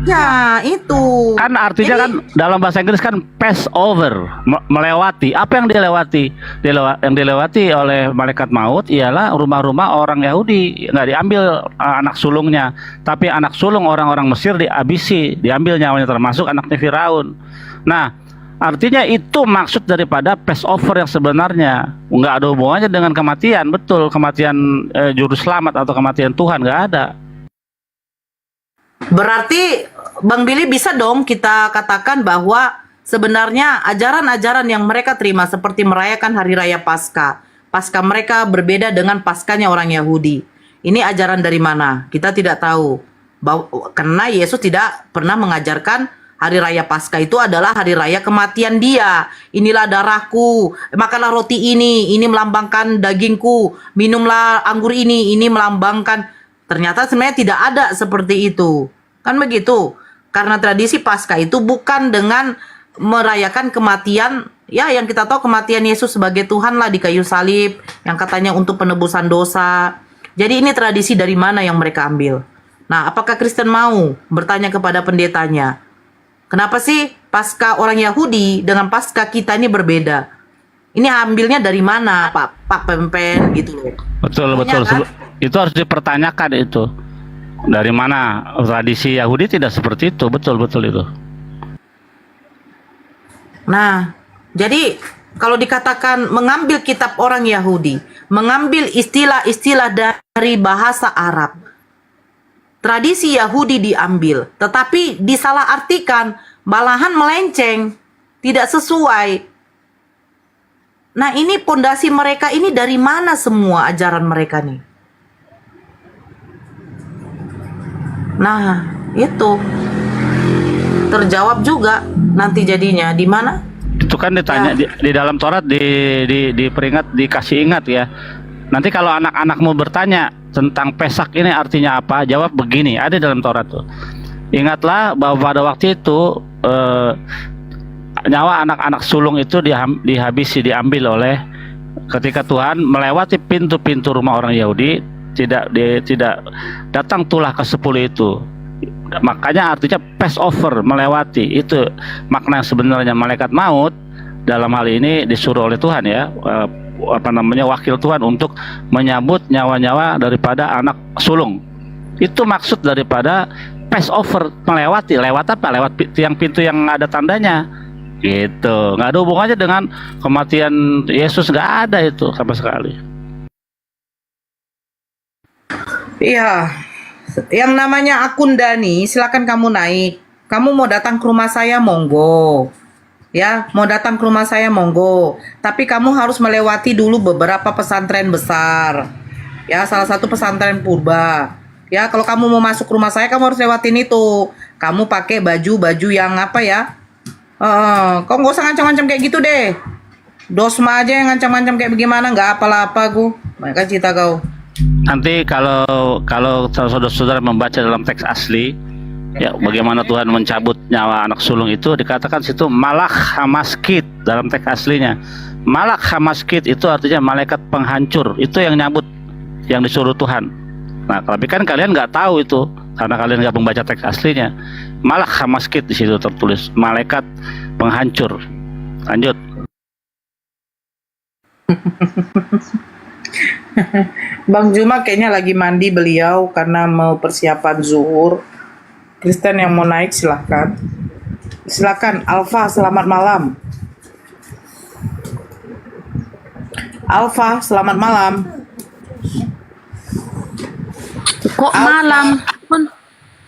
Ya, itu. Kan artinya kan dalam bahasa Inggris kan pass over, melewati. Apa yang dilewati? Yang dilewati oleh malaikat maut ialah rumah-rumah orang Yahudi, nggak diambil anak sulungnya, tapi anak sulung orang-orang Mesir dihabisi, diambil nyawanya, termasuk anaknya Firaun. Nah, artinya itu maksud daripada pass over yang sebenarnya. Nggak ada hubungannya dengan kematian, betul, kematian juru selamat atau kematian Tuhan, nggak ada. Berarti Bang Billy bisa dong kita katakan bahwa sebenarnya ajaran-ajaran yang mereka terima seperti merayakan hari raya Paskah. Paskah mereka berbeda dengan Paskahnya orang Yahudi. Ini ajaran dari mana? Kita tidak tahu. Karena Yesus tidak pernah mengajarkan hari raya Paskah itu adalah hari raya kematian dia. Inilah darahku, makanlah roti ini melambangkan dagingku, minumlah anggur ini melambangkan. Ternyata sebenarnya tidak ada seperti itu. Kan begitu. Karena tradisi Paskah itu bukan dengan merayakan kematian, ya yang kita tahu kematian Yesus sebagai Tuhan lah di kayu salib, yang katanya untuk penebusan dosa. Jadi ini tradisi dari mana yang mereka ambil? Nah, apakah Kristen mau bertanya kepada pendetanya, kenapa sih Paskah orang Yahudi dengan Paskah kita ini berbeda? Ini ambilnya dari mana, Pak Pempen gitu loh. Betul. Kan? Itu harus dipertanyakan itu. Dari mana tradisi Yahudi tidak seperti itu, betul itu. Nah, jadi kalau dikatakan mengambil kitab orang Yahudi, mengambil istilah-istilah dari bahasa Arab, tradisi Yahudi diambil, tetapi disalahartikan, malahan melenceng, tidak sesuai. Nah, ini pondasi mereka ini dari mana semua ajaran mereka nih? Nah, itu terjawab juga nanti jadinya di mana? Itu kan ditanya di dalam Taurat, diperingat, dikasih ingat ya. Nanti kalau anak-anakmu bertanya tentang Pesak ini artinya apa, jawab begini, ada dalam Taurat tuh. Ingatlah bahwa pada waktu itu nyawa anak-anak sulung itu dihabisi, diambil oleh ketika Tuhan melewati pintu-pintu rumah orang Yahudi. Tidak datang tulah ke-10 itu. Makanya artinya pass over, melewati. Itu makna yang sebenarnya. Malaikat maut dalam hal ini disuruh oleh Tuhan ya, wakil Tuhan untuk menyambut nyawa-nyawa daripada anak sulung. Itu maksud daripada pass over, melewati. Lewat apa? Lewat tiang pintu yang ada tandanya. Gitu. Nggak ada hubungannya dengan kematian Yesus, nggak ada itu sama sekali. Iya, yang namanya akun Dani, silakan kamu naik. Kamu mau datang ke rumah saya, monggo. Ya, mau datang ke rumah saya, monggo. Tapi kamu harus melewati dulu beberapa pesantren besar. Ya, salah satu pesantren purba. Ya, kalau kamu mau masuk rumah saya, kamu harus lewatin itu. Kamu pakai baju yang apa ya? Kau nggak usah ngancam-ngancam kayak gitu deh. Dosma aja yang ngancam-ngancam kayak bagaimana, nggak apa-apa gue. Mereka cerita kau. Nanti kalau saudara-saudara membaca dalam teks asli ya bagaimana Tuhan mencabut nyawa anak sulung itu, dikatakan situ malak hamaskit dalam teks aslinya. Malak hamaskit itu artinya malaikat penghancur, itu yang nyabut, yang disuruh Tuhan. Nah, tapi kan kalian nggak tahu itu karena kalian nggak membaca teks aslinya. Malak hamaskit di situ tertulis malaikat penghancur. Lanjut. Bang Juma kayaknya lagi mandi beliau karena mau persiapan zuhur. Kristen yang mau naik silahkan. Silakan Alfa, selamat malam. Alfa, selamat malam. Kok malam?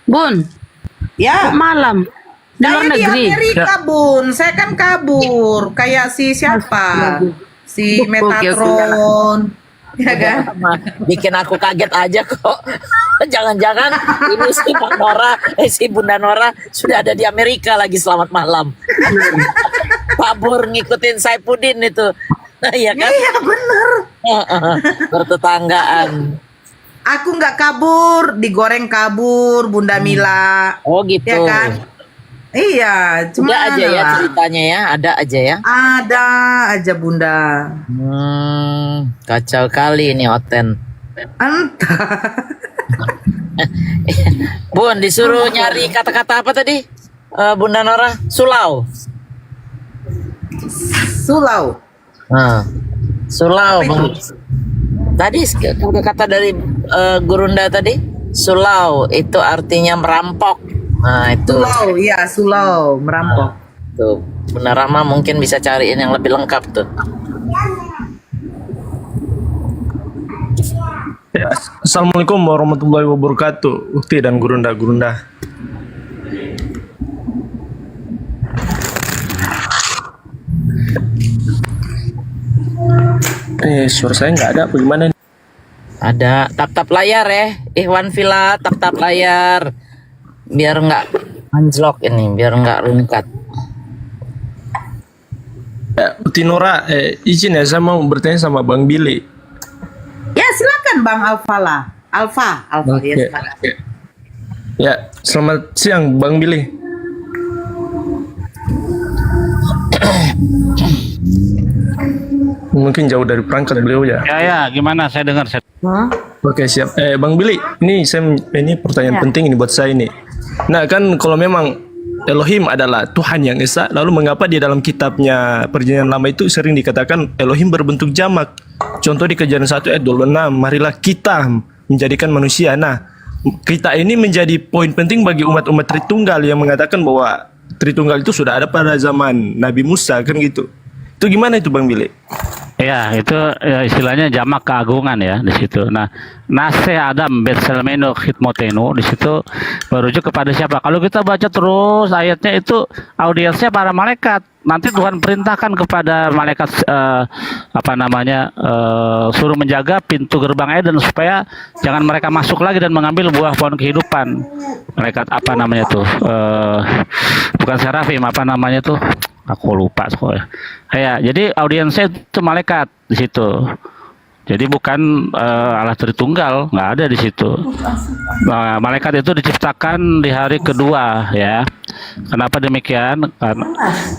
Bun. Ya. Kok malam? Di luar negeri. Di Amerika, Bun. Saya kan kabur. Kayak si siapa? Si Metatron. Ya kan? Bikin aku kaget aja kok. Jangan-jangan ini si Bunda Nora sudah ada di Amerika lagi, selamat malam. Pak Bur ngikutin Saipudin itu. Iya kan? Iya bener. Bertetanggaan. Aku nggak kabur, digoreng kabur, Bunda Mila. Oh gitu. Ya kan? Iya, cuma ada aja ya ceritanya ya, ada aja ya. Ada aja Bunda. Kacau kali ini Oten. Entah. Bun, disuruh nyari kata-kata apa tadi? Bunda Nora, sulau. Sulau. Nah, sulau. Bang. Tadi kata dari Gurunda tadi, sulau itu artinya merampok. Nah, itu. Sulau, iya sulau, merampok. Tuh, Bunda Rama mungkin bisa cariin yang lebih lengkap tuh. Ya, Assalamualaikum warahmatullahi wabarakatuh, Ukti dan Gurunda-Gurunda. Suara saya nggak ada, bagaimana? Ada, tap-tap layar ya, Ikhwan Villa, tap-tap layar, biar nggak anjlok ini, biar nggak rungkat. Ya, Ukti Nora, izin ya, saya mau bertanya sama Bang Billy. Ya silakan Bang Alfa. Oke. Ya silakan. Ya, selamat siang Bang Billy. Mungkin jauh dari perangkat beliau ya. Ya, gimana? Saya dengar. Oke, siap. Bang Billy, ini pertanyaan penting ini buat saya ini. Nah, kan kalau memang Elohim adalah Tuhan yang esa, lalu mengapa di dalam kitabnya Perjanjian Lama itu sering dikatakan Elohim berbentuk jamak? Contoh di Kejadian 1 ayat 26, marilah kita menjadikan manusia. Nah, kita ini menjadi poin penting bagi umat-umat Tritunggal yang mengatakan bahwa Tritunggal itu sudah ada pada zaman Nabi Musa, kan gitu. Itu gimana itu Bang Billy? Ya, itu ya, istilahnya jamak keagungan ya di situ. Nah, Nase Adam Betselmeno Khidmotenu di situ merujuk kepada siapa? Kalau kita baca terus ayatnya itu audiensnya para malaikat. Nanti Tuhan perintahkan kepada malaikat suruh menjaga pintu gerbang Eden supaya jangan mereka masuk lagi dan mengambil buah pohon kehidupan. Malaikat bukan serafim, aku lupa soalnya. Ya, jadi audiensnya itu malaikat di situ. Jadi bukan Allah Tritunggal, nggak ada di situ. Nah, malaikat itu diciptakan di hari kedua, ya. Kenapa demikian?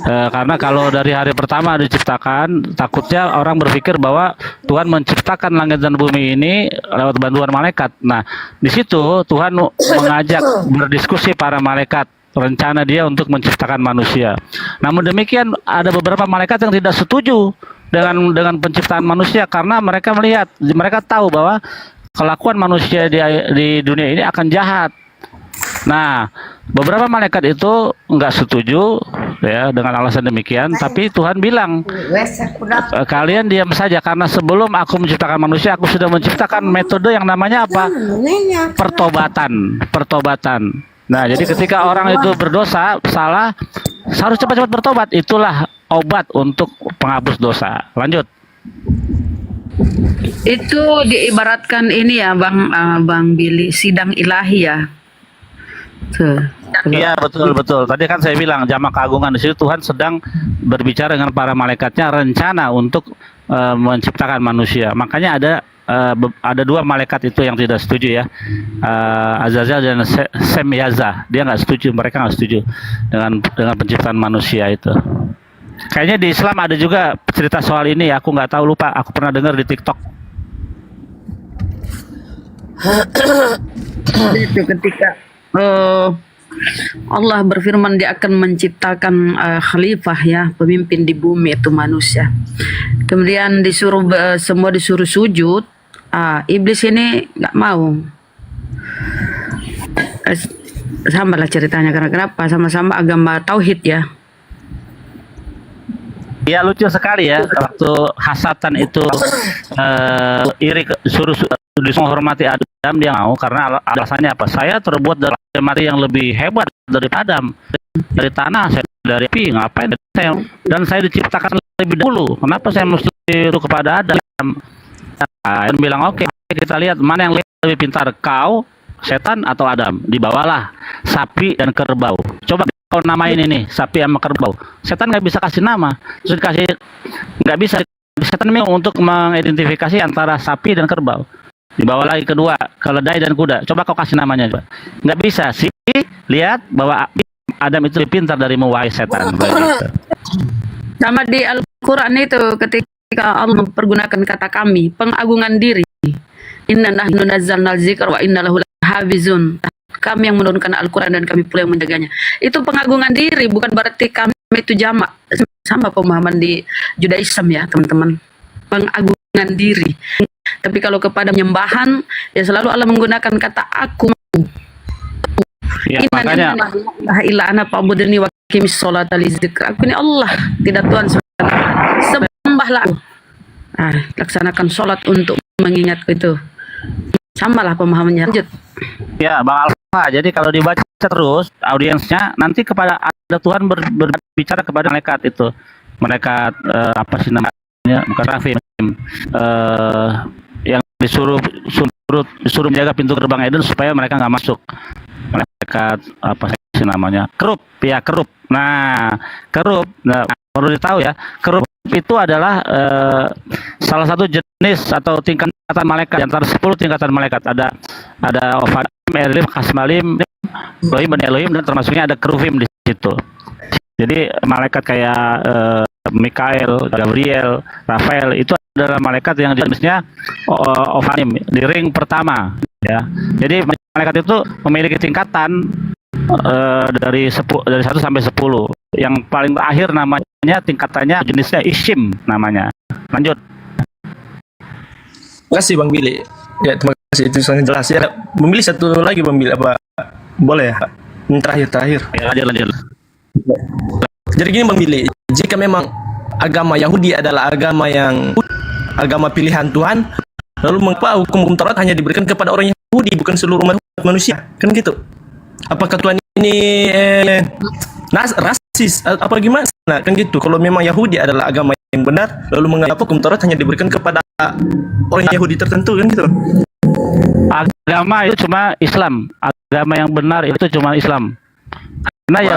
Karena kalau dari hari pertama diciptakan, takutnya orang berpikir bahwa Tuhan menciptakan langit dan bumi ini lewat bantuan malaikat. Nah, di situ Tuhan mengajak berdiskusi para malaikat. Rencana dia untuk menciptakan manusia. Namun demikian ada beberapa malaikat yang tidak setuju dengan penciptaan manusia karena mereka tahu bahwa kelakuan manusia di dunia ini akan jahat. Nah, beberapa malaikat itu nggak setuju ya dengan alasan demikian, tapi Tuhan bilang kalian diam saja karena sebelum aku menciptakan manusia aku sudah menciptakan metode yang namanya apa? Pertobatan. Nah, jadi ketika orang itu berdosa, salah, harus cepat-cepat bertobat. Itulah obat untuk penghapus dosa. Lanjut. Itu diibaratkan ini ya, Bang Billy, sidang ilahi ya. Iya, betul. Tadi kan saya bilang jamak keagungan, di situ Tuhan sedang berbicara dengan para malaikatnya rencana untuk menciptakan manusia. Makanya ada dua malaikat itu yang tidak setuju ya, Azazel dan Semyaza. Dia nggak setuju, mereka nggak setuju dengan penciptaan manusia itu. Kayaknya di Islam ada juga cerita soal ini ya, aku nggak tahu, lupa, aku pernah dengar di TikTok. Itu ketika Allah berfirman dia akan menciptakan khalifah ya, pemimpin di bumi itu manusia. Kemudian semua disuruh sujud. Iblis ini nggak mau. Sama lah ceritanya, karena kenapa? Sama-sama agama tauhid ya. Ya, lucu sekali ya waktu hasatan itu iri disuruh menghormati Adam, dia mau karena alasannya apa? Saya terbuat dari mati yang lebih hebat dari Adam, dari tanah, saya dari api, ngapain saya diciptakan lebih dulu, kenapa saya mesti tiru kepada Adam? Adam bilang oke, kita lihat mana yang lebih pintar, kau, setan atau Adam? Dibawalah sapi dan kerbau. Coba kau namain ini sapi sama kerbau. Setan nggak bisa kasih nama, terus nggak bisa. Setan ini untuk mengidentifikasi antara sapi dan kerbau. Dibawa lagi kedua, keledai dan kuda. Coba kau kasih namanya, coba. Nggak bisa sih. Lihat bahwa Adam itu lebih pintar darimu, wahai setan. Sama di Al-Quran itu ketika Allah mempergunakan kata kami, pengagungan diri. Inna nahnu nazzalna dzikra wa inna lahu hafizun. Kami yang menurunkan Al-Quran dan kami pula yang menjaganya. Itu pengagungan diri, bukan berarti kami itu jamak. Sama pemahaman di Judaism ya teman-teman. Pengagungan diri. Tapi kalau kepada penyembahan, ya selalu Allah menggunakan kata aku. Ya, makanya Ila ana pa'budni wa qimis sholata li dzikri. Aku ini Allah, tidak Tuhan. Sembahlah aku. Laksanakan sholat untuk mengingat itu. Samalah pemahamannya. Lanjut. ya Bang Alfa, jadi kalau dibaca terus audiensnya nanti kepada ada Tuhan berbicara kepada malaikat itu. Malaikat apa sih namanya? Bukan Rafim. Yang disuruh menjaga pintu gerbang Eden supaya mereka nggak masuk. Malaikat apa sih namanya? Kerub. Nah, kerub. Nah, perlu ditahu ya, kerub itu adalah salah satu jenis atau tingkatan malaikat di antara 10 tingkatan malaikat. Ada Ofadim, Elim, Kasmalim, Elohim, Bani Elohim, dan termasuknya ada keruvim di situ. Jadi malaikat kayak Mikael, Gabriel, Rafael itu adalah malaikat yang jenisnya Ofadim di ring pertama ya. Jadi malaikat itu memiliki tingkatan dari 1 sampai 10. Yang paling terakhir namanya tingkatannya jenisnya Ishim namanya. Lanjut. Terima kasih Bang Billy. Ya, terima kasih, itu sangat jelas ya. Memilih satu lagi Bang Billy, apa boleh ya? Yang terakhir. Ya, lanjut. Jadi gini Bang Billy, jika memang agama Yahudi adalah agama pilihan Tuhan, lalu mengapa hukum Taurat hanya diberikan kepada orang Yahudi, bukan seluruh manusia? Kan gitu. Apakah Tuhan ini rasis apa gimana? Nah, kan gitu. Kalau memang Yahudi adalah agama yang benar, lalu mengapa hukum Taurat hanya diberikan kepada orang Yahudi tertentu, kan gitu? Agama itu cuma Islam. Agama yang benar itu cuma Islam. Karena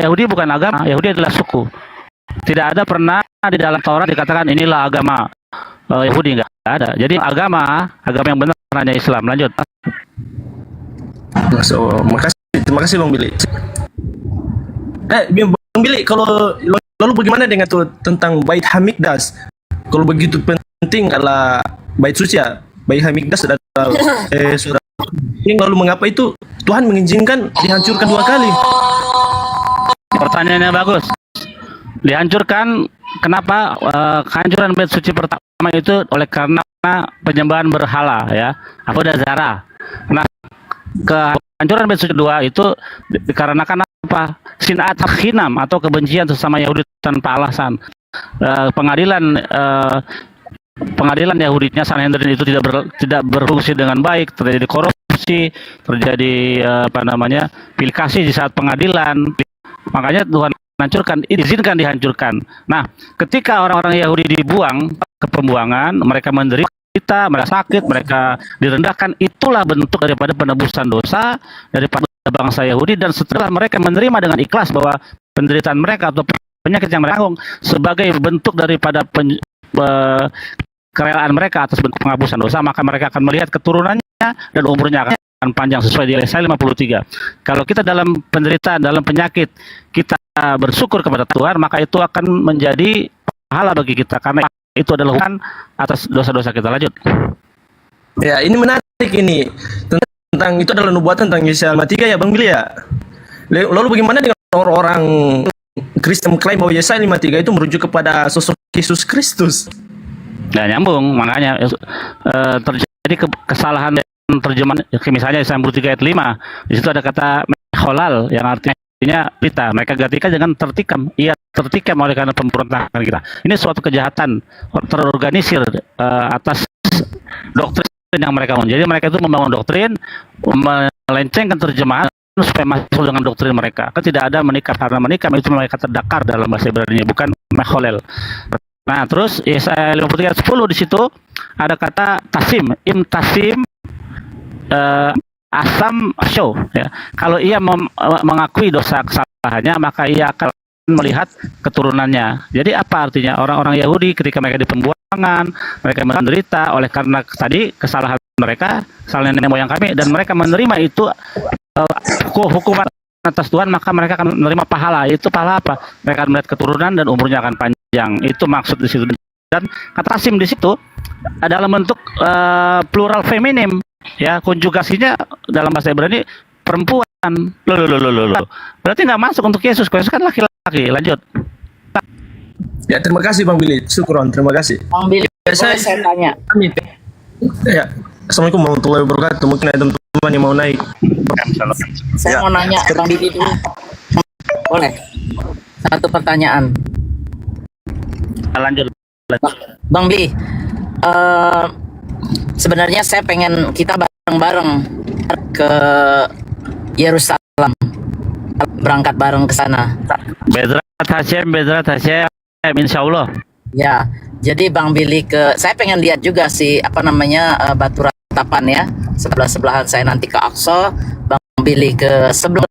Yahudi bukan agama, Yahudi adalah suku. Tidak ada pernah di dalam Taurat dikatakan inilah agama Yahudi, enggak ada. Jadi agama yang benar hanya Islam. Lanjut. Terima kasih Bang Billy. Bang Billy, kalau lalu bagaimana dengan tuh tentang Bait Hamikdas? Kalau begitu penting adalah Bait Suci ya, Bait Hamikdas adalah surah. Lalu mengapa itu Tuhan mengizinkan dihancurkan 2 kali? Pertanyaannya bagus. Dihancurkan kenapa? Kehancuran Bait Suci pertama itu oleh karena penyembahan berhala ya, Avodah Zarah. Nah, kehancuran Bait Suci kedua itu dikarenakan apa? Sinat khinam atau kebencian sesama Yahudi tanpa alasan. Pengadilan Yahudinya Sanhedrin itu tidak berfungsi dengan baik, terjadi korupsi, terjadi pilih kasih di saat pengadilan. Makanya Tuhan izinkan dihancurkan. Nah, ketika orang-orang Yahudi dibuang ke pembuangan, mereka menderita, mereka sakit, mereka direndahkan, itulah bentuk daripada penebusan dosa daripada bangsa Yahudi. Dan setelah mereka menerima dengan ikhlas bahwa penderitaan mereka atau penyakit yang mereka tanggung sebagai bentuk daripada kerelaan mereka atas bentuk penghapusan dosa, maka mereka akan melihat keturunannya dan umurnya akan panjang sesuai di Yesaya 53. Kalau kita dalam penderitaan, dalam penyakit, kita bersyukur kepada Tuhan, maka itu akan menjadi pahala bagi kita, karena itu adalah hukuman atas dosa-dosa kita. Lanjut. Ya, ini menarik ini. Tentang itu adalah nubuatan tentang Yesaya 53 ya Bang Billy ya. Lalu bagaimana dengan orang-orang Kristen klaim bahwa Yesaya 53 itu merujuk kepada sosok Yesus Kristus? Nah, nyambung, makanya terjadi kesalahan terjemahan. Misalnya Yesaya 53 ayat 5, di situ ada kata mecholal yang artinya pita. Mereka gantikan dengan tertikam. Ia tertikam oleh karena pemberontakan kita. Ini suatu kejahatan terorganisir atas doktrin yang mereka bangun. Jadi mereka itu membangun doktrin, melencengkan terjemahan supaya masuk dengan doktrin mereka. Kan tidak ada menikam, karena menikam itu mereka terdakar dalam bahasa Ibrani, bukan mecholel. Nah, terus Yesaya 53 ayat 10 di situ ada kata tasim, tasim, asam show ya. Kalau ia mengakui dosa kesalahannya, maka ia akan melihat keturunannya. Jadi apa artinya? Orang-orang Yahudi ketika mereka di pembuangan, mereka menderita oleh karena tadi kesalahan mereka, kesalahan nenek moyang kami, dan mereka menerima itu hukuman atas Tuhan, maka mereka akan menerima pahala. Itu pahala apa? Mereka akan melihat keturunan dan umurnya akan panjang. Itu maksud di situ. Dan kata tasim di situ adalah bentuk plural feminim ya konjugasinya dalam bahasa Ibrani perempuan. Loh. Berarti nggak masuk untuk Yesus. Yesus kan laki-laki. Lanjut. Ya, terima kasih Bang Billy. Syukron, terima kasih. Bang Billy, boleh saya tanya? Ya, Assalamualaikum warahmatullahi wabarakatuh. Mungkin ada teman-teman yang mau naik. Saya mau nanya Bang Billy dulu. Boleh? Satu pertanyaan. Lanjut. Bang Billy, sebenarnya saya pengen kita bareng-bareng ke Yerusalem, berangkat bareng ke sana. Bezrat Hashem, insya Allah. Ya, jadi Bang Billy saya pengen lihat juga sih batu ratapan ya, sebelah-sebelahan saya nanti ke Aqsa, Bang Billy ke sebelah,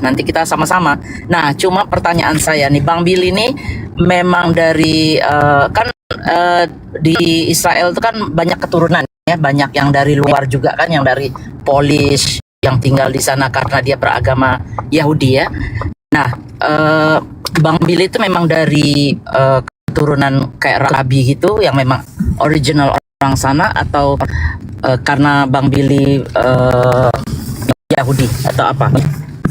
nanti kita sama-sama. Nah, cuma pertanyaan saya nih, Bang Billy ini memang dari di Israel itu kan banyak keturunan ya, banyak yang dari luar juga kan, yang dari Polish yang tinggal di sana karena dia beragama Yahudi ya. Nah, Bang Billy itu memang dari keturunan kayak Rabi gitu, yang memang original orang sana, atau karena Bang Billy Yahudi atau apa?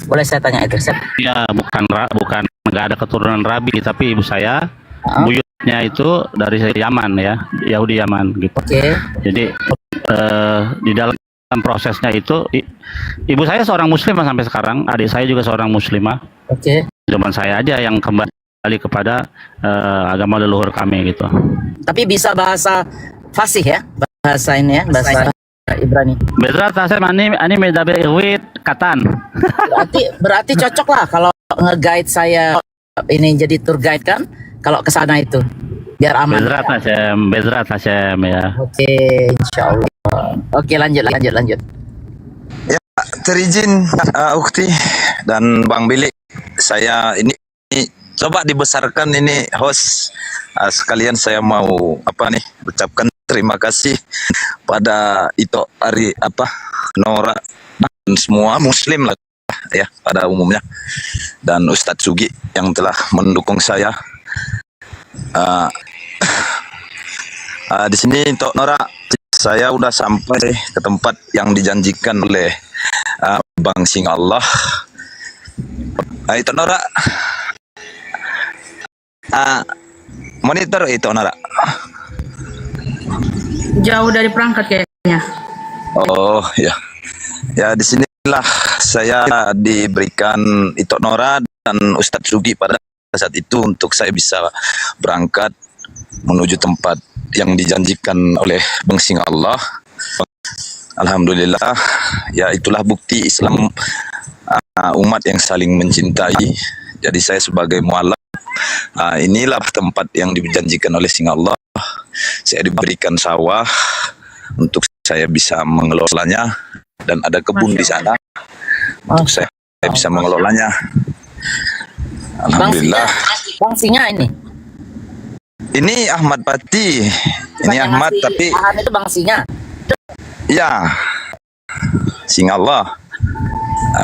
Boleh saya tanya itu? Ya, bukan nggak ada keturunan Rabi, tapi ibu saya buyutnya itu dari Yaman ya, Yahudi Yaman gitu. Oke. Jadi di dalam prosesnya itu ibu saya seorang muslimah sampai sekarang, adik saya juga seorang muslimah. Oke. Cuman saya aja yang kembali kepada agama leluhur kami gitu. Tapi bisa bahasa fasih ya, bahasa ini ya, bahasa Ibrani. Bezrat Hashem ani medaber iwit katan. Berarti cocok lah kalau nge-guide saya ini jadi tour guide kan, kalau ke sana itu biar aman. Bezrat Hashem ya. Oke, insya Allah. Oke, lanjut. Ya, terizin Ukti dan Bang Billy, saya ini coba dibesarkan ini host, sekalian saya mau ucapkan terima kasih pada Ito Ari Nora dan semua muslim lah ya pada umumnya, dan Ustadz Sugi yang telah mendukung saya. Di sini Tok Nora, saya udah sampai ke tempat yang dijanjikan oleh Bang Sing Allah. Tok Nora, monitor itu Nora. Jauh dari perangkat kayaknya. Oh ya, ya disinilah saya diberikan Ito Nora dan Ustadz Sugi pada saat itu untuk saya bisa berangkat menuju tempat yang dijanjikan oleh Bang Sing Allah. Alhamdulillah, ya itulah bukti Islam, umat yang saling mencintai. Jadi saya sebagai mualaf, inilah tempat yang dijanjikan oleh Sing Allah. Saya diberikan sawah untuk saya bisa mengelolanya, dan ada kebun di sana untuk saya bisa mengelolanya. Alhamdulillah. Bang Singa ini. Ini Ahmad Pati. Ini Ahmad tapi itu Bang Singa. Ya, Sing Allah.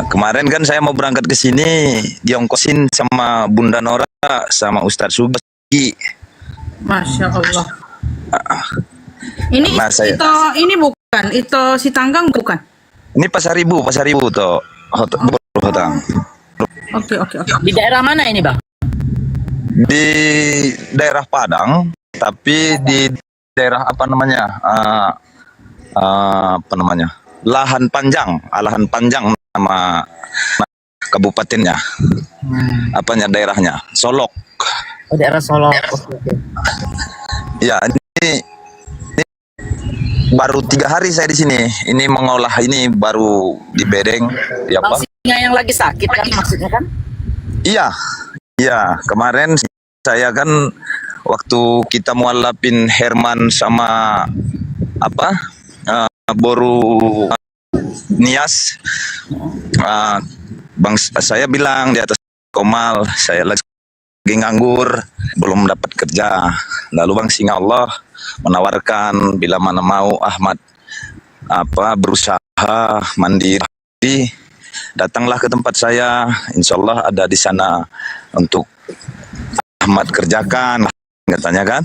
Kemarin kan saya mau berangkat ke sini, diongkosin sama Bunda Nora sama Ustadz Sugi. Masya Allah. Ini ini bukan, itu si Tanggang bukan? Ini Pasaribu tuh. Hotang. Oke. Di daerah mana ini, Bang? Di daerah Padang, tapi di daerah Lahan Panjang nama kabupatennya. Daerahnya Solok. Oh, daerah Solok. Ya, ini baru 3 hari saya di sini. Ini mengolah ini baru di bedeng. Ya, Bang Singa yang lagi sakit kan maksudnya kan? Iya. Kemarin saya kan waktu kita mualafin Herman sama Boru Nias, saya bilang di atas Komal, saya lagi nganggur, belum dapat kerja. Lalu Bang Sing Allah menawarkan bila mana mau Ahmad berusaha mandiri, datanglah ke tempat saya. Insya Allah ada di sana untuk Ahmad kerjakan, katanya kan.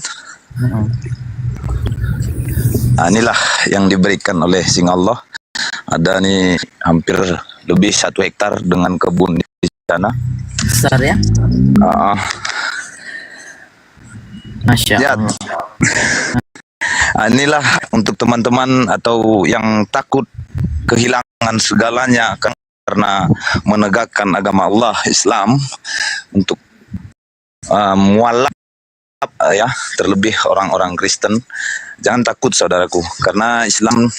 Inilah yang diberikan oleh Sing Allah. Ada nih hampir lebih 1 hektar dengan kebun di sana. Besar ya. Masya Ya, Allah. inilah untuk teman-teman atau yang takut kehilangan segalanya karena menegakkan agama Allah Islam, untuk mualaf ya, terlebih orang-orang Kristen, jangan takut saudaraku, karena Islam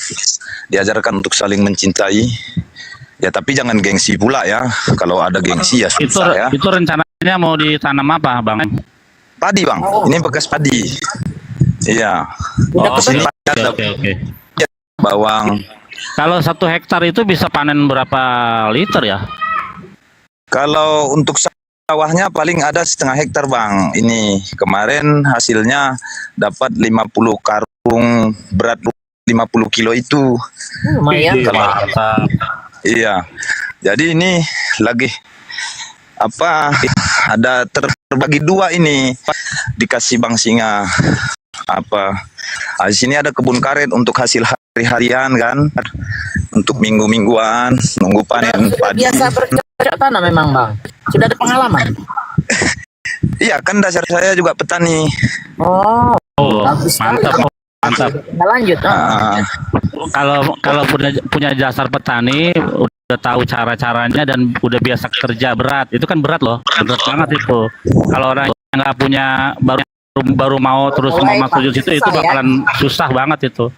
diajarkan untuk saling mencintai. Ya tapi jangan gengsi pula ya. Kalau ada gengsi ya susah ya. Itu rencananya mau ditanam apa, Bang? Padi, Bang. Ini bekas padi. Iya. Sini ada bawang. Kalau 1 hektar itu bisa panen berapa liter ya? Kalau untuk sawahnya paling ada 1/2 hektar, Bang. Ini kemarin hasilnya dapat 50 karung berat 50 kilo itu. Lumayan. Iya. Jadi ini lagi ada terbagi 2 ini, dikasih Bang Singa di sini ada kebun karet untuk hasil hari-harian kan, untuk minggu-mingguan nunggu panen padi. Biasa bercocok tanam memang, Bang. Sudah ada pengalaman. Iya, kan dasar saya juga petani. Oh, mantap. Nah, lanjut. Kalau punya dasar petani, udah tahu cara-caranya dan udah biasa kerja berat, itu kan berat loh, berat banget itu. Kalau orang yang nggak punya, baru mau terus mau masuk situ, itu bakalan susah banget itu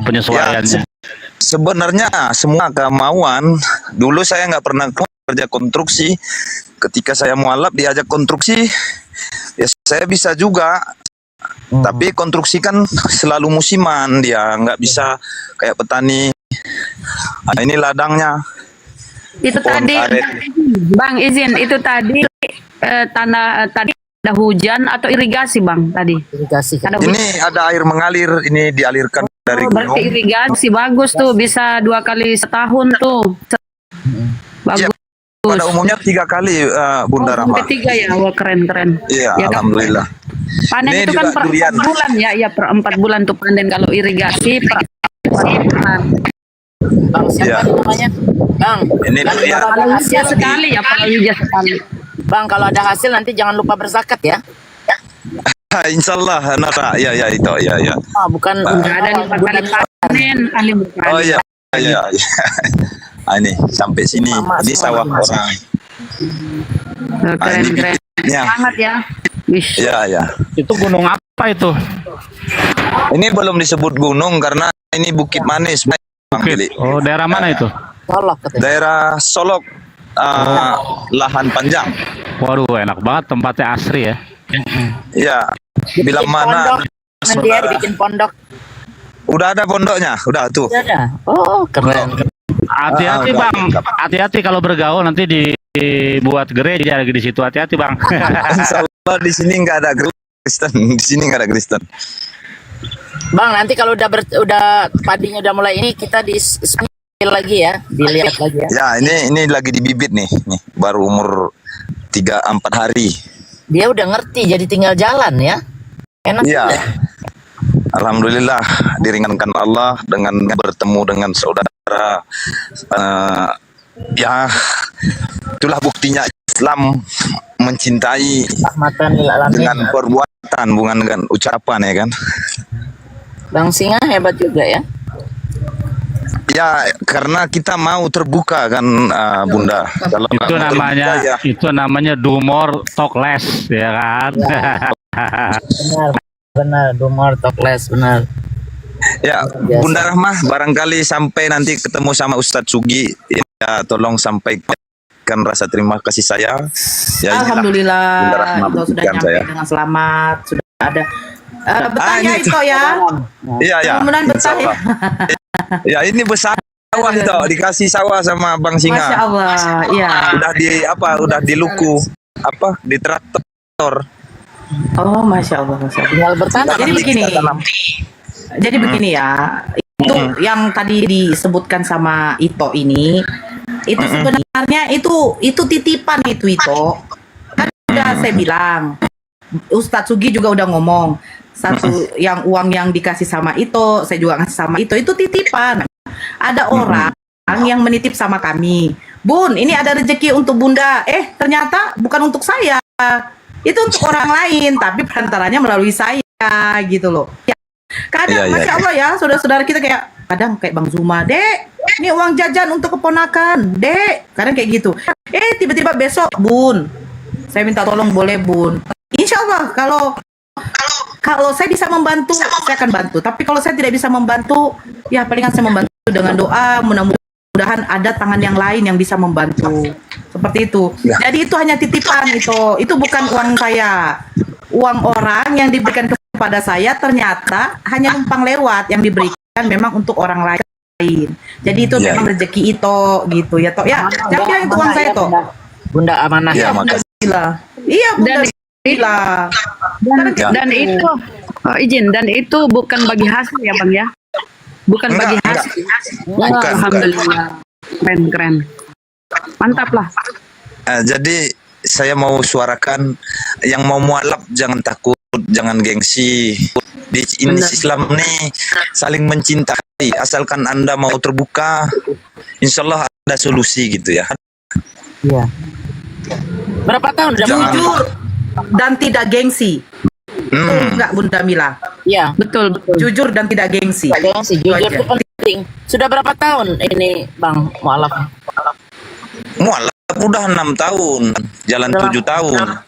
penyesuaiannya. Sebenarnya semua kemauan. Dulu saya nggak pernah kerja konstruksi. Ketika saya mualaf diajak konstruksi, ya saya bisa juga. Tapi konstruksi kan selalu musiman, dia nggak bisa kayak petani. Nah, ini ladangnya. Itu tadi, Bang izin, itu tadi tadi ada hujan atau irigasi, Bang, tadi? Irigasi. Ini ada air mengalir, ini dialirkan dari gunung. Berarti irigasi bagus tuh, bisa 2 kali setahun tuh. Bagus. Ya, pada umumnya 3 kali, Bunda Rahma. Sampai 3 ya, wah keren. Iya, Ya, alhamdulillah. Panen Ini itu kan juga per durian. 4 bulan ya, per 4 bulan tuh panen. Kalau irigasi per 4 bulan. Bang, siapa namanya? Bang, ini durian. Kalau hujan sekali ya, kalau hujan sekali. Bang, kalau ada hasil nanti jangan lupa berzakat ya. Insyaallah, Nara. Ya itu, ya. Oh, bukan Ada 4 kali panen, kali bukan. Oh iya. Ini sampai sini. Ini sawah orang. Keren. Sangat ya. Iya. Itu gunung apa itu? Ini belum disebut gunung karena ini Bukit Manis, Bang Billy. Oh, daerah mana itu? Solok. Daerah Solok, lahan panjang. Waduh, enak banget, tempatnya asri ya. Iya. Bila mana Dia dibikin pondok. udah ada pondoknya, udah tuh. Ada. Oh, keren. Hati-hati Bang, hati-hati kalau bergaul nanti dibuat gereja lagi di situ. Hati-hati Bang. Insyaallah di sini nggak ada Kristen, di sini nggak ada Kristen. Bang, nanti kalau udah padinya udah mulai ini, kita di lagi ya, dilihat lagi ya. Ya, ini lagi dibibit nih, baru umur 3-4 hari. Dia udah ngerti, jadi tinggal jalan ya. Enak. Iya. Alhamdulillah diringankan Allah dengan bertemu dengan saudara. Ya, itulah buktinya Islam mencintai dengan perbuatan, bukan dengan ucapan ya kan. Bang Singa hebat juga ya. Ya, karena kita mau terbuka kan, Bunda. Kalau Itu namanya terbuka, ya. itu namanya do more talk less ya kan. Benar, do more talk less, benar. Ya, Bunda Rahmah, barangkali sampai nanti ketemu sama Ustadz Sugi, ya tolong sampaikan rasa terima kasih saya. Ya, Alhamdulillah, Bunda Rahmah itu sudah buktikan nyampe dengan selamat, sudah ada. Betahnya ini itu ya. Iya. Mudah-mudahan betah ya. Ya, ini besar sawah itu, dikasih sawah sama Bang Singa. Masya Allah, iya. Udah diluku, di traktor. Oh, Masya Allah. Tinggal bertanam. Jadi begini ya, itu yang tadi disebutkan sama Ito ini, itu sebenarnya itu titipan itu kan udah saya bilang, Ustadz Sugi juga udah ngomong, satu yang uang yang dikasih sama Ito, saya juga ngasih sama Ito, itu titipan. ada orang yang menitip sama kami, Bun, ini ada rezeki untuk Bunda. Ternyata bukan untuk saya, itu untuk orang lain, tapi perantaranya melalui saya gitu loh. Kadang Masya Allah ya, saudara-saudara kita kayak kadang kayak Bang Zuma, Dek, ini uang jajan untuk keponakan, Dek, kadang kayak gitu. Tiba-tiba besok, Bun, saya minta tolong boleh Bun. Insya Allah kalau saya bisa membantu, saya akan bantu. Tapi kalau saya tidak bisa membantu, ya palingan saya membantu dengan doa, mudah-mudahan ada tangan yang lain yang bisa membantu. Seperti itu. Jadi itu hanya titipan itu bukan uang saya. Uang orang yang diberikan kepada saya ternyata hanya numpang lewat, yang diberikan memang untuk orang lain. Jadi itu memang rezeki itu gitu ya toh. Ya, jangan bilang itu uang saya toh. Bunda amanah. Iya, Bunda Mila. Iya, Bunda Mila. Dan itu izin, dan itu bukan bagi hasil ya Bang ya. Bukan bagi hasil. Wah, alhamdulillah. Keren. Mantap lah. Jadi saya mau suarakan yang mau mualaf jangan takut, jangan gengsi. Di ini Islam nih saling mencintai. Asalkan Anda mau terbuka, insya Allah ada solusi gitu ya. Iya. Berapa tahun? Jujur dan tidak gengsi. Enggak Bunda Mila? Iya. Betul. Jujur dan tidak gengsi. Jujur itu penting. Sudah berapa tahun ini Bang mualaf? Mualaf udah 6 tahun, jalan 7 tahun.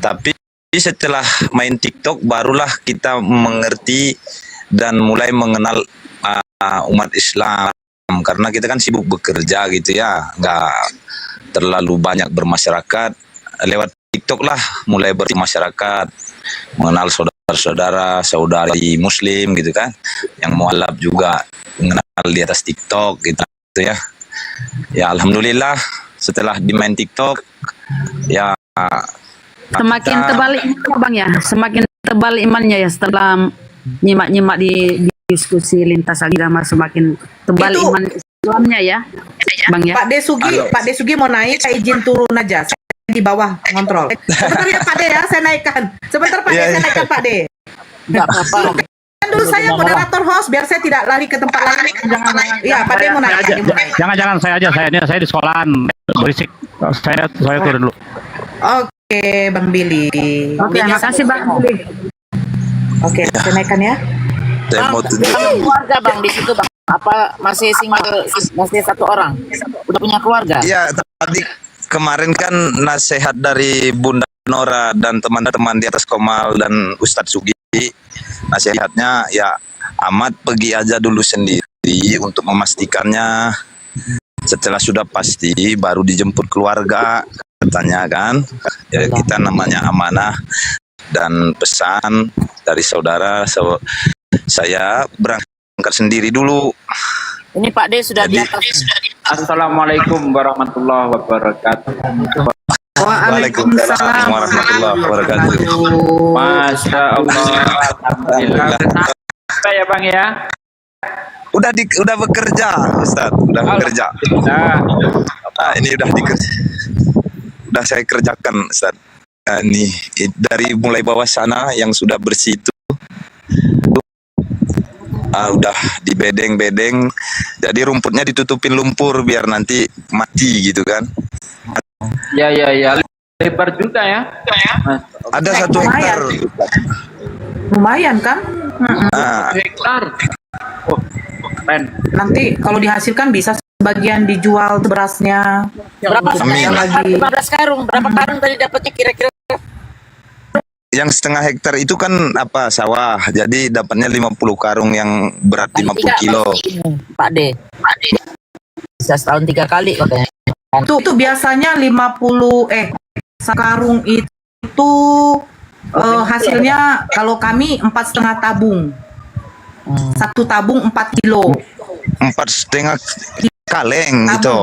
Tapi setelah main TikTok barulah kita mengerti dan mulai mengenal umat Islam, karena kita kan sibuk bekerja gitu ya, nggak terlalu banyak bermasyarakat. Lewat TikTok lah mulai bermasyarakat, mengenal saudara-saudara, saudari Muslim gitu kan, yang mualaf juga mengenal di atas TikTok gitu ya. Ya alhamdulillah setelah dimain TikTok ya Semakin tebal imannya Bang ya, semakin tebal imannya ya setelah nyimak-nyimak di diskusi lintas agama, semakin tebal iman Islamnya ya Bang ya. Pak Desugi mau naik, saya izin turun aja, saya di bawah ngontrol. Sebentar ya Pak De ya, saya naikkan. Sebentar Pak De, saya naikkan Pak De. Enggak apa-apa. Dulu saya moderator host biar saya tidak lari ke tempat lain. Iya, Pak De mau naik. Jangan saya aja, saya di sekolahan berisik. Saya turun dulu. Oke, Bang Billy. Oke, terima kasih Bang Billy. Oke, saya naikkan ya. Bang, keluarga Bang di situ Bang. Apa masih single, masih satu orang? Udah punya keluarga? Iya, tadi kemarin kan nasihat dari Bunda Nora dan teman-teman di atas Komal dan Ustadz Sugi. Nasihatnya ya amat pergi aja dulu sendiri untuk memastikannya. Setelah sudah pasti baru dijemput keluarga katanya kan. Ya kita namanya amanah, dan pesan dari saudara saya berangkat sendiri dulu. Ini Pak D sudah di atas. Assalamualaikum warahmatullahi wabarakatuh. Waalaikumsalam warahmatullahi wabarakatuh. Masya Allah. Alhamdulillah. Ya Bang ya. Udah bekerja, Ustaz. Udah bekerja. Nah, ini udah saya kerjakan, Ustaz. Nah, ini dari mulai bawah sana yang sudah bersih itu udah dibedeng-bedeng, jadi rumputnya ditutupin lumpur biar nanti mati gitu kan. Ya. Lebar juga ya. Ada 1 hektar. Lumayan kan? Hektar. Oh, keren. Nanti kalau dihasilkan bisa sebagian dijual berasnya. Berapa lagi? 15 karung. Berapa karung tadi dapatnya kira-kira? Yang setengah hektar itu kan sawah, jadi dapatnya 50 karung yang berat 50 kilo. Pak D. Bisa setahun 3 kali katanya. Itu biasanya 50 sekarung itu hasilnya kalau kami 4,5 tabung. 1 tabung 4 kilo. 4,5 kaleng itu.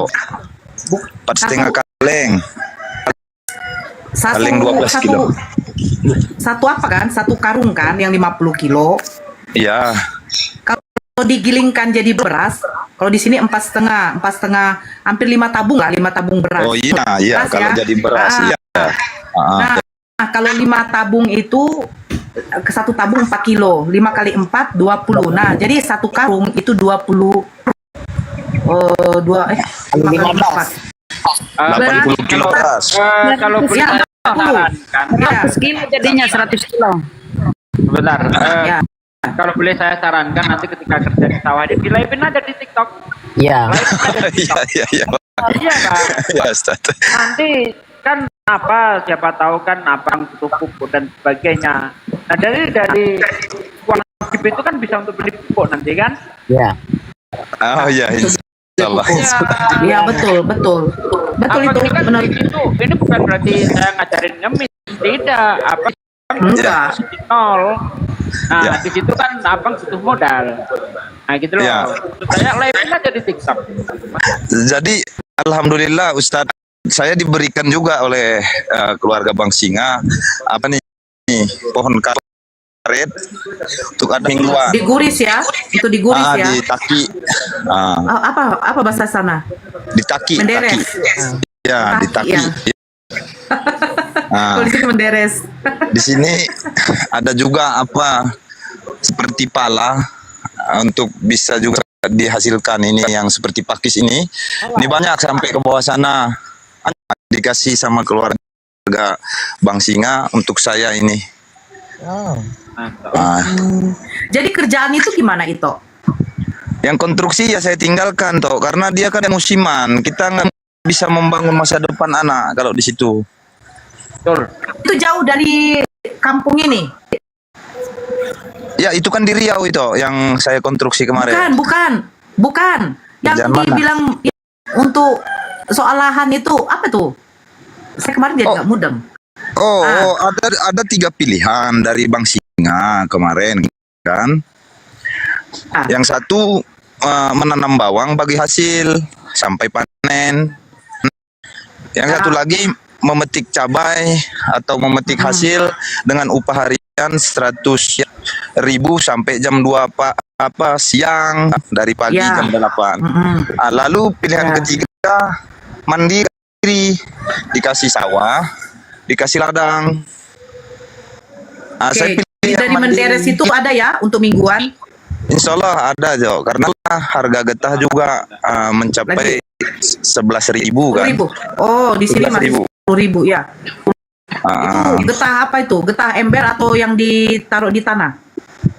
4,5 kaleng. Kaleng 12 kilo. Satu apa kan? 1 karung kan yang 50 kilo. Iya. Kalau digilingkan jadi beras, kalau di sini 4,5 hampir 5 tabung lah, 5 tabung beras. Oh iya, beras kalau ya. jadi beras iya. Nah, kalau 5 tabung itu ke satu tabung 4 kilo, 5 kali 4 20. Nah, jadi satu karung itu 20 80 kilo beras. Kalau beli saya sarankan, 100 kilo jadinya 100 kilo. sebentar. Kalau boleh saya sarankan nanti ketika kerja di sawah di live-in aja di TikTok. Iya. Iya. Iya kan? Ya, Ustaz. Nanti kan siapa tahu kan abang butuh pupuk dan sebagainya. Nah dari uang wajib itu kan bisa untuk beli pupuk nanti kan? Iya. Oh iya, insyaallah. Iya, betul itu benar. Ini bukan berarti saya ngajarin ngemis, tidak. Enggak. Nol. Nah, di situ kan abang butuh modal. Nah, gitu loh. Saya live aja di TikTok. Jadi alhamdulillah Ustadz, saya diberikan juga oleh keluarga Bang Singa pohon karet untuk ada mingguan. Diguris ya? Itu diguris ya? Di taki. Apa bahasa sana? Di taki. Menderes. Ya, di taki. Ya. Kalau di sini menderes. Di sini ada juga seperti pala untuk bisa juga dihasilkan ini yang seperti pakis ini. Ini banyak sampai ke bawah sana. Dikasih sama keluarga Bang Singa untuk saya ini. Jadi kerjaan itu gimana itu? Yang konstruksi ya saya tinggalkan toh, karena dia kan musiman. Kita nggak bisa membangun masa depan anak kalau di situ. Betul. Itu jauh dari kampung ini? Ya itu kan di Riau itu yang saya konstruksi kemarin. Bukan. Yang dibilang untuk soal lahan itu apa tuh? Saya kemarin jadi nggak mudeng. Ada 3 pilihan dari Bang Singa kemarin kan. Yang satu menanam bawang bagi hasil sampai panen. Yang satu lagi memetik cabai atau memetik hasil dengan upah harian 100.000 sampai jam 2 siang dari pagi jam 8. Lalu pilihan ketiga mandiri, dikasih sawah, dikasih ladang. Saya pilih dari menderes itu ada ya untuk mingguan? Insya Allah ada Jo, karena harga getah juga mencapai 11.000 kan. Oh, di sini masih 10.000 ya. Itu getah apa itu? Getah ember atau yang ditaruh di tanah?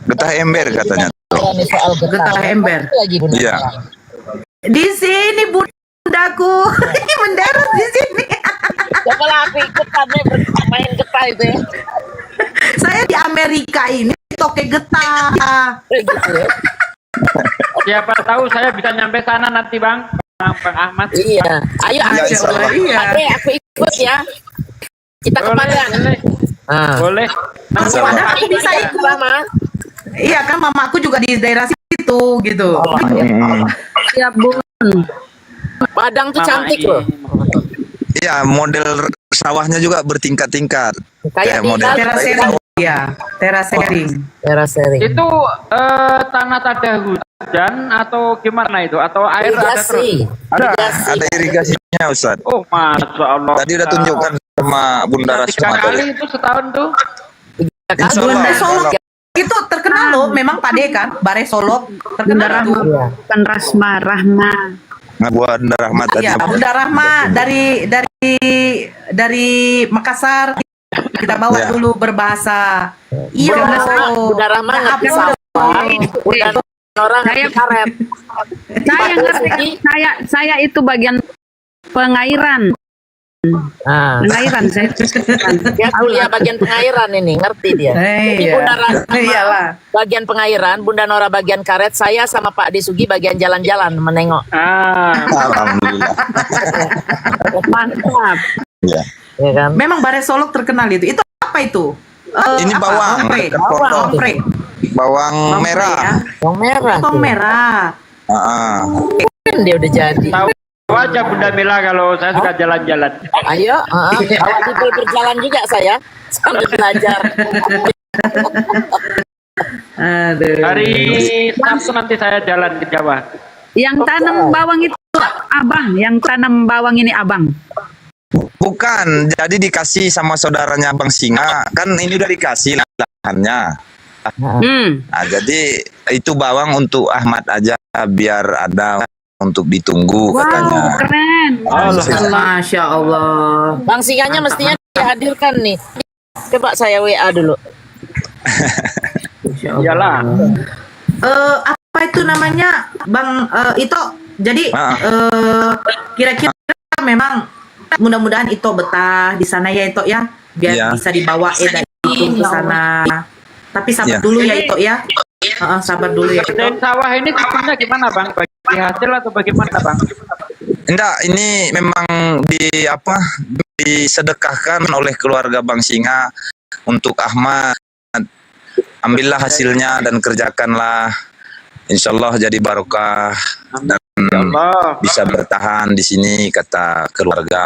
Getah ember katanya. Getah ember. Iya. Di sini bundaku menderes di sini. Coba aku ikut main getah itu ya. Saya di Amerika ini toke getah. Siapa tahu saya bisa nyampe sana nanti Bang Ahmad. Iya. Ayo aku ikut ya. Kita kemarin. Boleh. Aku bisa ikut Mama. Iya kan mamaku juga di daerah situ gitu. Siap Bun. Padang tuh cantik loh. Iya, model sawahnya juga bertingkat-tingkat. Kayak model terasering. Iya, terasering. Itu tanah tak ada hujan atau gimana itu? Atau air ada terus? Ada irigasinya Ustaz. Oh, Masya Allah. Tadi udah tunjukkan sama Bunda Rasma. 3 kali itu setahun tuh. Bunda Solok itu terkenal loh, memang Pade kan, Bare Solok terkenal tuh. Kan Rasma Rahma. Bunda Rahmat tadi. Iya, Bunda Rahma dari Makassar kita bawa dulu berbahasa. Iya, Bunda Rahma ngerti sawah. Bunda orang karet. Saya ngerti. Saya itu bagian pengairan. Pengairan saya. Dia kuliah bagian pengairan ini, ngerti dia. Jadi Bunda Rahma bagian pengairan, Bunda Nora bagian karet, saya sama Pak Disugi bagian jalan-jalan menengok. Alhamdulillah. Mantap. Ya. Ya kan? Memang Bare Solok terkenal itu. Itu apa itu? Ini bawang. Bawang merah. Bawang merah. Dia udah jadi. Tahu aja Bunda Mila kalau saya suka jalan-jalan. Ayo, sambil berjalan juga saya sambil belajar. Hari Sabtu nanti saya jalan ke Jawa. Yang tanam bawang itu abang, yang tanam bawang ini abang. Bukan, jadi dikasih sama saudaranya Bang Singa. Kan ini udah dikasih bahannya. Nah, jadi itu bawang untuk Ahmad aja biar ada untuk ditunggu katanya. Keren. Masya Allah. Bang Singanya mestinya dihadirkan nih. Coba saya WA dulu. Iyalah. Apa itu namanya, Bang Ito? Jadi kira-kira memang mudah-mudahan Ito betah di sana ya Ito ya, biar bisa dibawa dari itu ke sana. Tapi sabar dulu ya Ito ya. Sabar dulu ya Ito. Dan sawah ini sebenarnya gimana Bang? Bagi hasil atau bagaimana Bang? Enggak, ini memang disedekahkan oleh keluarga Bang Singa untuk Ahmad. Ambillah hasilnya dan kerjakanlah. Insya Allah jadi barokah dan bisa bertahan di sini kata keluarga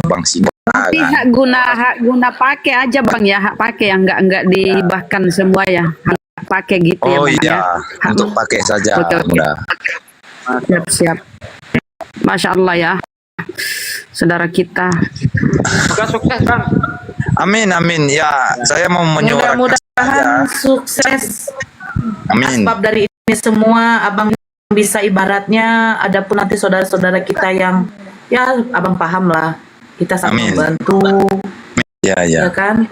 Bang Singa. Tapi hak guna pakai aja Bang ya, hak pakai yang enggak dihibahkan semua ya. Hak pakai gitu ya. Oh Bang, iya, ya. untuk pakai saja. Siap. Masya Allah ya, saudara kita. Semoga sukses Bang. Amin. Ya, saya mau menyuarakan. Mudah-mudahan sukses. Amin. Sebab dari ini semua Abang bisa ibaratnya, ada pun nanti saudara-saudara kita yang ya Abang paham lah, kita sama membantu. Ya kan?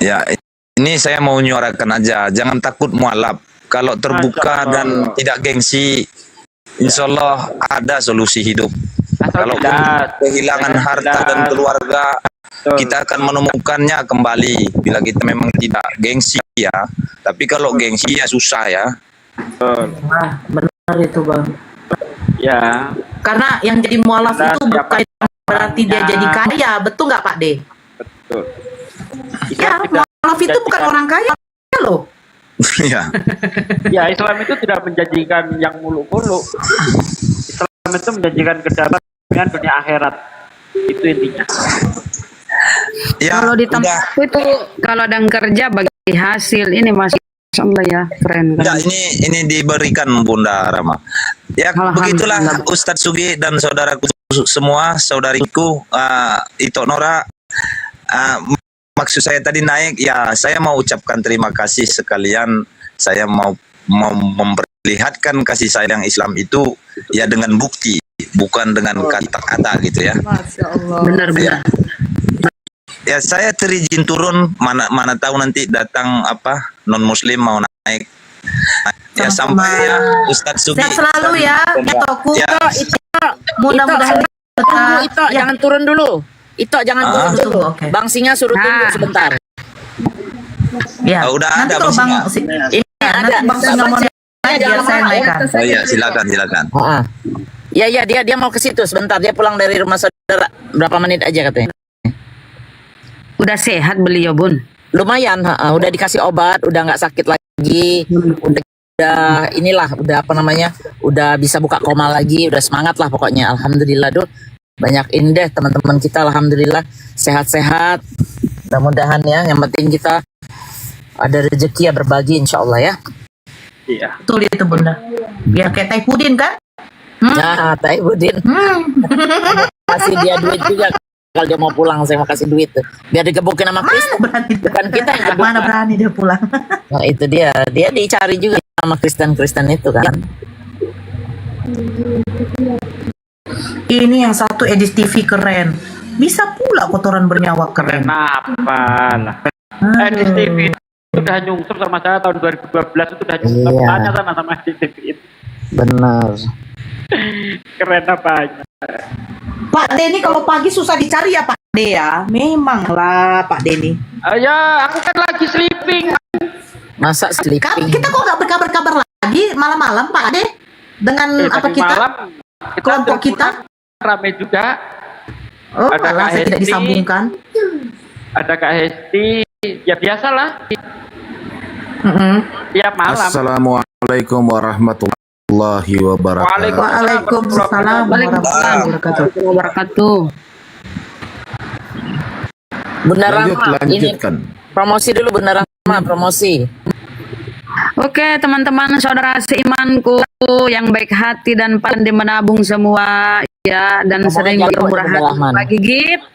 Ya, ini saya mau menyuarakan aja, jangan takut mualaf. Kalau terbuka dan tidak gengsi, insya Allah ada solusi hidup. Kalau kehilangan harta dan keluarga, kita akan menemukannya kembali. Bila kita memang tidak gengsi ya, tapi kalau gengsi ya susah ya. Benar itu Bang. Ya. Karena yang jadi mualaf itu bukan berarti dia jadi kaya, betul nggak Pak De? Betul. Ya, mualaf itu bukan orang kaya loh. Ya. Ya, Islam itu tidak menjanjikan yang muluk-muluk. Islam itu menjanjikan kedamaian dunia akhirat. Itu intinya. Ya, kalau di tempat itu kalau ada yang kerja bagi hasil ini Masya Allah ya, keren. Ya, ini diberikan Bunda Rama. Ya, begitulah Ustadz Sugi dan saudaraku semua, saudariku Ito Nora. Maksud saya tadi naik, ya saya mau ucapkan terima kasih sekalian. Saya mau memperlihatkan kasih sayang Islam itu ya dengan bukti, bukan dengan kata-kata gitu ya. Masya Allah. Benar. Ya saya terizin turun, mana tahu nanti datang non muslim mau naik. Ya sampai ya Ustadz Sugi. Sehat selalu ya, Itoku. Itu mudah-mudahan Ito jangan turun dulu. Ito jangan turun dulu. Bang Singa suruh tunggu sebentar. Ya, udah nanti ada kalau Bang Singa. Ini ada. Bang Singa mau naik, biar saya naikkan. Oh iya, silakan. Ya dia mau ke situ sebentar. Dia pulang dari rumah saudara. Berapa menit aja katanya. Udah sehat beliau Bun? Lumayan, udah dikasih obat, udah nggak sakit lagi, udah inilah, udah apa namanya, udah bisa buka koma lagi, udah semangat lah pokoknya. Alhamdulillah banyak indah teman-teman kita, alhamdulillah sehat-sehat. Mudah-mudahan ya, yang penting kita ada rezeki ya, berbagi insya Allah ya. Iya. Betul itu Bunda. Biar kayak Taipudin kan? Nah, Taipudin. Kasih dia duit juga. Kalau dia mau pulang, saya mau kasih duit tuh. Biar digebukin sama Kristen. Bukan kita yang gebuk. Mana berani dia pulang. Nah itu dia dicari juga sama Kristen itu kan. Ini yang satu Edis TV keren. Bisa pula kotoran bernyawa keren. Kenapa lah? Edis TV itu sudah nyungsep sama saya tahun 2012 itu sudah nyungsep. Tanya sama Edis TV itu. Benar. Keren apa? Pak Denny kalau pagi susah dicari ya Pak De ya. Memang lah Pak Denny. Ya aku kan lagi sleeping. Masa sleeping? Kita kok nggak berkabar-kabar lagi malam-malam Pak De dengan apa kita? Malam, kelompok kita ramai juga. Oh, malah saya tidak disambungkan. Ada Kak Hesti, ya biasalah. Tiap malam. Assalamualaikum warahmatullahi wabarakatuh. Waalaikumsalam warahmatullahi wabarakatuh. Bunda Rahma, lanjutkan. Ini promosi dulu Bunda Rahma, promosi. Oke teman-teman saudara seimanku yang baik hati dan pandai menabung semua ya, dan sering bermurah hati bagi gift.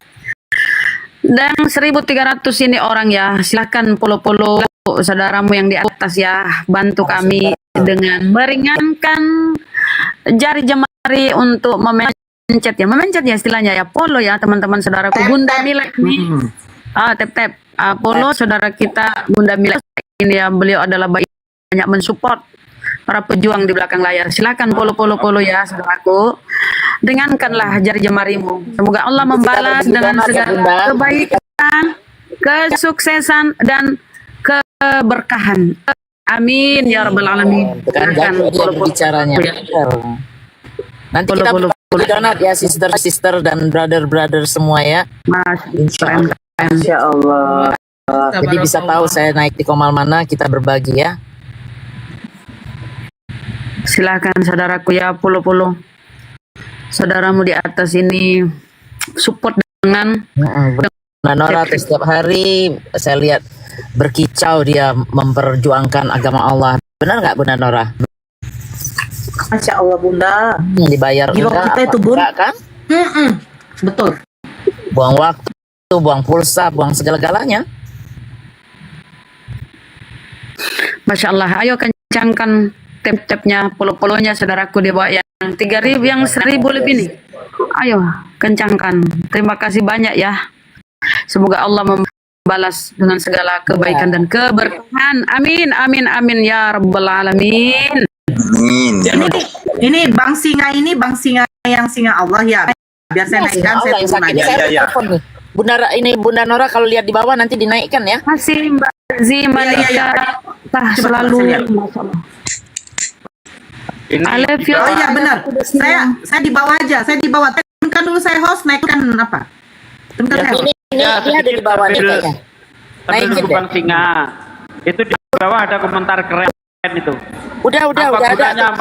Dan 1.300 ini orang ya, silakan follow saudaramu yang di atas ya, bantu kami dengan meringankan jari jemari untuk memencet ya istilahnya ya, follow ya teman-teman saudaraku. Bunda Mila ini tap follow saudara kita Bunda Mila ini ya, beliau adalah banyak mensupport para pejuang di belakang layar. Silakan follow ya saudaraku. Ringankanlah jari jemarimu. Semoga Allah membalas dengan segala kebaikan, kesuksesan dan keberkahan. Amin ya rabbal alamin. Bukan bicaranya. Nanti kita donat ya sister dan brother semua ya. Masya Allah. Jadi bisa tahu saya naik di komal mana, kita berbagi ya. Silakan saudaraku ya, follow saudaramu di atas ini, support dengan Nora setiap hari saya lihat berkicau dia memperjuangkan agama Allah. Benar nggak Bunda Nora? Masya Allah Bunda. Dibayar jiwa enggak, kita itu Bun. enggak, kan? Betul. Buang waktu, buang pulsa, buang segala-galanya. Masya Allah, ayo kencangkan tap-tapnya, follow-nya saudaraku di bawah yang 3.000, yang 1.000 lebih nih. Ayo kencangkan. Terima kasih banyak ya. Semoga Allah membalas dengan segala kebaikan dan keberkahan. Amin ya rabbal alamin. Ini Bang Singa yang singa Allah ya. Biar saya naikkan, saya turun aja. Bunda Nora kalau lihat di bawah nanti dinaikkan ya. Masih Mbak Zima selalu. I love you. Oh iya benar. Saya di bawah aja. Saya di bawah. Tekan dulu saya host, naikkan apa? Ini ada di bawah nih kayaknya. Naikin deh. Bang Singa. Itu di bawah ada komentar keren itu. Udah ada.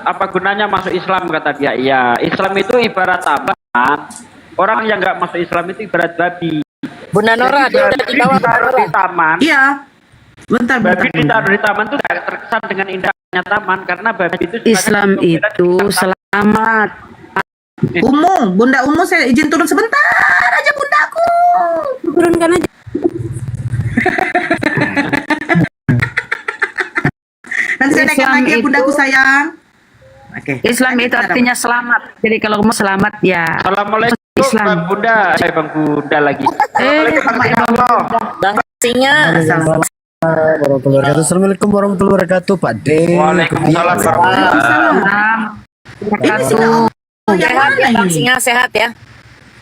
Apa gunanya masuk Islam kata dia? Iya, Islam itu ibarat taman. Orang yang nggak masuk Islam itu ibarat babi. Bunda Nora dia udah di bawah di taman. Iya. Bentar. Babi ditaruh di taman tuh gak terkesan dengan indahnya taman karena babi itu Islam itu selamat. Bunda Umu saya izin turun sebentar aja bundaku. Turunkan aja. Nanti saya naikkan lagi ya bundaku sayang. Islam itu artinya selamat. Jadi kalau mau selamat ya. Assalamualaikum Islam. Bang Bunda. Bang Bunda lagi. Bang Singa. Assalamualaikum warahmatullahi wabarakatuh, Pak De. Waalaikumsalam warahmatullahi Sehat ya Bang Singa, sehat ya.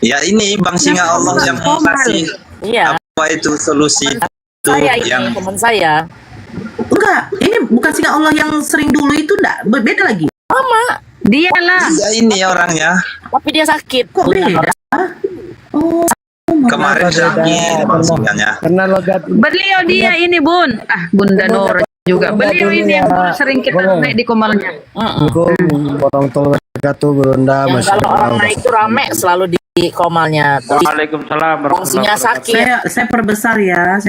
Ya ini Bang Singa Allah yang kasih apa itu solusi itu Saya yang ini teman saya. Enggak, ini bukan Singa Allah yang sering dulu itu enggak, beda lagi. Sama. Dialah. Ya ini orangnya. Tapi dia sakit. Kok beda? Oh. Kemarin sakit Bang Singanya. Beliau dia ini Bun. Bunda Nora juga. Beliau ini yang sering kita naik di komalnya. Warahmatullahi wabarakatuh, Bunda. Kalau orang naik itu rame selalu di komalnya. Waalaikumsalam Fungsinya sakit. Saya perbesar ya.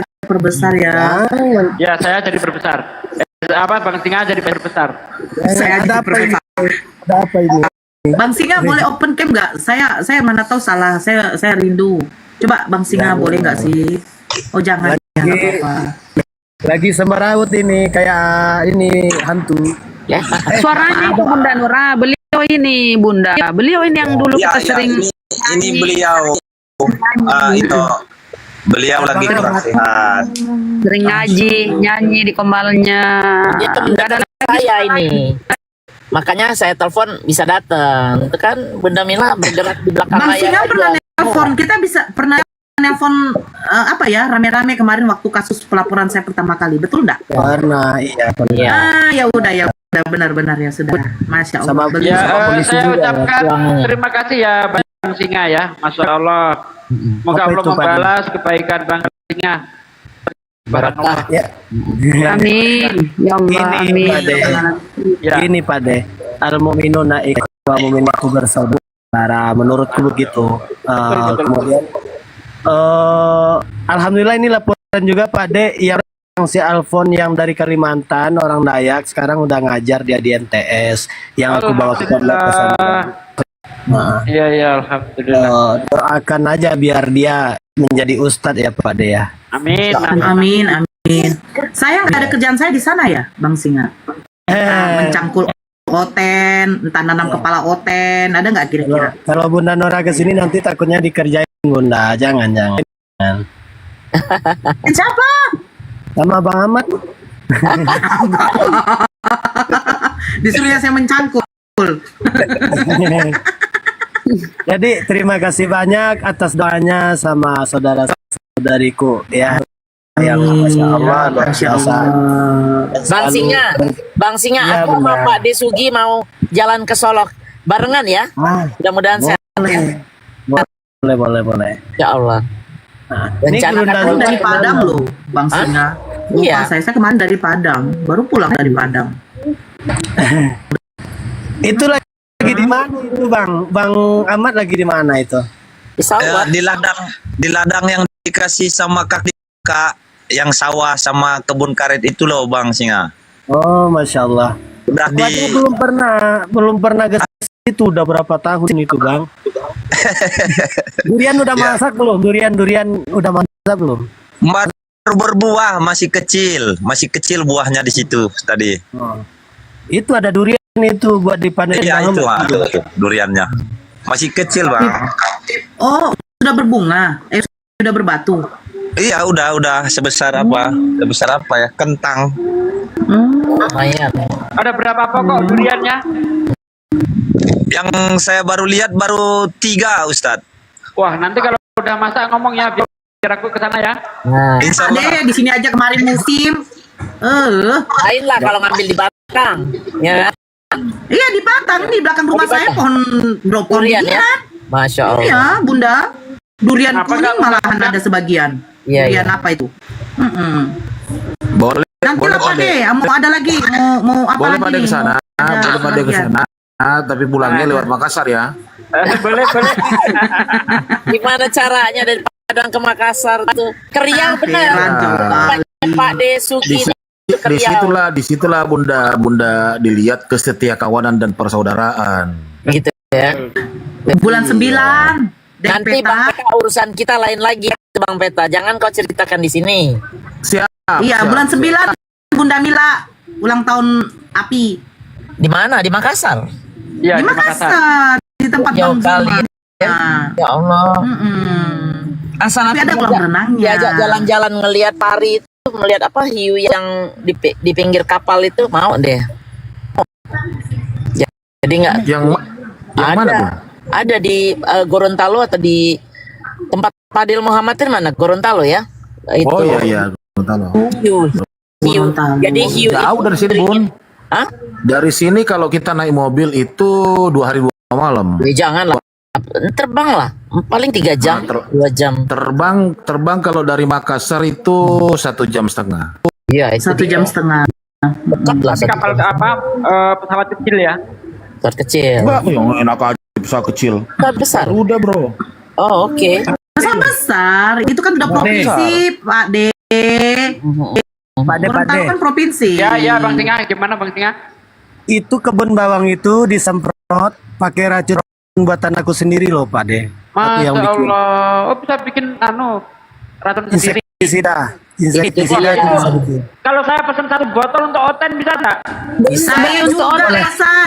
Ya, saya jadi perbesar. Apa Bang Singa jadi perbesar? Saya jadi perbesar. Ada apa ini? Bang Singa boleh open cam nggak? Saya mana tahu salah. Saya rindu. Coba Bang Singa boleh nggak sih? Oh jangan. Lagi sembarawut ini kayak ini hantu. Ya. Suaranya itu Bunda Nora. Beliau ini Bunda. Beliau ini yang dulu kita sering. Ini beliau. Itu beliau lagi kurang sehat. Sering ngaji, nyanyi di komalnya. Dia teman saya ini. Makanya saya telepon bisa datang. Itu kan Bunda Mila bergerak di belakang Bang layar. Singa pernah nelfon. Kita pernah nelfon rame-rame kemarin waktu kasus pelaporan saya pertama kali. Betul enggak? Pernah, iya. Ya udah benar-benar ya sudah. Masya Allah. Saya ucapkan terima kasih ya Bang Singa ya. Masya Allah. Semoga Allah membalas kebaikan Bang Singa. Barakah ya. Amin. Ya Allah. Amin. Ini Pak De. Al-mu'minuna ikhwa mu'minatu bersaudara. Menurutku begitu. Kemudian alhamdulillah ini laporan juga Pak De yang si Alfon yang dari Kalimantan, orang Dayak, sekarang udah ngajar dia di NTS yang aku bawa ke sana. Iya alhamdulillah. Doakan aja biar dia menjadi ustadz ya Pak De ya. Amin. Amin, amin. Saya nggak ada kerjaan saya di sana ya, Bang Singa. Mencangkul oten, entah nanam kepala oten, ada nggak kira-kira? Kalau Bunda Nora ke sini nanti takutnya dikerjain Bunda, jangan. Siapa? Sama Bang Ahmad. Disuruhnya saya mencangkul. Jadi terima kasih banyak atas doanya sama saudara-saudariku ya. Yang Masya Allah, luar biasa. Bang Singa, Ya, aku sama benar. Pak Desugi mau jalan ke Solok barengan ya. Mudah-mudahan sehat. Boleh. Ya Allah. Ini Baru dari Padang loh, Bang Singa. Iya. Saya kemarin dari Padang, baru pulang dari Padang. Itu lagi di mana itu Bang Ahmad lagi di mana itu? Di ladang yang dikasih sama kakak yang sawah sama kebun karet itu loh Bang Singa. Oh, Masya Allah. Udah belum pernah ke situ, udah berapa tahun itu Bang? Durian udah masak belum? Durian udah masak belum? Baru berbuah, masih kecil buahnya di situ tadi. Itu ada durian itu buat dipanen. Iya itu duriannya. Masih kecil Bang. Oh, sudah berbunga. Sudah berbatu. Iya udah sebesar apa? Sebesar apa ya? Kentang. Ada berapa pokok duriannya? Yang saya baru lihat baru 3 Ustadz. Wah, nanti kalau udah masak ngomongnya biar aku ke sana ya. Insya Allah. Di sini aja kemarin musim. Lain lah kalau ngambil di Batang. Ya. Iya di Batang, di belakang rumah saya pohon Durian ya? Masya Allah. Iya, Bunda. Durian kuning malahan ada sebagian. Iya, Durian apa itu? Boleh. Nanti Boleh lah Pak De, Pade. mau ada lagi, mau apa Boleh lagi? Pade ke sana. Boleh Pade ke sebagian. sana. Tapi pulangnya lewat Makassar ya. Boleh. Gimana caranya dari Padang ke Makassar tuh? Keriau benar. Pak Desugi Disitulah Bunda dilihat kesetiakawanan dan persaudaraan. gitu ya. Bulan 9. Nanti Bang Peta urusan kita lain lagi Bang Peta. Jangan kau ceritakan di sini. Iya, bulan 9 Bunda Mila ulang tahun API. Di mana? Di Makassar. Iya, di Makassar. Di tempat Jauh Bang kali. Zuma. Ya Allah. Asal Tapi ada kolam renangnya. diajak jalan-jalan ngelihat pari itu, ngelihat apa hiu yang di pinggir kapal itu mau deh. Jadi nggak yang ada mana, Bu? ada di Gorontalo atau di tempat Fadil Muhammad itu mana? Gorontalo ya. Itu. Oh iya Gorontalo. Hiu. Jadi hiu jauh dari sini Bun. Hah? Dari sini kalau kita naik mobil itu 2 hari 2 malam. Jangan lah. Terbang lah. Paling 3 jam, 2 jam. Terbang kalau dari Makassar itu 1,5 jam. Iya, 1,5 jam. Dekat lah. Tapi kapal apa? Pesawat kecil ya? Pesawat kecil. Enggak, yang enak aja pesawat kecil. Pesawat besar. Udah bro. Oh oke. Pesawat besar, itu kan udah provinsi, Pak De. Gorontalo kan provinsi. Ya Bang Singa, gimana Bang Singa? Itu kebun bawang itu disemprot pakai racun buatan aku sendiri loh Pak De. Aku yang Masya bikin. Allah. Oh bisa bikin racun sendiri. Insektisida Iya. aku bisa bikin. Kalau saya pesan 1 botol untuk oten bisa nggak? Saya juga pesan.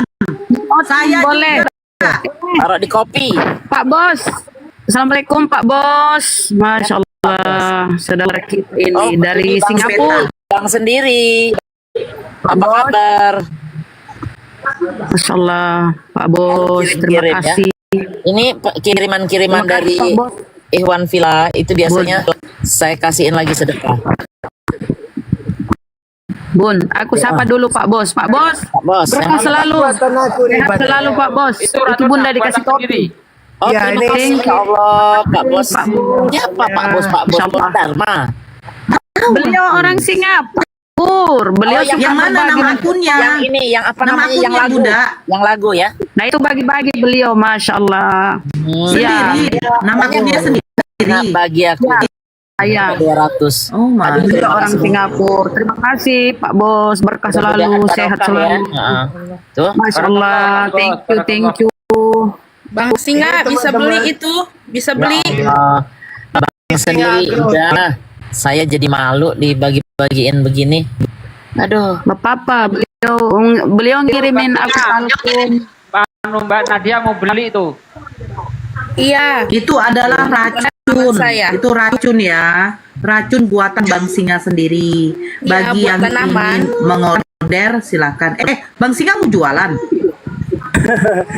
Saya boleh. Taruh di kopi. Pak Bos. Assalamualaikum Pak Bos. Masya Allah. Saudara kita ini dari Bang Singapura. Bang sendiri. Apa kabar? Masya Allah, Pak Bos, terima Kirim, ya. kasih. Ini kiriman-kiriman Terima kasih, dari Pak Bos. Ikhwan Villa itu biasanya saya kasihin lagi sedekah. Bun, aku sapa dulu Pak Bos. Pak Bos, berkah selalu. Sehat selalu Pak Bos. Itu Bunda dikasih kopi. Oh, Ya, terima ini- kasih ya Allah, Pak Bos. Pak Bos. Siapa Pak Bos? Pak Bos Dharma. Beliau orang Singapura. Beliau yang suka mana berbagi. nama akunnya? Yang ini, yang apa Nama namanya? Yang akunnya, lagu. Bunda. Yang lagu ya. Nah itu bagi-bagi beliau, Masya Allah. Sendiri. Nama akunnya sendiri. Nah, bagi aku. Saya 200. Oh my. Beliau orang Singapura. Terima kasih Pak Bos, berkah selalu, sehat selalu. Tuh. Masya Allah, thank you. Bang Singa bisa beli itu, bisa beli. sendiri. Udah, saya jadi malu dibagi-bagiin begini. Aduh, Bapak apa? Beliau ngirimin akun. Mbak Nadia mau beli itu. Iya. Itu adalah racun. Itu racun ya. Racun buatan Bang Singa sendiri. Bagi yang ingin mengorder silakan. Bang Singa mau jualan?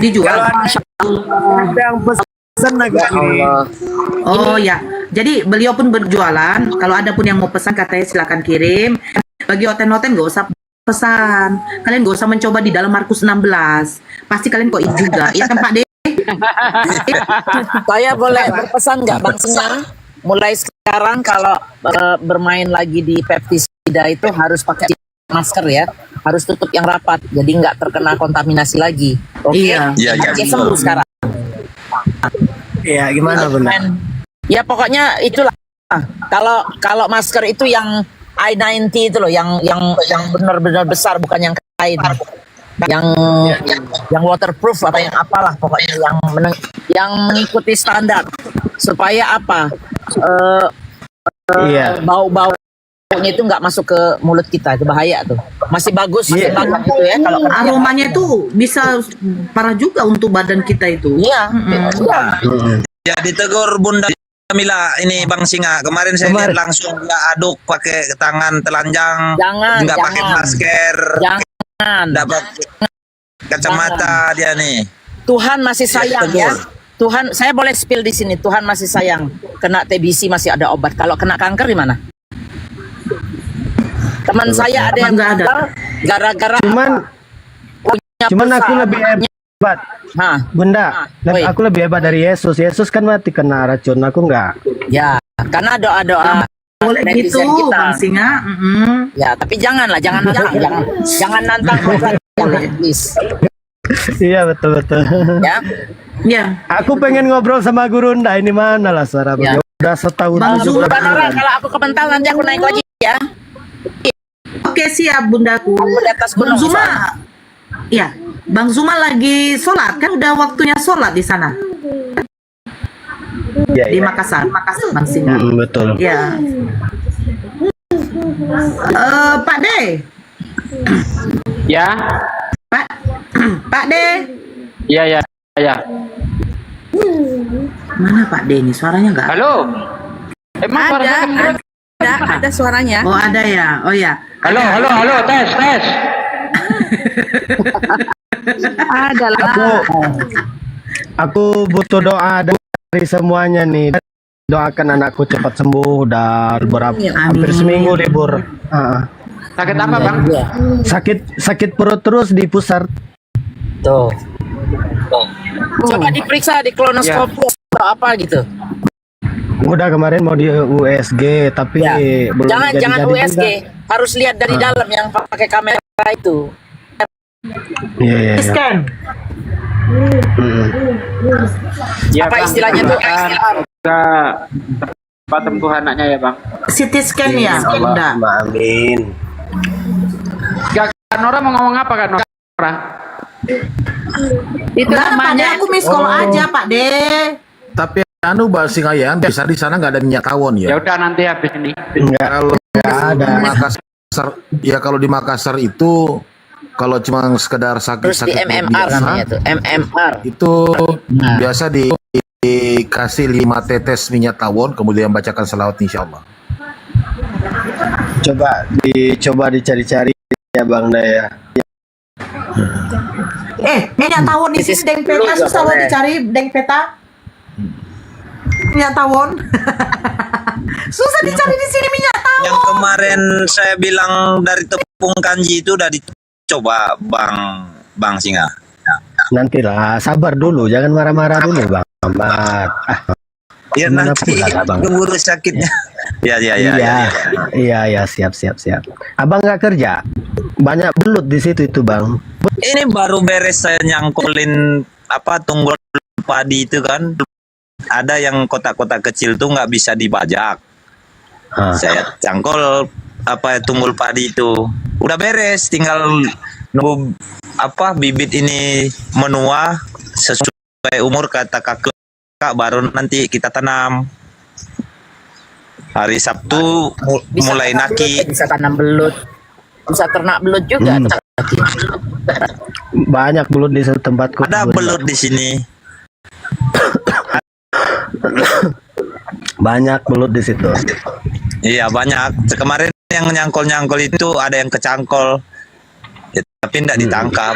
Dijual. Yang pesan agak ini. Oh ya. Jadi beliau pun berjualan. Kalau ada pun yang mau pesan katanya silakan kirim. Bagi oten-oten gak usah pesan. Kalian gak usah mencoba di dalam Markus 16. Pasti kalian kok juga. Iya kan Pak De? Saya boleh berpesan nggak Bang Singa? Mulai sekarang kalau bermain lagi di pestisida itu harus pakai masker ya, harus tutup yang rapat, jadi nggak terkena kontaminasi lagi. Oke, Oke, sembuh sekarang. Iya, gimana Bunda? Ya pokoknya itulah. Kalau masker itu yang I90 itu loh, yang benar-benar besar, bukan yang kain. Yang waterproof apa yang apalah pokoknya yang mengikuti standar supaya apa bau-baunya itu nggak masuk ke mulut kita, itu bahaya tuh, masih bagus masih bagus gitu ya. Kalau aromanya itu bisa parah juga untuk badan kita itu. Iya. Ya ditegur Bunda Mila ini Bang Singa kemarin saya lihat langsung nggak aduk pakai tangan telanjang, nggak pakai masker. Nggak pakai kacamata dia nih. Tuhan masih sayang ya. Tuhan, saya boleh spill di sini. Tuhan masih sayang. Kena TBC masih ada obat. Kalau kena kanker di mana? Teman saya ada yang gagal gara-gara Cuman aku lebih hebat. Bunda, aku lebih hebat dari Yesus. Yesus kan mati kena racun, aku enggak. Ya, karena doa-doa boleh gitu Bang Singa. Ya, tapi jangan nantang Tuhan, please. Iya betul. Ya. Aku pengen ngobrol sama Gurunda. Ini mana lah suara Bang? Udah setahun. Bang Zuma, kalau aku kemental nanti aku naik lagi ya. Oke siap Bundaku. Bang Zuma. Iya, Bang Zuma lagi sholat kan, udah waktunya sholat di sana. Di Makassar, Bang Singa. Betul. Ya. Pak De. Ya. Pak De. Iya. Mana Pak De ini? Suaranya nggak? Halo. Emang ada suaranya. Oh ada ya. Oh ya. Halo, tes. Ada lah. Aku butuh doa dari semuanya nih. Doakan anakku cepat sembuh. Udah hampir seminggu libur. Sakit apa Bang? Sakit perut terus di pusat. Tuh. Coba diperiksa di kolonoskopi atau apa gitu. Udah kemarin mau di USG tapi belum Jangan USG, harus lihat dari dalam yang pakai kamera itu. Iya. Scan. Apa istilahnya tuh? Pak tempuh anaknya ya Bang. CT scan ya. Udah. Amin. Nora mau ngomong apa kan Nora? Itu namanya aku miss call aja Pak De. Tapi Bang Singa ya, bisa di sana nggak ada minyak tawon ya? Ya udah nanti habis ini. Kalau ada. Kalau di Makassar itu kalau cuma sekedar sakit Terus di MMR namanya tuh, MMR. Itu biasa dikasih 5 tetes minyak tawon, kemudian bacakan selawat insya Allah. Coba dicari-cari ya Bang Daya. Minyak tawon di sini Deng Peta susah loh dicari Deng Peta. Minyak tawon. Susah dicari di sini minyak tawon. Yang kemarin saya bilang dari tepung kanji itu udah dicoba Bang Singa. Nantilah, sabar dulu, jangan marah-marah dulu Bang Ahmad. Ya nanti keburu sakitnya. Iya, siap. Abang nggak kerja? Banyak belut di situ itu Bang. Ini baru beres saya nyangkulin tunggul padi itu kan. Ada yang kotak-kotak kecil tuh nggak bisa dibajak. Saya cangkul tunggul padi itu. Udah beres, tinggal nunggu bibit ini menua sesuai umur kata kakak, baru nanti kita tanam. Hari Sabtu mulai naki. Bisa tanam belut, bisa ternak belut juga. Banyak belut di tempatku. Ada belut di sini. Banyak belut di situ. Iya banyak. Kemarin yang nyangkol-nyangkol itu ada yang kecangkol, ya, tapi tidak ditangkap.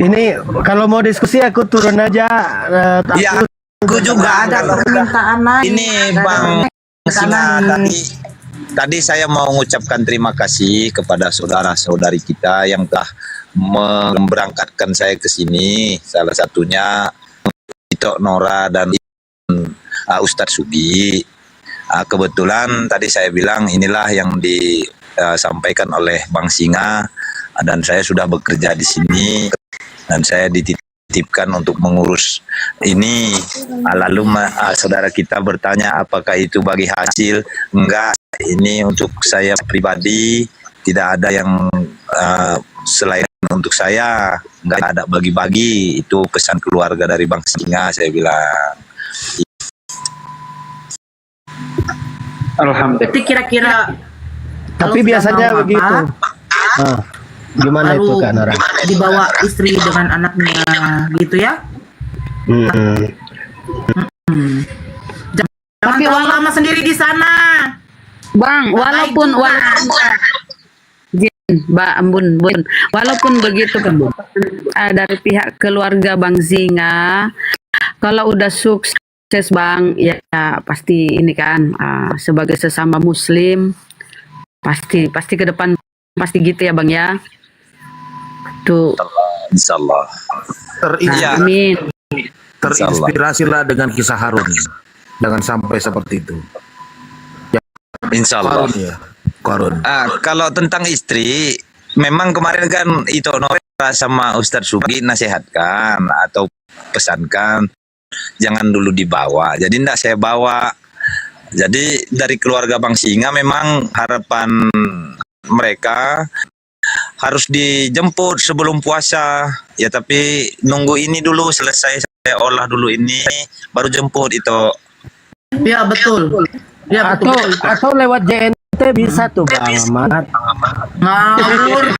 Ini kalau mau diskusi aku turun aja. Iya, aku juga ada permintaan lain. Ini Bang Singa tadi saya mau mengucapkan terima kasih kepada saudara-saudari kita yang telah memberangkatkan saya ke sini. Salah satunya Ito Nora dan Ustadz Sugi. Kebetulan tadi saya bilang inilah yang disampaikan oleh Bang Singa, dan saya sudah bekerja di sini dan saya dititipkan untuk mengurus ini. Lalu saudara kita bertanya apakah itu bagi hasil? Enggak, ini untuk saya pribadi, tidak ada yang selain untuk saya, enggak ada bagi-bagi. Itu kesan keluarga dari Bang Singa, saya bilang. Alhamdulillah. Jadi kira-kira Tapi biasanya begitu. Gimana itu Kak Nora? Dibawa istri dengan anaknya gitu ya? Jangan terlalu lama sendiri di sana. Bang, walaupun walaupun begitu kan dari pihak keluarga Bang Singa, kalau udah sukses Bang, ya pasti ini kan sebagai sesama Muslim pasti ke depan pasti gitu ya Bang ya. Tuh. Insyaallah. Amin. Terinspirasilah dengan kisah Harun. Jangan sampai seperti itu. Insyaallah. Qarun. Kalau tentang istri, memang kemarin kan Ito Nora sama Ustadz Sugi nasihatkan atau pesankan jangan dulu dibawa. Jadi tidak saya bawa. Jadi dari keluarga Bang Singa memang harapan mereka harus dijemput sebelum puasa. Ya tapi nunggu ini dulu selesai, saya olah dulu ini baru jemput itu. Ya betul. Ya betul. Atau lewat JNT bisa tuh Bang Ahmad. Ngawur.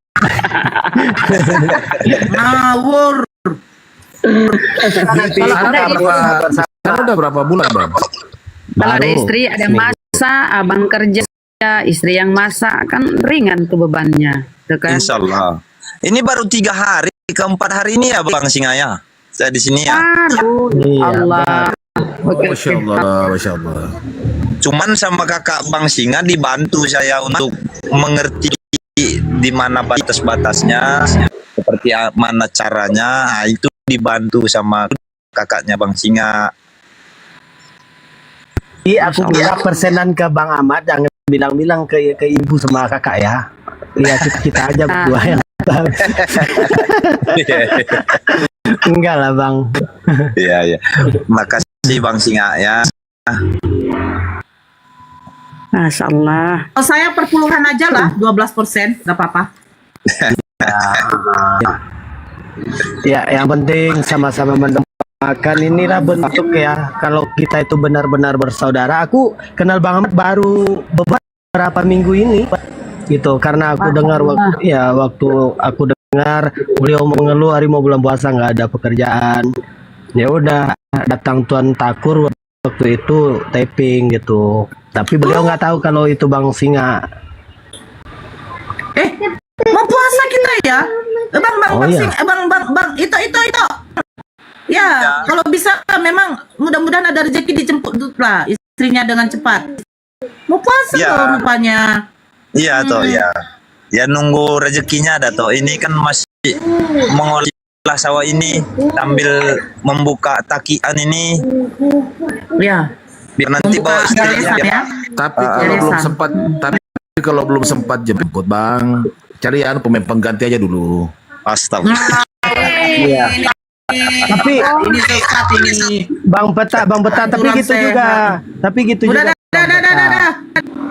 Ngawur. Sekarang udah berapa bulan Bang? Kalau ada istri, ada yang masak, abang kerja, istri yang masak, kan ringan tuh bebannya. Kan? Insyaallah. Ini baru 3 hari, keempat hari ini ya Bang Singa ya. Saya di sini ya. Allah. Masya Allah, Masya Allah. Cuman sama kakak Bang Singa dibantu saya untuk mengerti di mana batas-batasnya, seperti mana caranya. Itu dibantu sama kakaknya Bang Singa. Aku minta persenan ke Bang Ahmad, jangan bilang-bilang ke ibu sama kakak ya. Lihat kita aja berdua yang tahu. Enggak lah Bang. Iya. Makasih Bang Singa ya. Masya Allah. Kalau saya perpuluhan aja lah, 12%, nggak apa-apa. Ya, yang penting sama-sama mendoakan, inilah bentuk ya. Kalau kita itu benar-benar bersaudara. Aku kenal Bang Ahmad baru beberapa minggu ini, gitu. Karena aku dengar waktu aku dengar beliau mengeluh hari mau bulan puasa nggak ada pekerjaan. Ya udah datang Tuan Takur waktu itu taping gitu. Tapi beliau nggak tahu kalau itu Bang Singa. Mau puasa kita ya? Bang, itu. Ya, kalau bisa memang mudah-mudahan ada rezeki dijemput lah istrinya dengan cepat. Mau puasa loh rupanya. Iya toh ya. Ya nunggu rezekinya ada toh. Ini kan masih mengolah sawah ini sambil membuka takian ini. Ya. Biar nanti bawa istrinya. Ya. Tapi kalau belum sempat jemput Bang, cari pemain pengganti aja dulu. Astaga. Iya. Tapi ini sesuatu ini Bang Peta tapi gitu juga. Tapi gitu juga. Udah.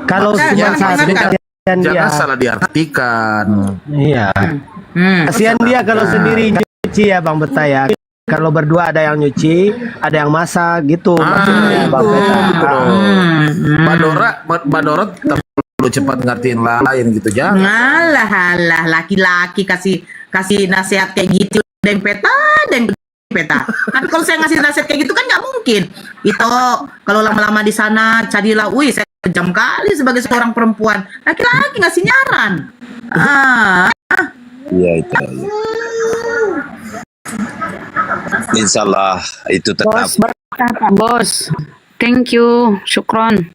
Kalau cuma jangan salah diartikan. Iya. Kasihan dia kalau sendiri nyuci ya Bang Peta ya. Kalau berdua ada yang nyuci, ada yang masak gitu. Maksudnya, Bang Peta. Gitu dong. Mbak Dora terlalu cepat ngertiin lain gitu ya. Alah, laki-laki kasih nasihat kayak gitu, Deng Peta. Kan kalau saya ngasih nasihat kayak gitu kan nggak mungkin. Itu kalau lama-lama di sana carilah, saya kejam kali sebagai seorang perempuan. Laki-laki ngasih nyaran. Iya itu. Insyaallah itu tetap. Bos, thank you, syukron.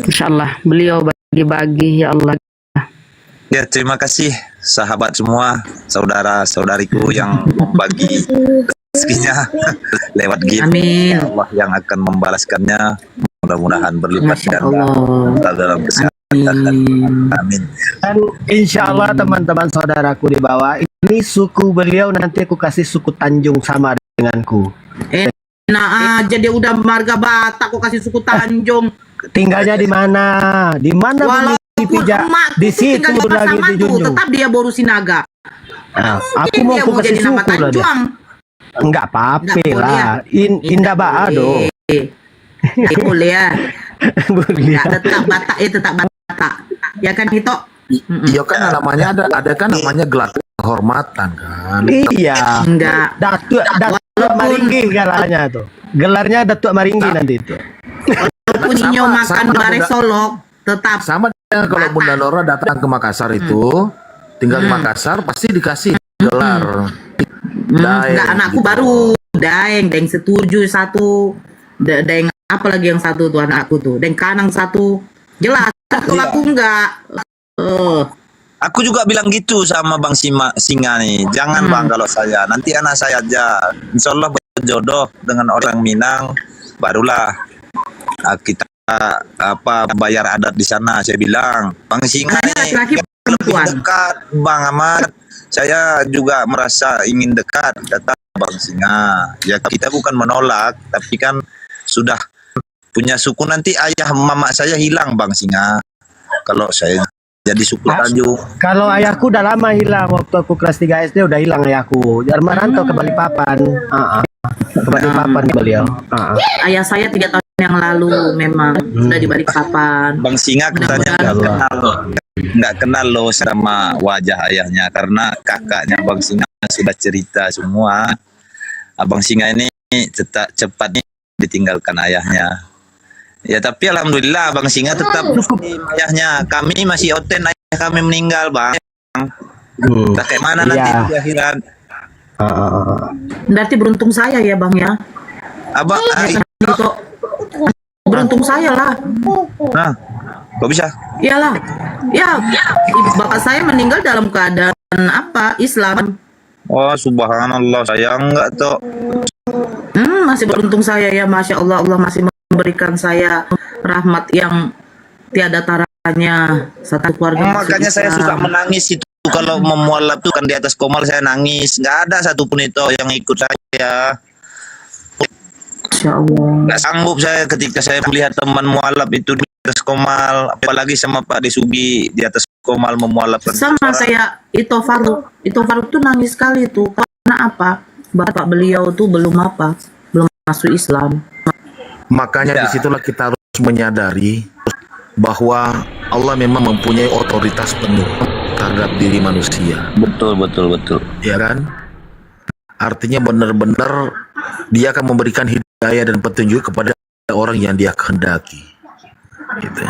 Insyaallah beliau bagi-bagi, ya Allah. Ya, terima kasih sahabat semua, saudara-saudariku yang membagi rezekinya lewat gift. Amin. Allah yang akan membalaskannya, mudah-mudahan berlipat ganda dalam kesehatan. Amin. Dan insya Allah teman-teman saudaraku di bawah, ini suku beliau nanti aku kasih suku Tanjung sama denganku. Nah aja dia udah marga Batak, kok kasih suku Tanjung. Tinggalnya di mana? Di mana? Di situ lagi dijunjung. Tetap dia Boru Sinaga. Nah, aku mau aku kasih suku lah dia. Enggak apa-apa lah. Indah Baado. Boleh ya. Boleh. Tetap Batak, tetap Batak. Ya kan Hito? Iya kan namanya ada kan namanya gelar kehormatan kan. Iya. Enggak. Datuk Maringgi galanya tuh. Gelarnya Datuk Maringgi nanti itu. Walaupun Inyo makan bare solok, tetap sama dengan kalau Bunda Nora datang ke Makassar itu, tinggal di Makassar pasti dikasih gelar. Enggak, anakku gitu. baru Daeng setuju satu. Daeng apa lagi yang satu tuh anakku tuh? Daeng Kanang satu. Jelas. Kalau aku enggak. Aku juga bilang gitu sama Bang Singa nih. Jangan Bang kalau saya, nanti anak saya aja. Insya Allah berjodoh dengan orang Minang, barulah kita bayar adat di sana. Saya bilang Bang Singa nih lebih dekat Bang Ahmad. Saya juga merasa ingin dekat, kata Bang Singa. Ya kita bukan menolak, tapi kan sudah punya suku, nanti ayah mama saya hilang Bang Singa. Kalau saya jadi suku Tanjung. Kalau ayahku udah lama hilang, waktu aku kelas 3 SD udah hilang ayahku. Jarman rantau ke Balikpapan. Ke Balikpapan beliau. Ayah saya 3 tahun yang lalu memang sudah di Balikpapan. Bang Singa katanya nggak kenal loh sama wajah ayahnya karena kakaknya Bang Singa sudah cerita semua. Abang Singa ini cepat nih ditinggalkan ayahnya. Ya tapi alhamdulillah Bang Singa tetap ayahnya. Kami masih oten ayah kami meninggal Bang. Kayak mana nanti di akhirat? Berarti beruntung saya ya Bang ya. Abang beruntung saya lah. Nah, kok bisa? Iyalah. Ya, bapak saya meninggal dalam keadaan apa? Islam. Oh subhanallah, saya enggak tuh. Masih beruntung saya ya, Masya Allah. Allah masih memberikan saya rahmat yang tiada taranya. Satu keluarga. Makanya saya suka menangis itu kalau memualaf tuh kan di atas komal saya nangis. Nggak ada satupun itu yang ikut saya. Masya Allah. Nggak sanggup saya ketika saya melihat teman mualaf itu di atas komal, apalagi sama Pak Desugi di atas komal memualaf. Sama kayak Ito Faruk tuh nangis sekali tuh. Karena apa? Bapak beliau tuh belum masuk Islam. Makanya disitulah kita harus menyadari bahwa Allah memang mempunyai otoritas penuh terhadap diri manusia. Betul. Ya kan? Artinya benar-benar dia akan memberikan hidayah dan petunjuk kepada orang yang dia kehendaki. Gitu.